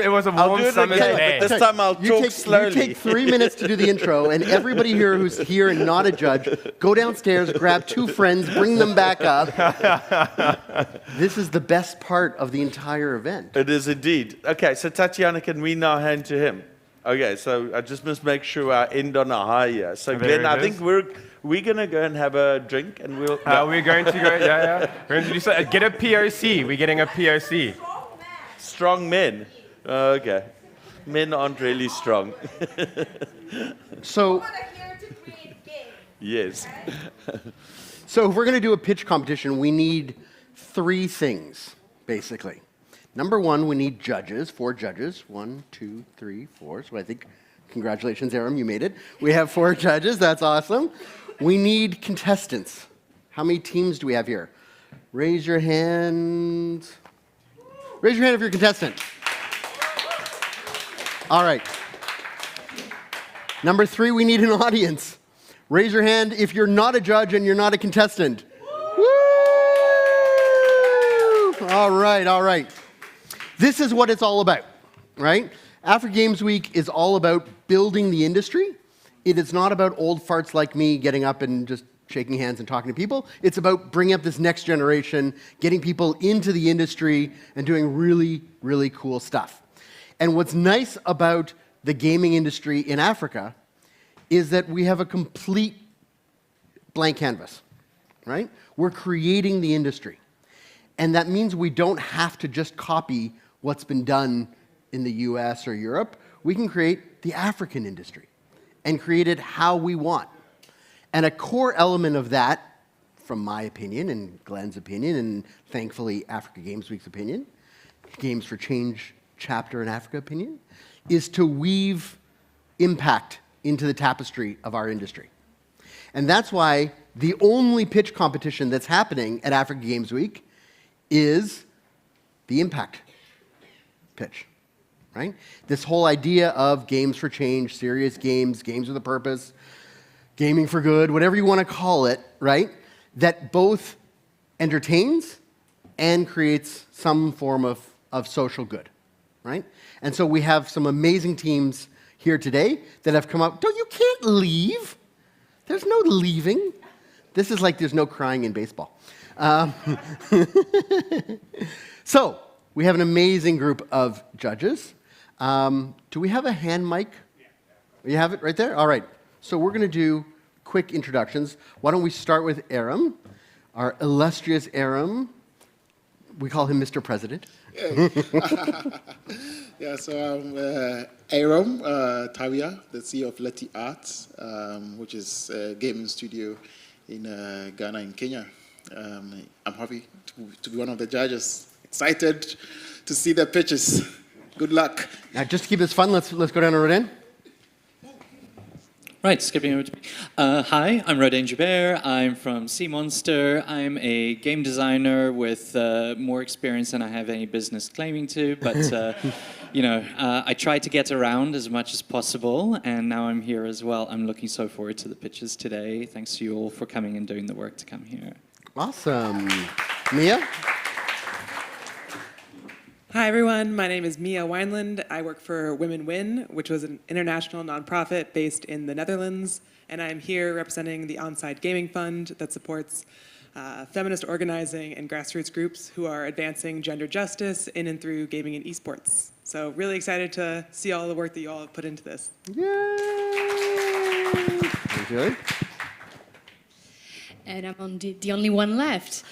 summer day. But this time I'll talk slowly. You take 3 minutes to do the intro, and everybody here who's here and not a judge, go downstairs, grab 2 friends, bring them back up. This is the best part of the entire event. It is indeed. Okay, so Tatiana, can we now hand to him? Okay, so I just must make sure I end on a high here. So Glenn, I think we're going to go and have a drink, and we'll... We're going to go, We're going to do so, get a POC. We're getting a POC. Strong men. Okay. Men aren't really strong. So... Yes. So if we're going to do a pitch competition, we need 3 things, basically. Number 1, we need judges, 4 judges. 1, 2, 3, 4. So I think, congratulations, Aram, you made it. We have 4 judges. That's awesome. We need contestants. How many teams do we have here? Raise your hand. Raise your hand if you're a contestant. All right. Number 3, we need an audience. Raise your hand if you're not a judge and you're not a contestant. Woo! All right, all right. This is what it's all about, right? Africa Games Week is all about building the industry. It is not about old farts like me getting up and just shaking hands and talking to people. It's about bringing up this next generation, getting people into the industry, and doing really, really cool stuff. And what's nice about the gaming industry in Africa is that we have a complete blank canvas, right? We're creating the industry. And that means we don't have to just copy what's been done in the US or Europe. We can create the African industry and create it how we want. And a core element of that, from my opinion and Glenn's opinion, and thankfully Africa Games Week's opinion, Games for Change chapter in Africa opinion, is to weave impact into the tapestry of our industry. And that's why the only pitch competition that's happening at Africa Games Week is the impact pitch, right? This whole idea of games for change, serious games, games with a purpose, gaming for good, whatever you want to call it, right? That both entertains and creates some form of social good, right? And so we have some amazing teams here today that have come up. You can't leave. There's no leaving. This is like there's no crying in baseball. So we have an amazing group of judges. Do we have a hand mic? You have it right there? All right. So we're going to do quick introductions. Why don't we start with Aram, our illustrious Aram. We call him Mr. President. Yeah, so I'm Aram Tawia, the CEO of Leti Arts, which is a gaming studio in Ghana and Kenya. I'm happy to be one of the judges. Excited to see the pitches. Good luck. Now, just to keep this fun, let's go down to Rodin. Right, skipping over to me. Hi, I'm Rodin Joubert. I'm from Sea Monster. I'm a game designer with more experience than I have any business claiming to, but I try to get around as much as possible, and now I'm here as well. I'm looking so forward to the pitches today. Thanks to you all for coming and doing the work to come here. Awesome. Mia? Hi, everyone. My name is Mia Wineland. I work for Women Win, which was an international nonprofit based in the Netherlands, and I'm here representing the Onside Gaming Fund that supports feminist organizing and grassroots groups who are advancing gender justice in and through gaming and esports. So really excited to see all the work that you all have put into this. Yay! Enjoy. and I'm the only one left.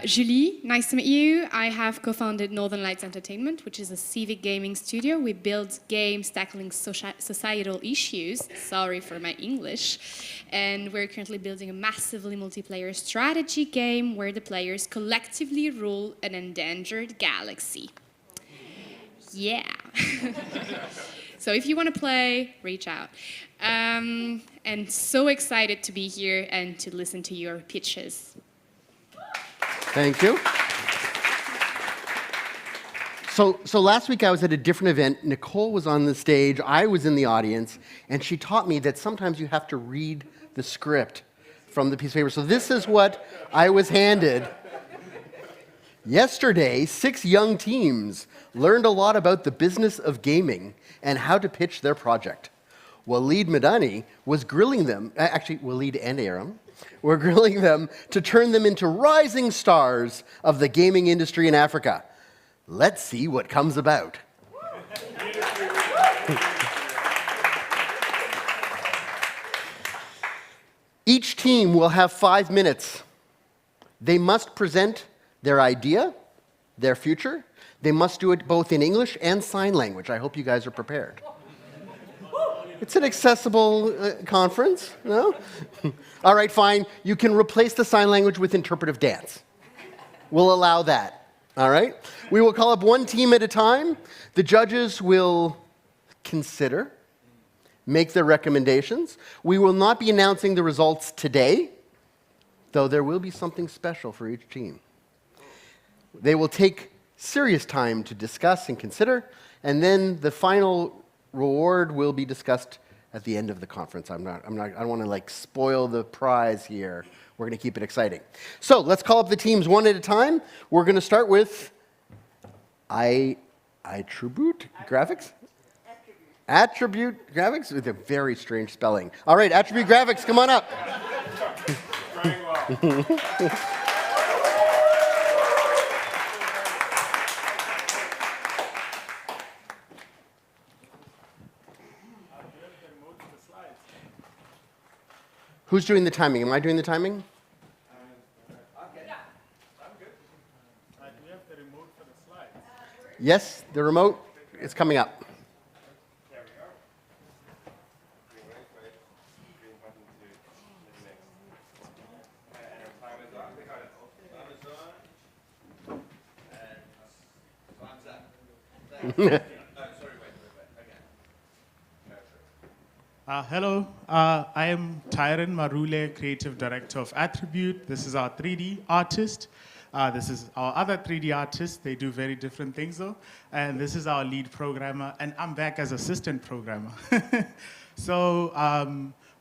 Julie, nice to meet you. I have co-founded Northern Lights Entertainment, which is a civic gaming studio. We build games tackling societal issues. Sorry for my English. And we're currently building a massively multiplayer strategy game where the players collectively rule an endangered galaxy. Yeah. So if you want to play, reach out. And so excited to be here and to listen to your pitches. Thank you. So last week I was at a different event. Nicole was on the stage, I was in the audience, and she taught me that sometimes you have to read the script from the piece of paper. So this is what I was handed. Yesterday, 6 young teams learned a lot about the business of gaming and how to pitch their project. Waleed Madani was grilling them, actually Waleed and Aram, were grilling them to turn them into rising stars of the gaming industry in Africa. Let's see what comes about. Each team will have 5 minutes. They must present their idea, their future. They must do it both in English and sign language. I hope you guys are prepared. It's an accessible conference, no? All right, fine. You can replace the sign language with interpretive dance. We'll allow that, all right? We will call up one team at a time. The judges will consider, make their recommendations. We will not be announcing the results today, though there will be something special for each team. They will take serious time to discuss and consider, and then the final reward will be discussed at the end of the conference. I don't want to like spoil the prize here. We're going to keep it exciting. So let's call up the teams one at a time. We're going to start with Attribute Graphics? Attribute Graphics with a very strange spelling. All right, Attribute Graphics, come on up. Who's doing the timing? Am I doing the timing? Yes, the remote is coming up. Hello, I am Tyron Marule, Creative Director of Attribute. This is our 3D artist. This is our other 3D artist. They do very different things though. And this is our lead programmer, and I'm back as assistant programmer. So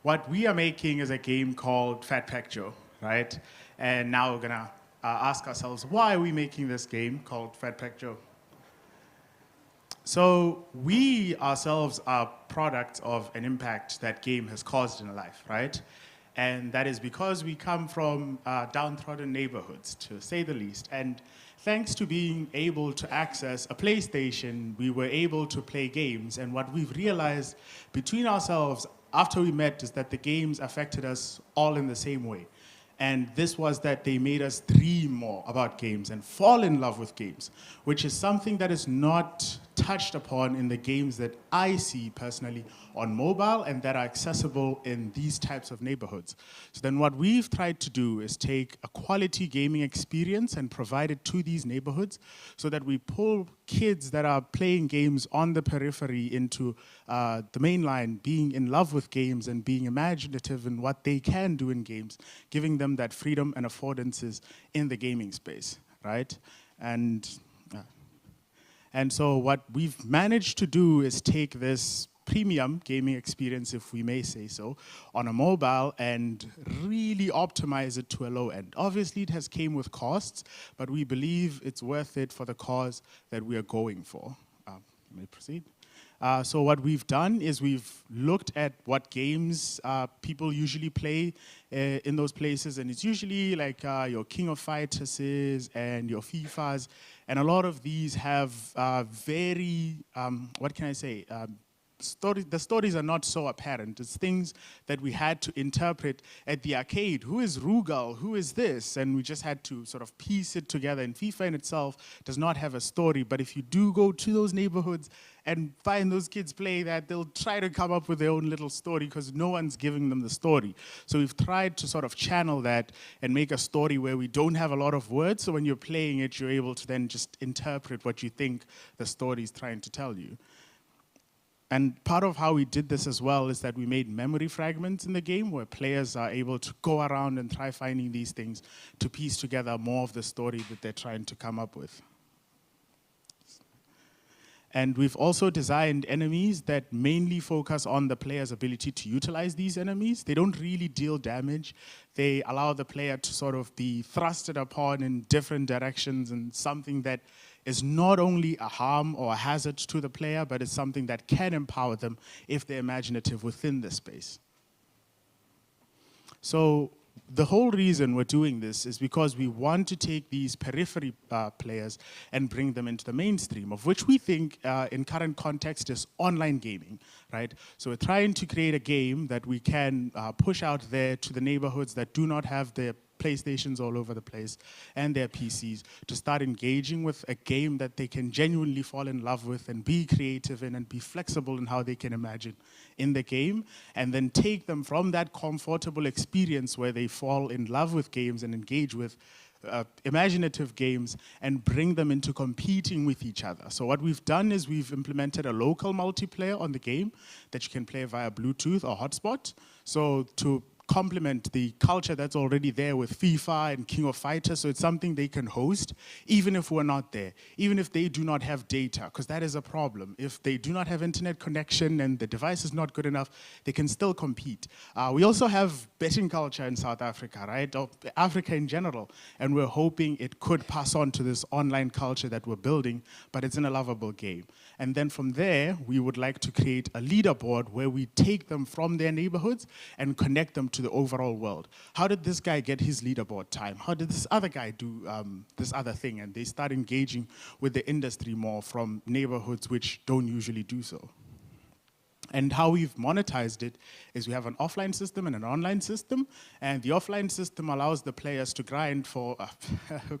what we are making is a game called Fat Pack Joe, right? And now we're gonna ask ourselves, why are we making this game called Fat Pack Joe? So we ourselves are products of an impact that game has caused in life, right? And that is because we come from downtrodden neighborhoods, to say the least. And thanks to being able to access a PlayStation, we were able to play games. And what we've realized between ourselves after we met is that the games affected us all in the same way. And this was that they made us dream more about games and fall in love with games, which is something that is not touched upon in the games that I see personally on mobile and that are accessible in these types of neighborhoods. So then what we've tried to do is take a quality gaming experience and provide it to these neighborhoods so that we pull kids that are playing games on the periphery into the main line, being in love with games and being imaginative in what they can do in games, giving them that freedom and affordances in the gaming space, right? And so what we've managed to do is take this premium gaming experience, if we may say so, on a mobile and really optimize it to a low end. Obviously, it has came with costs, but we believe it's worth it for the cause that we are going for. May I proceed? So what we've done is we've looked at what games people usually play in those places, and it's usually like your King of Fighters and your FIFAs, and a lot of these have very, what can I say, the stories are not so apparent. It's things that we had to interpret at the arcade. Who is Rugal? Who is this? And we just had to sort of piece it together. And FIFA in itself does not have a story, but if you do go to those neighborhoods and find those kids play that, they'll try to come up with their own little story because no one's giving them the story. So we've tried to sort of channel that and make a story where we don't have a lot of words, so when you're playing it, you're able to then just interpret what you think the story is trying to tell you. And part of how we did this as well is that we made memory fragments in the game where players are able to go around and try finding these things to piece together more of the story that they're trying to come up with. And we've also designed enemies that mainly focus on the player's ability to utilize these enemies. They don't really deal damage. They allow the player to sort of be thrusted upon in different directions, and something that is not only a harm or a hazard to the player, but it's something that can empower them if they're imaginative within the space. So the whole reason we're doing this is because we want to take these periphery players and bring them into the mainstream, of which we think in current context is online gaming, right? So we're trying to create a game that we can push out there to the neighborhoods that do not have their PlayStations all over the place and their PCs, to start engaging with a game that they can genuinely fall in love with and be creative in and be flexible in how they can imagine in the game, and then take them from that comfortable experience where they fall in love with games and engage with imaginative games and bring them into competing with each other. So what we've done is we've implemented a local multiplayer on the game that you can play via Bluetooth or hotspot. So to complement the culture that's already there with FIFA and King of Fighters, so it's something they can host even if we're not there, even if they do not have data, because that is a problem. If they do not have internet connection and the device is not good enough, they can still compete. We also have betting culture in South Africa, right, or Africa in general, and we're hoping it could pass on to this online culture that we're building, but it's in a lovable game. And then from there, we would like to create a leaderboard where we take them from their neighborhoods and connect them to the overall world. How did this guy get his leaderboard time? How did this other guy do this other thing? And they start engaging with the industry more from neighborhoods which don't usually do so. And how we've monetized it is we have an offline system and an online system, and the offline system allows the players to grind for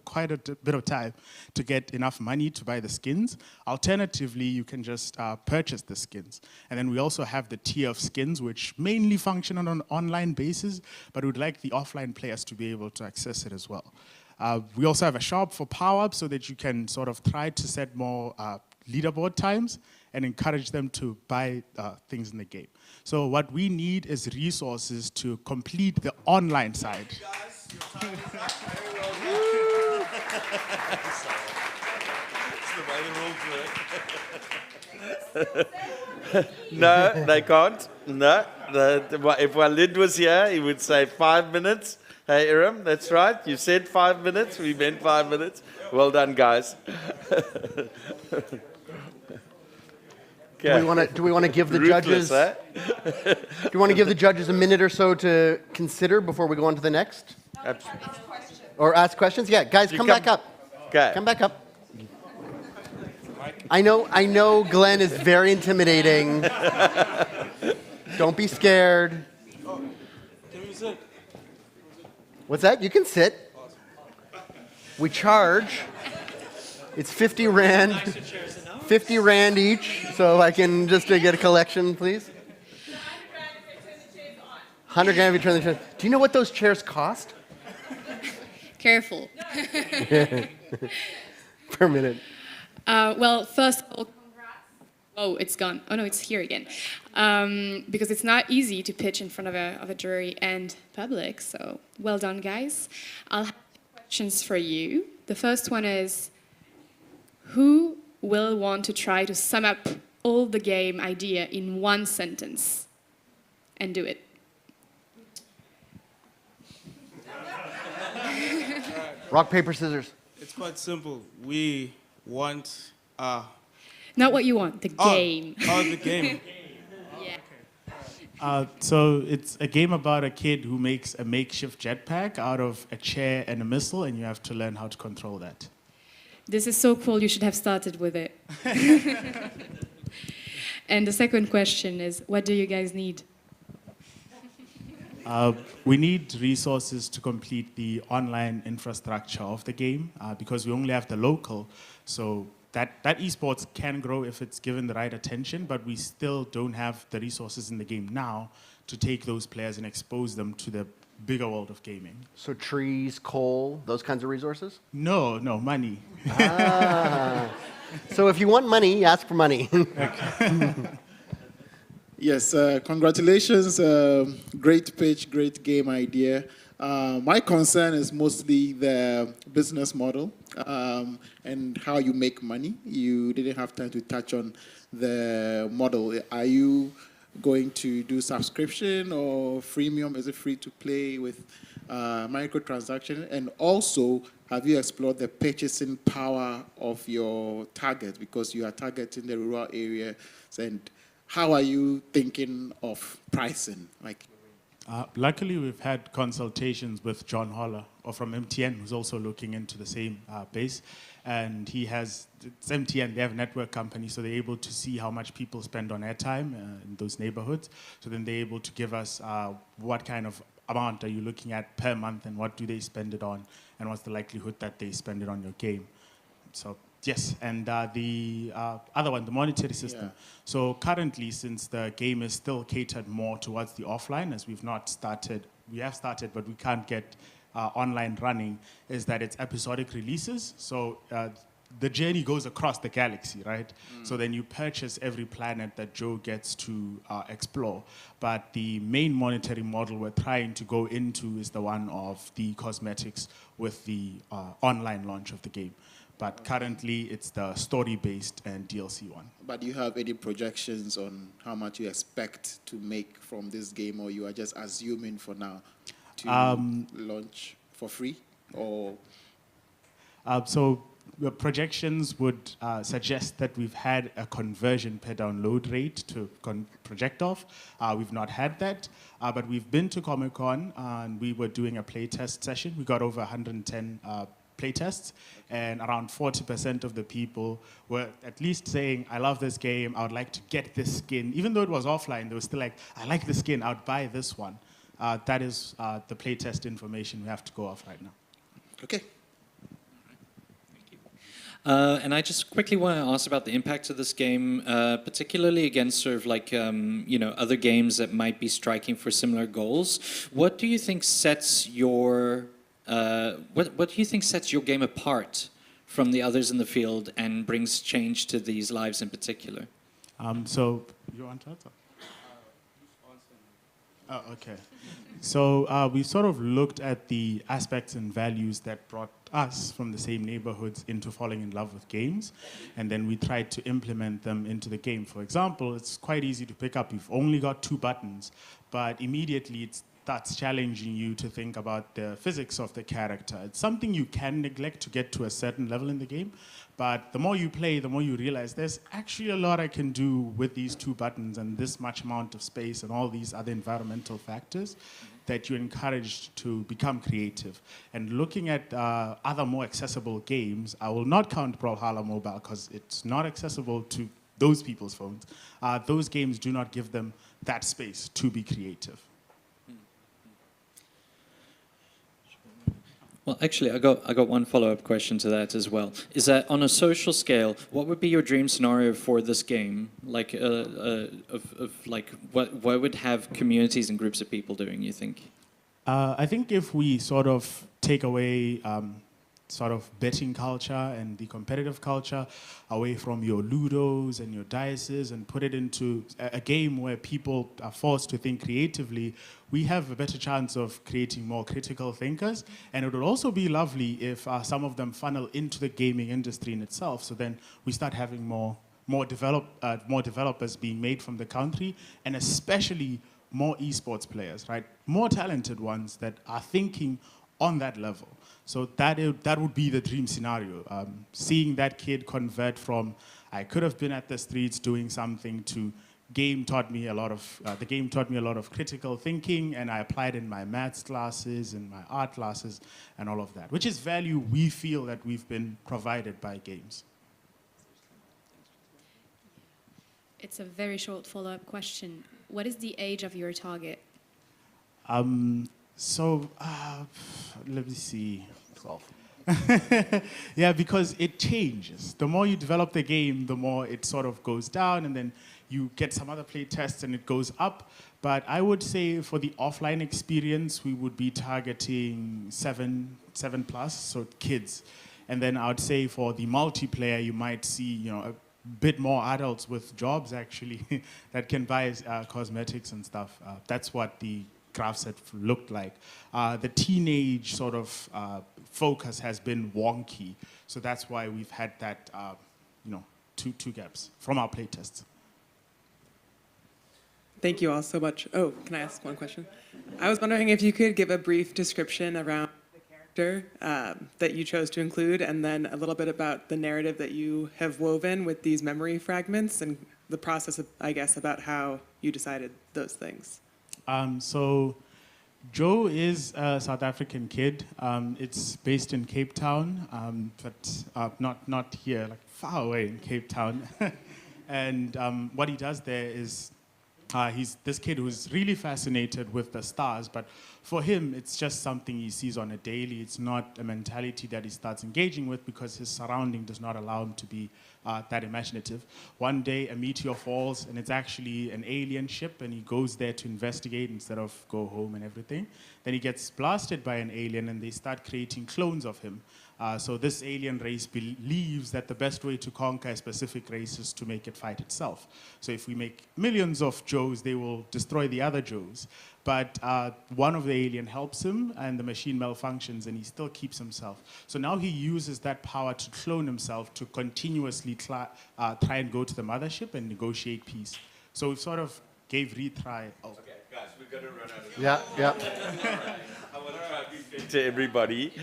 quite a bit of time to get enough money to buy the skins. Alternatively, you can just purchase the skins. And then we also have the tier of skins, which mainly function on an online basis, but we'd like the offline players to be able to access it as well. We also have a shop for power-ups so that you can sort of try to set more leaderboard times and encourage them to buy things in the game. So what we need is resources to complete the online side. No, they can't. No. If Walid was here, he would say 5 minutes. Hey, Iram, that's right. You said 5 minutes. We meant 5 minutes. Well done, guys. Do we want to give the Ruthless, judges? eh? Do you want to give the judges a minute or so to consider before we go on to the next? Or ask questions? Yeah, guys, come back up. Okay. Come back up. I know Glenn is very intimidating. Don't be scared. What's that? You can sit. We charge. It's 50 Rand. 50 Rand each, so I can just get a collection, please. 100 grand if you turn the chairs. Do you know what those chairs cost? Careful. Per minute. Well, first of all, congrats. Oh, it's gone. Oh no, it's here again. Because it's not easy to pitch in front of a jury and public, so well done, guys. I'll have questions for you. The first one is, who will want to try to sum up all the game idea in one sentence and do it? Rock, paper, scissors. It's quite simple. We want... Not what you want, the game. Oh, the game. Yeah. So it's a game about a kid who makes a makeshift jetpack out of a chair and a missile, and you have to learn how to control that. This is so cool, you should have started with it. And the second question is, what do you guys need? We need resources to complete the online infrastructure of the game because we only have the local. So that esports can grow if it's given the right attention, but we still don't have the resources in the game now to take those players and expose them to the bigger world of gaming. So trees, coal, those kinds of resources? No, money. So if you want money, ask for money. Yes, congratulations. Great pitch, great game idea. My concern is mostly the business model and how you make money. You didn't have time to touch on the model. Are you going to do subscription or freemium? Is it free to play with microtransaction? And also, have you explored the purchasing power of your target, because you are targeting the rural areas? And how are you thinking of pricing? Luckily, we've had consultations with John Holler, or from MTN, who's also looking into the same base. And it's MTN, they have a network company, so they're able to see how much people spend on airtime in those neighborhoods. So then they're able to give us what kind of amount are you looking at per month, and what do they spend it on, and what's the likelihood that they spend it on your game. So yes, and the other one, the monetary system. Yeah. So currently, since the game is still catered more towards the offline, as we have started, but we can't get online running, is that it's episodic releases. So the journey goes across the galaxy, right? So then you purchase every planet that Joe gets to explore. But the main monetary model we're trying to go into is the one of the cosmetics with the online launch of the game. But currently, it's the story-based and DLC one. But do you have any projections on how much you expect to make from this game, or you are just assuming for now to launch for free? Or so the projections would suggest that we've had a conversion per download rate to project off. We've not had that, but we've been to Comic-Con and we were doing a playtest session. We got over 110 playtests, and around 40% of the people were at least saying, I love this game, I would like to get this skin. Even though it was offline, they were still like, I like the skin, I would buy this one. That is the playtest information we have to go off right now. Okay. And I just quickly want to ask about the impact of this game, particularly against sort of like, other games that might be striking for similar goals. What do you think sets your what do you think sets your game apart from the others in the field and brings change to these lives in particular? So you want to answer? Oh, okay. So we sort of looked at the aspects and values that brought us from the same neighborhoods into falling in love with games, and then we tried to implement them into the game. For example, it's quite easy to pick up. You've only got 2 buttons, but immediately it starts challenging you to think about the physics of the character. It's something you can neglect to get to a certain level in the game, but the more you play, the more you realize there's actually a lot I can do with these 2 buttons and this much amount of space and all these other environmental factors that you're encouraged to become creative. And looking at other more accessible games, I will not count Brawlhalla Mobile because it's not accessible to those people's phones. Those games do not give them that space to be creative. Well, actually, I got one follow-up question to that as well. Is that on a social scale, what would be your dream scenario for this game? Like, what would have communities and groups of people doing, you think? I think if we sort of take away sort of betting culture and the competitive culture away from your Ludos and your dices and put it into a game where people are forced to think creatively, we have a better chance of creating more critical thinkers. And it would also be lovely if some of them funnel into the gaming industry in itself. So then we start having more developers being made from the country, and especially more esports players, right? More talented ones that are thinking on that level. So that would be the dream scenario. Seeing that kid convert from, I could have been at the streets doing something, to the game taught me a lot of critical thinking, and I applied in my maths classes and my art classes and all of that, which is value we feel that we've been provided by games. It's a very short follow-up question. What is the age of your target? So, let me see. 12. Yeah, because it changes. The more you develop the game, the more it sort of goes down, and then you get some other play tests and it goes up. But I would say for the offline experience, we would be targeting 7 plus, so kids. And then I would say for the multiplayer, you might see, a bit more adults with jobs actually that can buy cosmetics and stuff. That's what the graphs have looked like. The teenage sort of focus has been wonky, so that's why we've had that, two gaps from our playtests. Thank you all so much. Oh, can I ask one question? I was wondering if you could give a brief description around the character that you chose to include, and then a little bit about the narrative that you have woven with these memory fragments and the process, I guess, about how you decided those things. So Joe is a South African kid. It's based in Cape Town, but not here, like far away in Cape Town. And what he does there is he's this kid who's really fascinated with the stars, but for him, it's just something he sees on a daily. It's not a mentality that he starts engaging with because his surrounding does not allow him to be that imaginative. One day, a meteor falls, and it's actually an alien ship, and he goes there to investigate instead of go home and everything. Then he gets blasted by an alien, and they start creating clones of him. So this alien race believes that the best way to conquer a specific race is to make it fight itself. So if we make millions of Joes, they will destroy the other Joes. But one of the alien helps him, and the machine malfunctions, and he still keeps himself. So now he uses that power to clone himself to continuously try and go to the mothership and negotiate peace. So we sort of gave retry. Oh. Okay, guys, we're going to run out of time. Yeah. I want to try to be fair to everybody.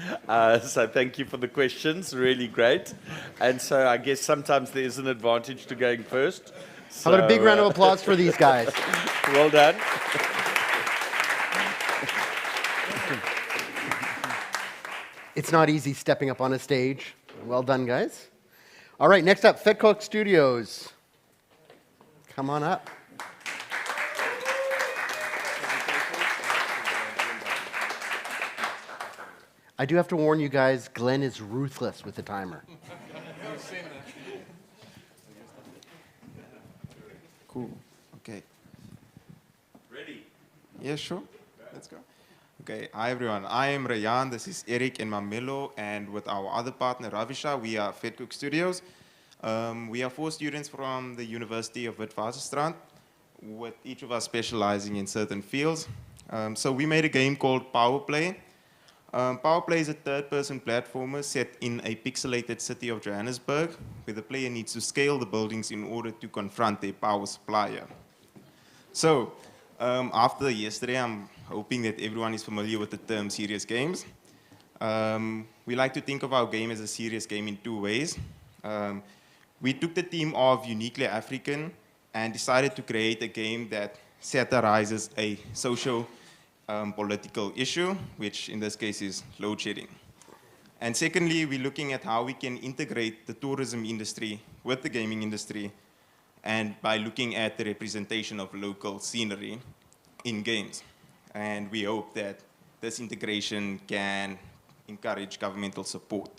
So thank you for the questions, really great. And so I guess sometimes there is an advantage to going first. How about a big round of applause for these guys? Well done. It's not easy stepping up on a stage. Well done, guys. All right, next up, Fetcock Studios. Come on up. I do have to warn you guys, Glenn is ruthless with the timer. Cool. Okay. Ready? Yeah, sure. Let's go. Okay. Hi, everyone. I am Rayan. This is Eric and Mamelo. And with our other partner, Ravisha, we are Fetcock Studios. We are 4 students from the University of Witwatersrand, with each of us specializing in certain fields. So we made a game called Power Play. Power Play is a third-person platformer set in a pixelated city of Johannesburg, where the player needs to scale the buildings in order to confront their power supplier. So, after yesterday, I'm hoping that everyone is familiar with the term serious games. We like to think of our game as a serious game in 2 ways. We took the theme of uniquely African and decided to create a game that satirizes a social political issue, which in this case is load shedding. And secondly, we're looking at how we can integrate the tourism industry with the gaming industry, and by looking at the representation of local scenery in games. And we hope that this integration can encourage governmental support.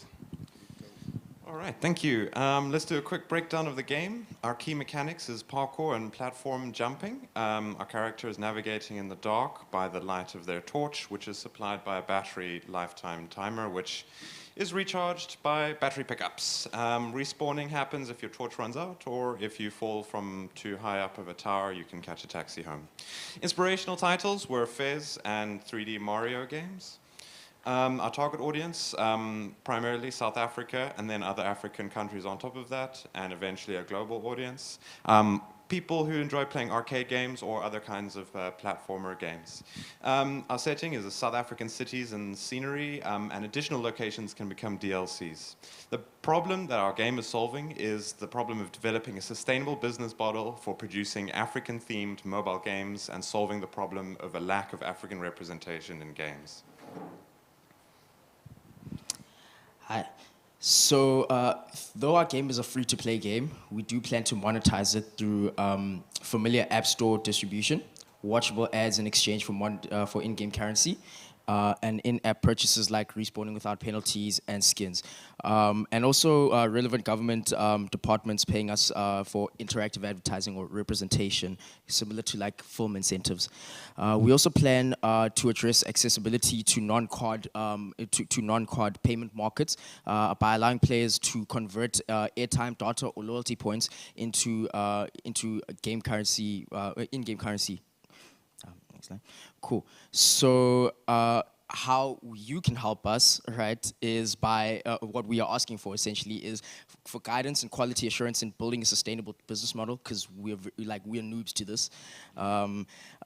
All right, thank you. Let's do a quick breakdown of the game. Our key mechanics is parkour and platform jumping. Our character is navigating in the dark by the light of their torch, which is supplied by a battery lifetime timer, which is recharged by battery pickups. Respawning happens if your torch runs out, or if you fall from too high up of a tower, you can catch a taxi home. Inspirational titles were Fez and 3D Mario games. Our target audience, primarily South Africa, and then other African countries on top of that, and eventually a global audience. People who enjoy playing arcade games or other kinds of platformer games. Our setting is South African cities and scenery, and additional locations can become DLCs. The problem that our game is solving is the problem of developing a sustainable business model for producing African-themed mobile games and solving the problem of a lack of African representation in games. Hi, So, though our game is a free-to-play game, we do plan to monetize it through familiar App Store distribution, watchable ads in exchange for in-game currency, and in-app purchases like respawning without penalties and skins. And also relevant government departments paying us for interactive advertising or representation, similar to like film incentives. We also plan to address accessibility to non-card payment markets by allowing players to convert airtime, data, or loyalty points into game currency, in-game currency. Next slide. Cool. So how you can help us, right, is by what we are asking for essentially is for guidance and quality assurance in building a sustainable business model, because we're noobs to this.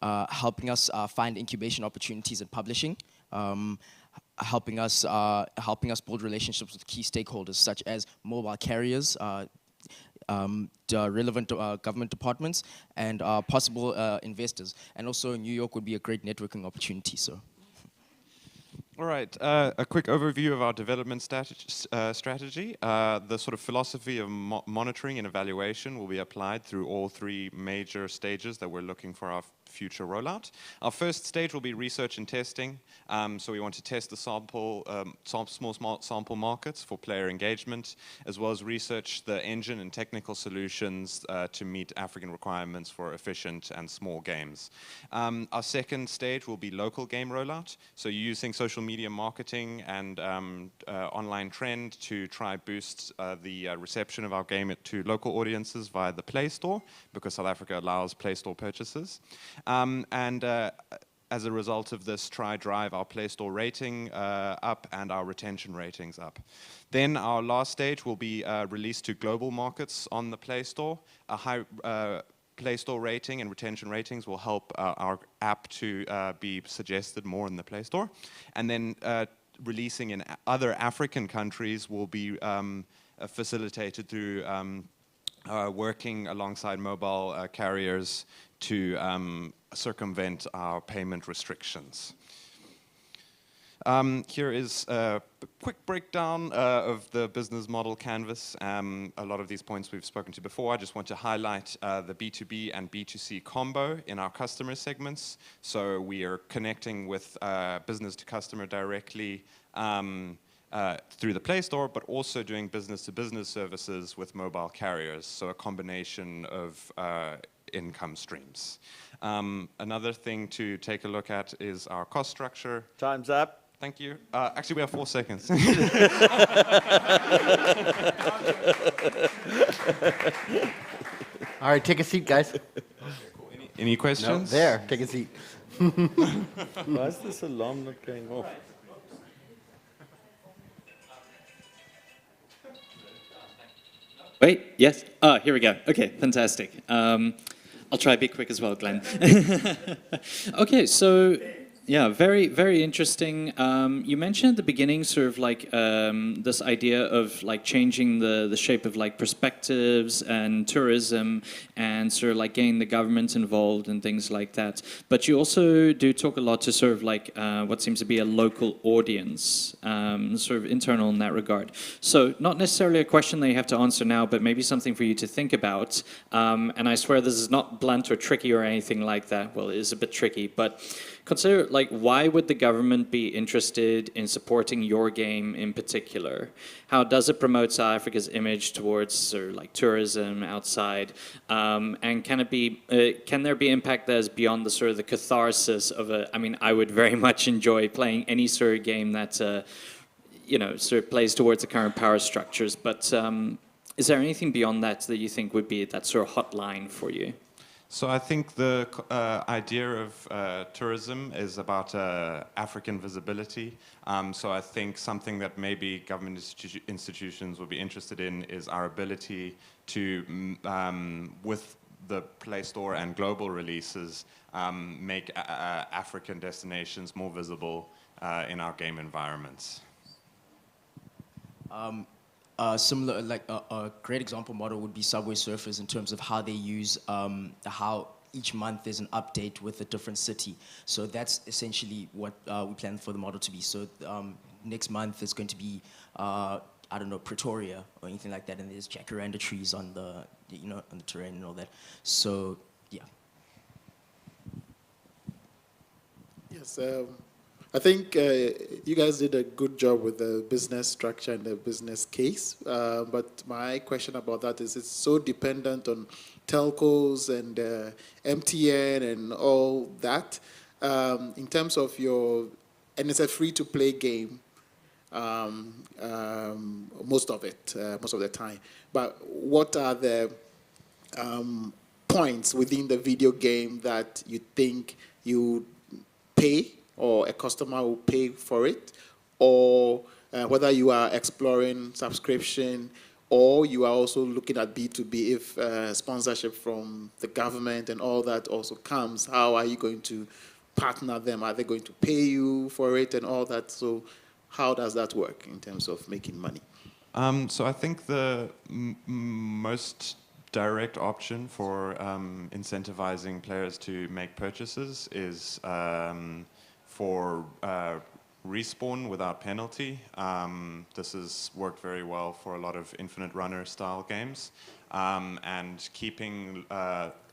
Helping us find incubation opportunities in publishing. Helping us build relationships with key stakeholders such as mobile carriers, the relevant government departments, and possible investors. And also New York would be a great networking opportunity. So. All right, a quick overview of our development strategy. The sort of philosophy of monitoring and evaluation will be applied through all three major stages that we're looking for our future rollout. Our first stage will be research and testing. So we want to test the small sample markets for player engagement, as well as research the engine and technical solutions to meet African requirements for efficient and small games. Our second stage will be local game rollout. So using social media marketing and online trend to try boost the reception of our game to local audiences via the Play Store, because South Africa allows Play Store purchases. As a result of this, try drive our Play Store rating up and our retention ratings up. Then our last stage will be released to global markets on the Play Store. A high Play Store rating and retention ratings will help our app to be suggested more in the Play Store. And then releasing in other African countries will be facilitated through working alongside mobile carriers to circumvent our payment restrictions. Here is a quick breakdown of the business model canvas. A lot of these points we've spoken to before. I just want to highlight the B2B and B2C combo in our customer segments. So we are connecting with business to customer directly through the Play Store, but also doing business-to-business services with mobile carriers. So a combination of income streams. Another thing to take a look at is our cost structure. Time's up. Thank you. Actually, we have 4 seconds. All right, take a seat, guys. Any questions? No, there, take a seat. Why is this alarm not going off? Wait, yes? Oh, here we go. Okay, fantastic. I'll try to be quick as well, Glenn. Okay, so yeah, very, very interesting. You mentioned at the beginning sort of like this idea of like changing the shape of like perspectives and tourism and sort of like getting the government involved and things like that. But you also do talk a lot to sort of like what seems to be a local audience, sort of internal in that regard. So not necessarily a question that you have to answer now, but maybe something for you to think about. And I swear this is not blunt or tricky or anything like that. Well, it is a bit tricky, but consider, like, why would the government be interested in supporting your game in particular? How does it promote South Africa's image towards sort of like tourism outside? And can it be, can there be impact that is beyond the sort of the catharsis of a, I mean, I would very much enjoy playing any sort of game that, you know, sort of plays towards the current power structures. But is there anything beyond that that you think would be that sort of hotline for you? So I think the idea of tourism is about African visibility. So I think something that maybe government institutions would be interested in is our ability to, with the Play Store and global releases, make African destinations more visible in our game environments. Similar, like a great example model would be Subway Surfers in terms of how they use, how each month there's an update with a different city. So that's essentially what we plan for the model to be. So next month is going to be I don't know, Pretoria or anything like that, and there's jacaranda trees on the, on the terrain and all that. So, yeah. Yes, I think you guys did a good job with the business structure and the business case. But my question about that is, it's so dependent on telcos and MTN and all that. In terms of and it's a free-to-play game, most of the time. But what are the points within the video game that you think you pay, or a customer will pay for it, or whether you are exploring subscription, or you are also looking at B2B, if sponsorship from the government and all that also comes, how are you going to partner them? Are they going to pay you for it and all that? So how does that work in terms of making money? So I think the most direct option for incentivizing players to make purchases is for respawn without penalty. This has worked very well for a lot of infinite runner style games, and keeping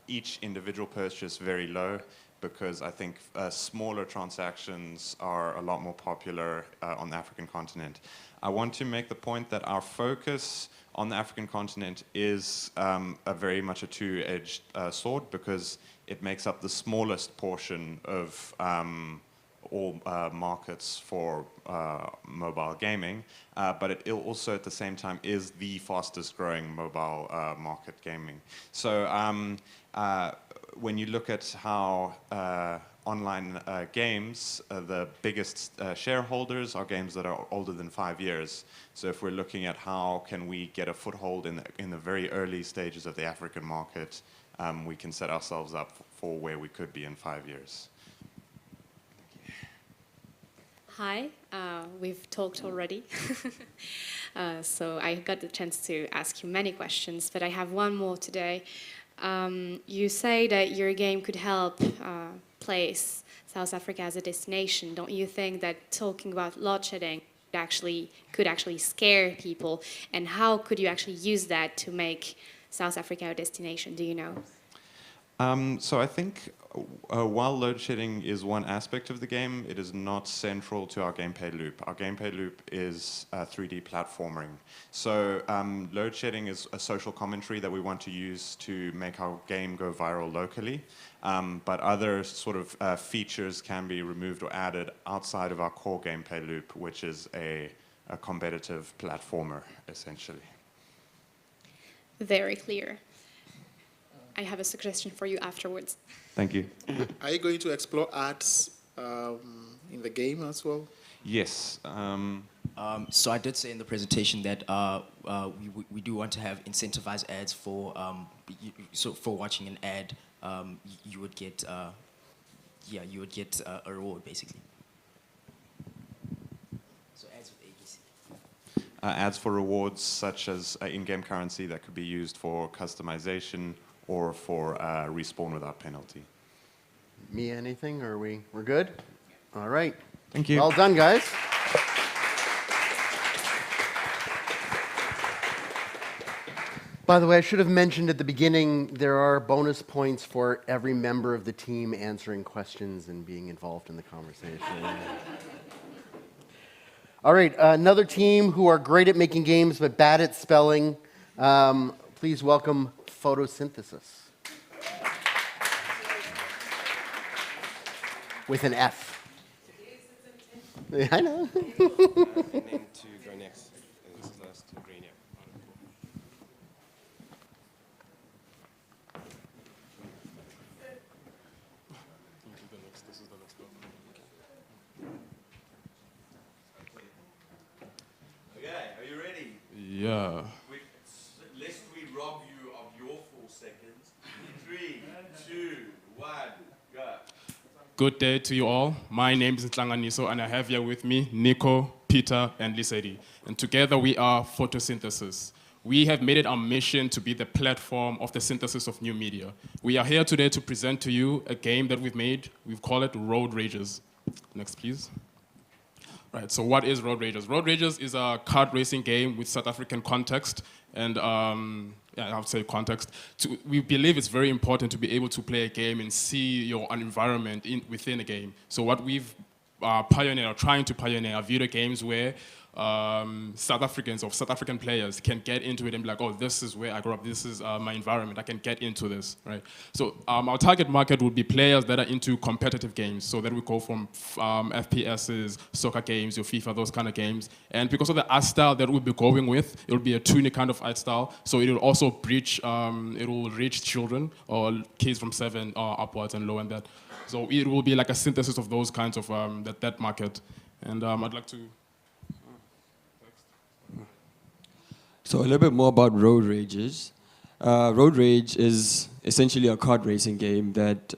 each individual purchase very low, because I think smaller transactions are a lot more popular on the African continent. I want to make the point that our focus on the African continent is very much a two-edged sword, because it makes up the smallest portion of all markets for mobile gaming, but it also at the same time is the fastest growing mobile market gaming. So when you look at how online games, the biggest shareholders are games that are older than 5 years. So if we're looking at how can we get a foothold in the very early stages of the African market, we can set ourselves up for where we could be in 5 years. Hi, we've talked already. So I got the chance to ask you many questions, but I have one more today. You say that your game could help place South Africa as a destination. Don't you think that talking about load shedding could actually scare people? And how could you actually use that to make South Africa a destination? Do you know? So I think while load shedding is one aspect of the game, it is not central to our gameplay loop. Our gameplay loop is 3D platforming. So load shedding is a social commentary that we want to use to make our game go viral locally. But other sort of features can be removed or added outside of our core gameplay loop, which is a competitive platformer, essentially. Very clear. I have a suggestion for you afterwards. Thank you. Are you going to explore ads in the game as well? Yes. So I did say in the presentation that we do want to have incentivized ads for so for watching an ad, you would get a reward basically. So ads with ABC. Ads for rewards such as in-game currency that could be used for customization or for respawn without penalty. Me, anything? Or we're good? All right. Thank you. Well done, guys. By the way, I should have mentioned at the beginning, there are bonus points for every member of the team answering questions and being involved in the conversation. All right, another team who are great at making games but bad at spelling. Please welcome Photosynthesis. With an F. I know. And then to go next. This is last green, yeah. This is the next one. Okay, are you ready? Yeah. Lest we rob you of your 4 seconds. 3, 2, 1, go. Good day to you all. My name is Ntlanganiso, and I have here with me Nico, Peter, and Lisedi. And together we are Photosynthesis. We have made it our mission to be the platform of the synthesis of new media. We are here today to present to you a game that we've made. We've called it Road Rages. Next, please. Right, so what is Road Rages? Road Rages is a kart racing game with South African context, and yeah, I would say context. We believe it's very important to be able to play a game and see your environment within a game. So what we've pioneered, or trying to pioneer, are video games where South Africans or South African players can get into it and be like, oh, this is where I grew up, this is my environment, I can get into this, right? So our target market would be players that are into competitive games, so that we go from FPSs, soccer games, your FIFA, those kind of games. And because of the art style that we'll be going with, it will be a tunic kind of art style, so it will also reach children or kids from 7 upwards and low and that. So it will be like a synthesis of those kinds of, that market. And I'd like to... So a little bit more about Road Rages. Road Rage is essentially a kart racing game that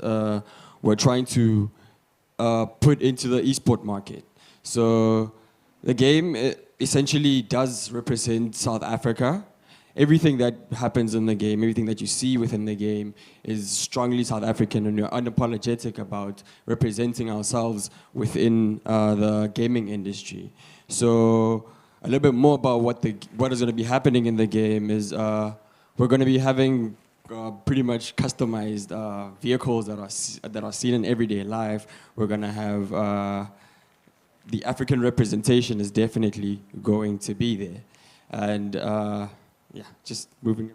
we're trying to put into the esport market. So the game essentially does represent South Africa. Everything that happens in the game, everything that you see within the game is strongly South African, and we're unapologetic about representing ourselves within the gaming industry. So a little bit more about what is going to be happening in the game is we're going to be having pretty much customized vehicles that are seen in everyday life. We're going to have the African representation is definitely going to be there, and yeah, just moving.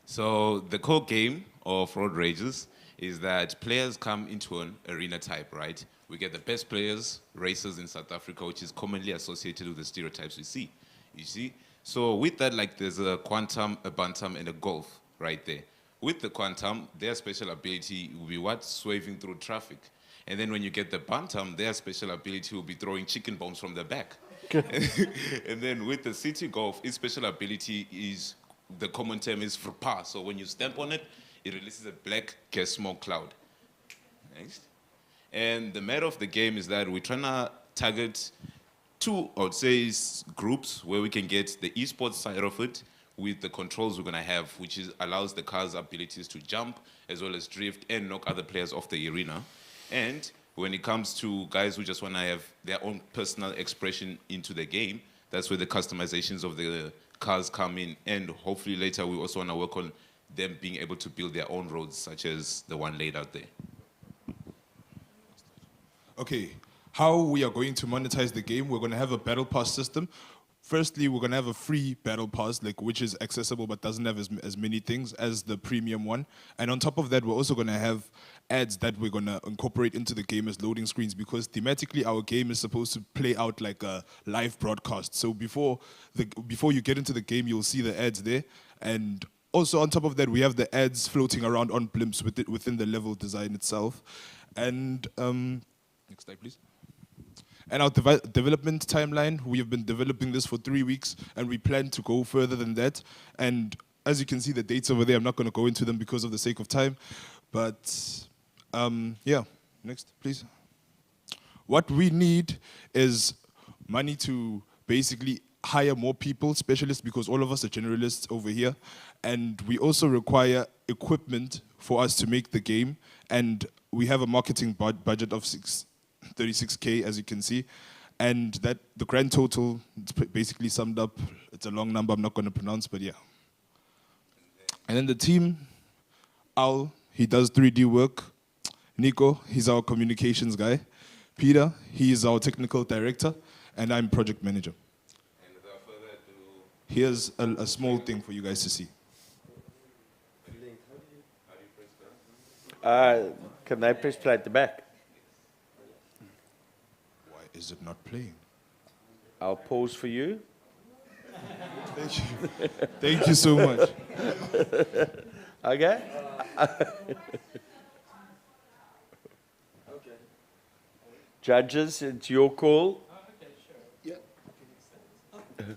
So the core game of Road Rages is that players come into an arena type, right? We get the best players, racers in South Africa, which is commonly associated with the stereotypes we see, you see? So with that, like there's a quantum, a bantam, and a golf right there. With the quantum, their special ability will be what? Swerving through traffic. And then when you get the bantam, their special ability will be throwing chicken bombs from the back. And then with the city golf, its special ability is, the common term is frpa. So when you stamp on it, it releases a black gas smoke cloud. Next. And the matter of the game is that we're trying to target two, I would say, groups where we can get the esports side of it with the controls we're going to have, which allows the car's abilities to jump as well as drift and knock other players off the arena. And when it comes to guys who just want to have their own personal expression into the game, that's where the customizations of the cars come in. And hopefully later we also want to work on them being able to build their own roads, such as the one laid out there. Okay, how we are going to monetize the game, we're going to have a battle pass system. Firstly, we're going to have a free battle pass, which is accessible but doesn't have as many things as the premium one. And on top of that, we're also going to have ads that we're going to incorporate into the game as loading screens, because thematically our game is supposed to play out like a live broadcast. So before you get into the game, you'll see the ads there. And also on top of that, we have the ads floating around on blimps within the level design itself. And next slide, please. And our development timeline, we have been developing this for 3 weeks, and we plan to go further than that. And as you can see, the dates over there, I'm not going to go into them because of the sake of time. But yeah, next, please. What we need is money to basically hire more people, specialists, because all of us are generalists over here. And we also require equipment for us to make the game. And we have a marketing budget of 36K, as you can see. And that the grand total, it's basically summed up. It's a long number I'm not going to pronounce, but yeah. And then the team, Al, he does 3D work. Nico, he's our communications guy. Peter, he is our technical director. And I'm project manager. And without further ado, here's a small thing for you guys to see. Can they press play at the back? Why is it not playing? I'll pause for you. Thank you. Thank you so much. Okay. Judges, it's your call. Yeah. Do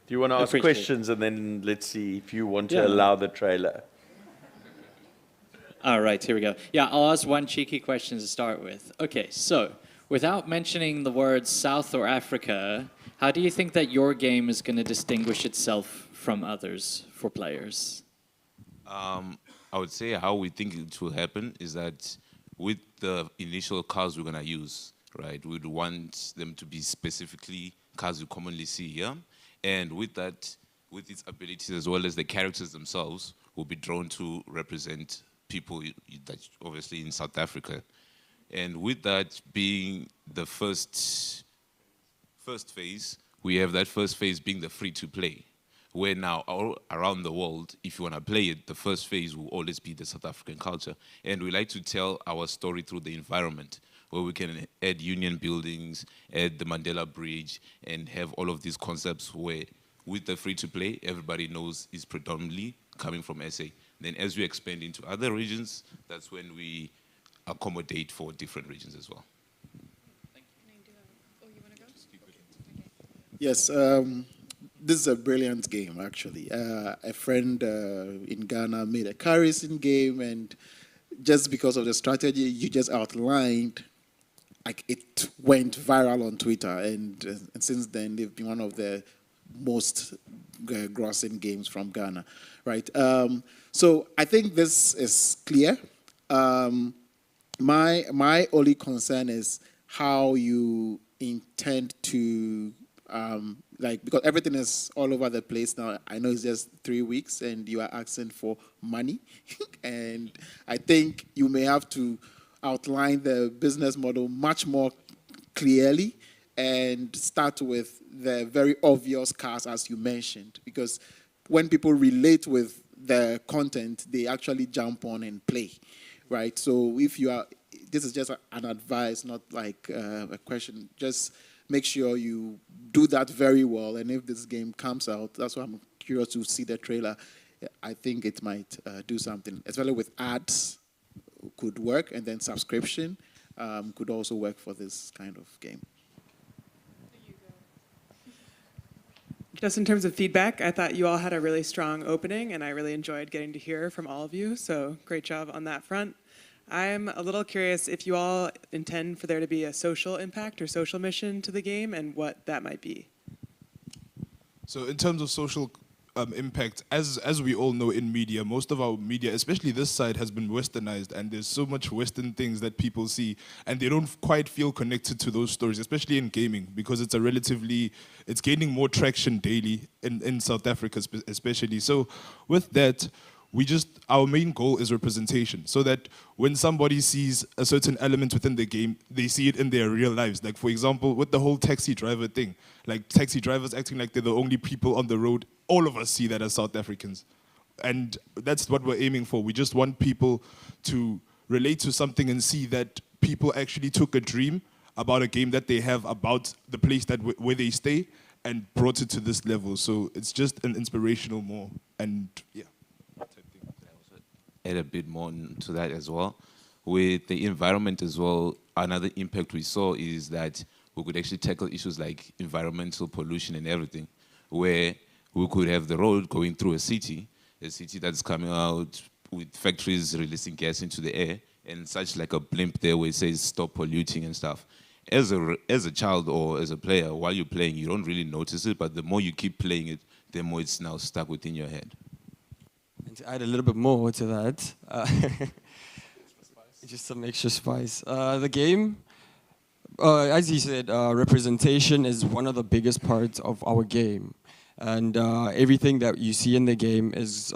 you want to ask Appreciate it. questions, and then let's see if you want to Yeah. allow the trailer? All right, here we go. Yeah, I'll ask one cheeky question to start with. Okay, so without mentioning the words South or Africa, how do you think that your game is going to distinguish itself from others for players? I would say how we think it will happen is that with the initial cars we're going to use, right? We'd want them to be specifically cars you commonly see here. And with that, with its abilities as well as the characters themselves, will be drawn to represent people that obviously in South Africa. And with that being the first phase, we have that first phase being the free-to-play, where now all around the world, if you want to play it, the first phase will always be the South African culture. And we like to tell our story through the environment, where we can add union buildings, add the Mandela Bridge, and have all of these concepts where, with the free-to-play, everybody knows is predominantly coming from SA. Then as we expand into other regions, that's when we accommodate for different regions as well. Yes, this is a brilliant game, actually. A friend in Ghana made a car racing game, and just because of the strategy you just outlined, like, it went viral on Twitter, and since then they've been one of the most grossing games from Ghana, right? So I think this is clear. My only concern is how you intend to, because everything is all over the place now. I know it's just 3 weeks and you are asking for money. And I think you may have to outline the business model much more clearly and start with the very obvious cars, as you mentioned, because when people relate with the content, they actually jump on and play, right? So if you are, this is just an advice, not like a question, just make sure you do that very well. And if this game comes out, that's why I'm curious to see the trailer. I think it might do something, especially with ads could work, and then subscription could also work for this kind of game. Just in terms of feedback, I thought you all had a really strong opening, and I really enjoyed getting to hear from all of you, so great job on that front. I'm a little curious if you all intend for there to be a social impact or social mission to the game, and what that might be. So in terms of social impact, as we all know in media, most of our media, especially this side, has been westernized, and there's so much Western things that people see, and they don't quite feel connected to those stories, especially in gaming, because it's it's gaining more traction daily in South Africa especially. So with that, our main goal is representation, so that when somebody sees a certain element within the game, they see it in their real lives. Like, for example, with the whole taxi driver thing, like taxi drivers acting like they're the only people on the road, all of us see that as South Africans. And that's what we're aiming for. We just want people to relate to something and see that people actually took a dream about a game that they have about the place where they stay and brought it to this level. So it's just an inspirational more, and yeah. Add a bit more to that as well. With the environment as well, another impact we saw is that we could actually tackle issues like environmental pollution and everything, where we could have the road going through a city that's coming out with factories releasing gas into the air, and such like a blimp there where it says stop polluting and stuff. As a child or as a player, while you're playing, you don't really notice it, but the more you keep playing it, the more it's now stuck within your head. And to add a little bit more to that, just some extra spice. The game, as you said, representation is one of the biggest parts of our game. And everything that you see in the game is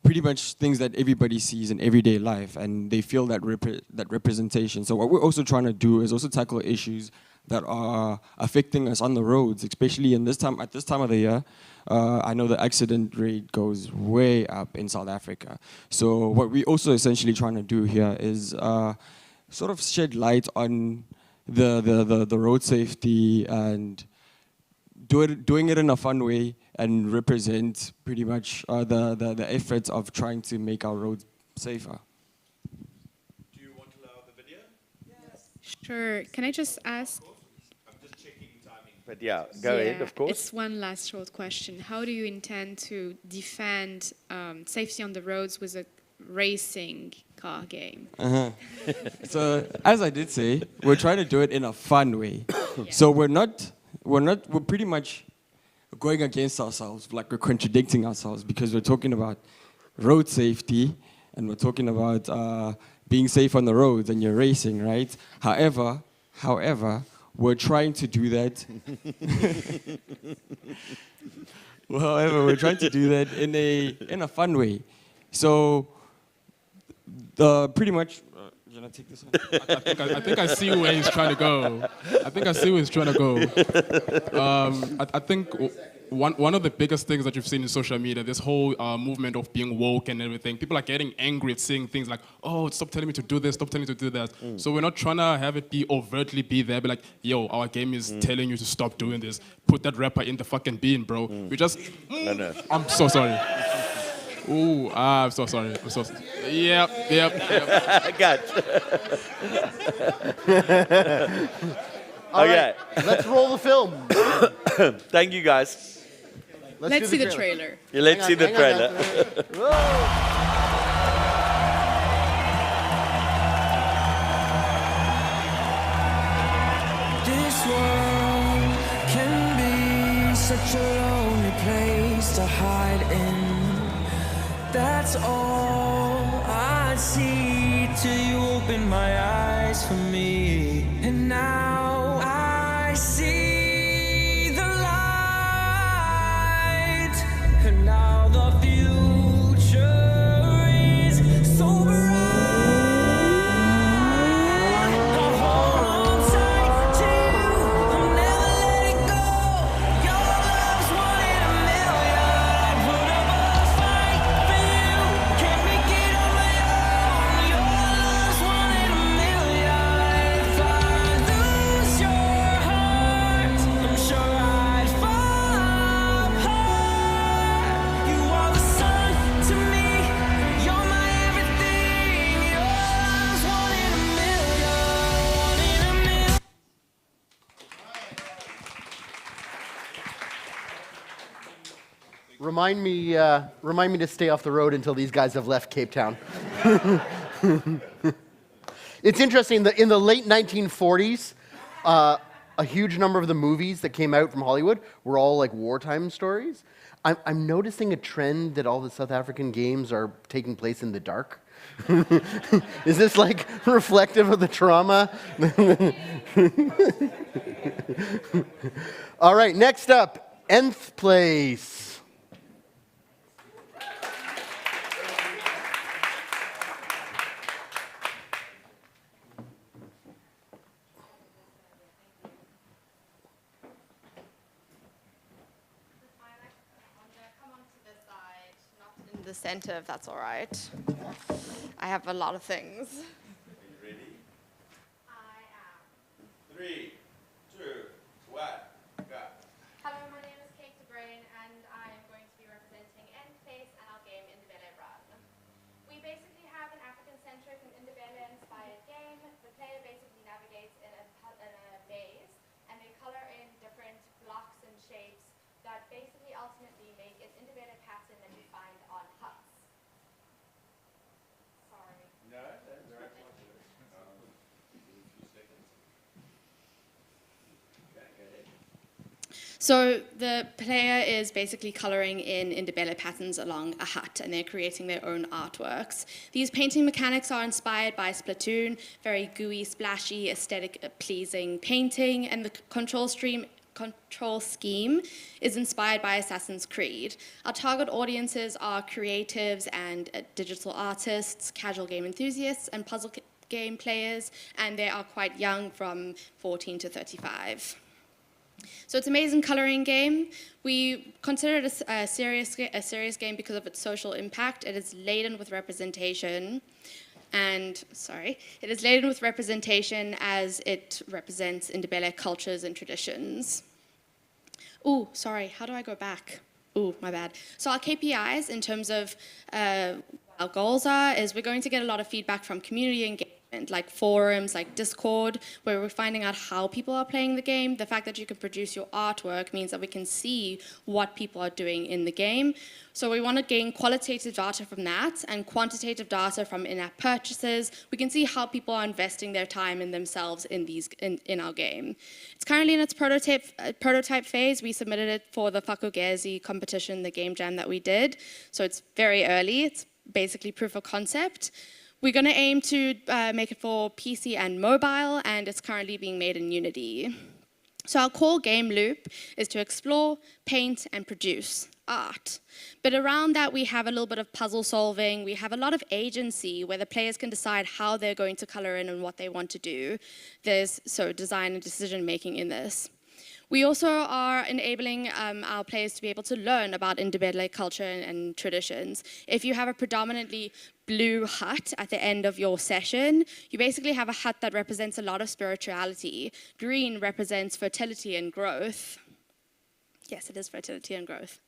pretty much things that everybody sees in everyday life, and they feel that representation. So what we're also trying to do is also tackle issues that are affecting us on the roads, especially at this time of the year. I know the accident rate goes way up in South Africa. So what we're also essentially trying to do here is sort of shed light on the road safety and doing it in a fun way and represent pretty much the efforts of trying to make our roads safer. Do you want to allow the video? Yes. Sure. Can I just ask? I'm just checking timing. But yeah, go ahead, of course. It's one last short question. How do you intend to defend safety on the roads with a racing car game? So, as I did say, we're trying to do it in a fun way. Yeah. So we're pretty much going against ourselves, like we're contradicting ourselves, because we're talking about road safety and we're talking about being safe on the roads and you're racing, right? However, However, we're trying to do that. Well, however, we're trying to do that in a fun way. So, pretty much. Should I take this one? I think I see where he's trying to go. I think I see where he's trying to go. I think one of the biggest things that you've seen in social media, this whole movement of being woke and everything, people are getting angry at seeing things like, oh, stop telling me to do this, stop telling me to do that. So we're not trying to have it be overtly be there, be like, yo, our game is telling you to stop doing this. Put that rapper in the fucking bin, bro. We just, I'm so sorry. Ooh, I'm so sorry. I'm so sorry. Yep. Good. All right, let's roll the film. Thank you, guys. Let's see the trailer. Yeah, let's see the trailer. This world can be such a lonely place to hide in. That's all I see till you open my eyes for me. And now I see the light. And now the future is so bright. I'll hold on tight to you. I'll never let it go. Your love's one in a million. I'd put up a fight for you. Can't make it on my own. Your love's one in a million. If I lose your heart, I'm sure I'd fall apart. You are the sun to me. You're my everything. Your love's one in a million. One in a million. Remind me to stay off the road until these guys have left Cape Town. It's interesting that in the late 1940s, a huge number of the movies that came out from Hollywood were all like wartime stories. I'm noticing a trend that all the South African games are taking place in the dark. Is this like reflective of the trauma? All right, next up, Nth Place. In the center, if that's all right. I have a lot of things. Are you ready? 3, 2, 1, go. Hello, my name is Kate DeBrain, and I am going to be representing Nth Place and our game Indibele Run. We basically have an African-centric and Indibele-inspired game. The player basically navigates in a maze, and they color in different blocks and shapes that basically ultimately make an Indibele pattern that you find on huts. Sorry. No, that's right. So the player is basically coloring in Indibele patterns along a hut, and they're creating their own artworks. These painting mechanics are inspired by Splatoon, very gooey, splashy, aesthetic pleasing painting, and the control scheme is inspired by Assassin's Creed. Our target audiences are creatives and digital artists, casual game enthusiasts, and puzzle game players, and they are quite young, from 14 to 35. So it's an amazing coloring game. We consider it a serious game because of its social impact. It is laden with representation. It is laden with representation as it represents Indibele cultures and traditions. Ooh, sorry, how do I go back? Ooh, my bad. So our KPIs in terms of our goals is we're going to get a lot of feedback from community engagement, like forums, like Discord, where we're finding out how people are playing the game. The fact that you can produce your artwork means that we can see what people are doing in the game. So we want to gain qualitative data from that and quantitative data from in-app purchases. We can see how people are investing their time and themselves in our game. It's currently in its prototype phase. We submitted it for the Fakugezi competition, the game jam that we did. So it's very early. It's basically proof of concept. We're going to aim to make it for PC and mobile, and it's currently being made in Unity. So our core game loop is to explore, paint, and produce art. But around that, we have a little bit of puzzle solving. We have a lot of agency where the players can decide how they're going to color in and what they want to do. There's design and decision making in this. We also are enabling our players to be able to learn about Ndebele culture and traditions. If you have a predominantly blue hut at the end of your session, you basically have a hut that represents a lot of spirituality. Green represents fertility and growth. Yes, it is fertility and growth.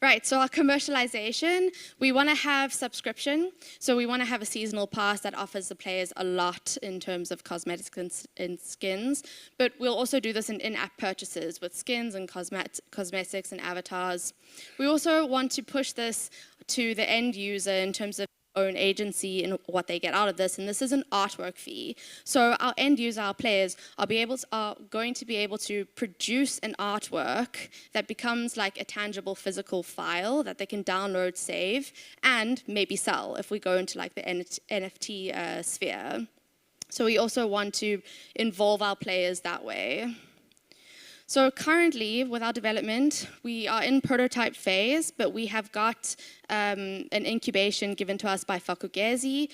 Right, so our commercialization, we want to have subscription. So we want to have a seasonal pass that offers the players a lot in terms of cosmetics and skins. But we'll also do this in-app purchases with skins and cosmetics and avatars. We also want to push this to the end user in terms of own agency and what they get out of this, and this is an artwork fee. So our end user, our players, are going to be able to produce an artwork that becomes like a tangible physical file that they can download, save, and maybe sell if we go into like the NFT sphere. So we also want to involve our players that way. So currently, with our development, we are in prototype phase, but we have got an incubation given to us by Fakugezi,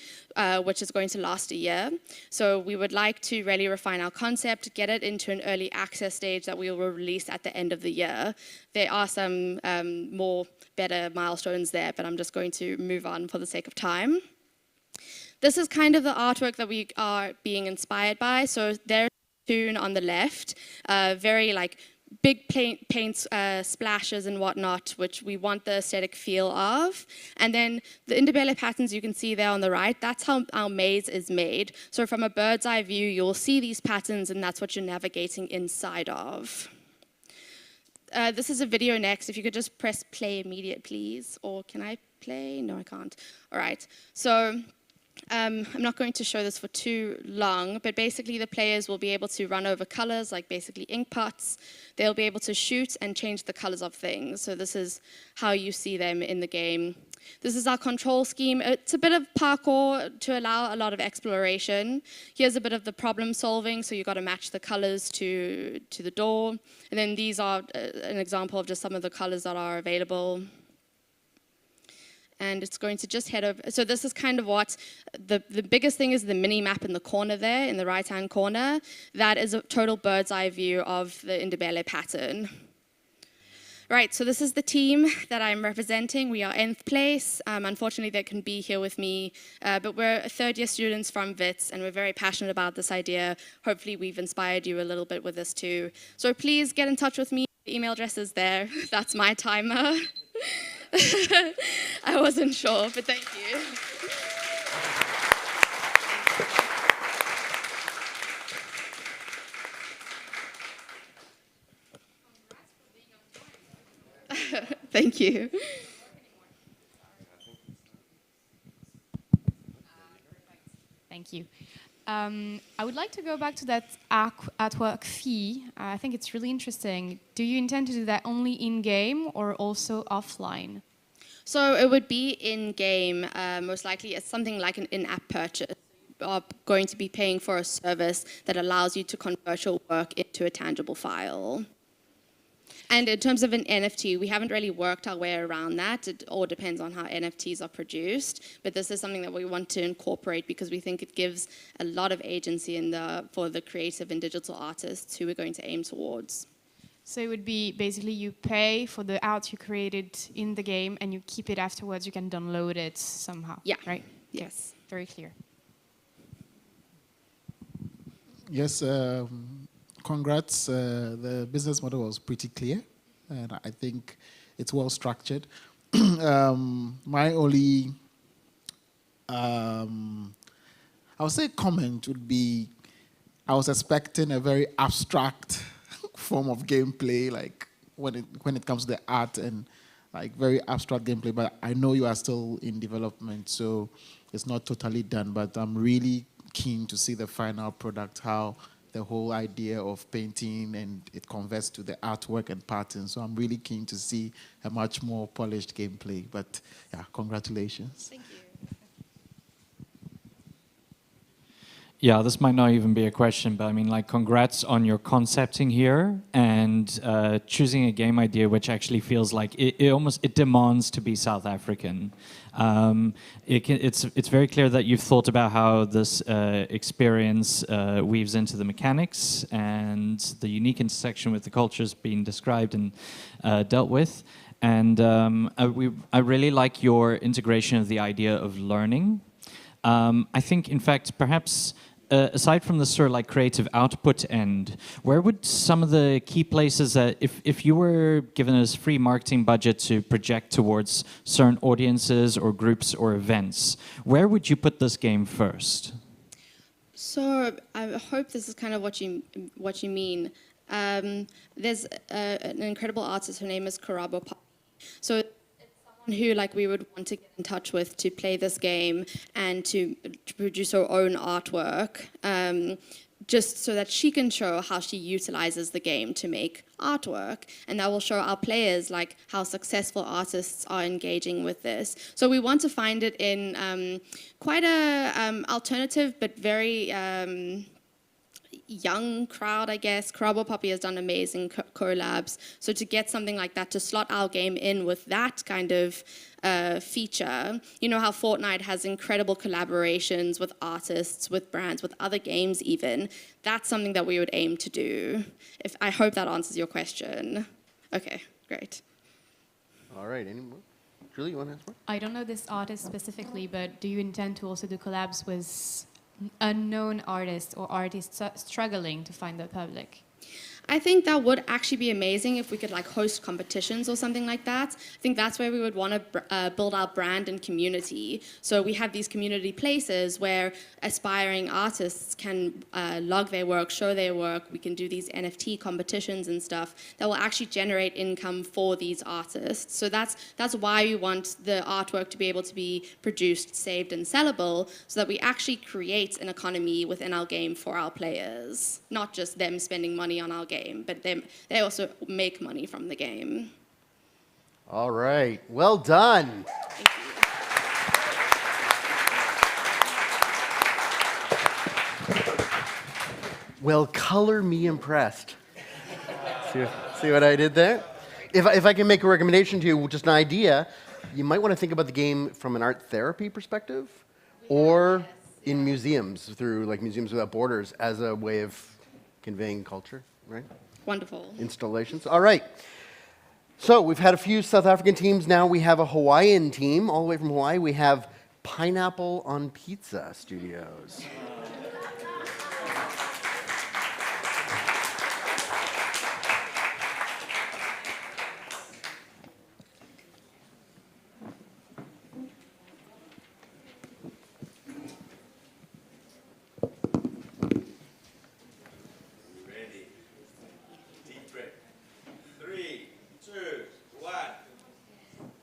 which is going to last a year. So we would like to really refine our concept, get it into an early access stage that we will release at the end of the year. There are some more better milestones there, but I'm just going to move on for the sake of time. This is kind of the artwork that we are being inspired by. So there's on the left, very like big paint splashes and whatnot, which we want the aesthetic feel of. And then the Ndebele patterns you can see there on the right, that's how our maze is made. So from a bird's eye view, you'll see these patterns and that's what you're navigating inside of. This is a video next. If you could just press play immediate, please. Or can I play? No, I can't. All right. So I'm not going to show this for too long, but basically the players will be able to run over colors, like basically ink pots. They'll be able to shoot and change the colors of things. So this is how you see them in the game. This is our control scheme. It's a bit of parkour to allow a lot of exploration. Here's a bit of the problem solving. So you've got to match the colors to the door. And then these are an example of just some of the colors that are available. And it's going to just head over. So this is kind of what, the biggest thing is the mini map in the corner there, in the right-hand corner. That is a total bird's eye view of the Ndebele pattern. Right, so this is the team that I'm representing. We are nth place. Unfortunately, they couldn't be here with me, but we're third-year students from WITS, and we're very passionate about this idea. Hopefully, we've inspired you a little bit with this too. So please get in touch with me. The email address is there. That's my timer. I wasn't sure, but thank you. Thank you. Thank you. I would like to go back to that artwork fee. I think it's really interesting. Do you intend to do that only in-game or also offline? So it would be in-game, most likely. It's something like an in-app purchase. You are going to be paying for a service that allows you to convert your work into a tangible file. And in terms of an NFT, we haven't really worked our way around that. It all depends on how NFTs are produced. But this is something that we want to incorporate because we think it gives a lot of agency for the creative and digital artists who we're going to aim towards. So it would be basically you pay for the art you created in the game and you keep it afterwards. You can download it somehow. Yeah. Right? Yes. Okay. Very clear. Yes. Congrats. The business model was pretty clear, and I think it's well structured. My only, I would say, comment would be, I was expecting a very abstract form of gameplay, like when it comes to the art and like very abstract gameplay. But I know you are still in development, so it's not totally done. But I'm really keen to see the final product, how the whole idea of painting and it converts to the artwork and patterns. So I'm really keen to see a much more polished gameplay. But yeah, congratulations. Thank Yeah, this might not even be a question, but I mean, like, congrats on your concepting here and choosing a game idea which actually feels like it demands to be South African. It's very clear that you've thought about how this experience weaves into the mechanics and the unique intersection with the cultures being described and dealt with. And I really like your integration of the idea of learning. I think, in fact, perhaps aside from the sort of like creative output end, where would some of the key places that, if you were given a free marketing budget to project towards certain audiences or groups or events, where would you put this game first? So I hope this is kind of what you mean. There's an incredible artist. Her name is Karabo. So who like we would want to get in touch with to play this game and to produce her own artwork, just so that she can show how she utilizes the game to make artwork, and that will show our players like how successful artists are engaging with this. So we want to find it in quite a alternative but very young crowd, I guess. Karabo Poppy has done amazing collabs. So to get something like that, to slot our game in with that kind of feature, you know how Fortnite has incredible collaborations with artists, with brands, with other games even. That's something that we would aim to do. I hope that answers your question. Okay, great. All right, any more? Julie, you want to answer more? I don't know this artist specifically, but do you intend to also do collabs with unknown artists or artists struggling to find their public? I think that would actually be amazing if we could like host competitions or something like that. I think that's where we would want to build our brand and community. So we have these community places where aspiring artists can log their work, show their work. We can do these NFT competitions and stuff that will actually generate income for these artists. So that's why we want the artwork to be able to be produced, saved, and sellable, so that we actually create an economy within our game for our players, not just them spending money on our game. But they also make money from the game. All right, well done. Well, color me impressed. See what I did there? If I can make a recommendation to you, just an idea, you might want to think about the game from an art therapy perspective, or in museums, through like Museums Without Borders, as a way of conveying culture. Right? Wonderful. Installations. All right. So we've had a few South African teams. Now we have a Hawaiian team. All the way from Hawaii, we have Pineapple on Pizza Studios.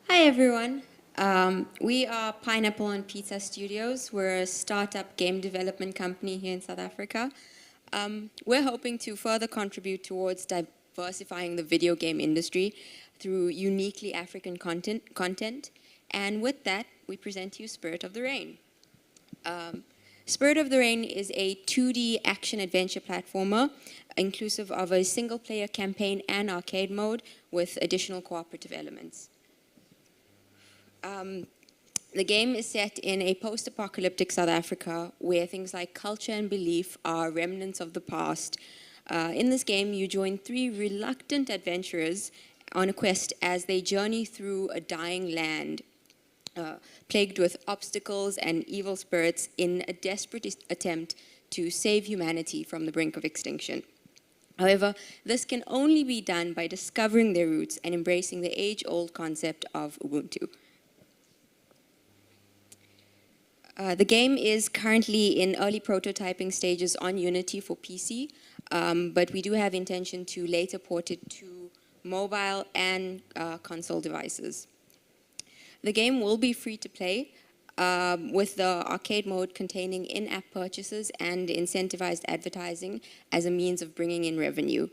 Hi everyone. We are Pineapple on Pizza Studios. We're a startup game development company here in South Africa. We're hoping to further contribute towards diversifying the video game industry through uniquely African content. And with that, we present you Spirit of the Rain. Spirit of the Rain is a 2D action-adventure platformer, inclusive of a single-player campaign and arcade mode with additional cooperative elements. The game is set in a post-apocalyptic South Africa where things like culture and belief are remnants of the past. In this game, you join 3 reluctant adventurers on a quest as they journey through a dying land, plagued with obstacles and evil spirits in a desperate attempt to save humanity from the brink of extinction. However, this can only be done by discovering their roots and embracing the age-old concept of Ubuntu. The game is currently in early prototyping stages on Unity for PC, but we do have intention to later port it to mobile and console devices. The game will be free to play, with the arcade mode containing in-app purchases and incentivized advertising as a means of bringing in revenue.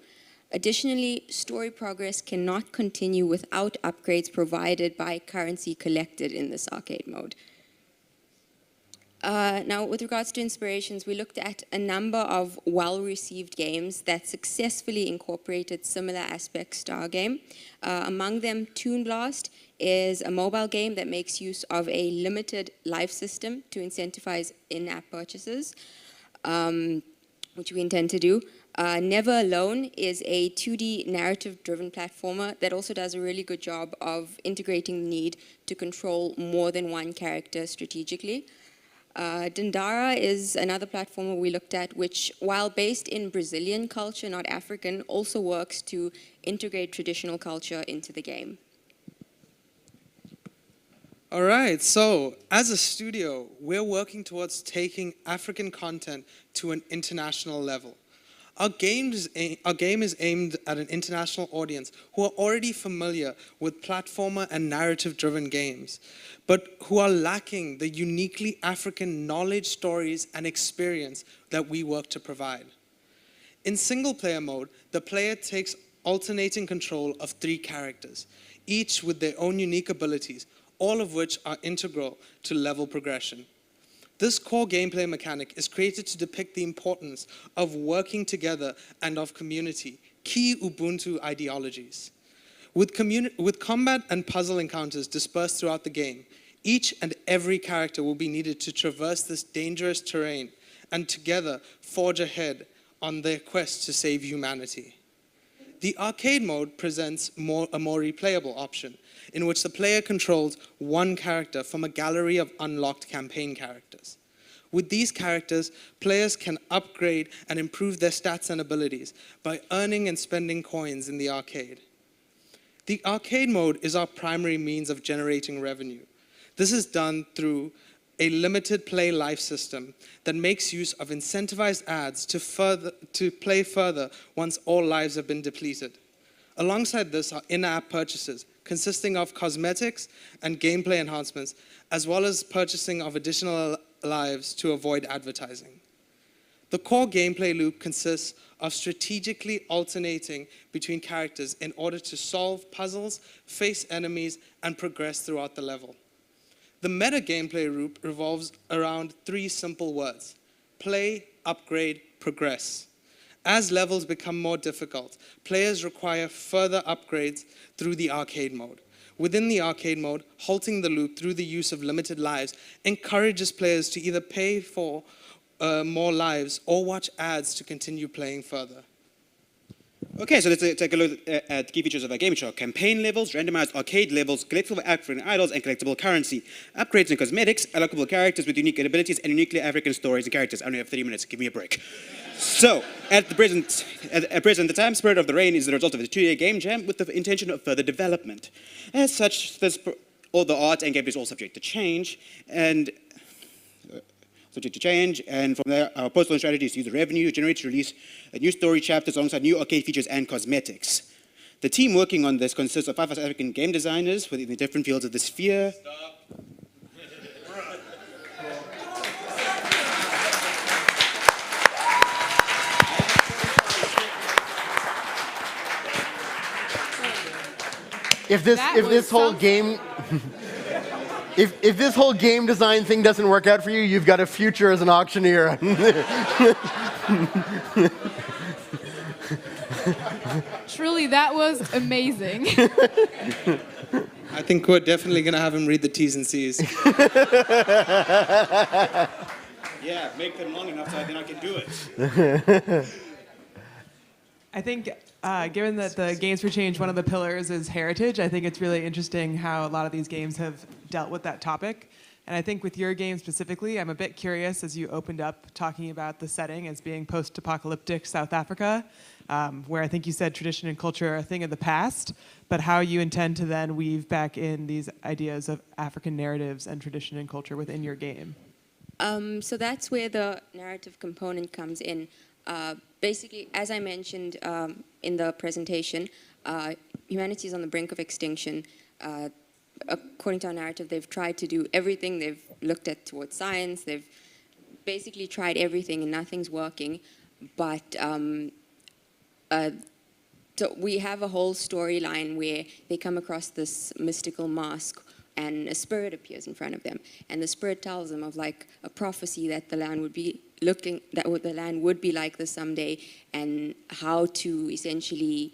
Additionally, story progress cannot continue without upgrades provided by currency collected in this arcade mode. Now, with regards to inspirations, we looked at a number of well-received games that successfully incorporated similar aspects to our game. Among them, Toon Blast is a mobile game that makes use of a limited life system to incentivize in-app purchases, which we intend to do. Never Alone is a 2D narrative-driven platformer that also does a really good job of integrating the need to control more than one character strategically. Dindara is another platformer we looked at, which, while based in Brazilian culture, not African, also works to integrate traditional culture into the game. All right, so as a studio, we're working towards taking African content to an international level. Our game is aimed at an international audience who are already familiar with platformer and narrative-driven games, but who are lacking the uniquely African knowledge, stories, and experience that we work to provide. In single-player mode, the player takes alternating control of 3 characters, each with their own unique abilities, all of which are integral to level progression. This core gameplay mechanic is created to depict the importance of working together and of community, key Ubuntu ideologies. With combat and puzzle encounters dispersed throughout the game, each and every character will be needed to traverse this dangerous terrain and together forge ahead on their quest to save humanity. The arcade mode presents a more replayable option, in which the player controls one character from a gallery of unlocked campaign characters. With these characters, players can upgrade and improve their stats and abilities by earning and spending coins in the arcade. The arcade mode is our primary means of generating revenue. This is done through a limited play life system that makes use of incentivized ads to play further once all lives have been depleted. Alongside this are in-app purchases consisting of cosmetics and gameplay enhancements, as well as purchasing of additional lives to avoid advertising. The core gameplay loop consists of strategically alternating between characters in order to solve puzzles, face enemies, and progress throughout the level. The meta gameplay loop revolves around 3 simple words: play, upgrade, progress. As levels become more difficult, players require further upgrades through the arcade mode. Within the arcade mode, halting the loop through the use of limited lives encourages players to either pay for more lives or watch ads to continue playing further. Okay, so let's take a look at key features of our game show. Campaign levels, randomized arcade levels, collectible African idols, and collectible currency. Upgrades and cosmetics, unlockable characters with unique abilities, and uniquely African stories and characters. I only have 30 minutes, give me a break. So, at present, the time Spirit of the Rain is the result of a 2-year game jam with the intention of further development. As such, all the art and gameplay is all subject to change, and from there, our post-launch strategy is to use the revenue to generate to release new story chapters alongside new arcade features and cosmetics. The team working on this consists of 5 African game designers within the different fields of the sphere. If this whole game design thing doesn't work out for you, you've got a future as an auctioneer. Truly, that was amazing. I think we're definitely going to have him read the T's and C's. Yeah, make them long enough so then I can do it. I think, given that the Games for Change, one of the pillars is heritage, I think it's really interesting how a lot of these games have dealt with that topic. And I think with your game specifically, I'm a bit curious as you opened up talking about the setting as being post-apocalyptic South Africa, where I think you said tradition and culture are a thing of the past, but how you intend to then weave back in these ideas of African narratives and tradition and culture within your game. So that's where the narrative component comes in. Basically, as I mentioned in the presentation, humanity is on the brink of extinction. According to our narrative, they've tried to do everything. They've looked at towards science. They've basically tried everything and nothing's working. But so we have a whole storyline where they come across this mystical mask and a spirit appears in front of them, and the spirit tells them of like a prophecy that the land would be the land would be like this someday, and how to essentially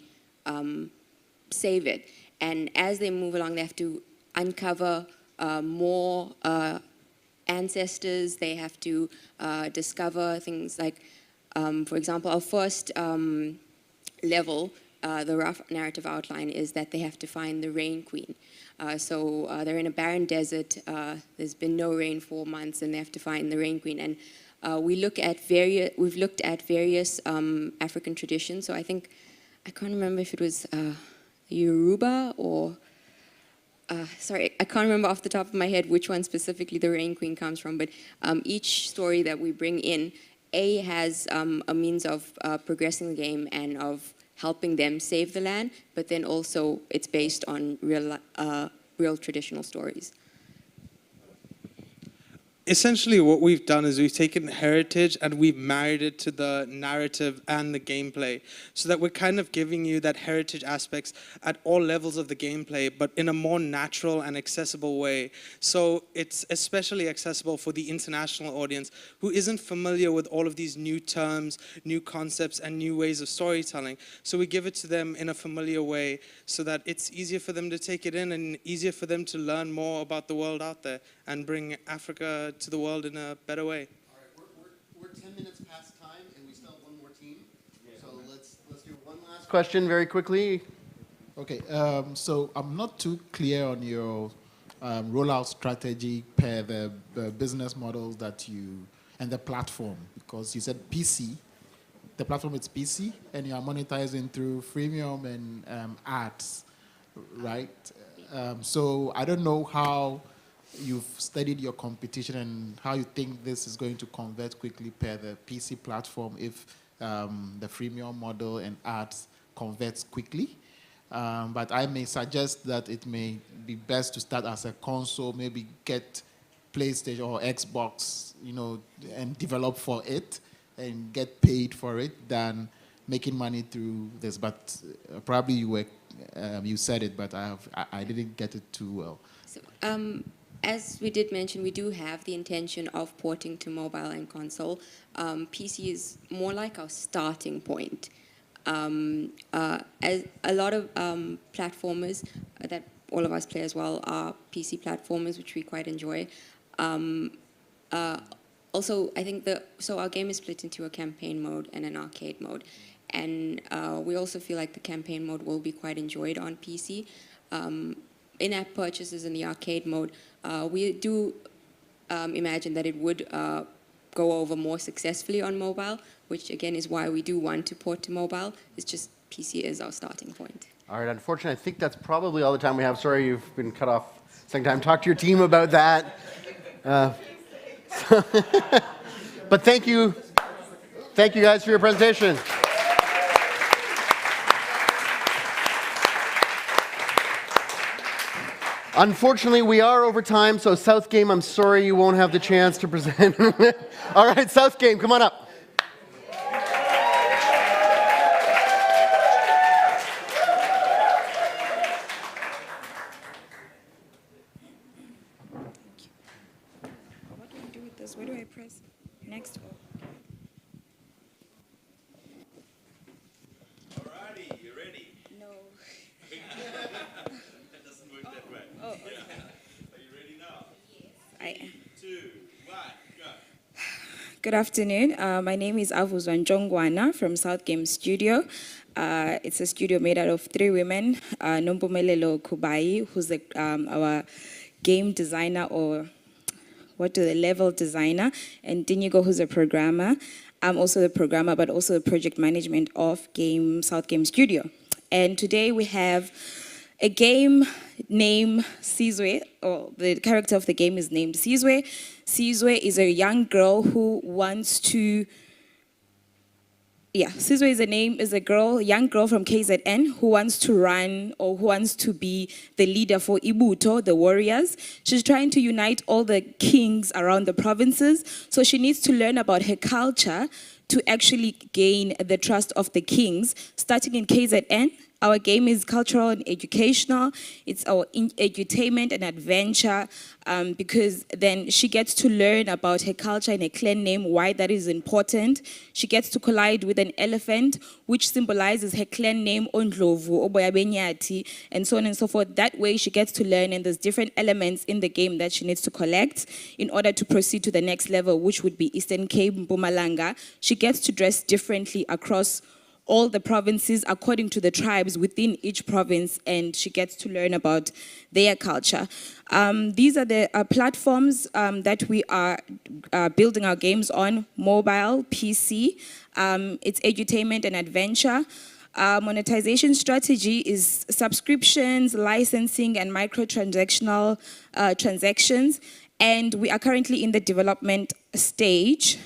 save it. And as they move along, they have to uncover more ancestors. They have to discover things like, for example, our first level, the rough narrative outline is that they have to find the Rain Queen. So they're in a barren desert. There's been no rain for months, and they have to find the Rain Queen. And we've looked at various African traditions. So I can't remember if it was Yoruba or sorry, I can't remember off the top of my head which one specifically the Rain Queen comes from. But each story that we bring in, has a means of progressing the game and of helping them save the land, but then also it's based on real traditional stories. Essentially, what we've done is we've taken heritage and we've married it to the narrative and the gameplay, so that we're kind of giving you that heritage aspects at all levels of the gameplay, but in a more natural and accessible way. So it's especially accessible for the international audience who isn't familiar with all of these new terms, new concepts, and new ways of storytelling. So we give it to them in a familiar way so that it's easier for them to take it in and easier for them to learn more about the world out there and bring Africa to the world in a better way. All right, we're 10 minutes past time, and we still have one more team. So let's do one last question very quickly. Okay, so I'm not too clear on your rollout strategy per the business models that and the platform, because you said PC. The platform is PC, and you are monetizing through freemium and ads, right? So I don't know how you've studied your competition and how you think this is going to convert quickly per the PC platform if the freemium model and ads converts quickly. But I may suggest that it may be best to start as a console, maybe get PlayStation or Xbox, and develop for it and get paid for it than making money through this. But probably you said it, but I didn't get it too well. So, as we did mention, we do have the intention of porting to mobile and console. PC is more like our starting point. As a lot of platformers that all of us play as well are PC platformers, which we quite enjoy. Also, I think our game is split into a campaign mode and an arcade mode. And we also feel like the campaign mode will be quite enjoyed on PC. In-app purchases in the arcade mode, we do imagine that it would go over more successfully on mobile, which again is why we do want to port to mobile. It's just PC is our starting point. All right, unfortunately, I think that's probably all the time we have. Sorry you've been cut off second time. Talk to your team about that. But thank you guys for your presentation. Unfortunately, we are over time, so South Game, I'm sorry you won't have the chance to present. All right, South Game, come on up. What do I do with this? Where do I press next? Alrighty, you ready? No. It doesn't work that way. Oh, okay. Yeah. Are you ready now? Yes. I am. 2, 1, go. Good afternoon. My name is Avuzwan Jongwana from South Game Studio. It's a studio made out of 3 women. Nompumelelo Kubai, who's our game designer, or level designer, and Dinigo, who's a programmer. I'm also the programmer, but also the project management of South Game Studio. And today we have a game named Sizwe, or the character of the game is named Sizwe. Sizwe is a young girl who wants to, Sizwe is a young girl from KZN who wants to run, or who wants to be the leader for Ibuto, the warriors. She's trying to unite all the kings around the provinces, so she needs to learn about her culture to actually gain the trust of the kings, starting in KZN Our game is cultural and educational. It's our edutainment and adventure because then she gets to learn about her culture and her clan name, why that is important. She gets to collide with an elephant, which symbolizes her clan name, Ondlovu, Oboya Benyati, and so on and so forth. That way she gets to learn, and there's different elements in the game that she needs to collect in order to proceed to the next level, which would be Eastern Cape, Mpumalanga. She gets to dress differently across all the provinces according to the tribes within each province, and she gets to learn about their culture. These are the platforms that we are building our games on: mobile, PC, it's edutainment and adventure. Monetization strategy is subscriptions, licensing, and microtransactional transactions. And we are currently in the development stage,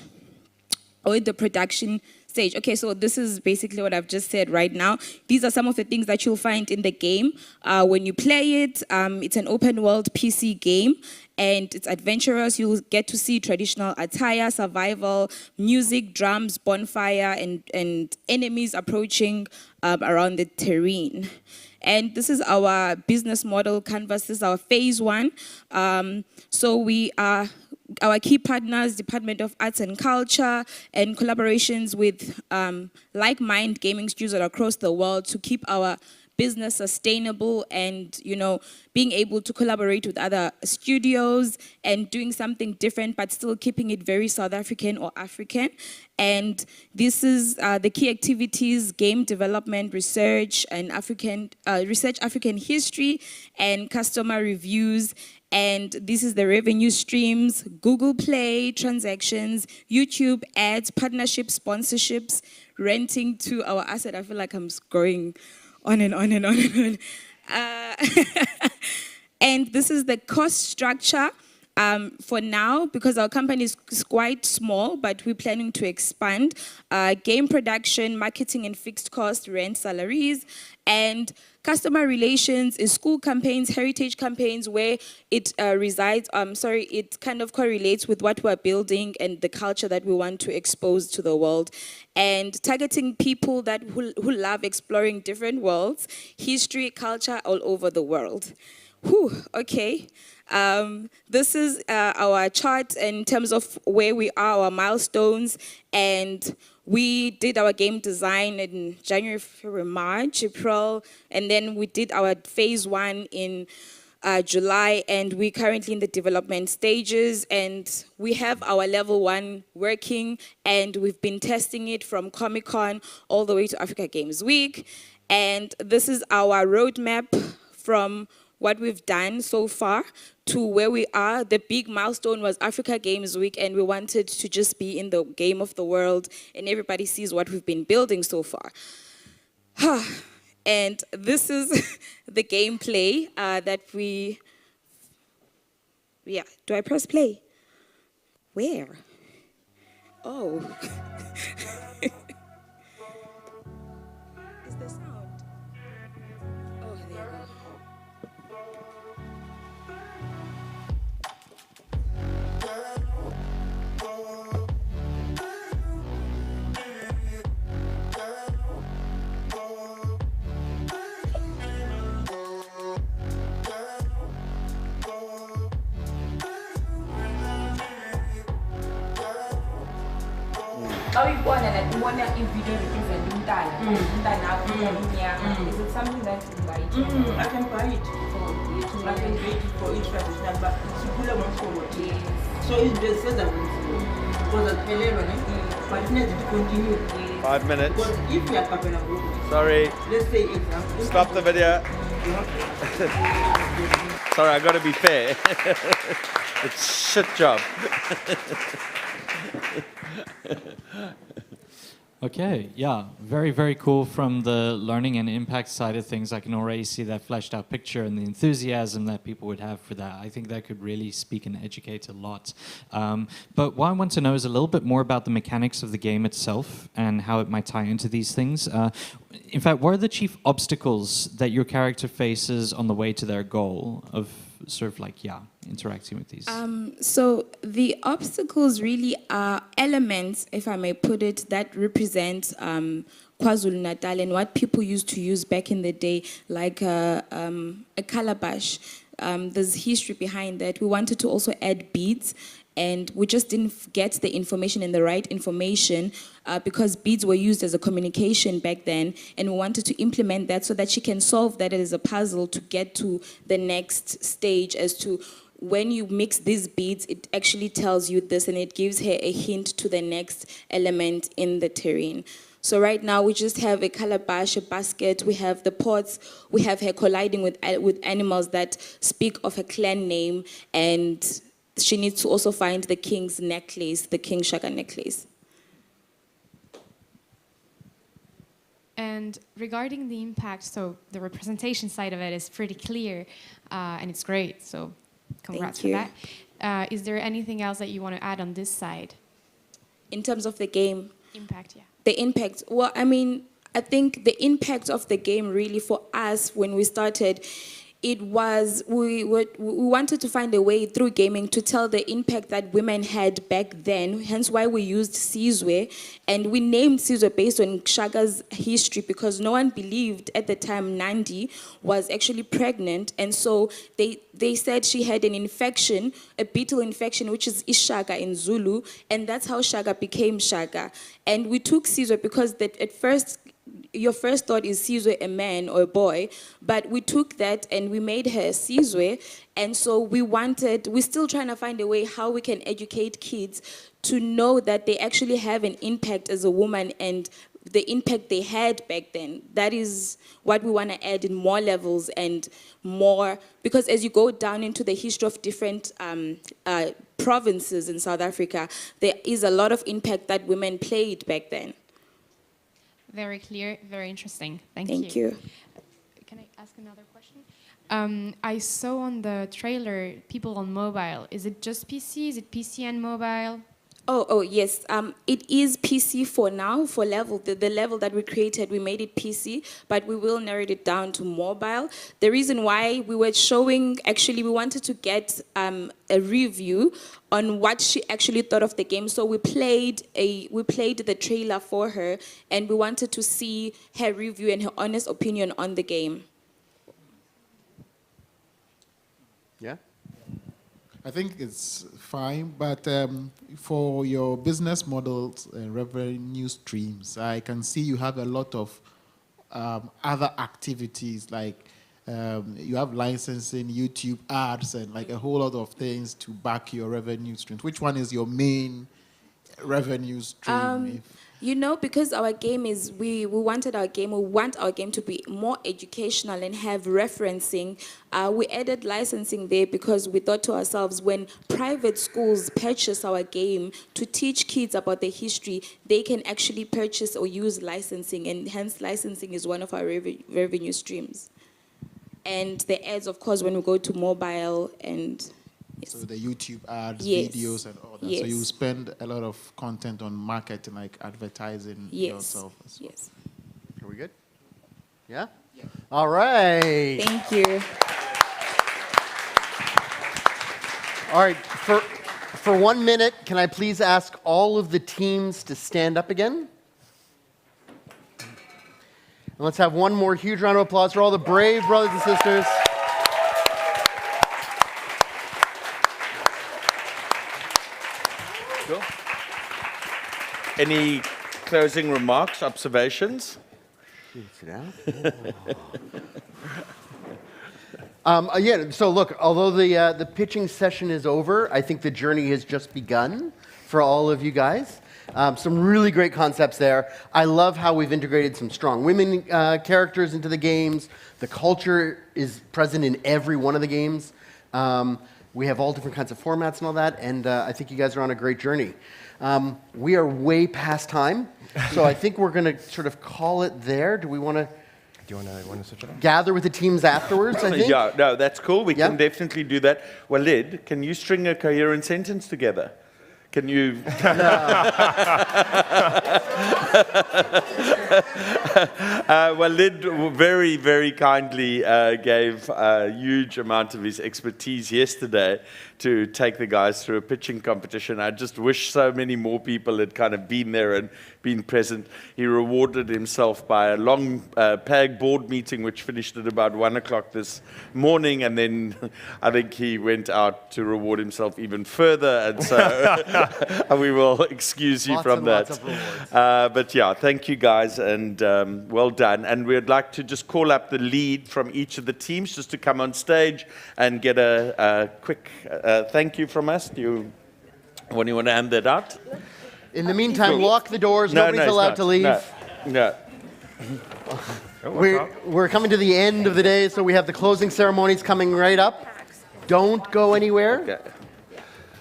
or in the production stage. Okay, so this is basically what I've just said right now. These are some of the things that you'll find in the game. When you play it, it's an open world PC game, and it's adventurous. You'll get to see traditional attire, survival, music, drums, bonfire, and enemies approaching around the terrain. And this is our business model canvas. This is our phase 1. So we are our key partners, Department of Arts and Culture, and collaborations with like-minded gaming studios across the world to keep our business sustainable, and being able to collaborate with other studios and doing something different but still keeping it very South African or African. And this is the key activities: game development, research, and African history, and customer reviews. And this is the revenue streams: Google Play, transactions, YouTube ads, partnerships, sponsorships, renting to our asset. I feel like I'm going on and on and on and on. And this is the cost structure for now, because our company is quite small, but we're planning to expand. Game production, marketing and fixed cost, rent, salaries, and customer relations is school campaigns, heritage campaigns, where it resides. It kind of correlates with what we're building and the culture that we want to expose to the world. And targeting people who love exploring different worlds, history, culture all over the world. Whew, okay. This is our chart in terms of where we are, our milestones, and we did our game design in January, February, March, April, and then we did our phase 1 in July, and we're currently in the development stages, and we have our level 1 working, and we've been testing it from Comic-Con all the way to Africa Games Week. And this is our roadmap from what we've done so far to where we are. The big milestone was Africa Games Week, and we wanted to just be in the game of the world, and everybody sees what we've been building so far. And this is the gameplay that we... Yeah, do I press play? Where? Oh. Is the sound? Oh, there we go. Is it something that you buy? I can buy it for it. I can create it for each traditional, but Sukula won't follow it. So it's the season because of but it needs to continue. 5 minutes. Because if we are capable, Sorry. let's say example. Stop the video. Sorry, I got to be fair. It's a shit job. Okay, yeah, very, very cool from the learning and impact side of things. I can already see that fleshed out picture and the enthusiasm that people would have for that. I think that could really speak and educate a lot. But what I want to know is a little bit more about the mechanics of the game itself and how it might tie into these things. In fact, what are the chief obstacles that your character faces on the way to their goal of sort of like, interacting with these? So the obstacles really are elements, if I may put it, that represent KwaZulu-Natal and what people used to use back in the day, like a calabash. There's history behind that. We wanted to also add beads, and we just didn't get the information and the right information because beads were used as a communication back then, and we wanted to implement that so that she can solve that as a puzzle to get to the next stage as to when you mix these beads, it actually tells you this, and it gives her a hint to the next element in the terrain. So right now we just have a calabash, a basket, we have the pots, we have her colliding with animals that speak of her clan name, and she needs to also find the king's necklace, the King Shaka necklace. And regarding the impact, so the representation side of it is pretty clear, and it's great, so congrats for Thank that. Is there anything else that you want to add on this side? In terms of the game? Impact, yeah. The impact, well, I mean, I think the impact of the game really for us when we started, it was, we wanted to find a way through gaming to tell the impact that women had back then, hence why we used Sizwe, and we named Sizwe based on Shaga's history because no one believed at the time Nandi was actually pregnant, and so they said she had an infection, a beetle infection, which is Ishaga in Zulu, and that's how Shaga became Shaga. And we took Sizwe because that at first, your first thought is Sizwe, a man or a boy, but we took that and we made her Sizwe, and so we're still trying to find a way how we can educate kids to know that they actually have an impact as a woman and the impact they had back then. That is what we want to add in more levels and more, because as you go down into the history of different provinces in South Africa, there is a lot of impact that women played back then. Very clear, very interesting. Thank you. Can I ask another question? I saw on the trailer people on mobile. Is it just PC? Is it PC and mobile? Oh, yes. It is PC for now, for level. The level that we created, we made it PC, but we will narrow it down to mobile. The reason why we were showing, actually, we wanted to get a review on what she actually thought of the game. So we played the trailer for her, and we wanted to see her review and her honest opinion on the game. Yeah? I think it's fine, but for your business models and revenue streams, I can see you have a lot of other activities, like you have licensing, YouTube ads, and like a whole lot of things to back your revenue streams. Which one is your main revenue stream? You know, because our game is, we want our game to be more educational and have referencing. We added licensing there because we thought to ourselves, when private schools purchase our game to teach kids about the history, they can actually purchase or use licensing, and hence licensing is one of our revenue streams. And the ads, of course, when we go to mobile and... So the YouTube ads, Yes. videos, and all that. Yes. So you spend a lot of content on marketing, like advertising yourself. As well. Yes. Are we good? Yeah? All right. Thank you. All right. For 1 minute, can I please ask all of the teams to stand up again? And let's have one more huge round of applause for all the brave brothers and sisters. Cool. Any closing remarks, observations? Yeah, so look, although the pitching session is over, I think the journey has just begun for all of you guys. Some really great concepts there. I love how we've integrated some strong women characters into the games. The culture is present in every one of the games. We have all different kinds of formats and all that, and I think you guys are on a great journey. We are way past time, so I think we're going to sort of call it there. Do we want to... Do you want to switch it up? Gather with the teams afterwards, I think? Yeah, no, that's cool. We can definitely do that. Walid, can you string a coherent sentence together? Can you? Well, Lyd very, very kindly gave a huge amount of his expertise yesterday to take the guys through a pitching competition. I just wish so many more people had kind of been there and been present. He rewarded himself by a long PAG board meeting, which finished at about 1 o'clock this morning, and then I think he went out to reward himself even further, and so we will excuse you from that. Lots of rewards. But yeah, thank you guys, and well done. And we'd like to just call up the lead from each of the teams just to come on stage and get a quick thank you from us. Do you want to hand that out? In the meantime, lock the doors. Nobody's allowed to leave. No. We're coming to the end of the day, so we have the closing ceremonies coming right up. Don't go anywhere. Okay.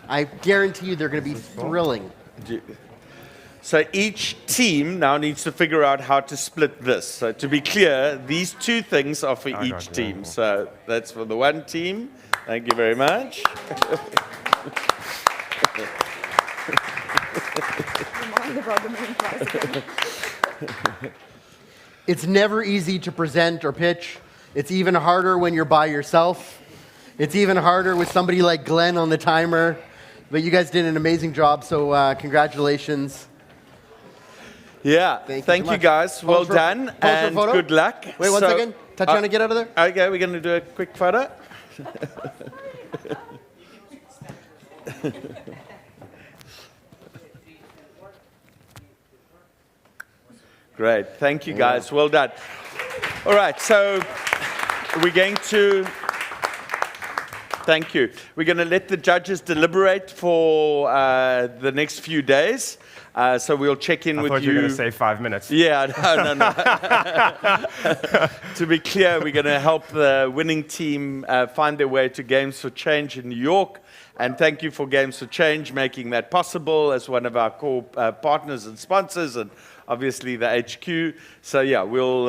I guarantee you they're going to be thrilling. So each team now needs to figure out how to split this. So to be clear, these two things are for each team. So that's for the one team. Thank you very much. It's never easy to present or pitch. It's even harder when you're by yourself. It's even harder with somebody like Glenn on the timer. But you guys did an amazing job, so congratulations. Yeah, thank you guys. Well done, and good luck. Wait one second. Tatiana, get out of there. Okay, we're going to do a quick photo. Great, thank you guys. Well done. All right, so we're going to. Thank you. We're going to let the judges deliberate for the next few days. So we'll check in with you. I thought you were going to say 5 minutes. Yeah, no. To be clear, we're going to help the winning team find their way to Games for Change in New York. And thank you for Games for Change making that possible as one of our core partners and sponsors, and obviously the HQ. So yeah, we'll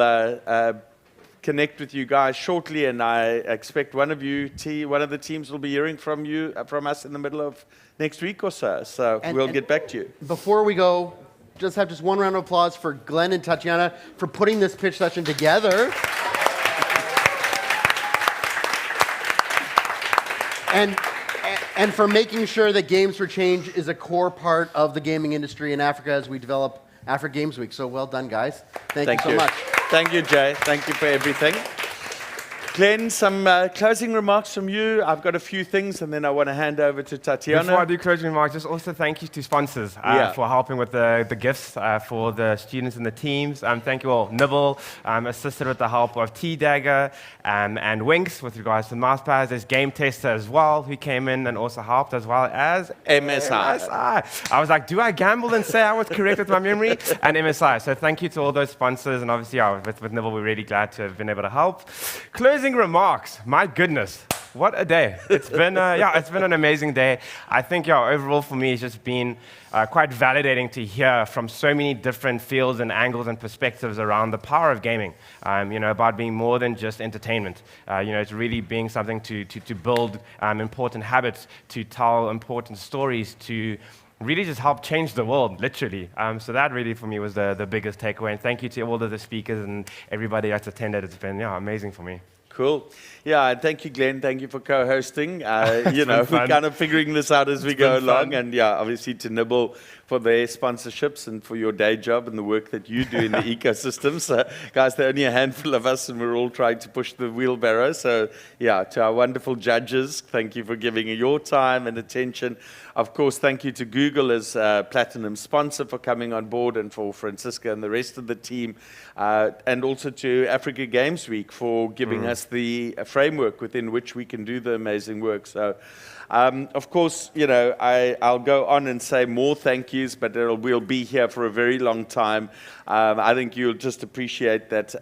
connect with you guys shortly, and I expect one of the teams will be hearing from us in the middle of next week or so. So we'll get back to you. Before we go, just one round of applause for Glenn and Tatiana for putting this pitch session together. And for making sure that Games for Change is a core part of the gaming industry in Africa as we develop Africa Games Week. So well done, guys. Thank you so much. Thank you, Jay. Thank you for everything. Glenn, some closing remarks from you. I've got a few things, and then I want to hand over to Tatiana. Before I do closing remarks, just also thank you to sponsors for helping with the gifts for the students and the teams. Thank you all. Nibble assisted with the help of T-Dagger and Winks with regards to mouse pads. There's Game Tester as well, who came in and also helped, as well as MSI. I was like, do I gamble and say I was correct with my memory? And MSI. So thank you to all those sponsors, and obviously with Nibble, we're really glad to have been able to help. Closing remarks. My goodness, what a day! It's been it's been an amazing day. I think overall for me, it's just been quite validating to hear from so many different fields and angles and perspectives around the power of gaming. About being more than just entertainment. It's really being something to build important habits, to tell important stories, to really just help change the world, literally. So that really for me was the biggest takeaway. And thank you to all of the speakers and everybody that's attended. It's been amazing for me. Cool. Yeah, and thank you, Glenn. Thank you for co-hosting. We're kind of figuring this out as we go along. And obviously to Nibble for their sponsorships and for your day job and the work that you do in the ecosystem. So, guys, there are only a handful of us, and we're all trying to push the wheelbarrow. So, to our wonderful judges, thank you for giving your time and attention. Of course, thank you to Google as a platinum sponsor for coming on board, and for Francisca and the rest of the team, and also to Africa Games Week for giving us the framework within which we can do the amazing work. So, of course, I'll go on and say more thank yous, but we'll be here for a very long time. I think you'll just appreciate that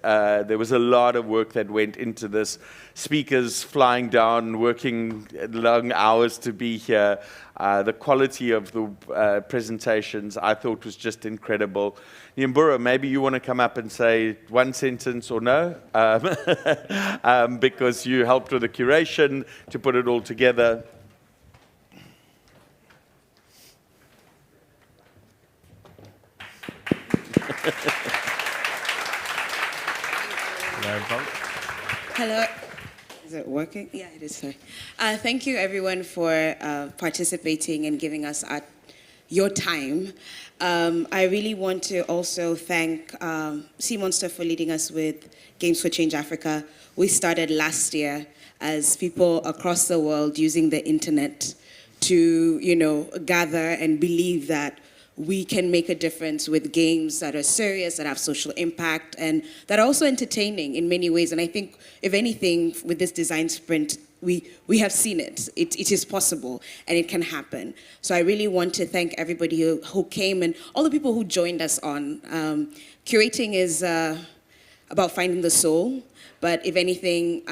there was a lot of work that went into this. Speakers flying down, working long hours to be here. The quality of the presentations I thought was just incredible. Nyambura, maybe you want to come up and say one sentence or no? Because you helped with the curation to put it all together. Hello. Is it working? Yeah, it is. Sorry. Thank you, everyone, for participating and giving us your time. I really want to also thank Sea Monster for leading us with Games for Change Africa. We started last year as people across the world using the internet to, gather and believe that we can make a difference with games that are serious, that have social impact, and that are also entertaining in many ways. And I think, if anything, with this design sprint, we have seen it. It is possible, and it can happen. So I really want to thank everybody who came and all the people who joined us on. Curating is about finding the soul, but if anything,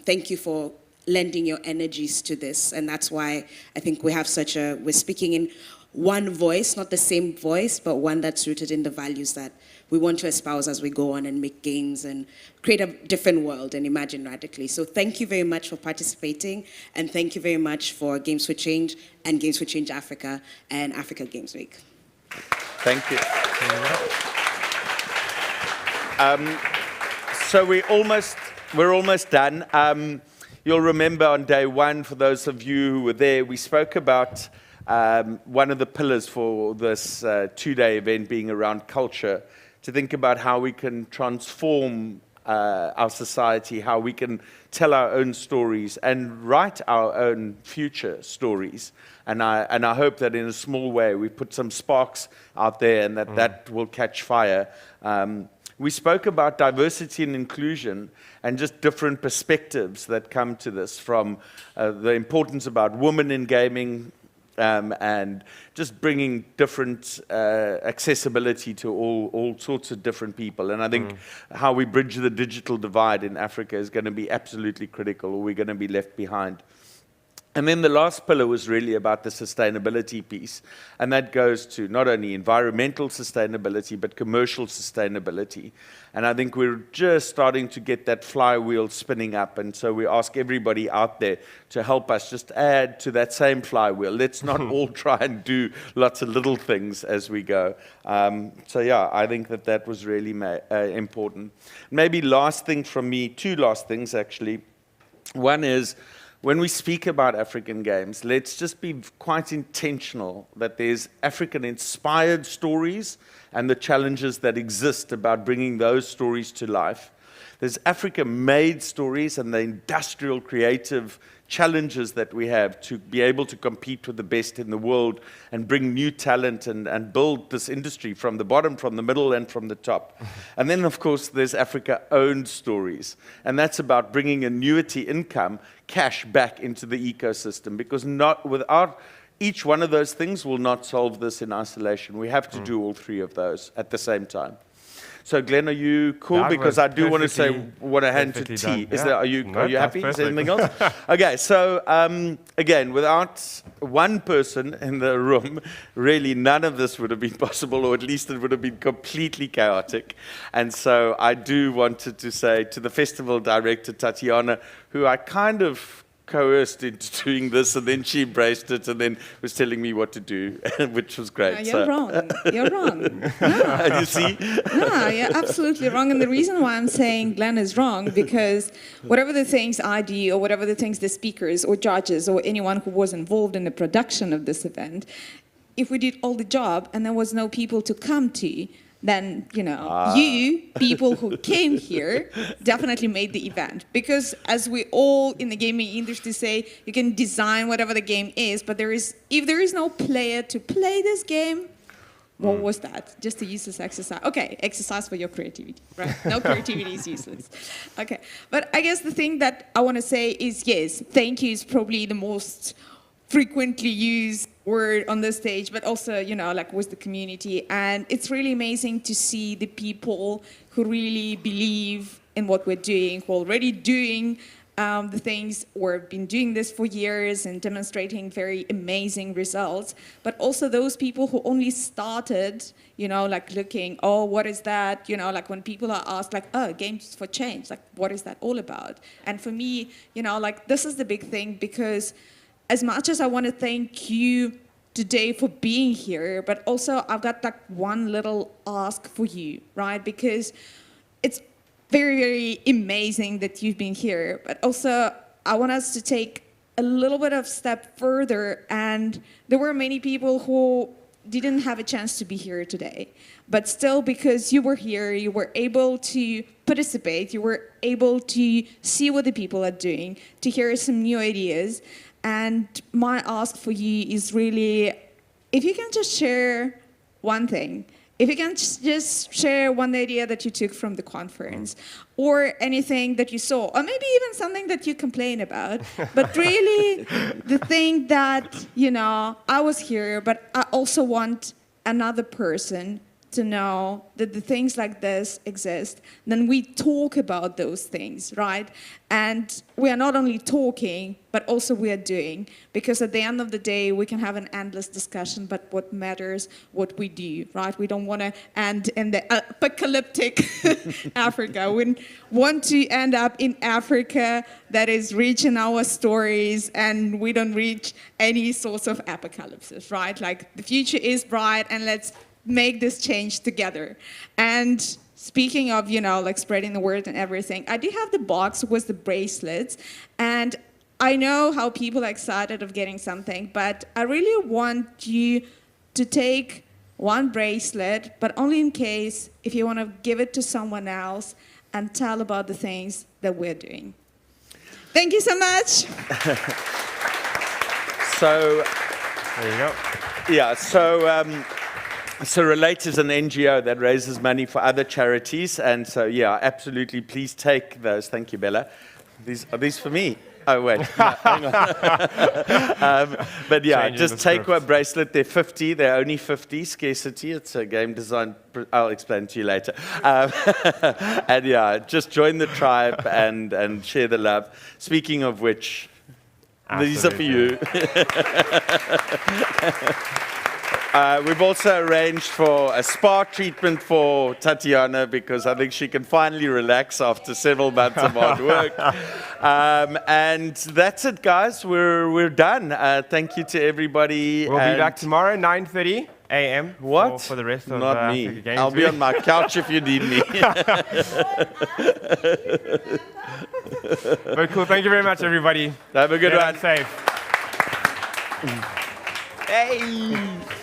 thank you for lending your energies to this. And that's why I think we're speaking in one voice, not the same voice, but one that's rooted in the values that we want to espouse as we go on and make games and create a different world and imagine radically. So thank you very much for participating, and thank you very much for Games for Change and Games for Change Africa and Africa Games Week. Thank you. So we're almost done. You'll remember on day one, for those of you who were there, we spoke about one of the pillars for this two-day event being around culture, to think about how we can transform our society, how we can tell our own stories and write our own future stories. And I hope that in a small way we put some sparks out there and that will catch fire. We spoke about diversity and inclusion and just different perspectives that come to this, from the importance about women in gaming, and just bringing different accessibility to all sorts of different people. And I think how we bridge the digital divide in Africa is going to be absolutely critical, or we're going to be left behind. And then the last pillar was really about the sustainability piece, and that goes to not only environmental sustainability, but commercial sustainability. And I think we're just starting to get that flywheel spinning up, and so we ask everybody out there to help us just add to that same flywheel. Let's not all try and do lots of little things as we go. So yeah, I think that was really important. Maybe last thing from me, two last things actually. One is, when we speak about African games, let's just be quite intentional that there's African-inspired stories and the challenges that exist about bringing those stories to life. There's Africa-made stories and the industrial creative challenges that we have to be able to compete with the best in the world and bring new talent and build this industry from the bottom, from the middle, and from the top. And then, of course, there's Africa-owned stories. And that's about bringing annuity income, cash back into the ecosystem, because without each one of those things will not solve this in isolation. We have to do all three of those at the same time. So, Glenn, are you cool? That Because I do want to say what I hand to perfectly T. done. Yeah. Are you No, that's happy? Is there perfect. anything else? Okay, so again, without one person in the room, really none of this would have been possible, or at least it would have been completely chaotic. And so I do wanted to say to the festival director, Tatiana, who I kind of coerced into doing this, and then she embraced it and then was telling me what to do, which was great. You're wrong. You're wrong. You see? No, you're absolutely wrong. And the reason why I'm saying Glenn is wrong, because whatever the things I do, or whatever the things the speakers or judges or anyone who was involved in the production of this event, if we did all the job and there was no people to come to, then, you people who came here definitely made the event. Because as we all in the gaming industry say, you can design whatever the game is, but if there is no player to play this game, what was that? Just a useless exercise. Okay, exercise for your creativity, right? No creativity is useless. Okay, but I guess the thing that I want to say is, yes, thank you is probably the most frequently used word on the stage, but also, with the community. And it's really amazing to see the people who really believe in what we're doing, who are already doing the things, or have been doing this for years and demonstrating very amazing results. But also those people who only started, looking, oh, what is that? When people are asked, Games for Change, what is that all about? And for me, this is the big thing, because as much as I want to thank you today for being here, but also I've got like one little ask for you, right? Because it's very, very amazing that you've been here, but also I want us to take a little bit of step further, and there were many people who didn't have a chance to be here today, but still, because you were here, you were able to participate, you were able to see what the people are doing, to hear some new ideas. And my ask for you is really, if you can just share one thing, if you can just share one idea that you took from the conference, or anything that you saw, or maybe even something that you complain about, but really the thing that, you know, I was here, but I also want another person to know that the things like this exist, then we talk about those things, right? And we are not only talking, but also we are doing. Because at the end of the day, we can have an endless discussion, but what matters, what we do, right? We don't want to end in the apocalyptic Africa. We want to end up in Africa that is rich in our stories, and we don't reach any sorts of apocalypses, right? Like, the future is bright, and let's make this change together. And speaking of, you know, like spreading the word and everything, I do have the box with the bracelets, and I know how people are excited of getting something, but I really want you to take one bracelet, but only in case if you want to give it to someone else and tell about the things that we're doing. Thank you so much. So, there you go. Yeah, so Relate is an NGO that raises money for other charities, and so yeah, absolutely, please take those. Thank you, Bella. Are these for me? Oh wait, no, hang on. But yeah, Changing just the take script. one bracelet. They're 50. They're only 50. Scarcity. It's a game design. I'll explain to you later. And yeah, just join the tribe and share the love. Speaking of which, these are for you. We've also arranged for a spa treatment for Tatiana because I think she can finally relax after several months of hard work. And that's it, guys. We're done. Thank you to everybody. We'll be back tomorrow, 9:30 a.m. What? For the rest of Not Africa me. Games I'll be Week. on my couch if you need me. Very cool. Thank you very much, everybody. Have a good Get one. safe. Hey.